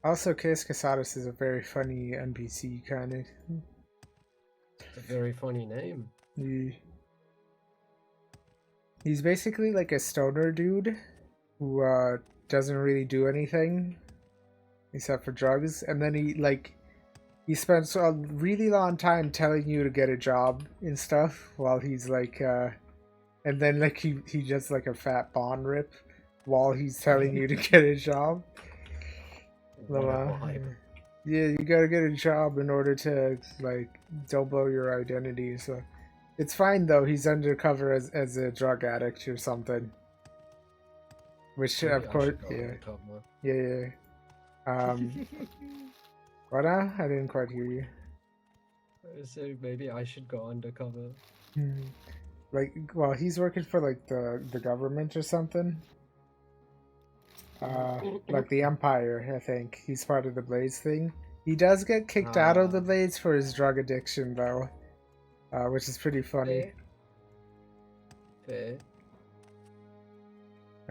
[SPEAKER 1] Also, Case Casadis is a very funny NPC, kind of.
[SPEAKER 2] It's a very funny name.
[SPEAKER 1] He's basically like a stoner dude who doesn't really do anything. except for drugs. And then he spends a really long time telling you to get a job and stuff while he's like, and then like he does like a fat bond rip while he's telling you to get a job.
[SPEAKER 2] What a vibe.
[SPEAKER 1] Yeah, you gotta get a job in order to like double your identity. So it's fine though. He's undercover as a drug addict or something. Which
[SPEAKER 2] Maybe
[SPEAKER 1] of
[SPEAKER 2] I
[SPEAKER 1] course,
[SPEAKER 2] should go
[SPEAKER 1] yeah,
[SPEAKER 2] undercover.
[SPEAKER 1] yeah. What now? I didn't quite hear you.
[SPEAKER 2] So maybe I should go undercover.
[SPEAKER 1] Like, well, he's working for like the government or something. Like the Empire, I think. He's part of the Blades thing. He does get kicked out of the Blades for his drug addiction, though, which is pretty funny.
[SPEAKER 2] Fair.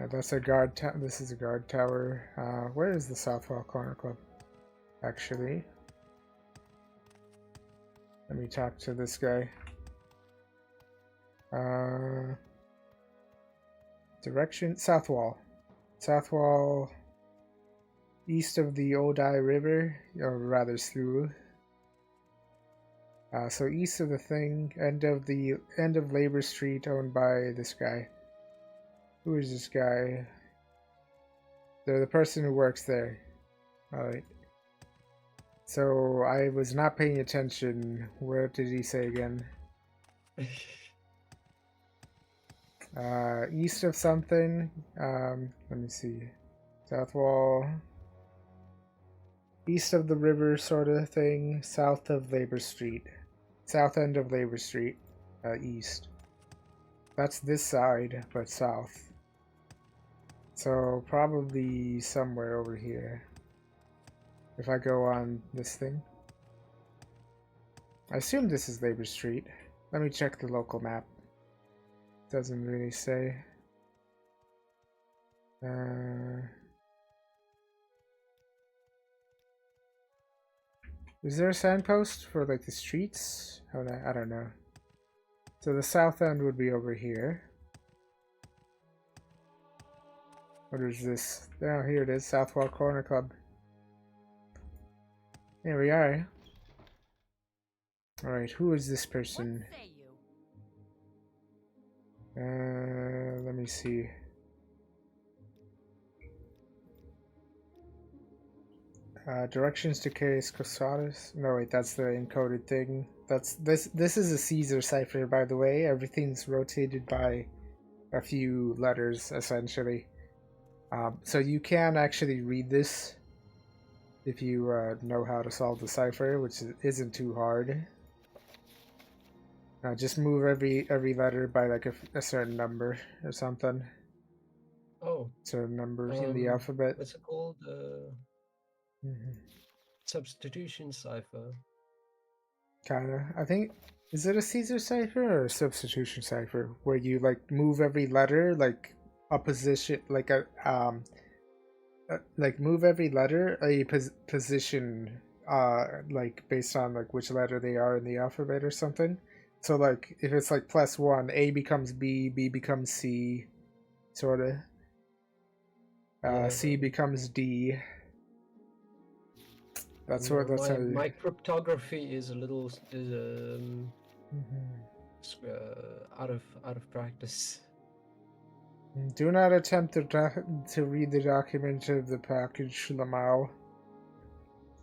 [SPEAKER 1] That's a guard. This is a guard tower. Where is the Southwall Corner Club? Actually, let me talk to this guy. Direction Southwall. Southwall, east of the Odai River, or rather slough. So east of the thing, end of Labor Street, owned by this guy. Who is this guy? They're the person who works there. Alright. So I was not paying attention. What did he say again? East of something. Let me see. South wall. East of the river, sort of thing. South of Labor Street. South end of Labor Street. East. That's this side, but south. So probably somewhere over here. If I go on this thing. I assume this is Labor Street. Let me check the local map. Doesn't really say. Is there a signpost for like the streets? I don't know. So the south end would be over here. What is this? Oh, here it is. Southwall Corner Club. Here we are. Alright, who is this person? Let me see. Directions to Case Cosadas. No, wait, that's the encoded thing. This is a Caesar cipher, by the way. Everything's rotated by a few letters, essentially. So you can actually read this if you know how to solve the cipher, which isn't too hard. Just move every letter by like a certain number or something.
[SPEAKER 2] Oh.
[SPEAKER 1] Certain number in the alphabet.
[SPEAKER 2] What's it called? Substitution cipher.
[SPEAKER 1] Kinda. I think, is it a Caesar cipher or a substitution cipher where you like move every letter like a position, like like move every letter a position, like based on like which letter they are in the alphabet or something. So like if it's like +1, A becomes B, B becomes C, sorta. C becomes D. That's what. That's how.
[SPEAKER 2] My cryptography is a little out of practice.
[SPEAKER 1] Do not attempt to read the document of the package, Lamau.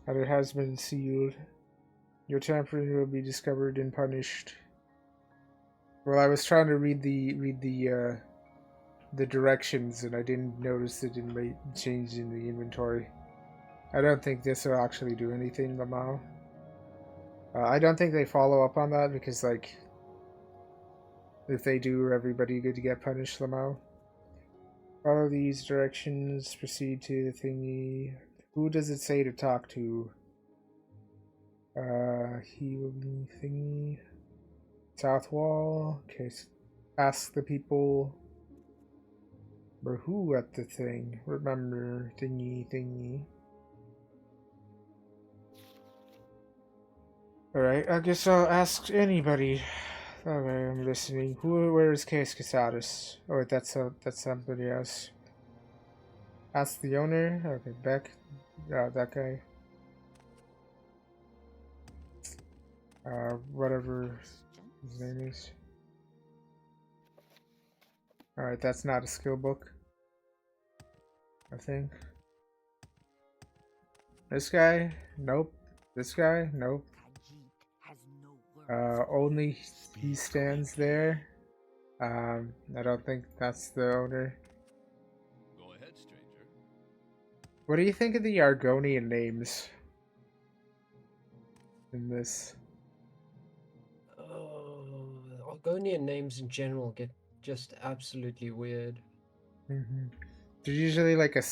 [SPEAKER 1] And it has been sealed. Your tampering will be discovered and punished. Well, I was trying to read the directions, and I didn't notice it didn't change in the inventory. I don't think this will actually do anything, Lamau. I don't think they follow up on that because, like, if they do, everybody good to get punished, Lamau. Follow these directions, proceed to the thingy. Who does it say to talk to? He will be thingy. South wall. Okay, ask the people. Or who at the thing? Remember, thingy. Alright, I guess I'll ask anybody. Okay, I'm listening. Where is Case Casadas? Oh, wait, that's somebody else. Ask the owner. Okay, back. that guy. Whatever his name is. Alright, that's not a skill book, I think. This guy? Nope. This guy? Nope. Only he stands there. I don't think that's the owner.
[SPEAKER 3] Go ahead, stranger.
[SPEAKER 1] What do you think of the Argonian names in this?
[SPEAKER 2] Argonian names in general get just absolutely weird.
[SPEAKER 1] They're usually like a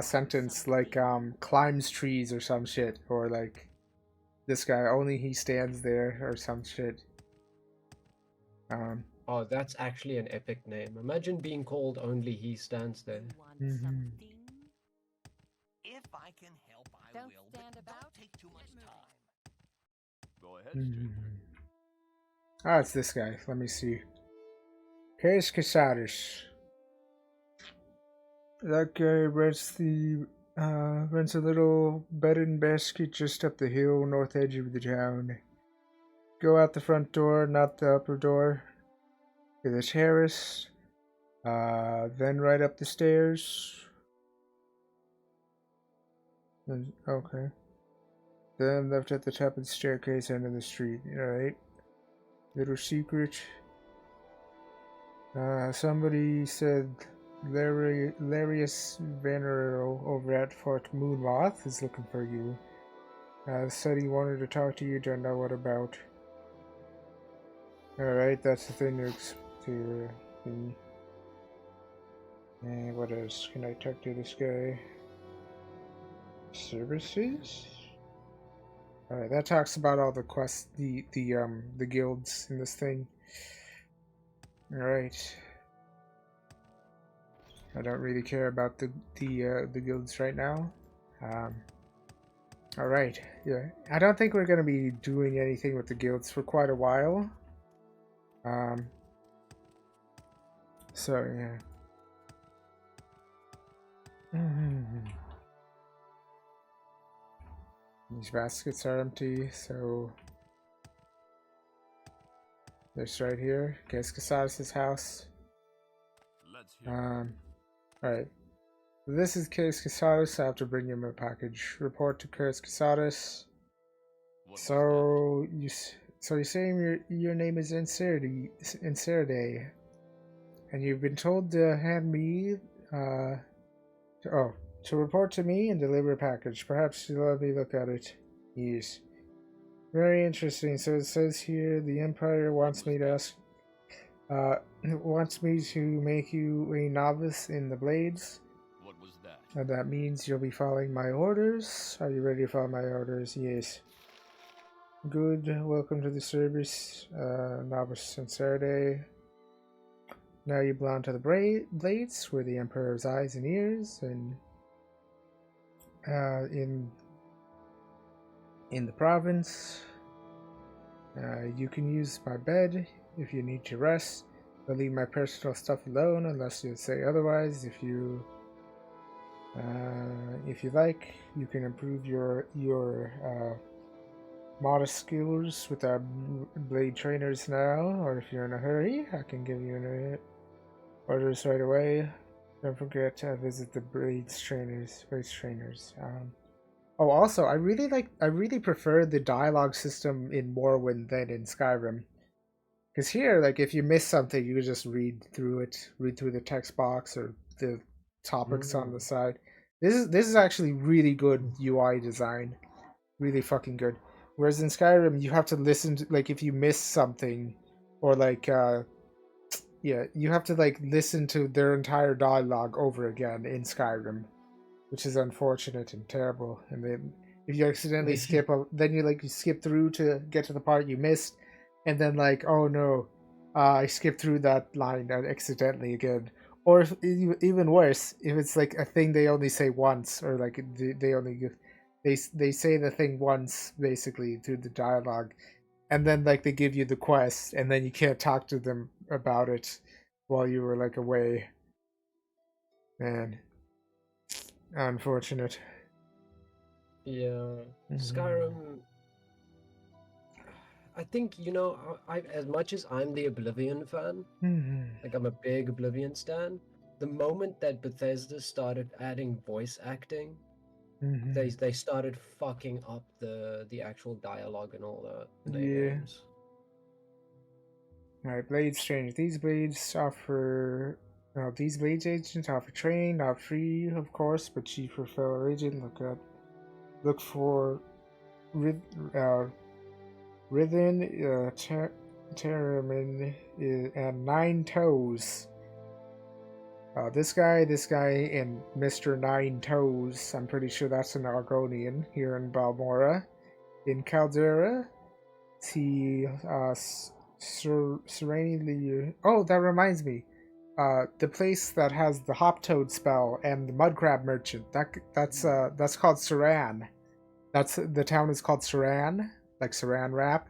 [SPEAKER 1] sentence like climbs trees or some shit, or like this guy only he stands there or some shit.
[SPEAKER 2] Oh, that's actually an epic name. Imagine being called Only He Stands There.
[SPEAKER 4] If I can help, I will, but don't take too much time.
[SPEAKER 3] Go ahead, stranger.
[SPEAKER 1] Ah, it's this guy. Let me see. Case Casares. That guy rents a little bed and basket just up the hill, north edge of the town. Go out the front door, not the upper door. To the terrace. Then right up the stairs. Okay. Then left at the top of the staircase, end of the street. Alright. Little secret. Somebody said Larius Venero over at Fort Moonmoth is looking for you. Said he wanted to talk to you, don't know what about. Alright, that's the thing to what else? Can I talk to this guy? Services? Alright, that talks about all the quests, the guilds in this thing. Alright. I don't really care about the guilds right now. Alright, yeah. I don't think we're gonna be doing anything with the guilds for quite a while. So yeah. These baskets are empty, so this right here, Case Casares' house.
[SPEAKER 3] Let's hear.
[SPEAKER 1] Alright. This is Case Casares. I have to bring him a package. Report to Case Casares. So you're saying your name is Incerday, and you've been told to hand me to report to me and deliver a package. Perhaps you'll let me look at it. Yes. Very interesting. So it says here the Empire wants me to make you a novice in the blades.
[SPEAKER 3] What was that?
[SPEAKER 1] And that means you'll be following my orders. Are you ready to follow my orders? Yes. Good. Welcome to the service, Novice Sincerity. Now you belong to the Blades, where the Emperor's eyes and ears, and in the province. You can use my bed if you need to rest. I'll leave my personal stuff alone unless you say otherwise. If you like, you can improve your modest skills with our blade trainers now, or if you're in a hurry, I can give you orders right away. Don't forget to visit the blades trainers. Oh, also, I really prefer the dialogue system in Morrowind than in Skyrim. Because here, like, if you miss something, you can just read through the text box or the topics on the side. This is actually really good UI design, really fucking good. Whereas in Skyrim, you have to listen to, like, if you miss something, or like you have to like listen to their entire dialogue over again in Skyrim, which is unfortunate and terrible. And then if you accidentally skip, then you skip through to get to the part you missed, and then like, oh no, I skipped through that line accidentally again. Or if, even worse, if it's like a thing they only say once, or like they say the thing once basically through the dialogue, and then like they give you the quest, and then you can't talk to them about it while you were like away. Man, unfortunate.
[SPEAKER 2] Yeah, Skyrim. I think, you know, as much as I'm the Oblivion fan, like I'm a big Oblivion stan, the moment that Bethesda started adding voice acting, they started fucking up the actual dialogue and all that in their
[SPEAKER 1] Yeah.
[SPEAKER 2] games.
[SPEAKER 1] Alright, Blades Strange. These blades offer. No, these blades agents offer training, not free, of course, but cheap for fellow agent. Look for Rithin, Terramin, and Nine Toes. This guy, and Mr. Nine Toes. I'm pretty sure that's an Argonian here in Balmora. In Caldera, see Serenely. Oh, that reminds me. The place that has the Hop Toad spell and the Mudcrab Merchant. That's called Saran. The town is called Saran, like Saran wrap,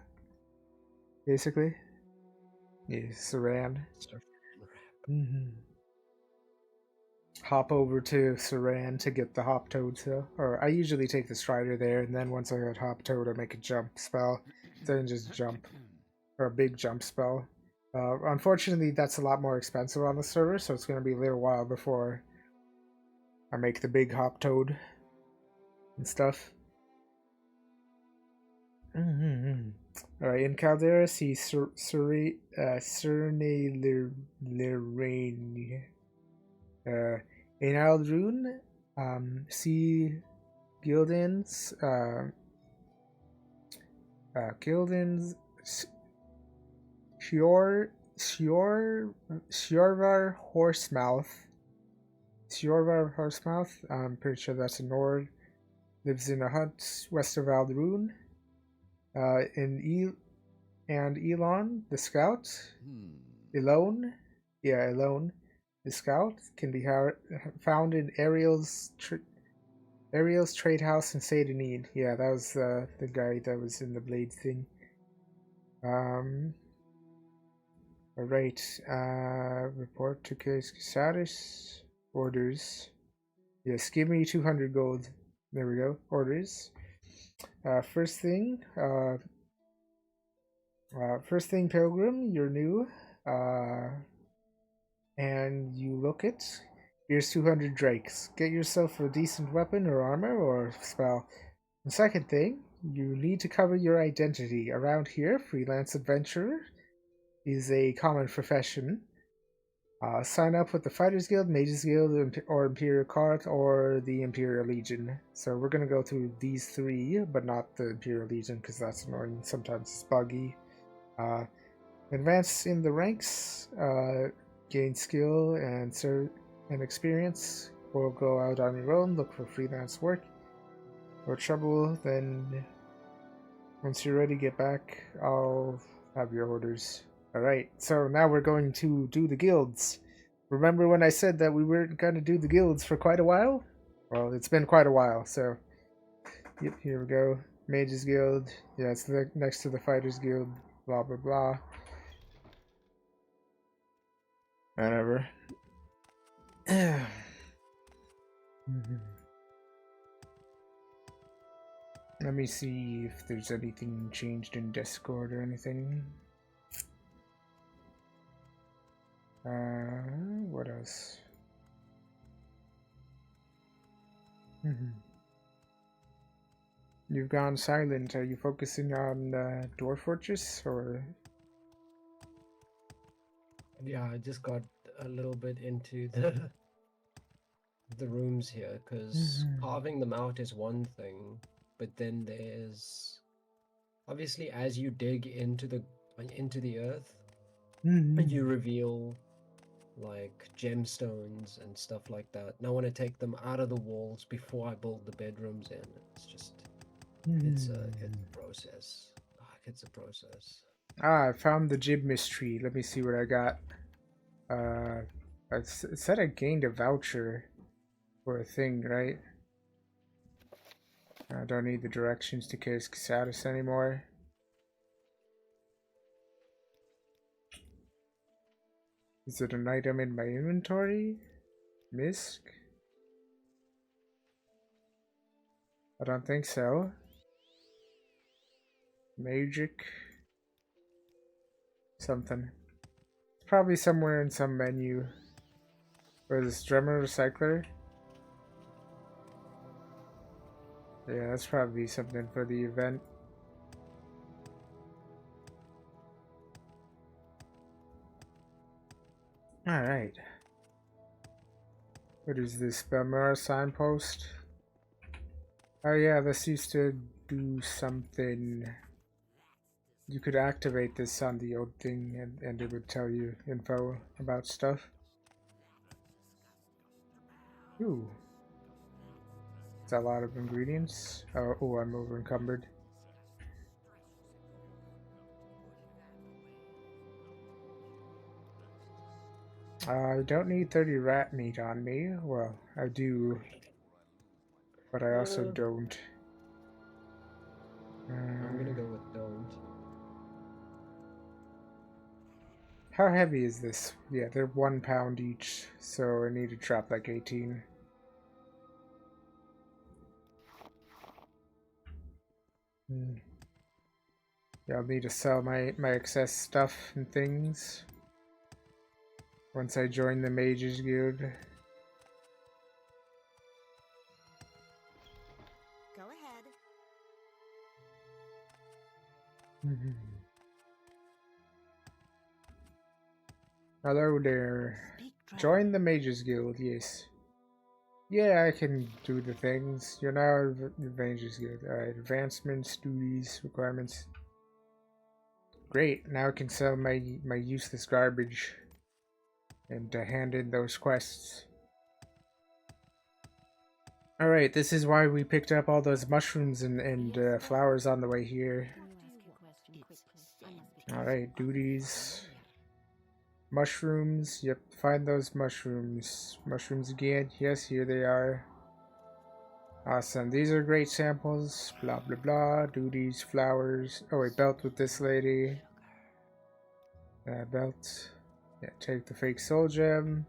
[SPEAKER 1] basically. Yeah, Saran. Hop over to Saran to get the Hop Toad spell. Or I usually take the Strider there, and then once I get Hop Toad, I make a jump spell. Then just jump. Or a big jump spell. Unfortunately, that's a lot more expensive on the server, so it's going to be a little while before I make the big Hop Toad and stuff. Alright, in Caldera, see Cerne Leraine. In Aldrune, see Gildan's Sjorvar Horsemouth. I'm pretty sure that's a Nord. Lives in a hut west of Aldrune. And Elon, the scout. Elone. Yeah, Elone. The scout can be found in Ariel's trade house in Seydenid. Yeah, that was the guy that was in the blade thing. Alright, report to Casaris. Orders. Yes, give me 200 gold. There we go. Orders. First thing, Pilgrim, you're new. And you look it. Here's 200 drakes. Get yourself a decent weapon or armor or spell. The second thing, you need to cover your identity. Around here, freelance adventurer is a common profession. Sign up with the Fighters Guild, Mages Guild, or Imperial Cart, or the Imperial Legion. So we're going to go through these three, but not the Imperial Legion, because that's annoying. Sometimes it's buggy. Advance in the ranks, gain skill and experience, or go out on your own, look for freelance work. Or trouble, then once you're ready, get back. I'll have your orders. Alright, so now we're going to do the guilds. Remember when I said that we weren't going to do the guilds for quite a while? Well, it's been quite a while, so... Yep, here we go. Mages Guild. Yeah, it's next to the Fighters Guild. Blah, blah, blah. Whatever. Let me see if there's anything changed in Discord or anything. What else? You've gone silent. Are you focusing on Dwarf Fortress or?
[SPEAKER 2] Yeah, I just got a little bit into the rooms here, because carving them out is one thing, but then there's obviously, as you dig into the earth, you reveal like gemstones and stuff like that. And I want to take them out of the walls before I build the bedrooms in. It's just it's a process. It's a process.
[SPEAKER 1] I found the Jib mystery. Let me see what I got. It said I gained a voucher for a thing, right? I don't need the directions to Case Casatus anymore. Is it an item in my inventory? Misk? I don't think so. Magic. Something. Probably somewhere in some menu. Where is this? Drummer Recycler? Yeah, that's probably something for the event. Alright. What is this? Belmar signpost? Oh yeah, this used to do something. You could activate this on the old thing and it would tell you info about stuff. Ooh. It's a lot of ingredients. Oh, I'm over encumbered. I don't need 30 rat meat on me. Well, I do, but I also don't.
[SPEAKER 2] I'm gonna go with don't.
[SPEAKER 1] How heavy is this? Yeah, they're 1 pound each, so I need to drop like 18. Yeah, I'll need to sell my excess stuff and things once I join the Mages Guild.
[SPEAKER 5] Go ahead.
[SPEAKER 1] Hello there. Join the Mages Guild, yes. Yeah, I can do the things. You're now the Mages Guild. Alright, advancements, duties, requirements. Great, now I can sell my useless garbage and hand in those quests. Alright, this is why we picked up all those mushrooms and flowers on the way here. Alright, duties. Mushrooms, yep, find those mushrooms. Mushrooms again, yes, here they are. Awesome, these are great samples, blah blah blah, duties, flowers. Oh wait, belt with this lady. Belt. Yeah, take the fake soul gem.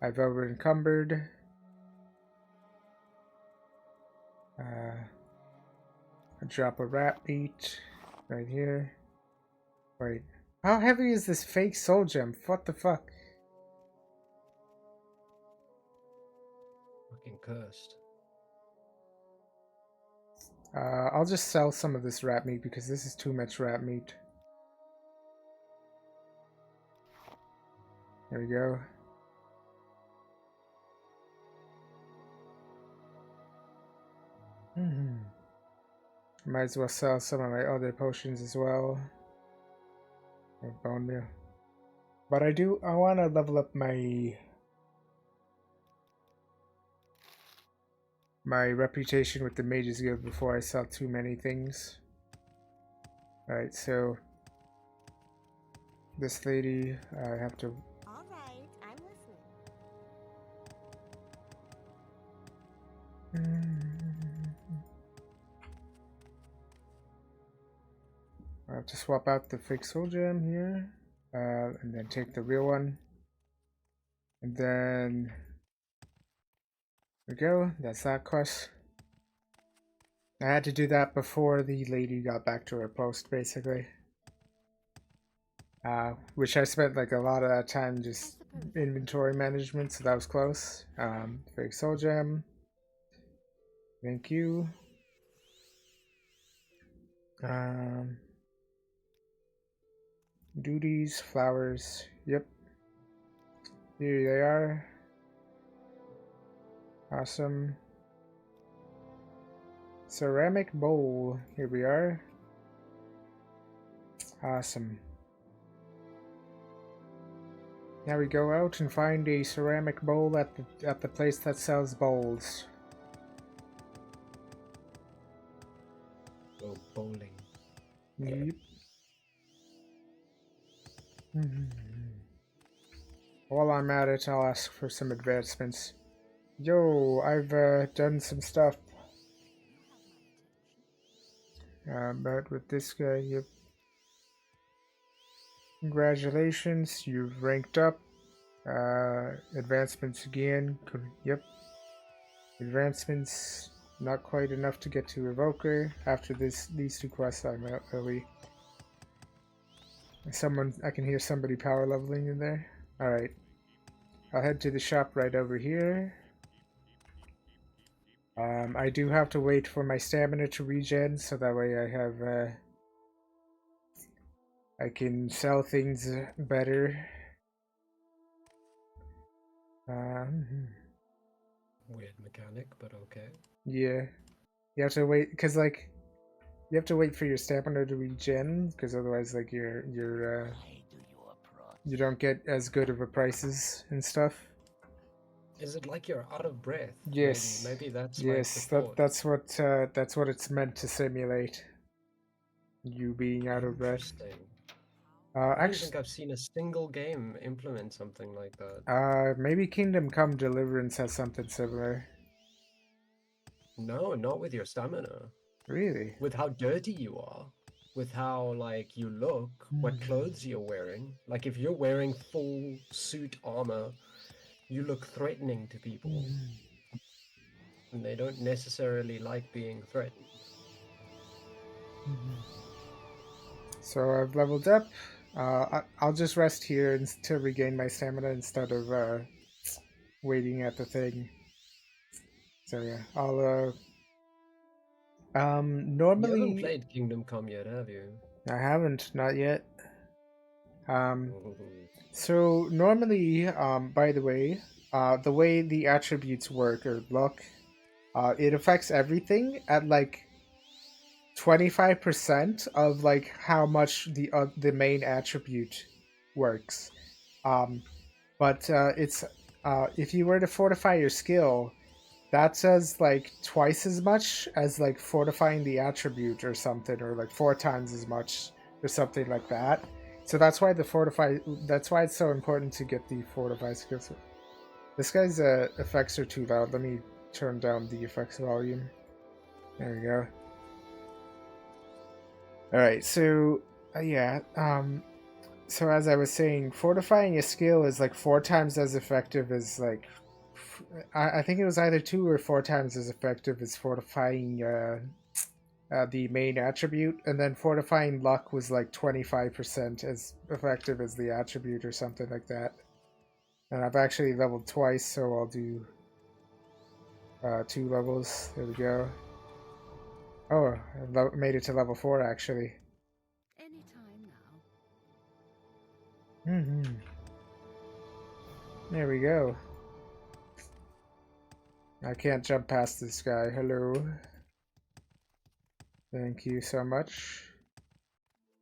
[SPEAKER 1] I've over encumbered. Drop a rat meat right here. Wait, how heavy is this fake soul gem? What the fuck?
[SPEAKER 2] Fucking cursed.
[SPEAKER 1] I'll just sell some of this rat meat because this is too much rat meat. There we go. Might as well sell some of my other potions as well. Or bone meal. But I want to level up my reputation with the Mages Guild before I sell too many things. Alright, so this lady, I have to...
[SPEAKER 5] Alright, I'm listening.
[SPEAKER 1] I have to swap out the fake soul gem here, and then take the real one. And then... There we go, that's that quest. I had to do that before the lady got back to her post, basically. Which I spent like a lot of that time just inventory management, so that was close. Fake soul gem. Thank you. Duties, flowers, yep. Here they are. Awesome. Ceramic bowl, here we are. Awesome. Now we go out and find a ceramic bowl at the place that sells bowls.
[SPEAKER 2] Go bowling.
[SPEAKER 1] Yep. While I'm at it, I'll ask for some advancements. Yo, I've done some stuff. But with this guy, yep. Congratulations, you've ranked up. Advancements again. Yep. Advancements. not quite enough to get to Evoker. After these 2 quests, I'm out early. I can hear somebody power leveling in there. Alright. I'll head to the shop right over here. I do have to wait for my stamina to regen, so that way I have, I can sell things better.
[SPEAKER 2] Weird mechanic, but okay.
[SPEAKER 1] Yeah. You have to wait, because, like, you have to wait for your stamina to regen, because otherwise, like, you don't get as good of a prices and stuff.
[SPEAKER 2] Is it like you're out of breath?
[SPEAKER 1] Yes.
[SPEAKER 2] Maybe that's
[SPEAKER 1] yes.
[SPEAKER 2] like
[SPEAKER 1] That's what it's meant to simulate. You being out of breath.
[SPEAKER 2] Interesting. I don't
[SPEAKER 1] Actually,
[SPEAKER 2] think I've seen a single game implement something like that.
[SPEAKER 1] maybe Kingdom Come Deliverance has something similar.
[SPEAKER 2] No, not with your stamina.
[SPEAKER 1] Really?
[SPEAKER 2] With how dirty you are. With how, like, you look, what clothes you're wearing. Like, if you're wearing full suit armor, you look threatening to people. And they don't necessarily like being threatened.
[SPEAKER 1] So I've leveled up. I'll just rest here to regain my stamina instead of waiting at the thing. So yeah, I'll normally
[SPEAKER 2] You haven't played Kingdom Come yet, have you?
[SPEAKER 1] I haven't, not yet. So normally, by the way, the way the attributes work or luck, it affects everything at like 25% of like how much the main attribute works. But it's if you were to fortify your skill, that says like twice as much as like fortifying the attribute or something, or like 4 times as much or something like that. So that's why that's why it's so important to get the fortified skills. This guy's effects are too loud. Let me turn down the effects volume. There we go. Alright, so yeah, so as I was saying, fortifying a skill is like 4 times as effective as like I think it was either 2 or 4 times as effective as fortifying the main attribute, and then fortifying luck was like 25% as effective as the attribute or something like that. And I've actually leveled twice, so I'll do 2 levels. There we go. Oh, I made it to level 4 actually.
[SPEAKER 9] Anytime now.
[SPEAKER 1] There we go. I can't jump past this guy. Hello. Thank you so much.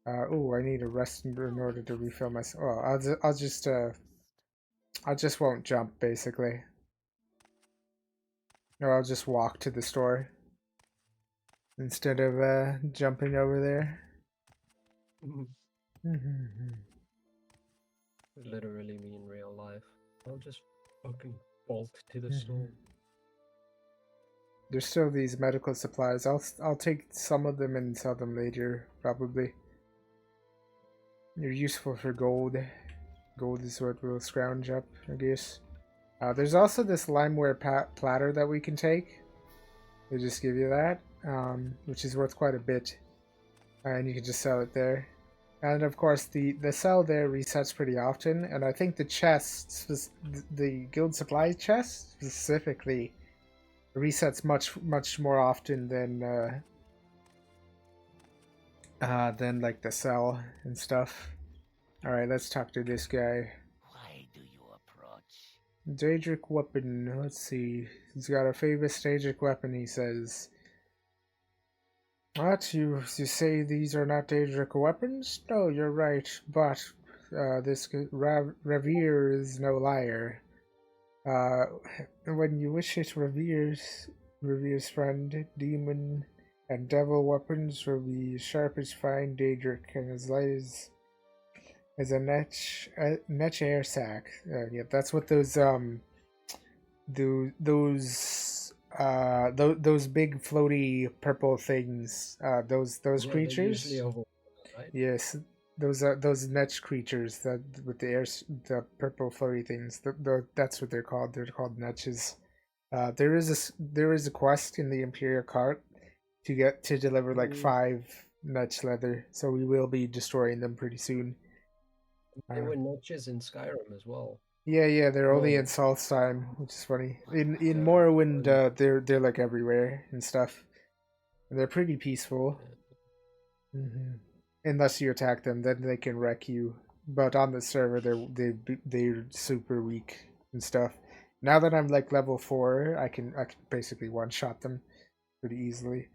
[SPEAKER 1] Oh, I need a rest in order to refill my. Oh, I just won't jump basically. Or I'll just walk to the store instead of jumping over there.
[SPEAKER 2] Literally me in real life. I'll just fucking bolt to the store.
[SPEAKER 1] There's still these medical supplies. I'll take some of them and sell them later, probably. They're useful for gold. Gold is what we'll scrounge up, I guess. There's also this limeware platter that we can take. They just give you that, which is worth quite a bit. And you can just sell it there. And of course, the sell there resets pretty often. And I think the chests, the guild supply chest specifically, resets much more often than like the sell and stuff. All right, let's talk to this guy.
[SPEAKER 4] Why do you approach?
[SPEAKER 1] Daedric weapon. Let's see. He's got a famous Daedric weapon. He says. What? You say these are not Daedric weapons? No, you're right. But this Revere is no liar. When you wish it, Revere's friend, demon, and devil weapons will be sharp as fine Daedric and as light as a netch air sack. Yeah, that's what those those big floaty purple things, those
[SPEAKER 2] Yeah,
[SPEAKER 1] creatures.
[SPEAKER 2] usually overworld, right?
[SPEAKER 1] Yes, those netch creatures that with the purple floaty things. That's what they're called. They're called netches. there is a quest in the Imperial cart to deliver like 5 nutch leather, so we will be destroying them pretty soon.
[SPEAKER 2] There were niches in Skyrim as well.
[SPEAKER 1] Yeah, they're only in
[SPEAKER 2] Oh.
[SPEAKER 1] Solstheim, which is funny. In
[SPEAKER 2] Yeah,
[SPEAKER 1] Morrowind, they're like everywhere and stuff, and they're pretty peaceful. Unless you attack them, then they can wreck you. But on the server, they're super weak and stuff. Now that I'm like level 4, I can basically one shot them pretty easily.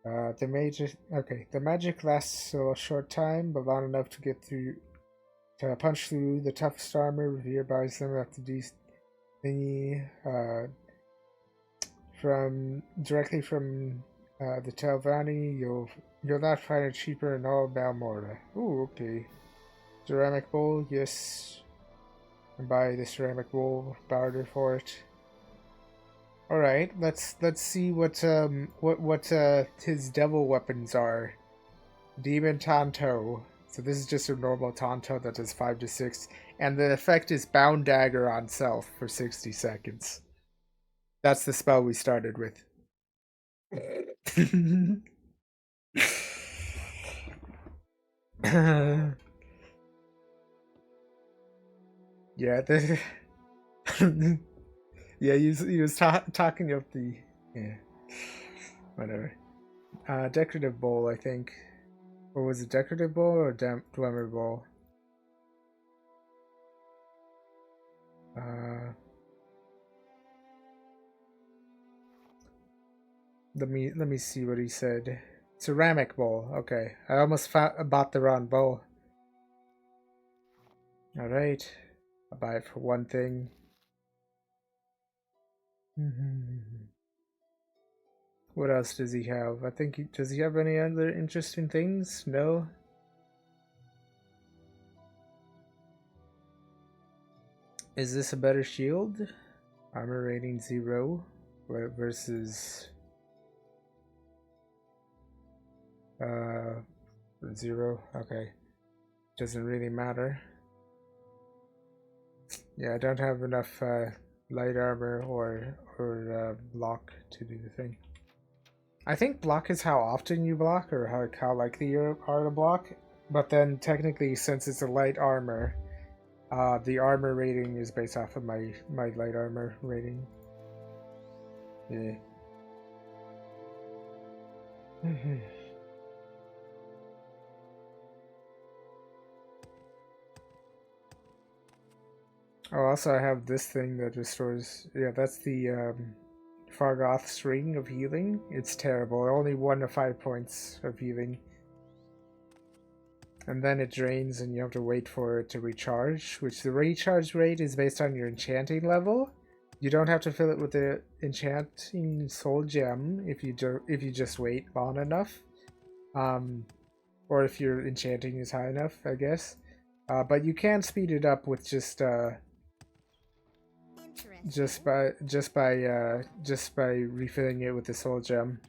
[SPEAKER 1] The magic lasts a short time, but long enough to get through to punch through the toughest armor. Revere buys them at the thingy directly from the Telvanni. You'll not find it cheaper in all Balmorda. Ooh, okay. Ceramic bowl, yes. And buy the ceramic bowl, barter for it. All right, let's see what his devil weapons are. Demon Tonto. So this is just a normal Tonto that does 5 to 6, and the effect is Bound Dagger on self for 60 seconds. That's the spell we started with. Yeah, yeah, he was talking of the whatever. Decorative bowl, I think. Or was it decorative bowl or dwemer bowl? Let me see what he said. Ceramic bowl. Okay, I almost bought the wrong bowl. All right, I'll buy it for one thing. What else does he have? I think does he have any other interesting things? No. Is this a better shield? Armor rating 0 versus 0. Okay, doesn't really matter. Yeah, I don't have enough light armor or block to do the thing. I think block is how often you block or how likely you are to block. But then technically, since it's a light armor, the armor rating is based off of my light armor rating. Yeah. Oh, also I have this thing that restores. Yeah, that's the Fargoth's Ring of Healing. It's terrible. Only 1 to 5 points of healing. And then it drains and you have to wait for it to recharge, which the recharge rate is based on your enchanting level. You don't have to fill it with the enchanting soul gem if you just wait long enough. Or if your enchanting is high enough, I guess. But you can speed it up with just by refilling it with the soul gem,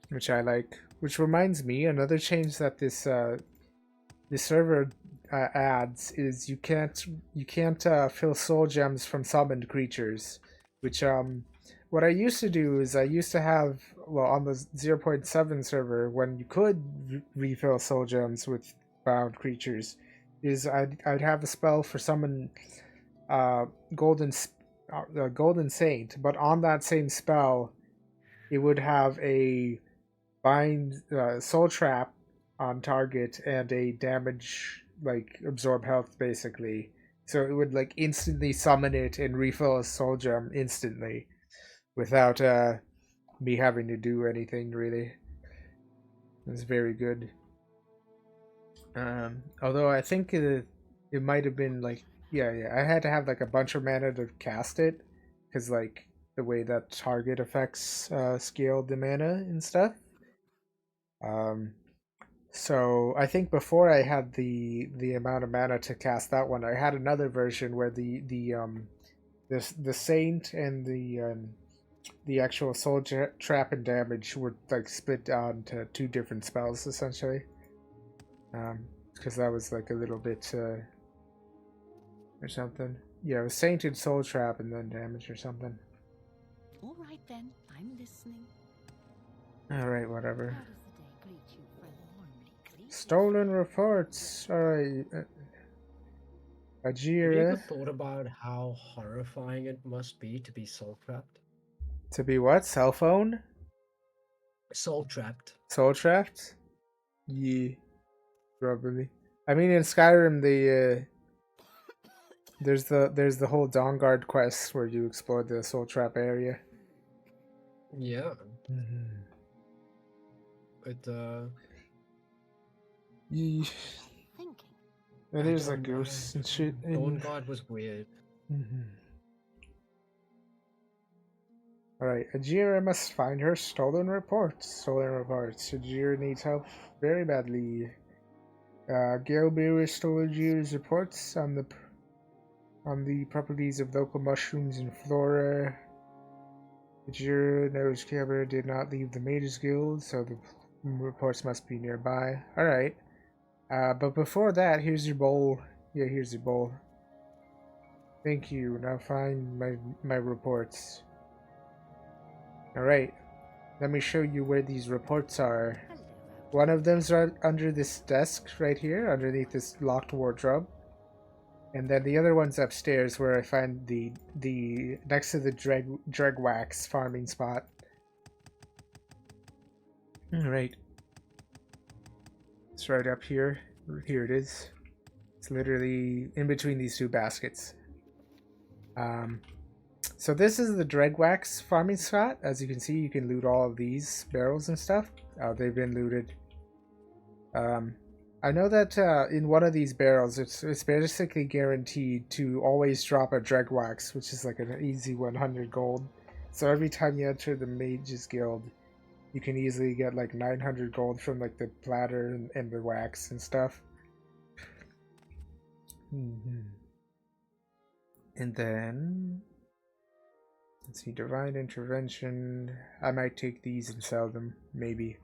[SPEAKER 1] which I like. Which reminds me, another change that this server adds is you can't fill soul gems from summoned creatures. Which what I used to do is I used to have, well, on the 0.7 server when you could refill soul gems with bound creatures, is I'd have a spell for summon Golden Saint, but on that same spell, it would have a bind soul trap on target and a damage, like absorb health basically. So it would like instantly summon it and refill a soul gem instantly, without me having to do anything really. It's very good. Although I think it might have been like, yeah, I had to have like a bunch of mana to cast it, because like the way that target effects scale the mana and stuff. So I think before I had the amount of mana to cast that one, I had another version where the saint and the actual soul trap and damage were like split down to 2 different spells essentially. Because that was like a little bit or something. Yeah, it was sainted soul trap and then damage or something.
[SPEAKER 9] All right then, I'm listening.
[SPEAKER 1] Alright, whatever.
[SPEAKER 9] How does the day greet you, friend? Warmly greet
[SPEAKER 1] Stolen reports. Alright.
[SPEAKER 2] Have you ever
[SPEAKER 1] Ajira.
[SPEAKER 2] thought about how horrifying it must be to be soul trapped?
[SPEAKER 1] To be what? Cell phone?
[SPEAKER 2] Soul trapped.
[SPEAKER 1] Soul trapped? Yeah. Probably. I mean, in Skyrim, there's the whole Dawnguard quest where you explore the soul trap area.
[SPEAKER 2] Yeah.
[SPEAKER 1] Mm-hmm.
[SPEAKER 2] It
[SPEAKER 9] Thinking.
[SPEAKER 1] There's
[SPEAKER 2] I
[SPEAKER 1] like
[SPEAKER 2] don't know.
[SPEAKER 1] ghosts and shit.
[SPEAKER 2] Dawnguard was weird.
[SPEAKER 1] Mm-hmm. Alright, Ajira must find her stolen reports. Ajira needs help very badly. Gale Bearer stole Ajira's reports on the properties of local mushrooms and flora. Ajira knows Gale Bearer did not leave the Mages Guild, so the reports must be nearby. Alright. But before that, here's your bowl. Yeah, here's your bowl. Thank you. Now find my reports. Alright, let me show you where these reports are. One of them's right under this desk right here, underneath this locked wardrobe. And then the other one's upstairs where I find the next to the dreg wax farming spot. Alright. It's right up here. Here it is. It's literally in between these two baskets. So this is the Dregwax farming spot. As you can see, you can loot all of these barrels and stuff. They've been looted. I know that in one of these barrels, it's basically guaranteed to always drop a Dregwax, which is like an easy 100 gold. So every time you enter the Mages Guild, you can easily get like 900 gold from like the platter and the wax and stuff. And then... let's see, Divine Intervention. I might take these and sell them, maybe.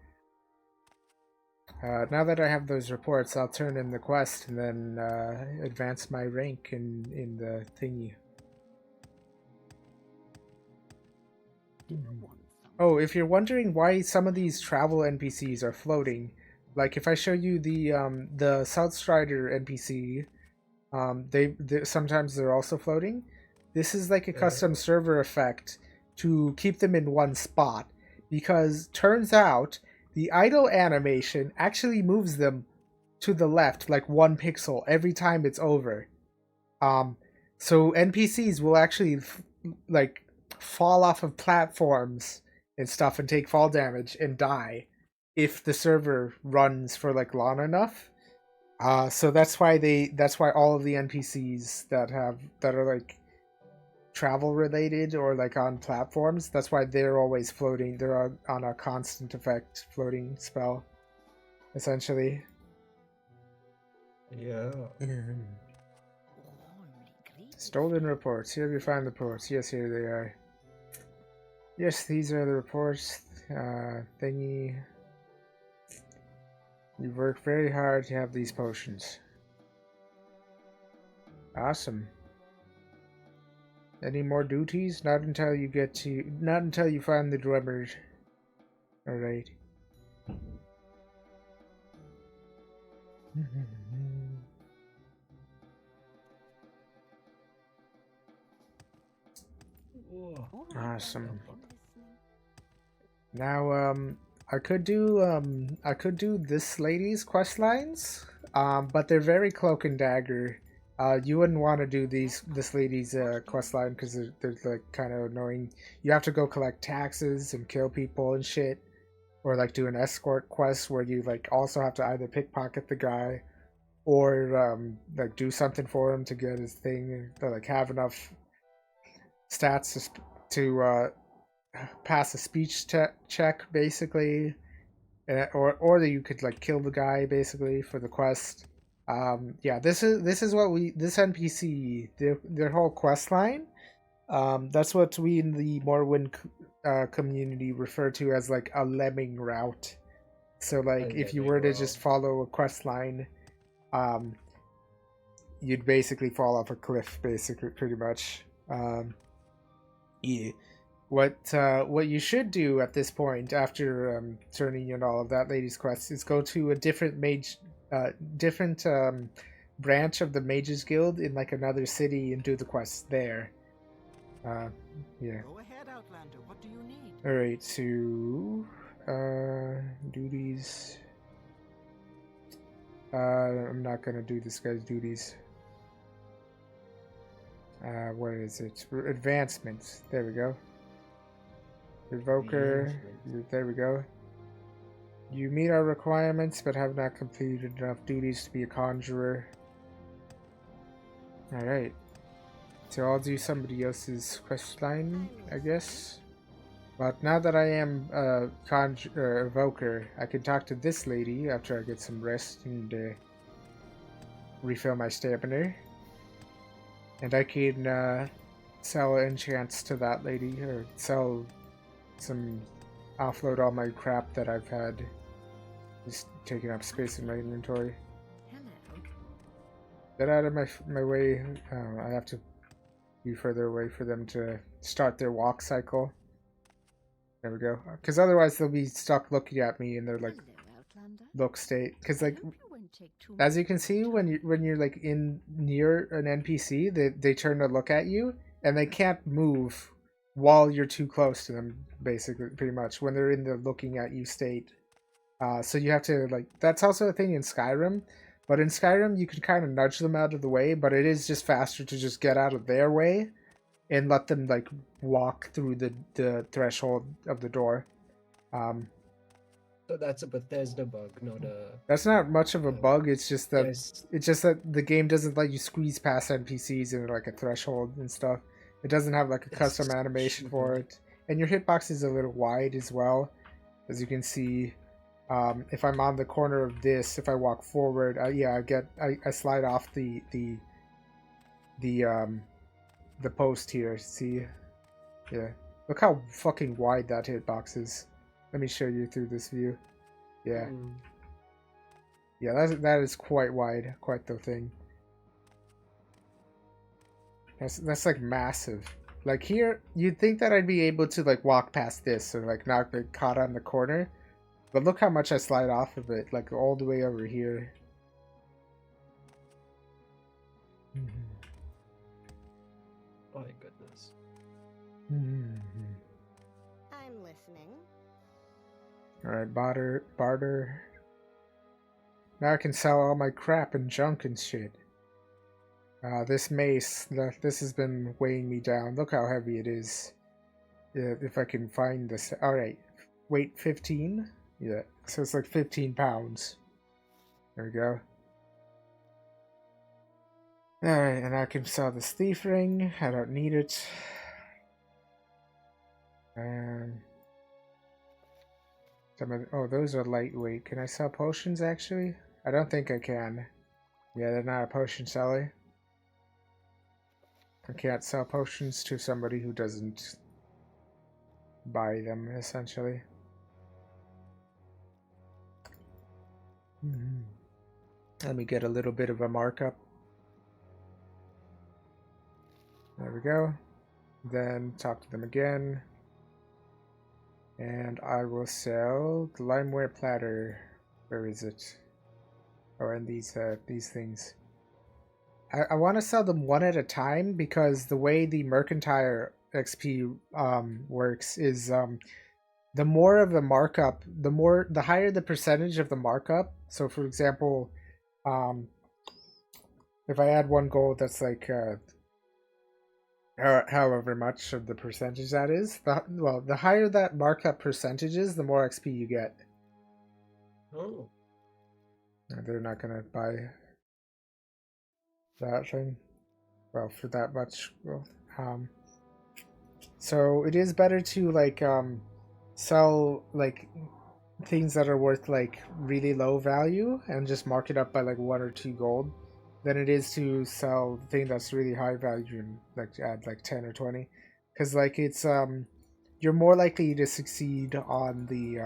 [SPEAKER 1] Now that I have those reports, I'll turn in the quest and then advance my rank in the thingy. Oh, if you're wondering why some of these travel NPCs are floating, like if I show you the South Strider NPC, they sometimes they're also floating. This is like a custom server effect to keep them in one spot, because turns out the idle animation actually moves them to the left like 1 pixel every time it's over. So NPCs will actually like fall off of platforms and stuff and take fall damage and die if the server runs for like long enough. So that's why all of the NPCs that are like travel related or like on platforms, that's why they're always floating. They're on a constant effect floating spell, essentially.
[SPEAKER 2] Yeah.
[SPEAKER 1] Stolen reports. Here we find the reports. Yes, here they are. Yes, these are the reports. Thingy. You worked very hard to have these potions. Awesome. Any more duties? Not until you find the drummers. Alright. Awesome. Now, I could do this lady's quest lines, but they're very cloak and dagger. You wouldn't want to do this lady's quest line because they're like kind of annoying. You have to go collect taxes and kill people and shit, or like do an escort quest where you like also have to either pickpocket the guy, or like do something for him to get his thing, or like have enough stats to pass a speech check basically, or that you could like kill the guy basically for the quest. Yeah, this is what this NPC, their whole quest line. That's what we in the Morrowind community refer to as like a lemming route. So like if you were to just follow a quest line, you'd basically fall off a cliff, basically, pretty much. Yeah. what you should do at this point after turning in all of that lady's quest is go to a different different branch of the Mages Guild in like another city and do the quests there. Yeah.
[SPEAKER 4] Go ahead, Outlander. What do you need?
[SPEAKER 1] All right. So duties. I'm not gonna do this guy's duties. What is it? Advancements. There we go. Evoker. There we go. You meet our requirements, but have not completed enough duties to be a conjurer. Alright. So I'll do somebody else's quest line, I guess. But now that I am a evoker, I can talk to this lady after I get some rest and refill my stamina. And I can sell enchants to that lady, or sell some, offload all my crap that I've had just taking up space in my inventory.
[SPEAKER 9] Hello.
[SPEAKER 1] Get out of my way. I have to be further away for them to start their walk cycle. There we go. Because otherwise they'll be stuck looking at me in their like
[SPEAKER 9] Hello, Outlander.
[SPEAKER 1] look state. Because
[SPEAKER 9] I
[SPEAKER 1] like
[SPEAKER 9] hope you won't take too
[SPEAKER 1] as
[SPEAKER 9] much
[SPEAKER 1] you can see, when you're like in near an NPC, they turn to look at you and they can't move while you're too close to them. Basically, pretty much when they're in the looking at you state. So you have to like that's also a thing in Skyrim. But in Skyrim, you can kind of nudge them out of the way, but it is just faster to just get out of their way and let them like walk through the threshold of the door.
[SPEAKER 2] So that's a Bethesda bug, not a.
[SPEAKER 1] That's not much of a bug. It's just that
[SPEAKER 2] Yes.
[SPEAKER 1] it's just that the game doesn't let you squeeze past NPCs in like a threshold and stuff. It doesn't have like a
[SPEAKER 2] It's
[SPEAKER 1] custom animation for it, and your hitbox is a little wide as well, as you can see. If I'm on the corner of this, if I walk forward, yeah, I slide off the post here. See, yeah, look how fucking wide that hitbox is. Let me show you through this view. Yeah, yeah, that is quite wide, quite the thing. That's like massive. Like here, you'd think that I'd be able to like walk past this or like not get caught on the corner. But look how much I slide off of it, like all the way over here.
[SPEAKER 2] My goodness.
[SPEAKER 5] I'm listening.
[SPEAKER 1] Alright, barter. Now I can sell all my crap and junk and shit. This mace, this has been weighing me down. Look how heavy it is. Yeah, if I can find this. Alright, weight 15? Yeah, so it's like 15 pounds. There we go. Alright, and I can sell this thief ring. I don't need it. Oh, those are lightweight. Can I sell potions, actually? I don't think I can. Yeah, they're not a potion seller. I can't sell potions to somebody who doesn't buy them, essentially. Let me get a little bit of a markup. There we go. Then talk to them again. And I will sell the limeware platter. Where is it? Oh, and these things. I want to sell them one at a time because the way the mercantile XP works is the more of the markup, the higher the percentage of the markup. So for example, if I add 1 gold, that's like however much of the percentage that is. The higher that markup percentage is, the more XP you get.
[SPEAKER 2] Oh.
[SPEAKER 1] They're not gonna buy that thing. Well, for that much. Well, so it is better to like sell like things that are worth like really low value and just mark it up by like 1 or 2 gold than it is to sell the thing that's really high value and like add like 10 or 20, because like it's you're more likely to succeed on the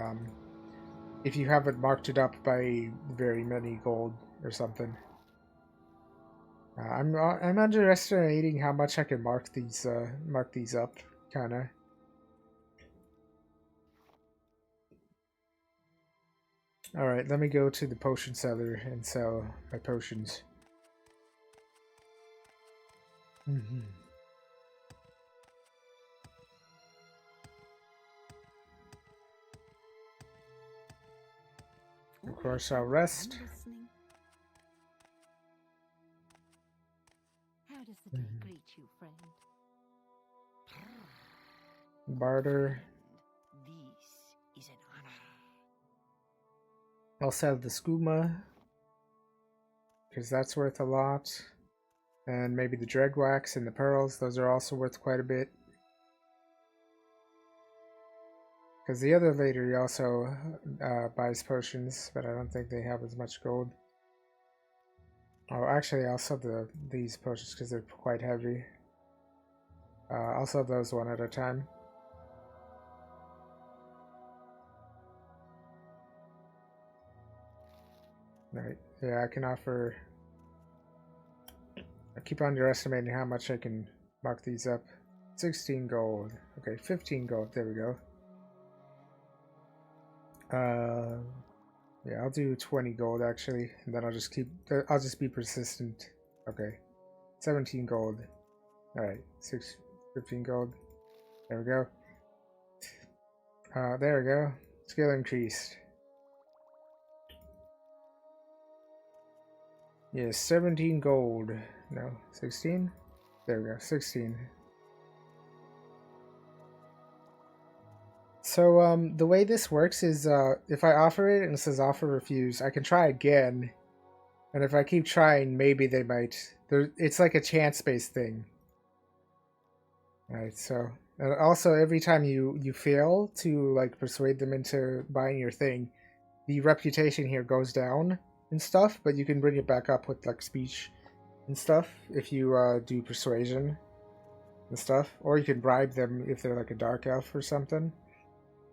[SPEAKER 1] if you haven't marked it up by very many gold or something. I'm underestimating how much I can mark these up, kinda. Alright, let me go to the potion seller and sell my potions. Of course, I'll rest.
[SPEAKER 9] How does the day greet you, friend?
[SPEAKER 1] Barter.
[SPEAKER 4] This is an honor.
[SPEAKER 1] I'll sell the skooma, because that's worth a lot. And maybe the dreg wax and the pearls, those are also worth quite a bit. Because the other lady also buys potions, but I don't think they have as much gold. Oh, actually, I'll sell these potions because they're quite heavy. I'll sell those one at a time. Right, yeah, I can offer... I keep underestimating how much I can mark these up. 16 gold. Okay, 15 gold, there we go. Yeah, I'll do 20 gold actually, and then I'll just be persistent. Okay, 17 gold. Alright, 15 gold. There we go. There we go. Skill increased. Yes, 17 gold. No, 16? There we go, 16. So, the way this works is, if I offer it and it says offer refused, I can try again. And if I keep trying, maybe they might. It's like a chance-based thing. Alright, so... And also, every time you fail to, like, persuade them into buying your thing, the reputation here goes down and stuff, but you can bring it back up with, like, speech and stuff if you, do persuasion and stuff. Or you can bribe them if they're, like, a dark elf or something.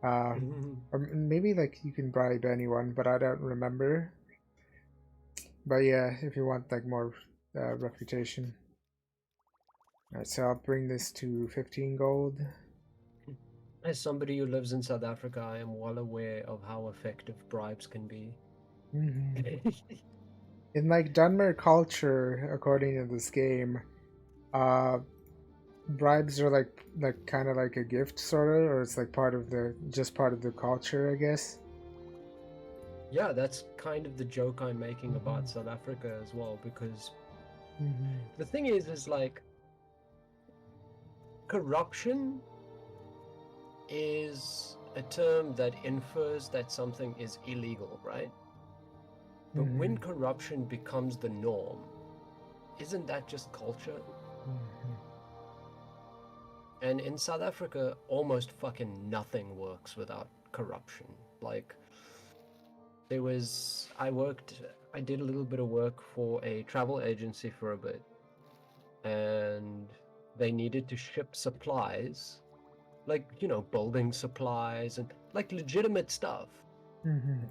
[SPEAKER 1] Or maybe like you can bribe anyone, but I don't remember. But yeah, if you want like more reputation. Alright, so I'll bring this to 15 gold.
[SPEAKER 2] As somebody who lives in South Africa, I am well aware of how effective bribes can be.
[SPEAKER 1] In like Dunmer culture, according to this game, bribes are like kind of like a gift sort of, or it's like part of the culture, I guess.
[SPEAKER 2] Yeah, that's kind of the joke I'm making about South Africa as well, because the thing is like corruption is a term that infers that something is illegal, right? But when corruption becomes the norm, isn't that just culture? And in South Africa, almost fucking nothing works without corruption. Like, I did a little bit of work for a travel agency for a bit, and they needed to ship supplies, like, you know, building supplies and like legitimate stuff.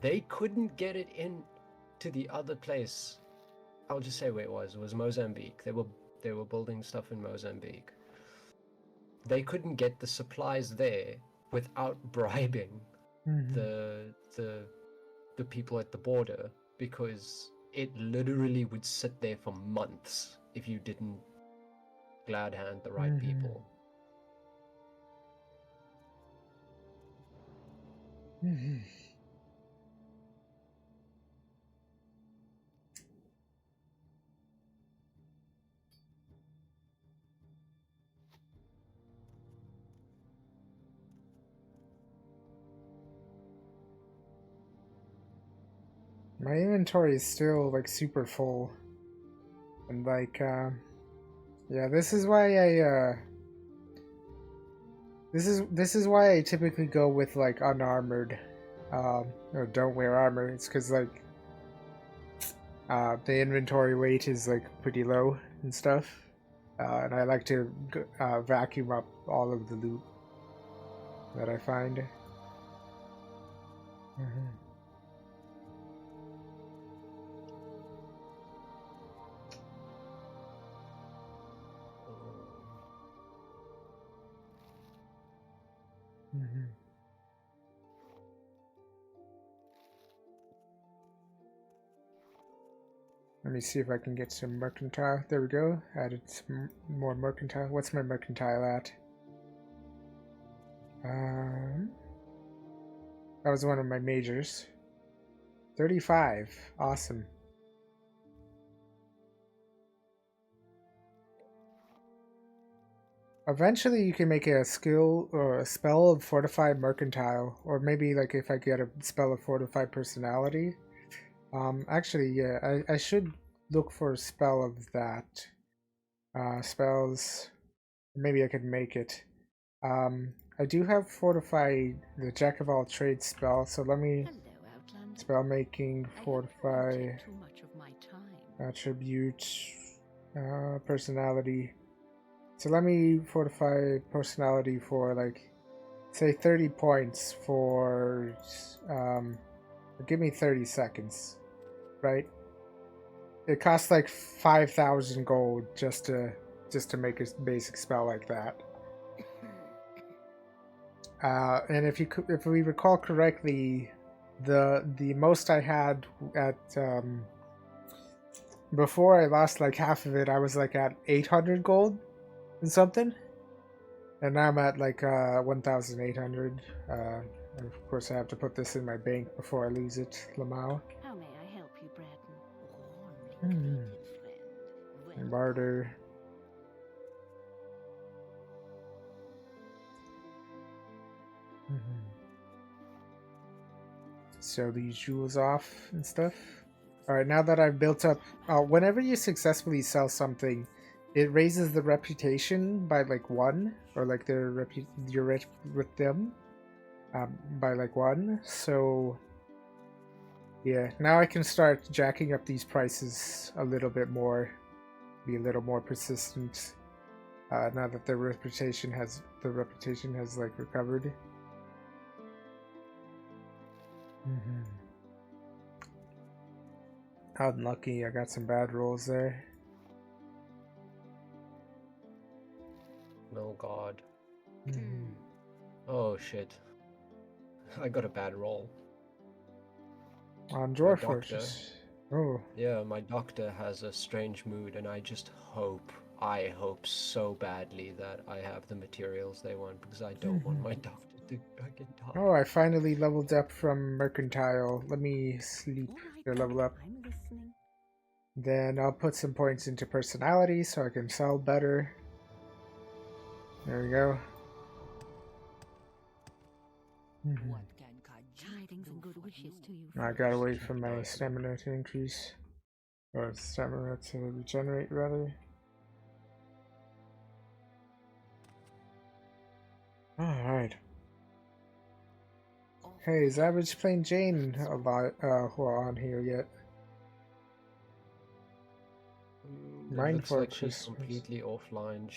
[SPEAKER 2] They couldn't get it in to the other place. I'll just say where it was. It was Mozambique. They were building stuff in Mozambique. They couldn't get the supplies there without bribing the people at the border, because it literally would sit there for months if you didn't glad hand the right people.
[SPEAKER 1] My inventory is still like super full, and like yeah, this is why I typically go with like unarmored, or don't wear armor. It's because like the inventory weight is like pretty low and stuff, and I like to vacuum up all of the loot that I find. Let me see if I can get some mercantile. There we go. Added some more mercantile. What's my mercantile at? That was one of my majors. 35. Awesome. Eventually you can make a skill or a spell of Fortify Mercantile. Or maybe like if I get a spell of Fortify Personality. Actually, yeah, I should look for a spell of that. Spells. Maybe I could make it. I do have Fortify, the Jack of all trades spell, so let me spell making, Fortify, attribute, personality. So let me Fortify personality for like, say 30 points for, give me 30 seconds, right? It costs like 5,000 gold just to make a basic spell like that. And if we recall correctly, the most I had at before I lost like half of it, I was like at 800 gold and something, and now I'm at like 1,800. And of course, I have to put this in my bank before I lose it. Lamau.
[SPEAKER 9] How may I help you, Braden?
[SPEAKER 1] Barter. Sell these jewels off and stuff. Alright, now that I've built up... whenever you successfully sell something, it raises the reputation by like 1. Or like your with them by like 1. So... yeah, now I can start jacking up these prices a little bit more. Be a little more persistent. Now that the reputation has like recovered. Unlucky, I got some bad rolls there.
[SPEAKER 2] Oh god. Oh shit. I got a bad roll.
[SPEAKER 1] On Drawer Fortress. Oh.
[SPEAKER 2] Yeah, my doctor has a strange mood, and I hope so badly that I have the materials they want, because I don't want my doctor to fucking die.
[SPEAKER 1] Oh, I finally leveled up from Mercantile. Let me sleep to level up.
[SPEAKER 9] I'm listening.
[SPEAKER 1] Then I'll put some points into Personality so I can sell better. There we go.
[SPEAKER 9] Tidings and good wishes to you.
[SPEAKER 1] I gotta wait for my stamina to increase. Or stamina to regenerate, rather. Alright. Hey, is Average playing Jane a lot on here yet?
[SPEAKER 2] It looks like she's completely offline.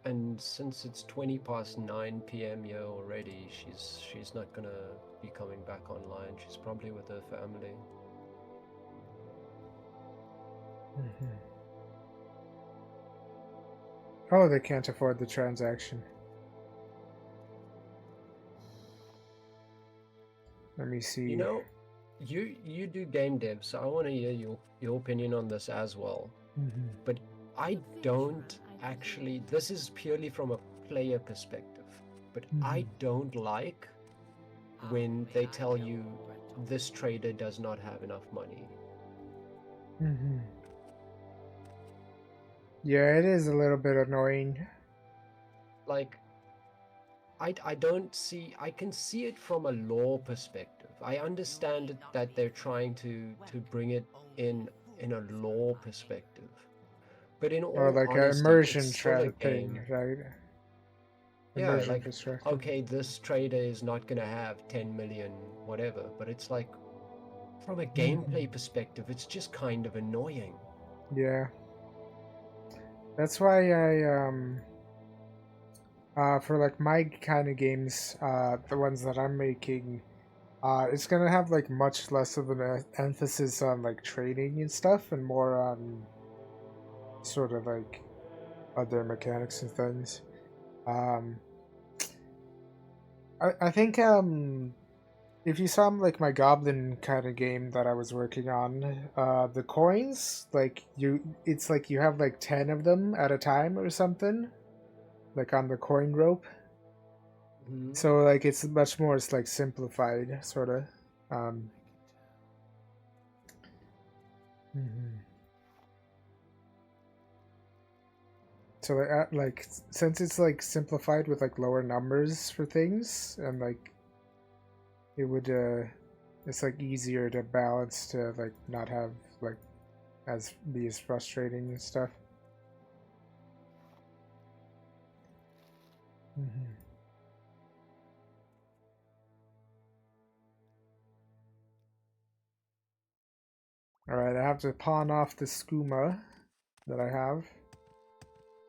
[SPEAKER 2] And since it's 20 past 9 p.m. here already, she's not gonna be coming back online. She's probably with her family.
[SPEAKER 1] Oh, they can't afford the transaction. Let me see.
[SPEAKER 2] You know, you do game dev, so I want to hear your opinion on this as well. But I don't actually. This is purely from a player perspective. But I don't like when they tell you this trader does not have enough money.
[SPEAKER 1] Yeah, it is a little bit annoying.
[SPEAKER 2] Like, I don't see. I can see it from a lore perspective. I understand that they're trying to bring it in a lore perspective, but in all
[SPEAKER 1] or like
[SPEAKER 2] honesty,
[SPEAKER 1] an immersion
[SPEAKER 2] it's still a
[SPEAKER 1] thing, right?
[SPEAKER 2] Yeah,
[SPEAKER 1] immersion
[SPEAKER 2] like
[SPEAKER 1] perspective.
[SPEAKER 2] okay, this trader is not gonna have 10 million, whatever. But it's like, from a gameplay perspective, it's just kind of annoying.
[SPEAKER 1] Yeah. That's why for like my kind of games, the ones that I'm making, it's gonna have like much less of an emphasis on like trading and stuff, and more on sort of like other mechanics and things. I think if you saw like my goblin kind of game that I was working on, the coins, like it's like you have like 10 of them at a time or something, like on the coin rope.
[SPEAKER 2] Mhm.
[SPEAKER 1] So like it's much more, it's like simplified sort of. Mhm. So like since it's like simplified with like lower numbers for things, and like it would it's like easier to balance to like not have like as be as frustrating and stuff. Mhm. All right, I have to pawn off the skooma that I have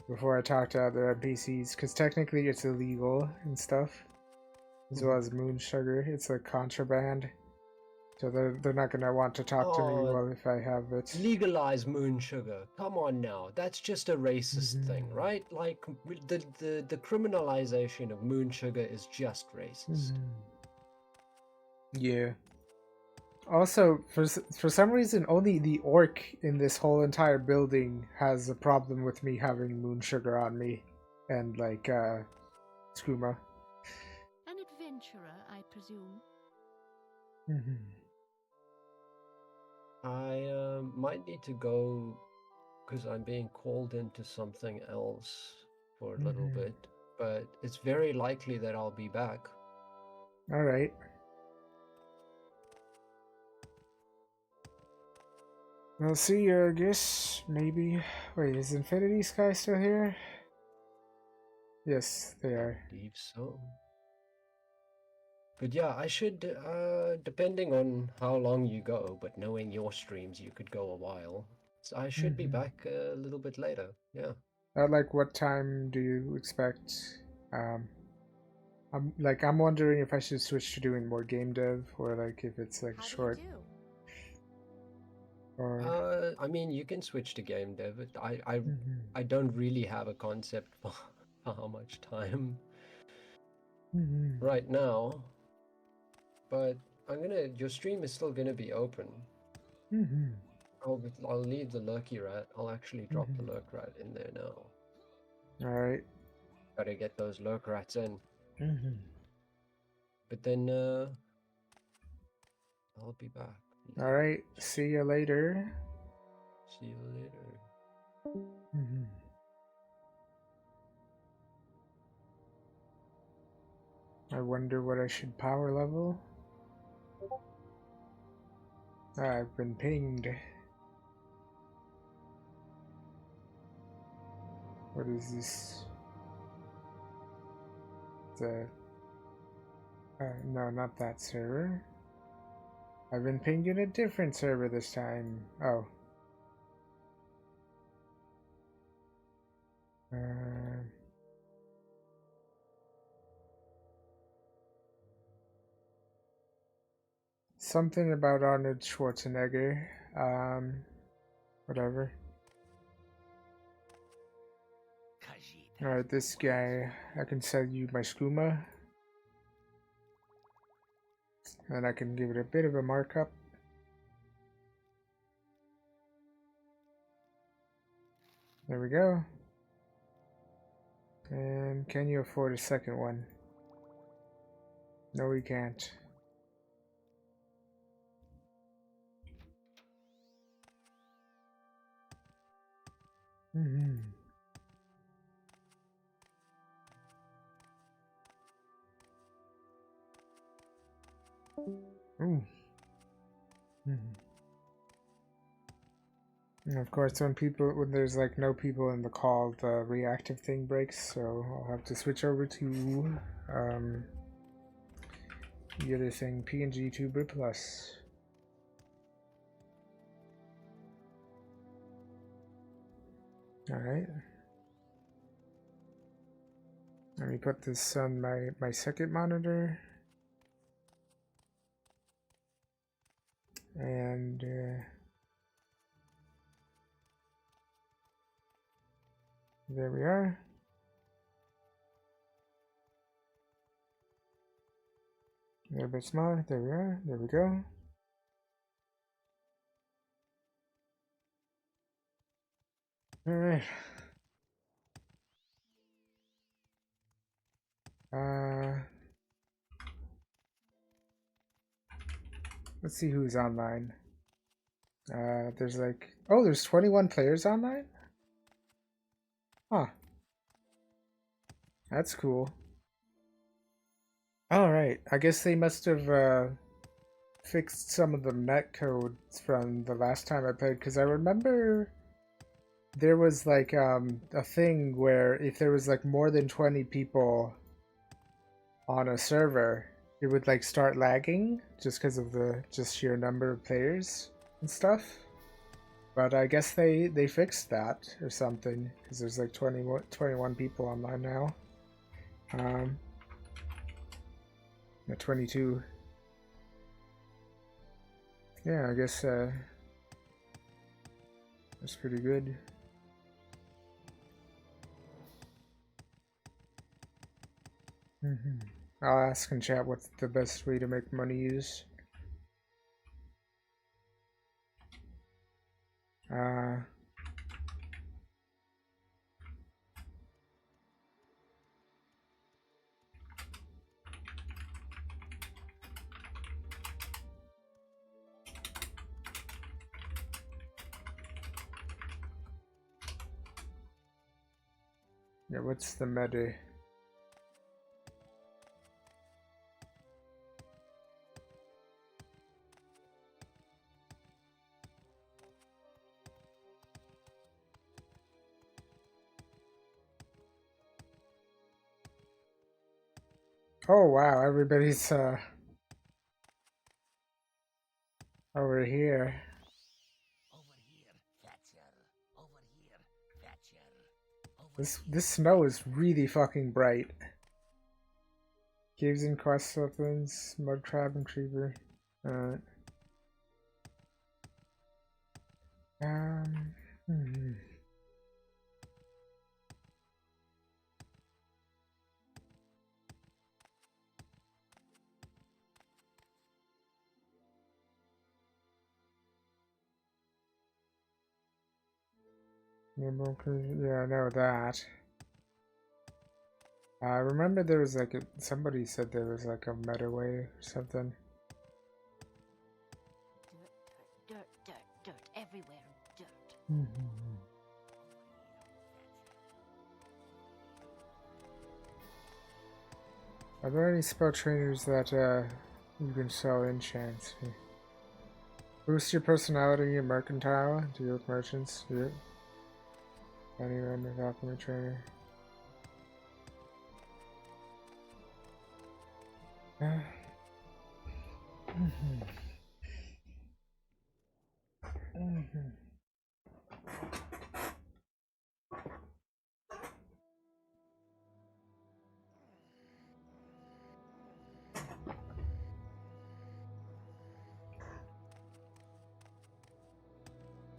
[SPEAKER 1] before I talk to other NPCs, because technically it's illegal and stuff, as well as moon sugar. It's like contraband, so they're not gonna want to talk to me
[SPEAKER 2] Oh,
[SPEAKER 1] while if I have it.
[SPEAKER 2] legalize moon sugar. Come on now. That's just a racist thing,
[SPEAKER 1] Mhm.
[SPEAKER 2] right? Like the criminalization of moon sugar is just racist.
[SPEAKER 1] Mhm. Yeah. Also, for some reason, only the orc in this whole entire building has a problem with me having moon sugar on me, and like skooma.
[SPEAKER 9] An adventurer, I presume.
[SPEAKER 2] I might need to go because I'm being called into something else for a little bit, but it's very likely that I'll be back.
[SPEAKER 1] All right. I'll see you, I guess. Maybe. Wait, is Infinity Sky still here? Yes, they are.
[SPEAKER 2] I believe so. But yeah, I should, depending on how long you go, but knowing your streams, you could go a while. So I should be back a little bit later. Yeah.
[SPEAKER 1] At like what time do you expect? Um, I'm wondering if I should switch to doing more game dev, or like if it's like
[SPEAKER 9] How
[SPEAKER 1] short.
[SPEAKER 9] do you do?
[SPEAKER 1] Or
[SPEAKER 2] I mean, you can switch to game dev. I don't really have a concept for how much time right now, but your stream is still gonna be open. I'll leave the lurky rat. I'll actually drop the lurk rat in there now.
[SPEAKER 1] All right.
[SPEAKER 2] Gotta get those lurk rats in. But then I'll be back.
[SPEAKER 1] All right. See you later.
[SPEAKER 2] See you later.
[SPEAKER 1] I wonder what I should power level. I've been pinged. What is this? The no, not that server. I've been pinged in a different server this time. Oh. Something about Arnold Schwarzenegger. Whatever. Alright, this guy, I can sell you my skooma. And I can give it a bit of a markup. There we go. And can you afford a second one? No, we can't. Ooh. And of course, when there's like no people in the call, the reactive thing breaks, so I'll have to switch over to the other thing, PNG Tuber Plus. Alright. Let me put this on my second monitor. And there we are. A little bit smaller. There we are. There we go. All right. Let's see who's online. There's like, oh, there's 21 players online? Huh. That's cool. Alright, I guess they must have fixed some of the netcodes from the last time I played, because I remember there was like a thing where if there was like more than 20 people on a server, it would like start lagging just because of the just sheer number of players and stuff. But I guess they fixed that or something, because there's like 21 people online now. At 22. Yeah, I guess that's pretty good. I'll ask in chat what's the best way to make money is. Yeah, what's the meta? Oh wow, everybody's over here. This snow is really fucking bright. Caves and quest weapons, mud crab and creeper. Alright. Yeah, I know that. I remember there was like somebody said there was like a meta way or something.
[SPEAKER 9] Dirt, dirt, dirt, dirt, everywhere, dirt.
[SPEAKER 1] Are there any spell trainers that you can sell enchants? Boost your personality and mercantile. Deal with merchants. Yep. Any random alchemy trainer.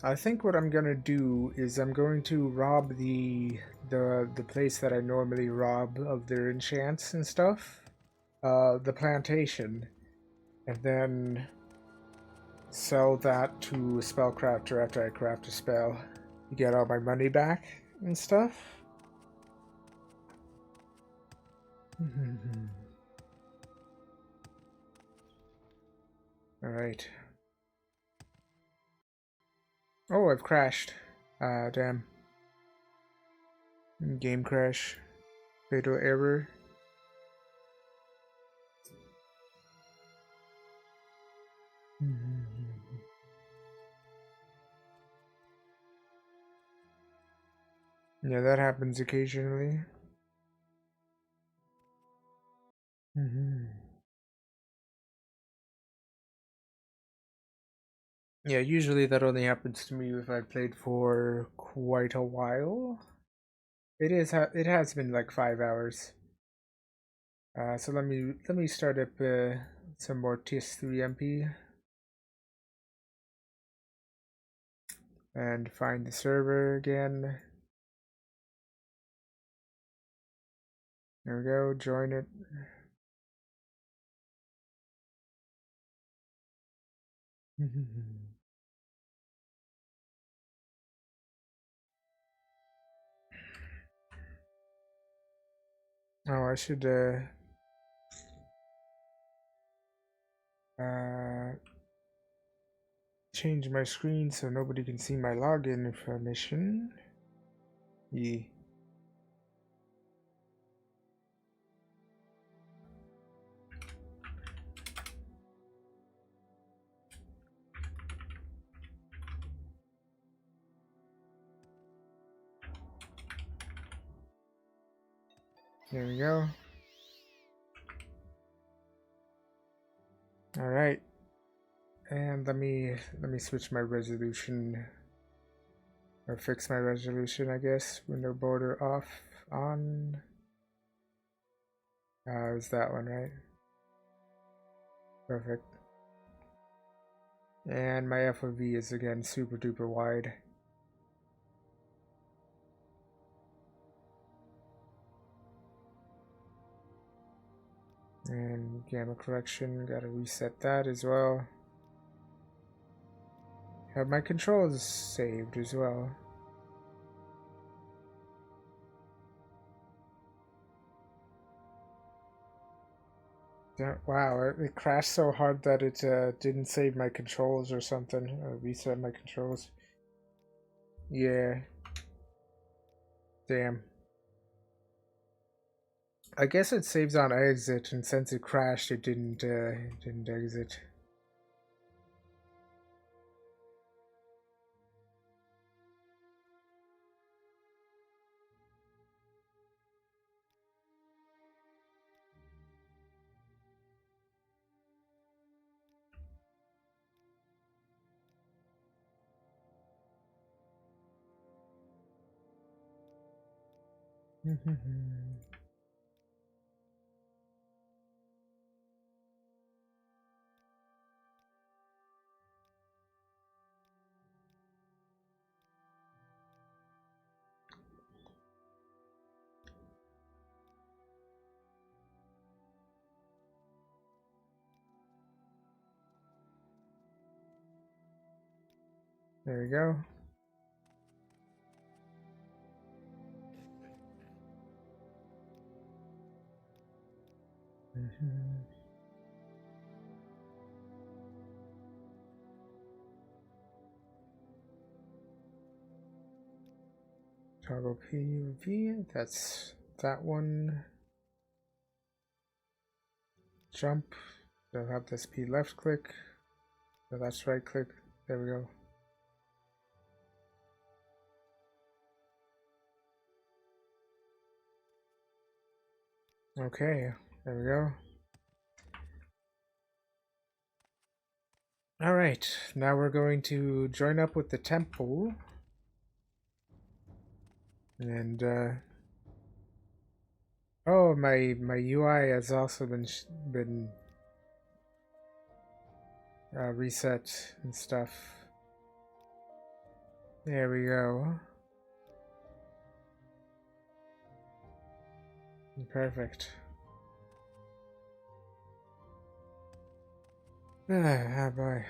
[SPEAKER 1] I think what I'm gonna do is I'm going to rob the place that I normally rob of their enchants and stuff, the plantation, and then sell that to a spellcrafter after I craft a spell. Get all my money back and stuff. Alright. Oh, I've crashed. Damn. Game crash. Fatal error. Yeah, that happens occasionally. Yeah, usually that only happens to me if I played for quite a while. It has been like 5 hours. So let me start up some more TS3 MP and find the server again. There we go, join it. Oh, I should change my screen so nobody can see my login information. Yeah. There we go. All right. And let me switch my resolution, or fix my resolution, I guess. Window border off, on. It was that one, right? Perfect. And my FOV is again super duper wide. And gamma correction, gotta reset that as well. Have my controls saved as well. Wow, it crashed so hard that it didn't save my controls or something. Reset my controls. Yeah. Damn. I guess it saves on exit, and since it crashed, it didn't exit. There we go. Toggle PUV, that's that one. Jump, they'll have this P left click, so that's right click. There we go. Okay, there we go. Alright, now we're going to join up with the temple. And, oh, my UI has also been reset and stuff. There we go. Perfect. Ah, boy.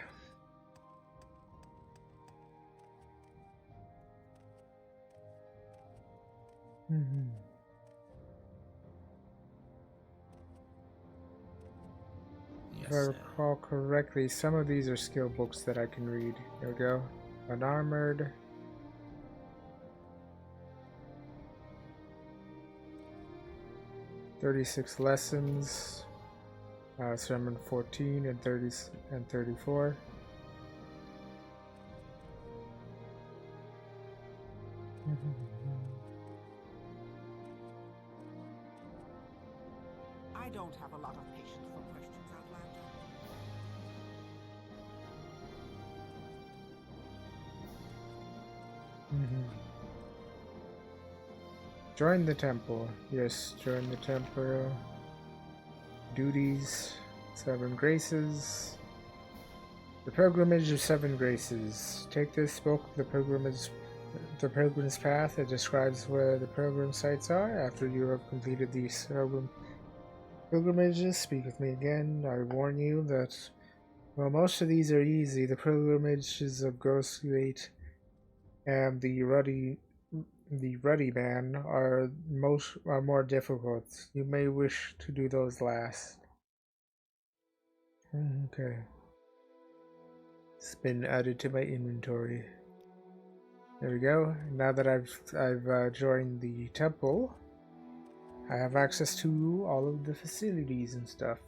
[SPEAKER 1] If I recall correctly, some of these are skill books that I can read. There we go. Unarmored. "36 lessons." Sermon 14 and 30 and 34.
[SPEAKER 4] I don't have a lot of patience for questions, Outlander.
[SPEAKER 1] Join the temple. Yes, join the temple. Duties, 7 graces. The pilgrimage of 7 graces. Take this book, the pilgrim's path. It describes where the pilgrim sites are. After you have completed these pilgrimages, speak with me again. I warn you that Well, most of these are easy. The pilgrimages of Ghostgate and the Ruddy Man are more difficult. You may wish to do those last. Okay. It's been added to my inventory. There we go. Now that I've joined the temple, I have access to all of the facilities and stuff.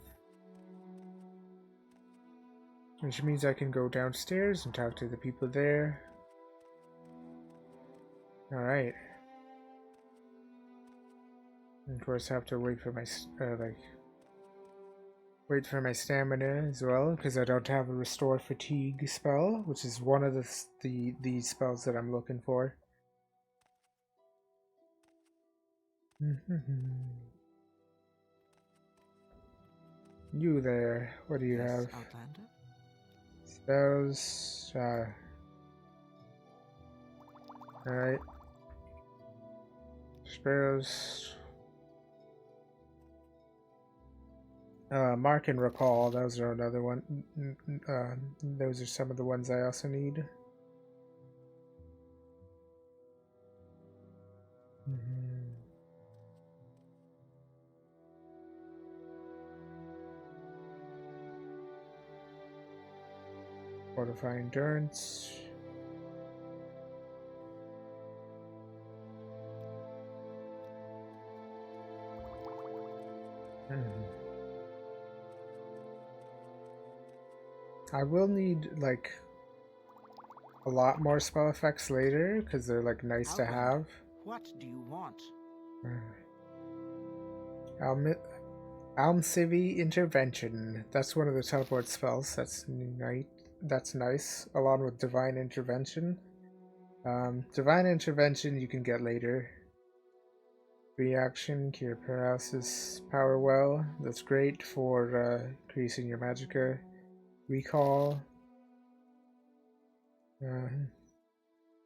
[SPEAKER 1] Which means I can go downstairs and talk to the people there. Alright. Of course I have to wait for my wait for my stamina as well, because I don't have a restore fatigue spell, which is one of the spells that I'm looking for. You there, what do you have?
[SPEAKER 4] Outlander?
[SPEAKER 1] Spells, alright. Spells. Mark and Recall, those are another one. Those are some of the ones I also need. Fortify Endurance. I will need like a lot more spell effects later because they're like nice to have.
[SPEAKER 4] What do you want?
[SPEAKER 1] Almcivi Intervention. That's one of the teleport spells. That's nice. Along with Divine Intervention. Divine Intervention you can get later. Reaction, Cure Paralysis, Power Well. That's great for increasing your magicka. Recall.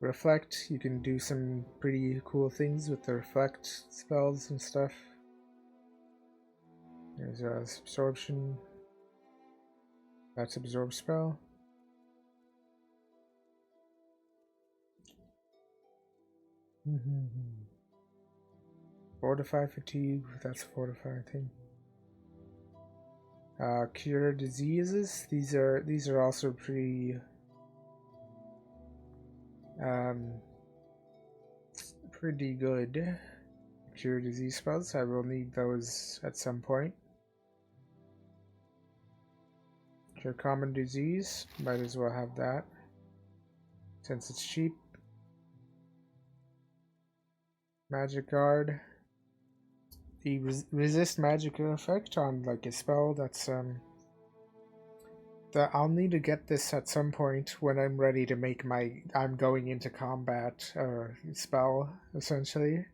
[SPEAKER 1] Reflect. You can do some pretty cool things with the reflect spells and stuff. There's absorption. That's absorb spell. Fortify fatigue. That's fortify thing. Cure diseases. These are also pretty pretty good. Cure disease spells. I will need those at some point. Cure common disease. Might as well have that since it's cheap. Magic guard. The resist magic effect on like a spell that's that I'll need to get this at some point when I'm ready to make I'm going into combat or spell essentially.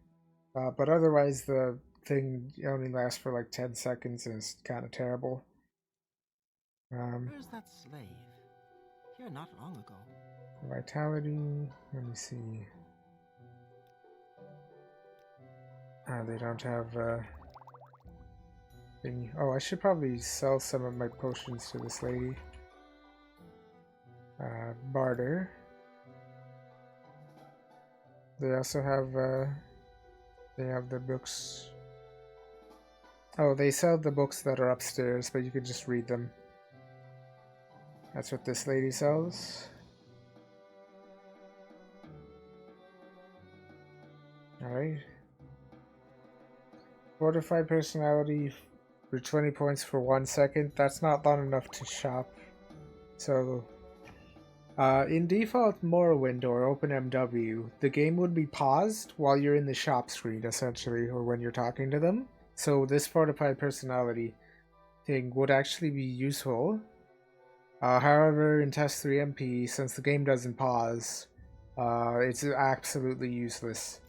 [SPEAKER 1] But otherwise the thing only lasts for like 10 seconds and it's kind of terrible.
[SPEAKER 4] Where's that slave? Here not long ago.
[SPEAKER 1] Vitality, let me see. They don't have thingy. Oh, I should probably sell some of my potions to this lady. Barter. They also have they have the books. Oh, they sell the books that are upstairs, but you can just read them. That's what this lady sells. Alright. Fortify personality for 20 points for 1 second. That's not long enough to shop. So, in default Morrowind or OpenMW, the game would be paused while you're in the shop screen, essentially, or when you're talking to them. So this fortified personality thing would actually be useful. However, in Test 3 MP, since the game doesn't pause, it's absolutely useless.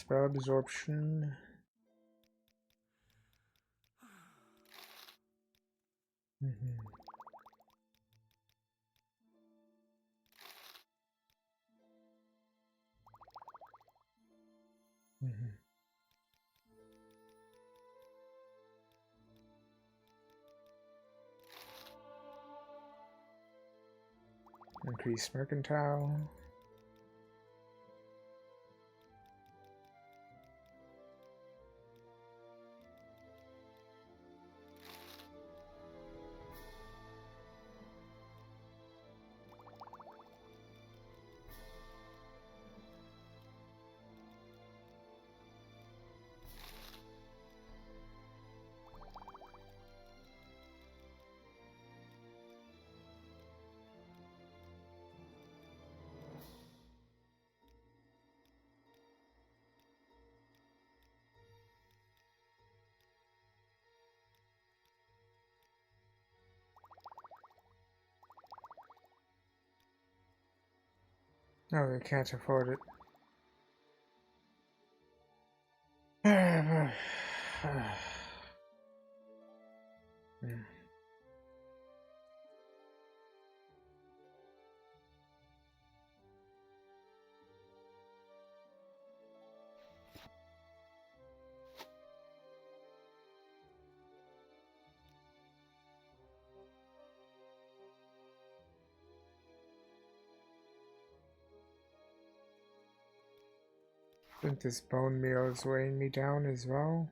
[SPEAKER 1] Spell absorption. Increase mercantile. No, they can't afford it. I think this bone meal is weighing me down as well.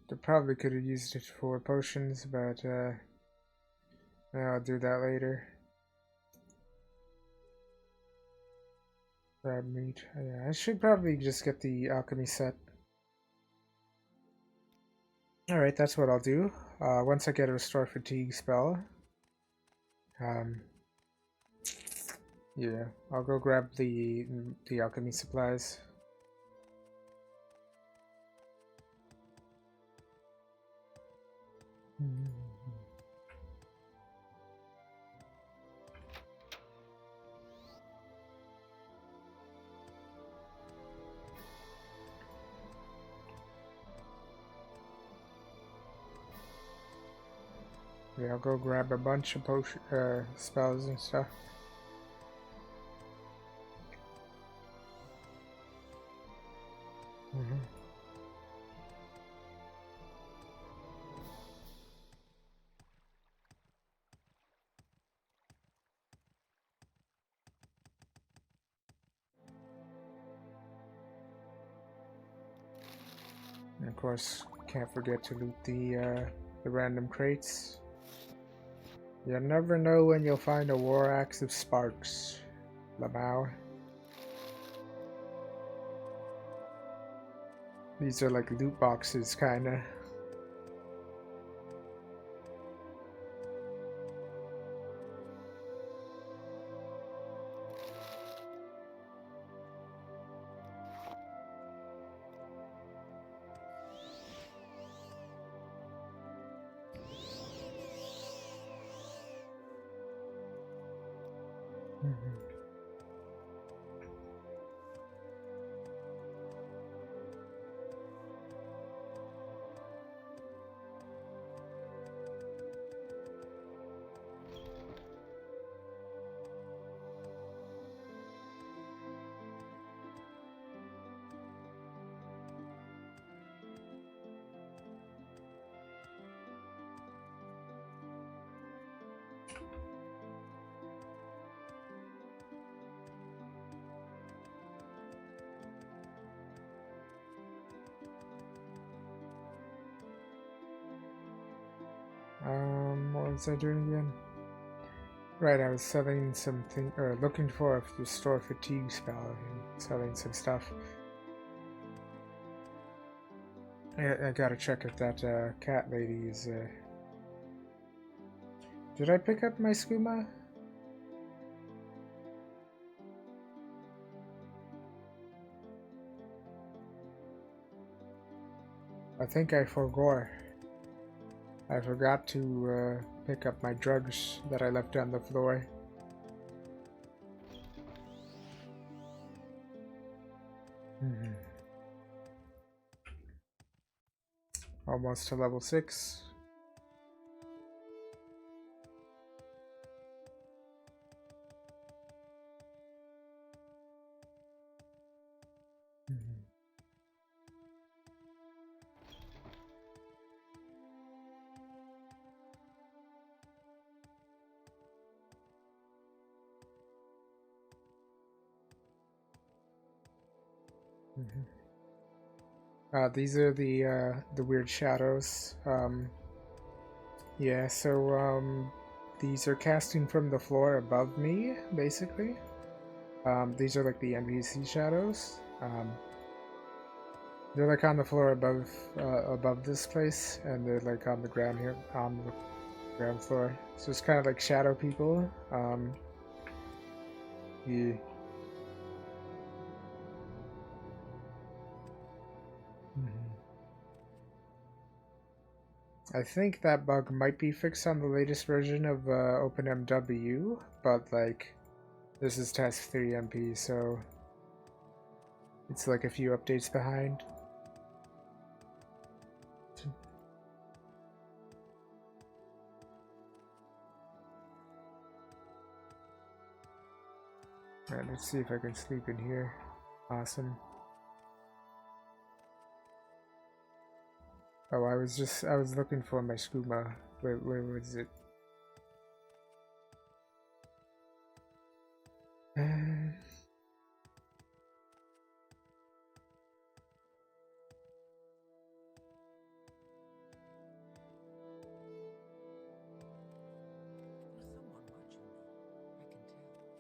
[SPEAKER 1] I probably could have used it for potions, but I'll do that later. Grab meat. Yeah, I should probably just get the alchemy set. Alright, that's what I'll do. Once I get a restore fatigue spell. Yeah, I'll go grab the alchemy supplies. Yeah, I'll go grab a bunch of spells and stuff. And of course, can't forget to loot the random crates. You never know when you'll find a war axe of sparks, Lamau. These are like loot boxes, kinda. What was I doing again? Right, I was selling something, or looking for a restore fatigue spell and selling some stuff. I gotta check if that cat lady is. Did I pick up my skooma? I think I forgot. I forgot to pick up my drugs that I left on the floor. Almost to level 6. These are the weird shadows. Yeah, so these are casting from the floor above me, basically. These are like the NPC shadows. They're like on the floor above this place, and they're like on the ground here, on the ground floor. So it's kind of like shadow people. Yeah. I think that bug might be fixed on the latest version of OpenMW, but like this is test 3 MP, so it's like a few updates behind. Alright, let's see if I can sleep in here. Awesome. Oh, I was looking for my skooma. Where was it?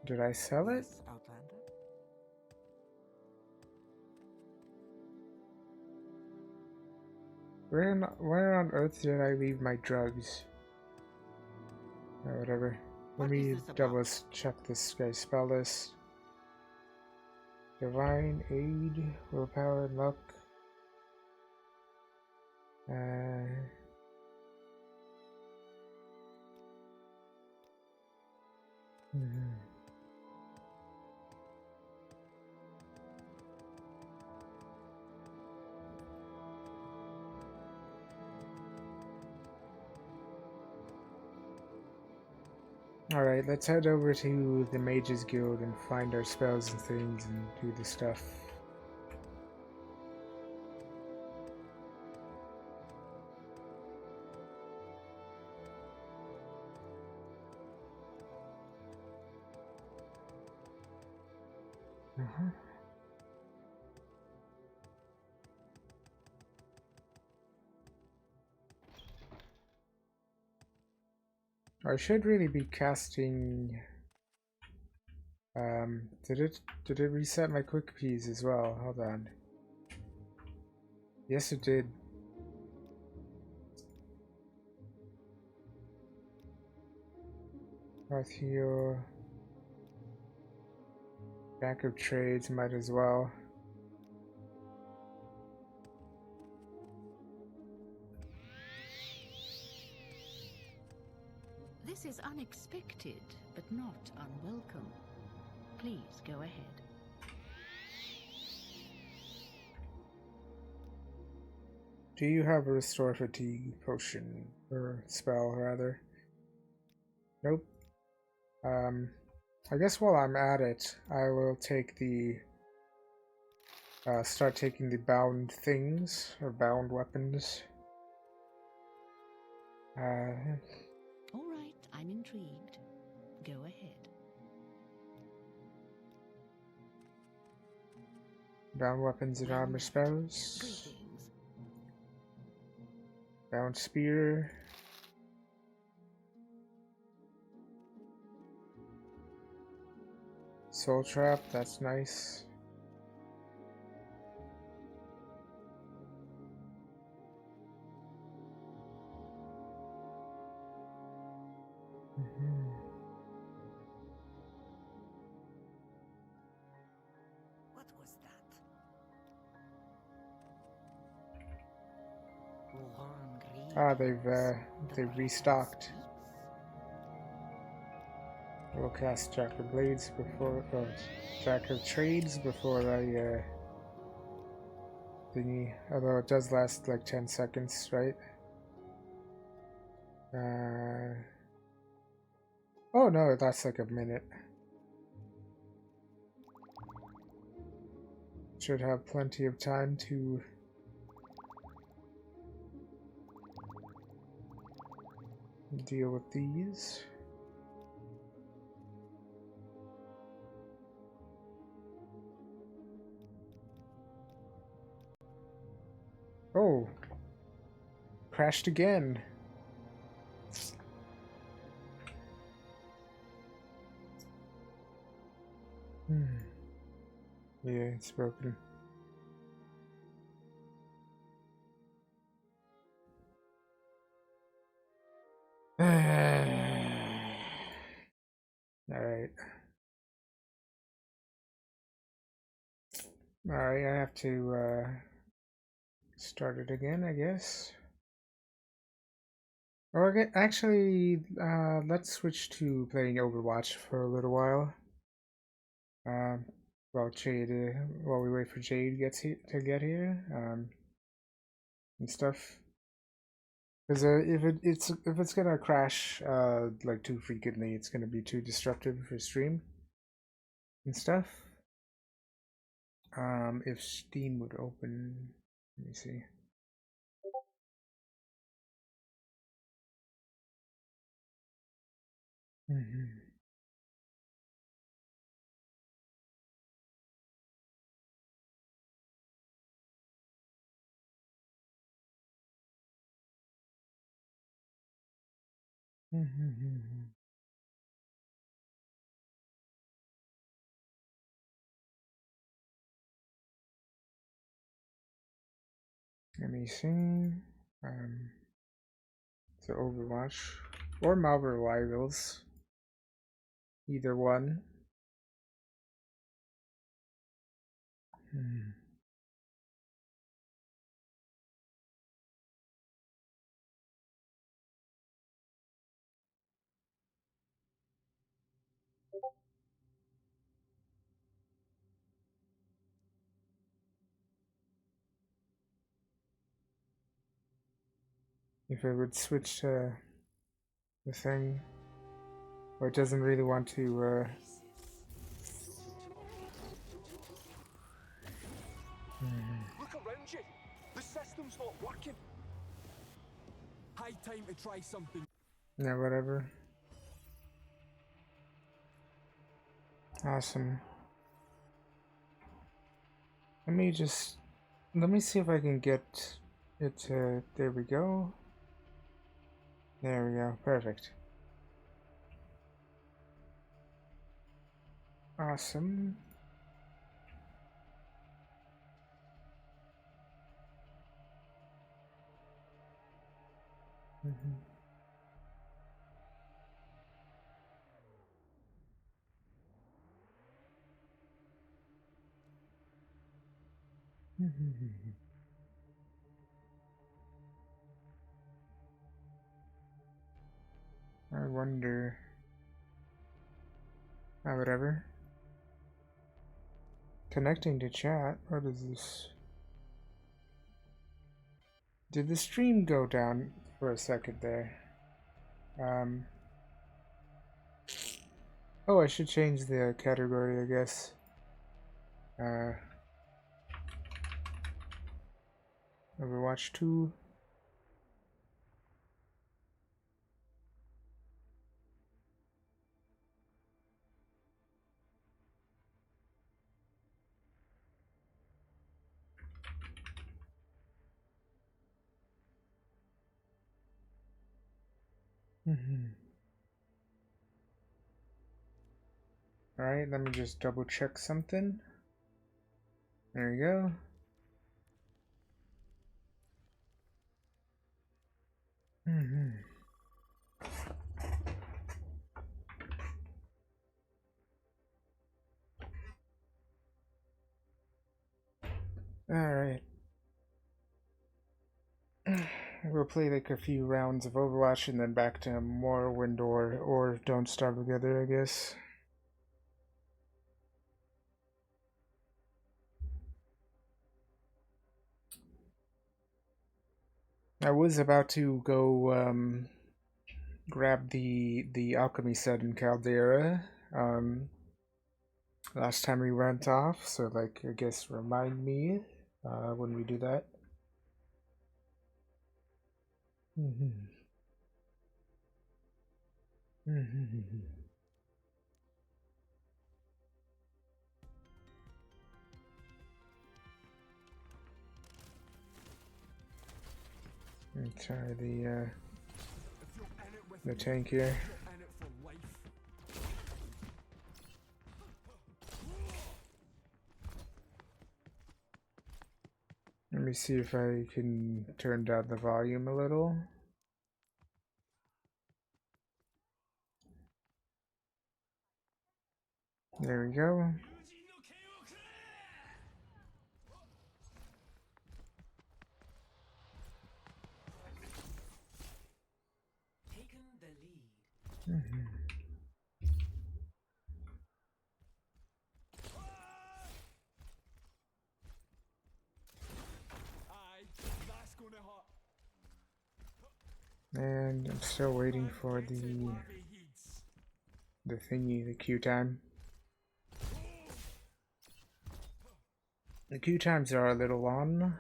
[SPEAKER 1] Did I sell it?
[SPEAKER 4] Outlander?
[SPEAKER 1] Where on earth did I leave my drugs? Oh, whatever. Let me double check this guy's spell list. Divine Aid, Willpower, Luck. Alright, let's head over to the Mages Guild and find our spells and things and do the stuff. I should really be casting. Did it reset my quick peas as well? Hold on. Yes, it did. Heal. Back of trades might as well.
[SPEAKER 9] This is unexpected, but not unwelcome. Please go ahead.
[SPEAKER 1] Do you have a restore fatigue potion or spell rather? Nope. I guess while I'm at it, I will take the start taking the bound things or bound weapons.
[SPEAKER 9] All right, I'm intrigued. Go ahead.
[SPEAKER 1] Bound weapons and armor spells.
[SPEAKER 9] Greetings.
[SPEAKER 1] Bound spear. Soul trap, that's nice.
[SPEAKER 4] What was that?
[SPEAKER 1] Ah, they've restocked. We'll cast Jack of Blades before, Jack of Trades before I thingy. Although it does last like 10 seconds, right? Oh no, that's like a minute. Should have plenty of time to deal with these. Oh, crashed again. Yeah, it's broken. Alright. Alright, I have to start it again, I guess. Or actually, let's switch to playing Overwatch for a little while. While we wait for Jade to get here, and stuff. Because if it's gonna crash like too frequently, it's gonna be too disruptive for stream and stuff. If Steam would open, let me see. Let me see. So Overwatch or Marvel Rivals, either one. If it would switch to the thing, or it doesn't really want to.
[SPEAKER 10] Look around you. The system's not working. High time to try something.
[SPEAKER 1] Yeah, whatever. Awesome. Let me see if I can get it to, there we go. There we go, perfect. Awesome. I wonder. Whatever. Connecting to chat. What is this? Did the stream go down for a second there? Oh, I should change the category, I guess. Overwatch 2. Alright, let me just double check something. There we go. Alright. we'll play like a few rounds of Overwatch and then back to Morrowind or Don't Starve Together, I guess. I was about to go grab the alchemy set in Caldera last time we went off, so like I guess remind me when we do that. Let me try the tank here. Let me see if I can turn down the volume a little. There we go. And I'm still waiting for the thingy, the queue time. The queue times are a little long.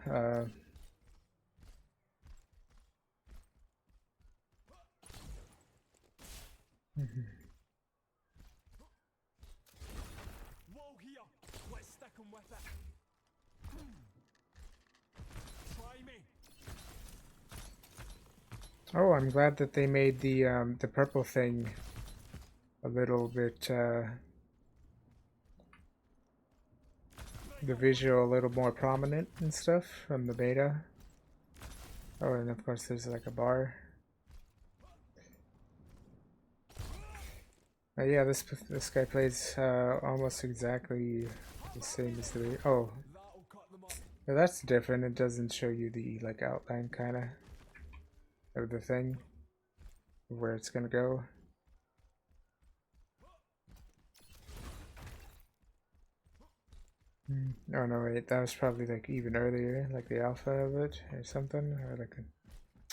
[SPEAKER 1] Oh, I'm glad that they made the purple thing a little bit the visual a little more prominent and stuff from the beta. Oh, and of course there's like a bar. Yeah, this guy plays almost exactly the same as the. Oh, yeah, that's different. It doesn't show you the like outline kind of the thing, where it's gonna go. Oh no, wait, that was probably like even earlier, like the alpha of it or something, or like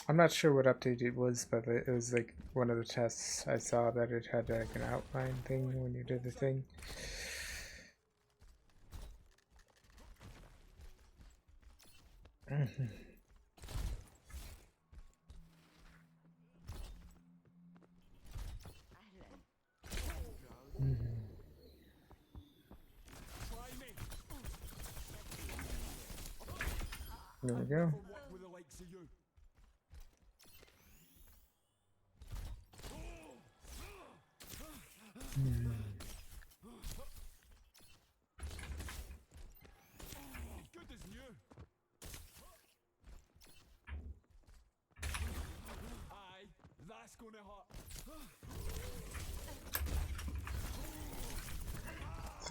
[SPEAKER 1] I'm not sure what update it was, but it was like one of the tests I saw that it had like an outline thing when you did the thing. There we go.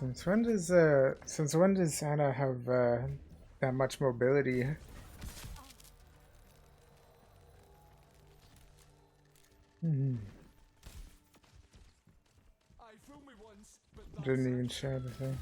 [SPEAKER 1] Since when does Anna have that much mobility? Didn't even show the thing.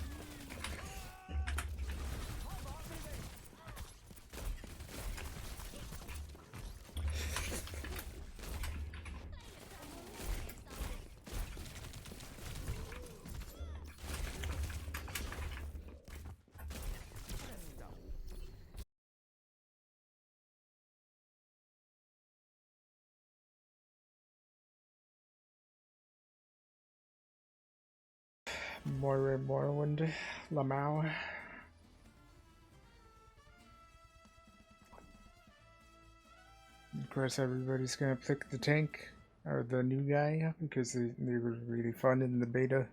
[SPEAKER 1] Morrowind, Lamau. Of course, everybody's gonna pick the tank or the new guy because they were really fun in the beta.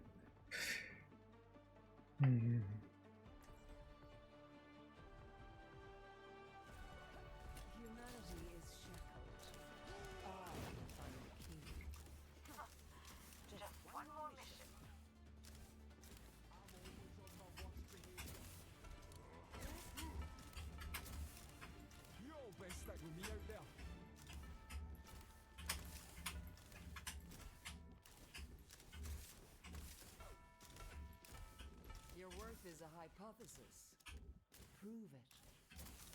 [SPEAKER 11] is a hypothesis. Prove it.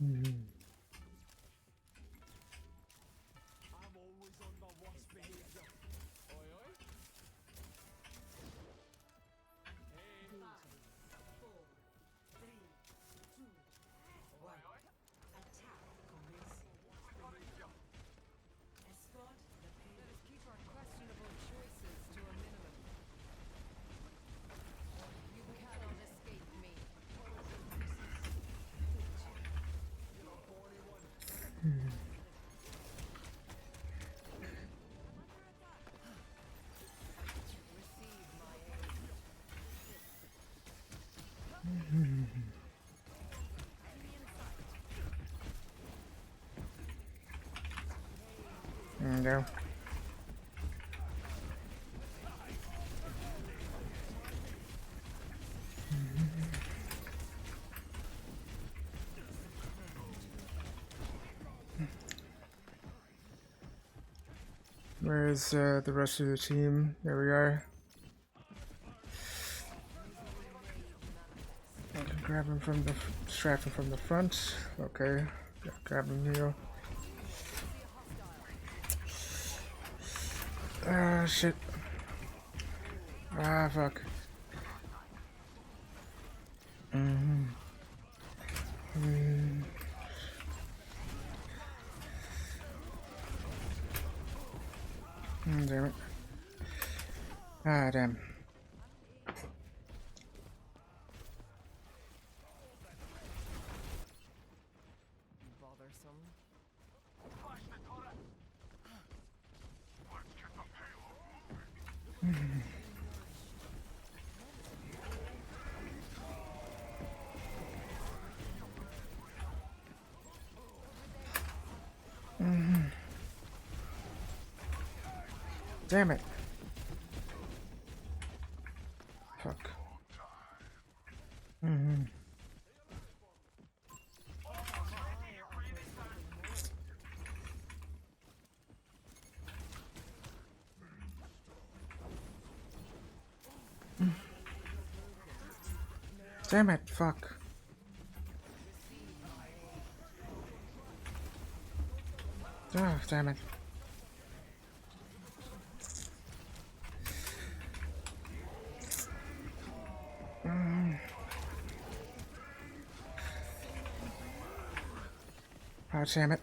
[SPEAKER 10] I'm always on the worst behavior. Oi, oi. Hey,
[SPEAKER 11] 5, 4, 3, 2, 1. Attack commencing. Escort the payload. Let us keep our questionable choices to a minimum. You cannot escape me. Receive my aid.
[SPEAKER 1] There. Where's the rest of the team? There we are. I can grab him from the distract him from the front. Okay, grab him here. Ah, shit. Ah, fuck. Damn it. Ah, damn.
[SPEAKER 11] Bothersome.
[SPEAKER 1] Damn it. Fuck. Damn it, fuck. Oh, damn it. Oh, damn it.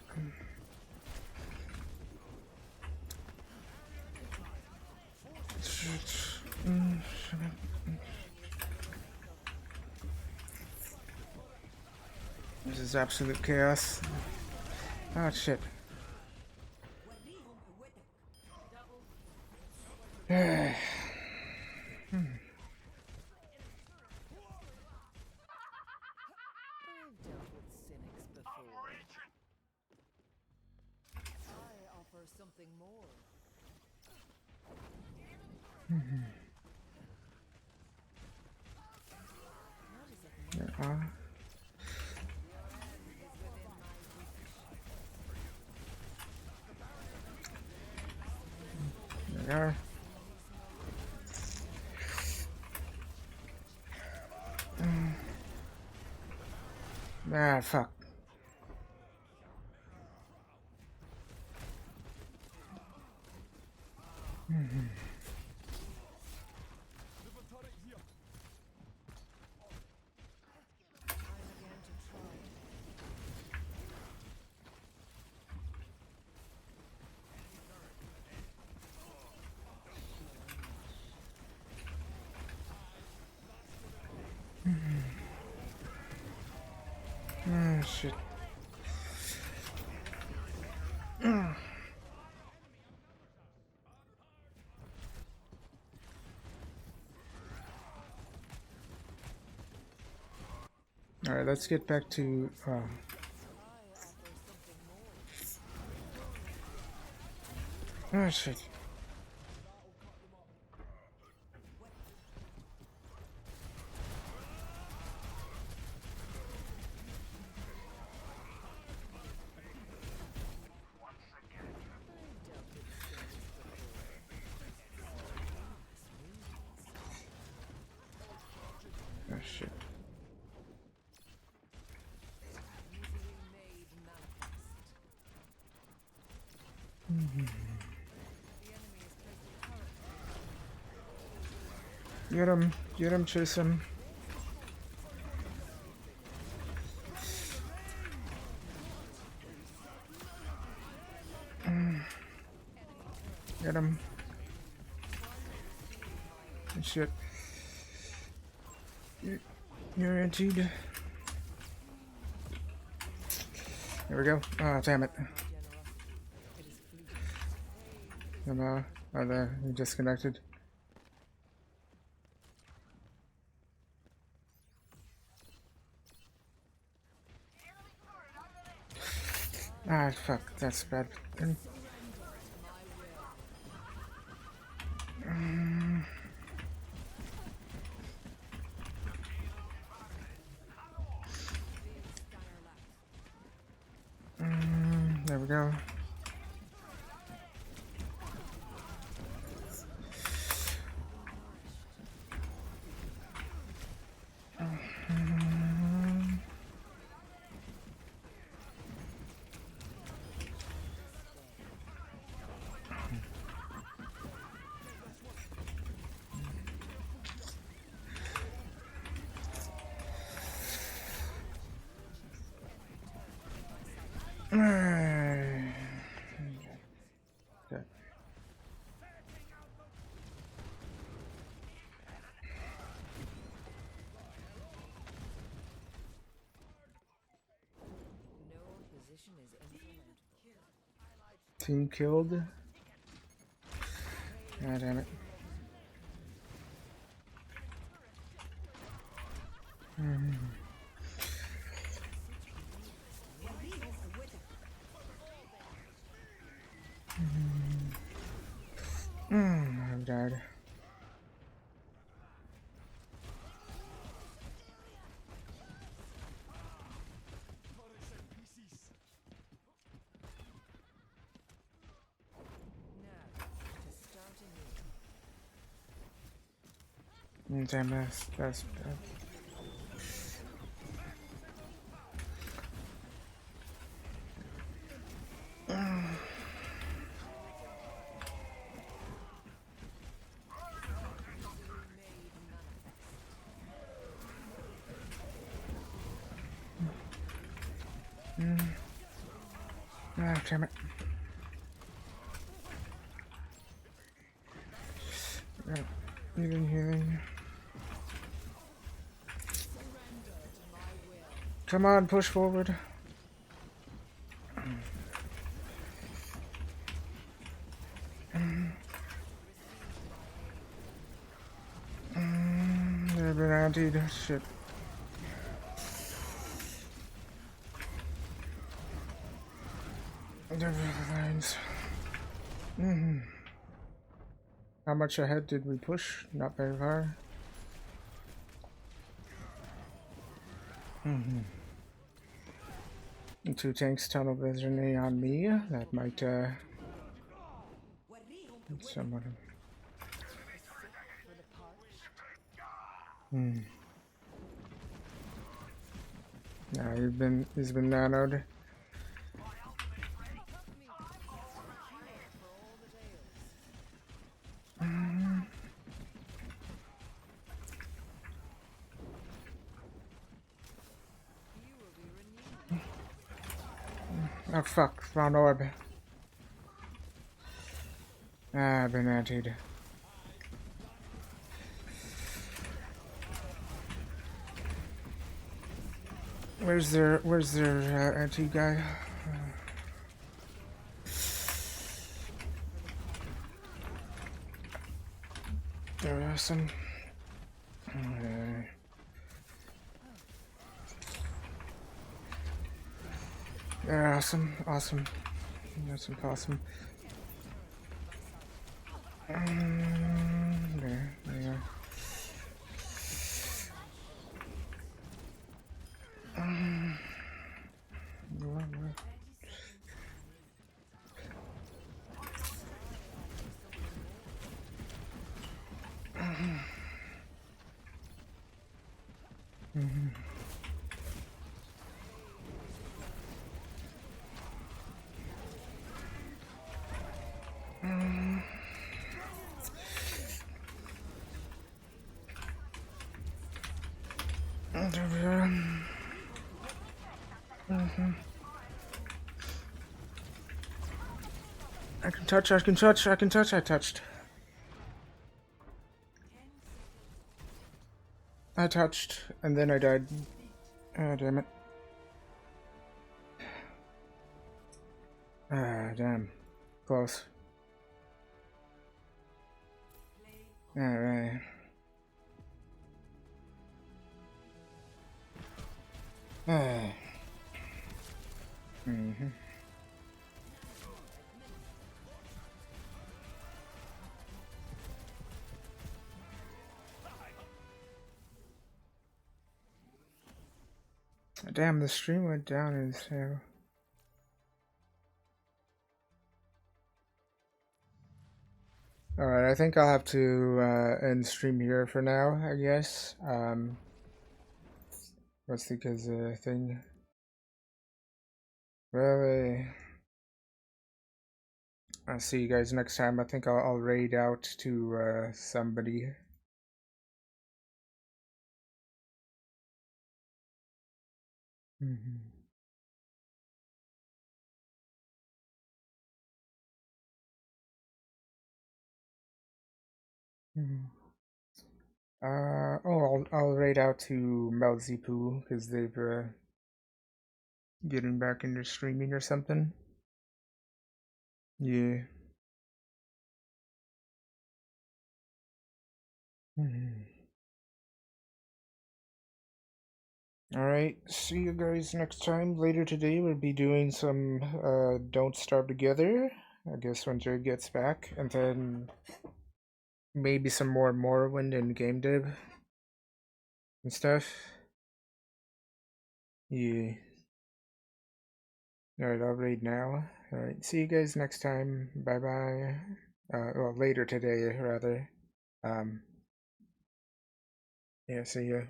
[SPEAKER 1] This is absolute chaos. Oh, shit.
[SPEAKER 11] I've dealt with cynics before. I offer something more.
[SPEAKER 1] There are. There we are. Ah, fuck. Oh, shit. Alright, let's get back to... Oh, shit. Oh, shit. Get him, chase him. Get him. Shit. You're emptied. There we go. Ah, damn it. Oh, there. He disconnected. Ah, fuck. That's bad. There we go. Team killed. God damn it. I've died. Damn, that's bad. Ah, damn it. Healing. Come on, push forward. They've been antied. Shit. Lines. How much ahead did we push? Not very far. Two tanks tunnel visioning on me. That might somewhat. Yeah, he's been nanoed. Oh fuck, wrong orb. Ah, I've been antied. Where's their anti guy? They're awesome. They're awesome. That's awesome. There they are. I can touch, I can touch, I can touch, I touched. I touched, and then I died. Ah, damn it. Ah, damn. Close. Alright. Ah. Mm-hmm. Damn, the stream went down in so. Alright, I think I'll have to end stream here for now, I guess. What's the thing? Really? I'll see you guys next time. I think I'll raid out to somebody. Mm-hmm. Mm-hmm. I'll raid out to Melzipu because they've getting back into streaming or something. Yeah. Mm-hmm. Alright, see you guys next time. Later today we'll be doing some Don't Starve Together, I guess when Jared gets back, and then maybe some more Morrowind and game dev and stuff. Yeah. Alright, I'll raid now. Alright, see you guys next time. Bye bye. Well, later today, rather. Yeah, see ya.